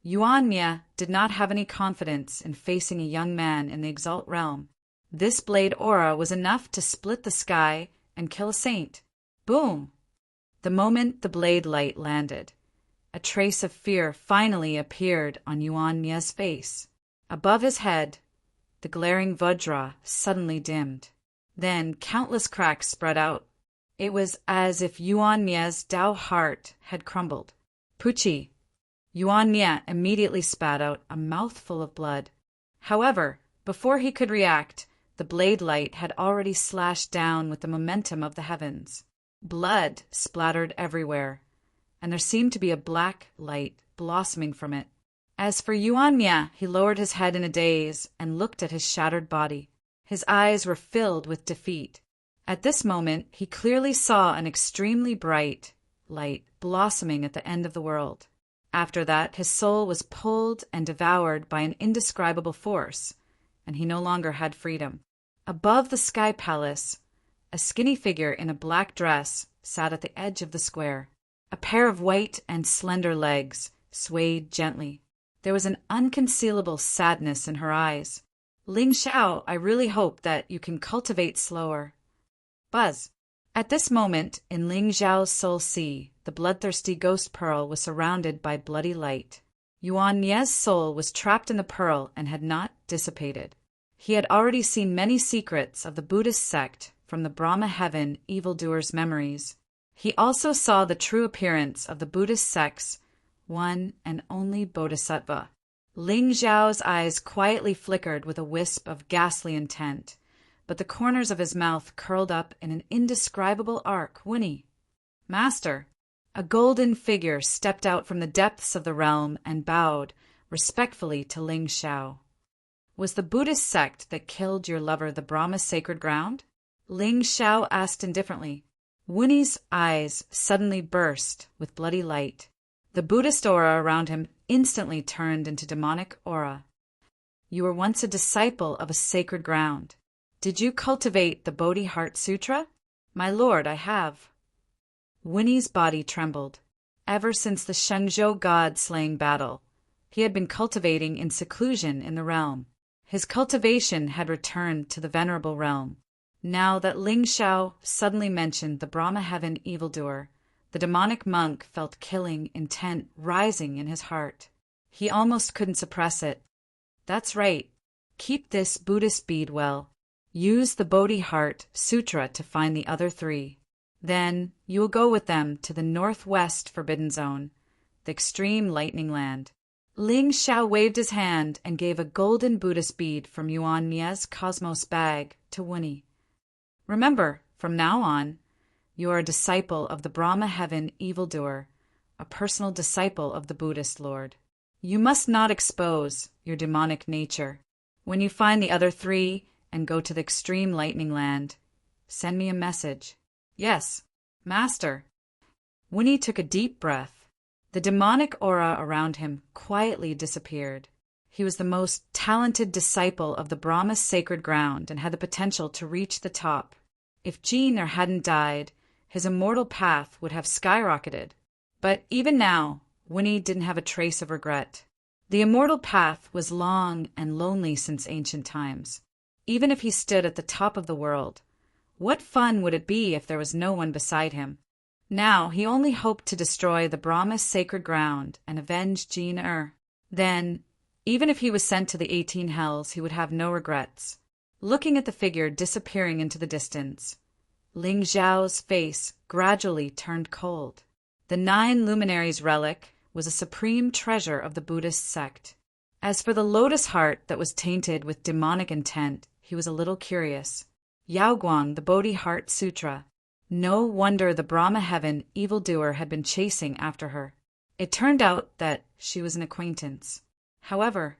Yuan Mie did not have any confidence in facing a young man in the Exalt realm. This blade aura was enough to split the sky and kill a saint. Boom! The moment the blade light landed, a trace of fear finally appeared on Yuan Mie's face. Above his head, the glaring Vajra suddenly dimmed. Then countless cracks spread out. It was as if Yuan Mie's Tao heart had crumbled. Puchi! Yuan Mie immediately spat out a mouthful of blood. However, before he could react, the blade light had already slashed down with the momentum of the heavens. Blood splattered everywhere, and there seemed to be a black light blossoming from it. As for Yuan Mie, he lowered his head in a daze and looked at his shattered body. His eyes were filled with defeat. At this moment, he clearly saw an extremely bright light blossoming at the end of the world. After that, his soul was pulled and devoured by an indescribable force, and he no longer had freedom. Above the sky palace, a skinny figure in a black dress sat at the edge of the square. A pair of white and slender legs swayed gently. There was an unconcealable sadness in her eyes. Ling Xiao, I really hope that you can cultivate slower. Buzz. At this moment, in Ling Xiao's soul sea, the bloodthirsty ghost pearl was surrounded by bloody light. Yuan Mie's soul was trapped in the pearl and had not dissipated. He had already seen many secrets of the Buddhist sect from the Brahma heaven evildoers' memories. He also saw the true appearance of the Buddhist sect's one and only bodhisattva. Ling Xiao's eyes quietly flickered with a wisp of ghastly intent, but the corners of his mouth curled up in an indescribable arc. Whinny. Master. A golden figure stepped out from the depths of the realm and bowed respectfully to Ling Xiao. Was the Buddhist sect that killed your lover the Brahma sacred ground? Ling Xiao asked indifferently. Whinny's eyes suddenly burst with bloody light. The Buddhist aura around him instantly turned into demonic aura. You were once a disciple of a sacred ground. Did you cultivate the Bodhi Heart Sutra? My lord, I have. Whinny's body trembled. Ever since the Shenzhou god-slaying battle, he had been cultivating in seclusion in the realm. His cultivation had returned to the venerable realm. Now that Ling Xiao suddenly mentioned the Brahma heaven evildoer, the demonic monk felt killing intent rising in his heart. He almost couldn't suppress it. That's right. Keep this Buddhist bead well. Use the Bodhi Heart Sutra to find the other three. Then you will go with them to the northwest Forbidden Zone, the extreme lightning land. Ling Xiao waved his hand and gave a golden Buddhist bead from Yuan Mie's cosmos bag to Whinny. Remember, from now on, you are a disciple of the Brahma heaven evildoer, a personal disciple of the Buddhist Lord. You must not expose your demonic nature. When you find the other three and go to the extreme lightning land, send me a message. Yes, Master. Whinny took a deep breath. The demonic aura around him quietly disappeared. He was the most talented disciple of the Brahma sacred ground and had the potential to reach the top. If Jean hadn't died, his immortal path would have skyrocketed. But even now, Whinny didn't have a trace of regret. The immortal path was long and lonely since ancient times. even if he stood at the top of the world. What fun would it be if there was no one beside him? Now he only hoped to destroy the Brahma's sacred ground and avenge Jin. Then, even if he was sent to the 18 hells, he would have no regrets. Looking at the figure disappearing into the distance, Ling Zhao's face gradually turned cold. The 9 luminaries relic was a supreme treasure of the Buddhist sect. As for the lotus heart that was tainted with demonic intent, he was a little curious. Yaoguang, the Bodhi Heart Sutra. No wonder the Brahma heaven evildoer had been chasing after her. It turned out that she was an acquaintance. However,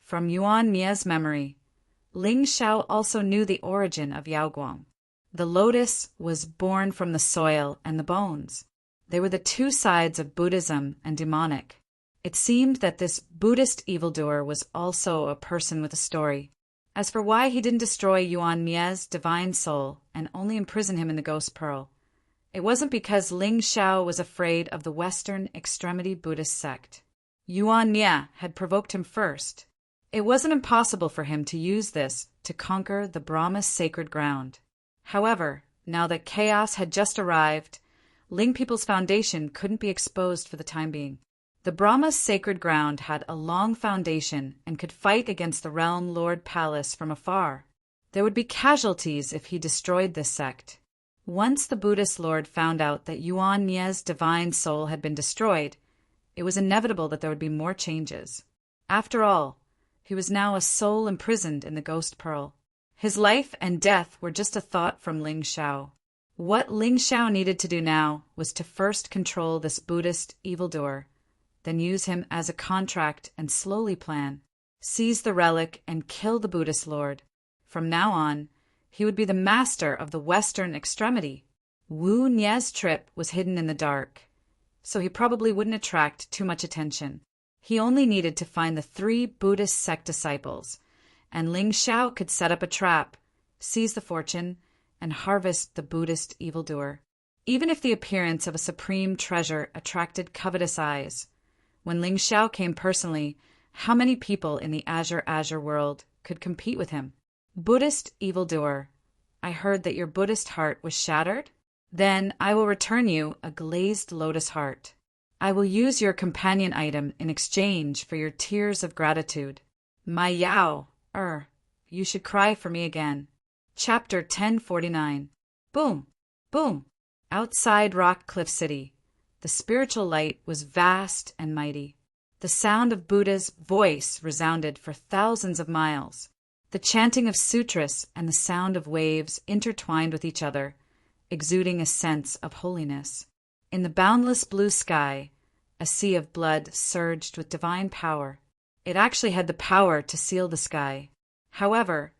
from Yuan Mie's memory, Ling Xiao also knew the origin of Yaoguang. The lotus was born from the soil and the bones. They were the two sides of Buddhism and demonic. It seemed that this Buddhist evildoer was also a person with a story. As for why he didn't destroy Yuan Mie's divine soul and only imprison him in the Ghost Pearl, it wasn't because Ling Xiao was afraid of the Western Extremity Buddhist sect. Yuan Mie had provoked him first. It wasn't impossible for him to use this to conquer the Brahma's sacred ground. However, now that chaos had just arrived, Ling People's foundation couldn't be exposed for the time being. The Brahma's sacred ground had a long foundation and could fight against the Realm Lord Palace from afar. There would be casualties if he destroyed this sect. Once the Buddhist Lord found out that Yuan Mie's divine soul had been destroyed, it was inevitable that there would be more changes. After all, he was now a soul imprisoned in the Ghost Pearl. His life and death were just a thought from Ling Xiao. What Ling Xiao needed to do now was to first control this Buddhist evildoer, then use him as a contract and slowly plan, seize the relic and kill the Buddhist Lord. From now on, he would be the master of the Western Extremity. Wu Nie's trip was hidden in the dark, so he probably wouldn't attract too much attention. He only needed to find the 3 Buddhist sect disciples, and Ling Xiao could set up a trap, seize the fortune, and harvest the Buddhist evildoer. Even if the appearance of a supreme treasure attracted covetous eyes, when Ling Xiao came personally, how many people in the Azure world could compete with him? Buddhist evildoer, I heard that your Buddhist heart was shattered? Then I will return you a glazed lotus heart. I will use your companion item in exchange for your tears of gratitude. My Yao, you should cry for me again. Chapter 1049. Boom, boom. Outside Rock Cliff City, the spiritual light was vast and mighty. The sound of Buddha's voice resounded for thousands of miles. The chanting of sutras and the sound of waves intertwined with each other, exuding a sense of holiness. In the boundless blue sky, a sea of blood surged with divine power. It actually had the power to seal the sky. However,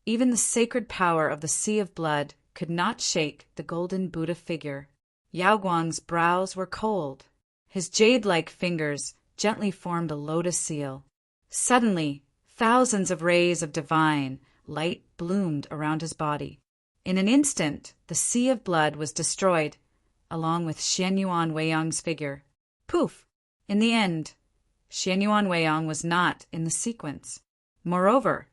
even the sacred power of the sea of blood could not shake the golden Buddha figure. Yaoguang's brows were cold. His jade-like fingers gently formed a lotus seal. Suddenly, thousands of rays of divine light bloomed around his body. In an instant, the sea of blood was destroyed, along with Xianyuan Weiyang's figure. Poof! In the end, Xianyuan Weiyang was not in the sequence. Moreover,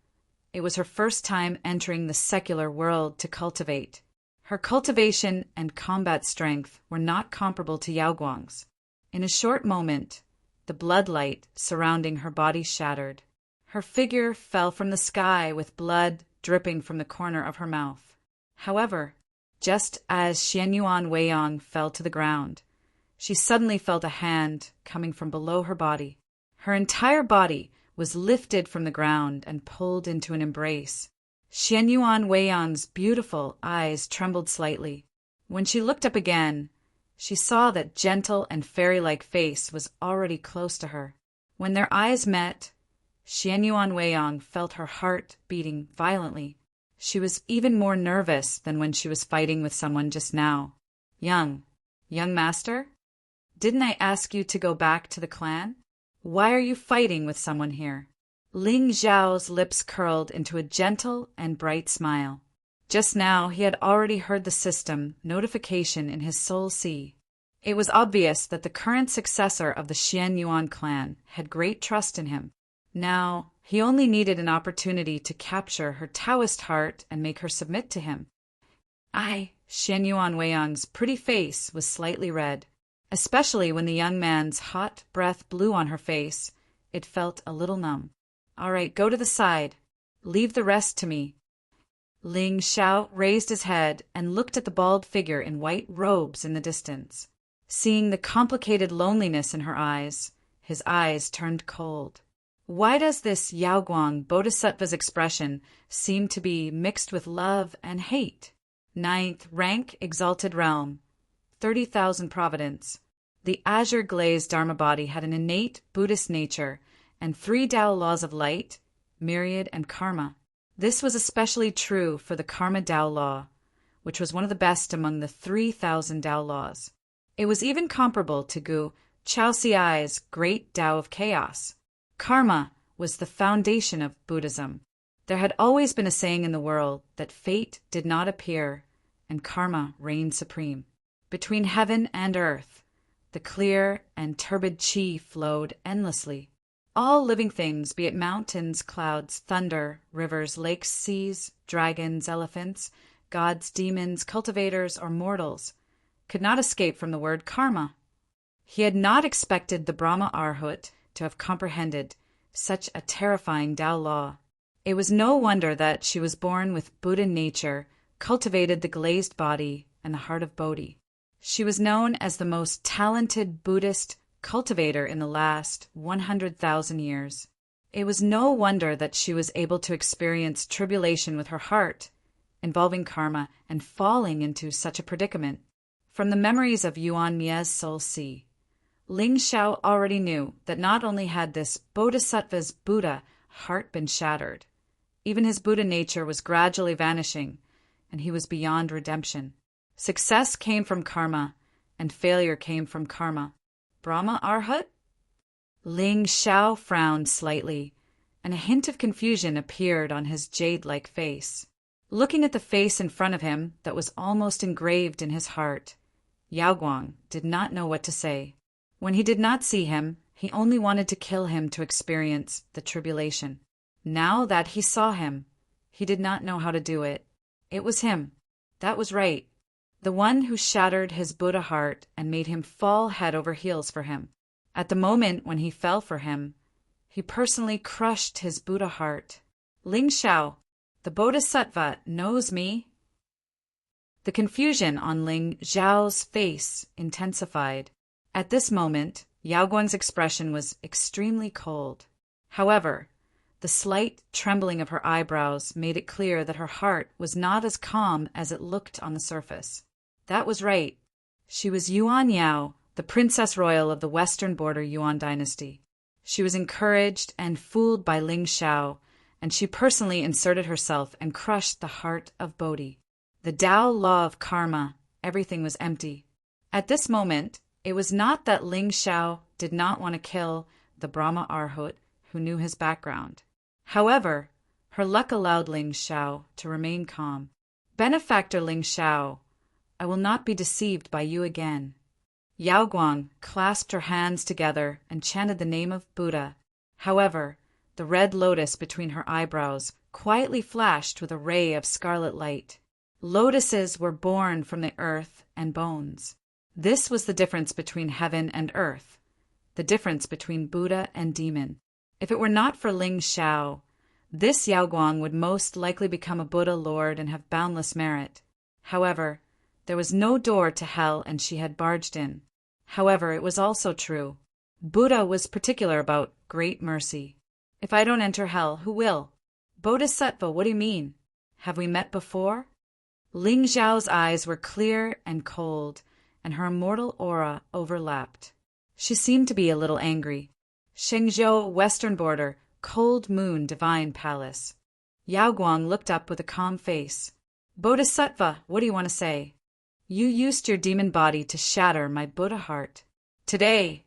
it was her first time entering the secular world to cultivate. Her cultivation and combat strength were not comparable to Yaoguang's. In a short moment, the bloodlight surrounding her body shattered. Her figure fell from the sky with blood dripping from the corner of her mouth. However, just as Xianyuan Weiyang fell to the ground, she suddenly felt a hand coming from below her body. Her entire body was lifted from the ground and pulled into an embrace. Xianyuan Weiyang's beautiful eyes trembled slightly. When she looked up again, she saw that gentle and fairy-like face was already close to her. When their eyes met, Xianyuan Weiyang felt her heart beating violently. She was even more nervous than when she was fighting with someone just now. Young master? Didn't I ask you to go back to the clan? Why are you fighting with someone here? Ling Zhao's lips curled into a gentle and bright smile. Just now he had already heard the system notification in his soul sea. It was obvious that the current successor of the Xianyuan clan had great trust in him. Now, he only needed an opportunity to capture her Taoist heart and make her submit to him. Shen Yuan Weiyang's pretty face was slightly red, especially when the young man's hot breath blew on her face. It felt a little numb. All right, go to the side. Leave the rest to me. Ling Xiao raised his head and looked at the bald figure in white robes in the distance. Seeing the complicated loneliness in her eyes, his eyes turned cold. Why does this Yaoguang Bodhisattva's expression seem to be mixed with love and hate? 9th rank, exalted realm, 30,000 providence. The azure-glazed Dharma body had an innate Buddhist nature and 3 Tao laws of light, myriad, and karma. This was especially true for the Karma Tao law, which was one of the best among the 3,000 Tao laws. It was even comparable to Gu Chaoxiai's Great Tao of Chaos. Karma was the foundation of Buddhism. There had always been a saying in the world that fate did not appear and karma reigned supreme. Between heaven and earth, the clear and turbid qi flowed endlessly. All living things, be it mountains, clouds, thunder, rivers, lakes, seas, dragons, elephants, gods, demons, cultivators, or mortals, could not escape from the word karma. He had not expected the Brahma Arhat to have comprehended such a terrifying Tao law. It was no wonder that she was born with Buddha nature, cultivated the glazed body and the heart of Bodhi. She was known as the most talented Buddhist cultivator in the last 100,000 years. It was no wonder that she was able to experience tribulation with her heart, involving karma, and falling into such a predicament. From the memories of Yuan Mie's Soul Sea, Ling Xiao already knew that not only had this Bodhisattva's Buddha heart been shattered, even his Buddha nature was gradually vanishing, and he was beyond redemption. Success came from karma, and failure came from karma. Brahma Arhat? Ling Xiao frowned slightly, and a hint of confusion appeared on his jade-like face. Looking at the face in front of him that was almost engraved in his heart, Yaoguang did not know what to say. When he did not see him, he only wanted to kill him to experience the tribulation. Now that he saw him, he did not know how to do it. It was him. That was right. The one who shattered his Buddha heart and made him fall head over heels for him. At the moment when he fell for him, he personally crushed his Buddha heart. Ling Xiao, the Bodhisattva, knows me. The confusion on Ling Xiao's face intensified. At this moment, Yaoguang's expression was extremely cold. However, the slight trembling of her eyebrows made it clear that her heart was not as calm as it looked on the surface. That was right. She was Yuan Yao, the Princess Royal of the Western Border Yuan dynasty. She was encouraged and fooled by Ling Xiao, and she personally inserted herself and crushed the heart of Bodhi. The Tao law of karma, everything was empty. At this moment, it was not that Ling Xiao did not want to kill the Brahma Arhat who knew his background. However, her luck allowed Ling Xiao to remain calm. Benefactor Ling Xiao, I will not be deceived by you again. Yaoguang clasped her hands together and chanted the name of Buddha. However, the red lotus between her eyebrows quietly flashed with a ray of scarlet light. Lotuses were born from the earth and bones. This was the difference between heaven and earth, the difference between Buddha and demon. If it were not for Ling Xiao, this Yaoguang would most likely become a Buddha lord and have boundless merit. However, there was no door to hell and she had barged in. However, it was also true. Buddha was particular about great mercy. If I don't enter hell, who will? Bodhisattva, what do you mean? Have we met before? Ling Xiao's eyes were clear and cold, and her immortal aura overlapped. She seemed to be a little angry. Shengzhou, Western Border, Cold Moon Divine Palace. Yaoguang looked up with a calm face. Bodhisattva, what do you want to say? You used your demon body to shatter my Buddha heart. Today,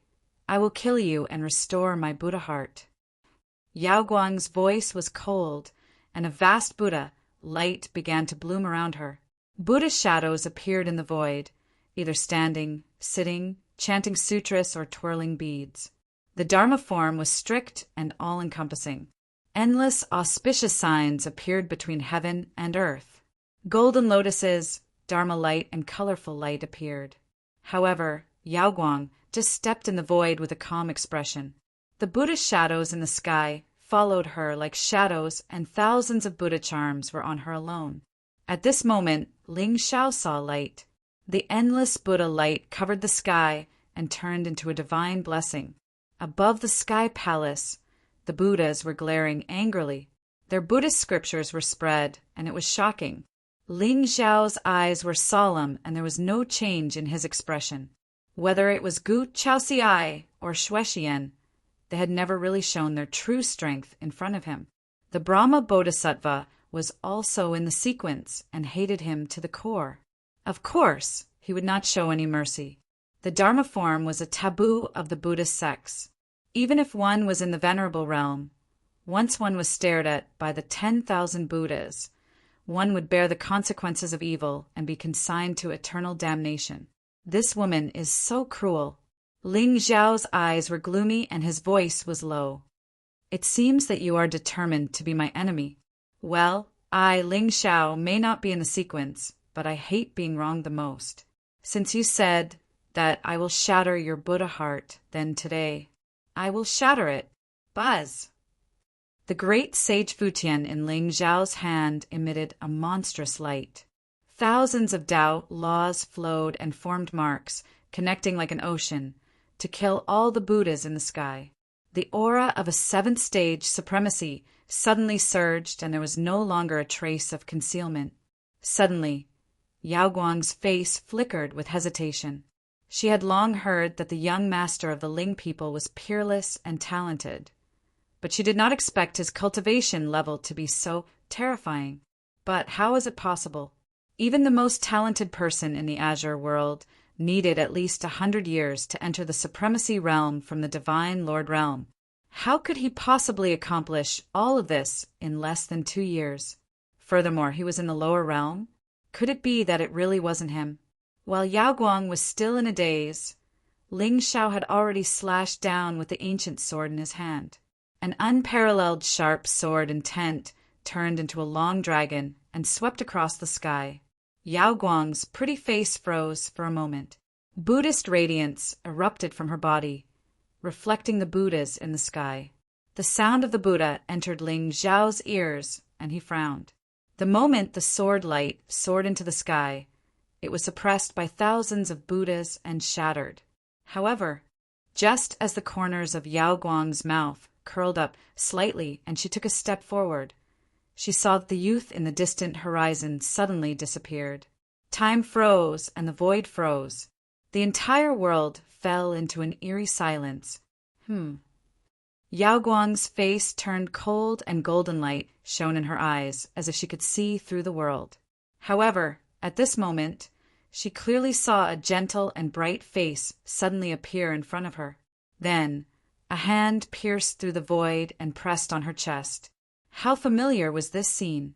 I will kill you and restore my Buddha heart. Yaoguang's voice was cold, and a vast Buddha light began to bloom around her. Buddha shadows appeared in the void, either standing, sitting, chanting sutras, or twirling beads. The Dharma form was strict and all-encompassing. Endless auspicious signs appeared between heaven and earth. Golden lotuses, Dharma light, and colorful light appeared. However, Yaoguang just stepped in the void with a calm expression. The Buddhist shadows in the sky followed her like shadows, and thousands of Buddha charms were on her alone. At this moment, Ling Xiao saw light. The endless Buddha light covered the sky and turned into a divine blessing. Above the sky palace, the Buddhas were glaring angrily. Their Buddhist scriptures were spread, and it was shocking. Ling Xiao's eyes were solemn, and there was no change in his expression. Whether it was Gu Chaoxiai or Shuexian, they had never really shown their true strength in front of him. The Brahma Bodhisattva was also in the sequence and hated him to the core. Of course, he would not show any mercy. The Dharma form was a taboo of the Buddhist sects. Even if one was in the venerable realm, once one was stared at by the 10,000 Buddhas, one would bear the consequences of evil and be consigned to eternal damnation. This woman is so cruel. Ling Xiao's eyes were gloomy and his voice was low. It seems that you are determined to be my enemy. Well, I, Ling Xiao, may not be in the sequence, but I hate being wronged the most. Since you said that I will shatter your Buddha heart, then today I will shatter it. Buzz! The great sage Futian in Ling Xiao's hand emitted a monstrous light. Thousands of Tao laws flowed and formed marks, connecting like an ocean, to kill all the Buddhas in the sky. The aura of a seventh stage supremacy suddenly surged, and there was no longer a trace of concealment. Suddenly, Yaoguang's face flickered with hesitation. She had long heard that the young master of the Ling people was peerless and talented, but she did not expect his cultivation level to be so terrifying. But how is it possible? Even the most talented person in the Azure world needed at least 100 years to enter the supremacy realm from the Divine Lord realm. How could he possibly accomplish all of this in less than 2 years? Furthermore, he was in the lower realm. Could it be that it really wasn't him? While Yaoguang was still in a daze, Ling Xiao had already slashed down with the ancient sword in his hand. An unparalleled sharp sword intent turned into a long dragon and swept across the sky. Yaoguang's pretty face froze for a moment. Buddhist radiance erupted from her body, reflecting the Buddhas in the sky. The sound of the Buddha entered Ling Xiao's ears, and he frowned. The moment the sword light soared into the sky, it was suppressed by thousands of Buddhas and shattered. However, just as the corners of Yaoguang's mouth curled up slightly and she took a step forward, she saw that the youth in the distant horizon suddenly disappeared. Time froze and the void froze. The entire world fell into an eerie silence. Yaoguang's face turned cold and golden light shone in her eyes as if she could see through the world. However, at this moment, she clearly saw a gentle and bright face suddenly appear in front of her. Then, a hand pierced through the void and pressed on her chest. How familiar was this scene?